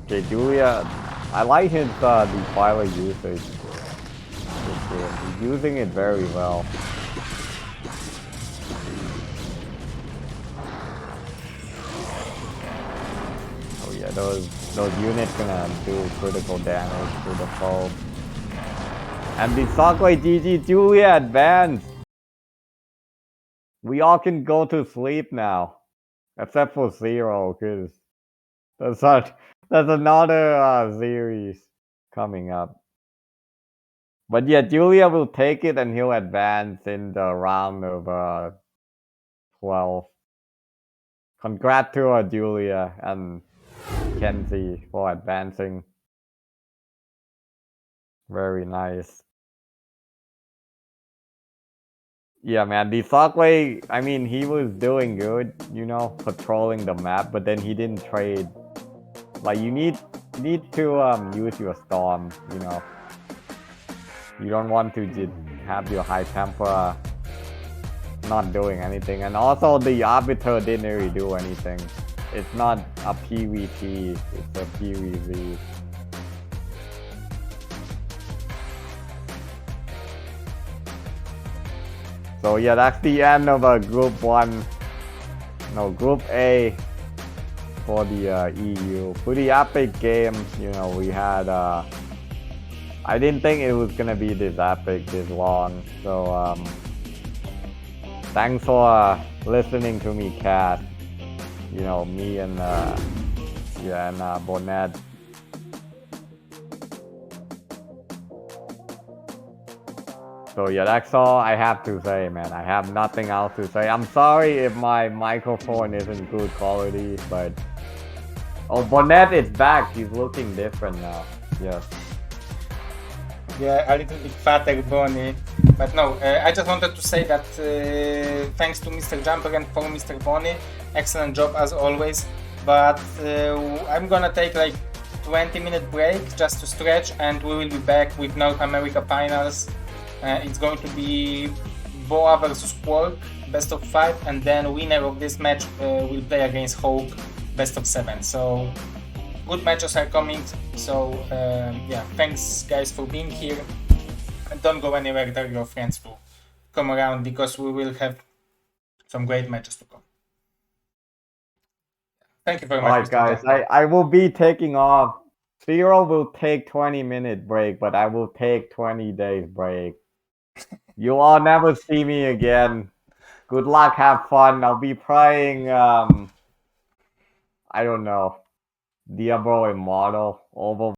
Okay, Julia, I like his defiler usage. He's using it very well. Oh yeah, those units gonna do critical damage to the foe. And the dsaqwe GG Julia advanced. We all can go to sleep now, except for Zero, cause there's another series coming up. But yeah, Julia will take it and he'll advance in the round of 12. Congrats to Julia and KenZy for advancing. Very nice. Yeah, man, the dsaqwe, I mean, he was doing good, you know, patrolling the map, but then he didn't trade. Like, you need to use your storm, you know. You don't want to just have your high temper not doing anything. And also, the arbiter didn't really do anything. It's not a PvP, it's a PvZ. So yeah, that's the end of Group 1. No, Group A for the EU. Pretty epic game, you know, we had... I didn't think it was gonna be this epic, this long. So, thanks for listening to me, Cat. You know, me and Bonnet. So yeah, that's all I have to say, man. I have nothing else to say. I'm sorry if my microphone isn't good quality, but... Oh, Bonnet is back. He's looking different now. Yes. Yeah, a little bit fatter Bonnie. But no, I just wanted to say that thanks to Mr. Jumper and for Mr. Bonnie, excellent job as always. But I'm gonna take like 20-minute break just to stretch, and we will be back with North America Finals. It's going to be Boa versus Quark, best of 5, and then winner of this match will play against Hope, best of 7. So good matches are coming. So yeah, thanks guys for being here. And don't go anywhere, tell your friends to come around because we will have some great matches to come. Thank you very much. Alright guys, I will be taking off. Zero will take 20-minute break, but I will take 20 days break. You all never see me again. Good luck, have fun. I'll be playing I don't know, Diablo Immortal over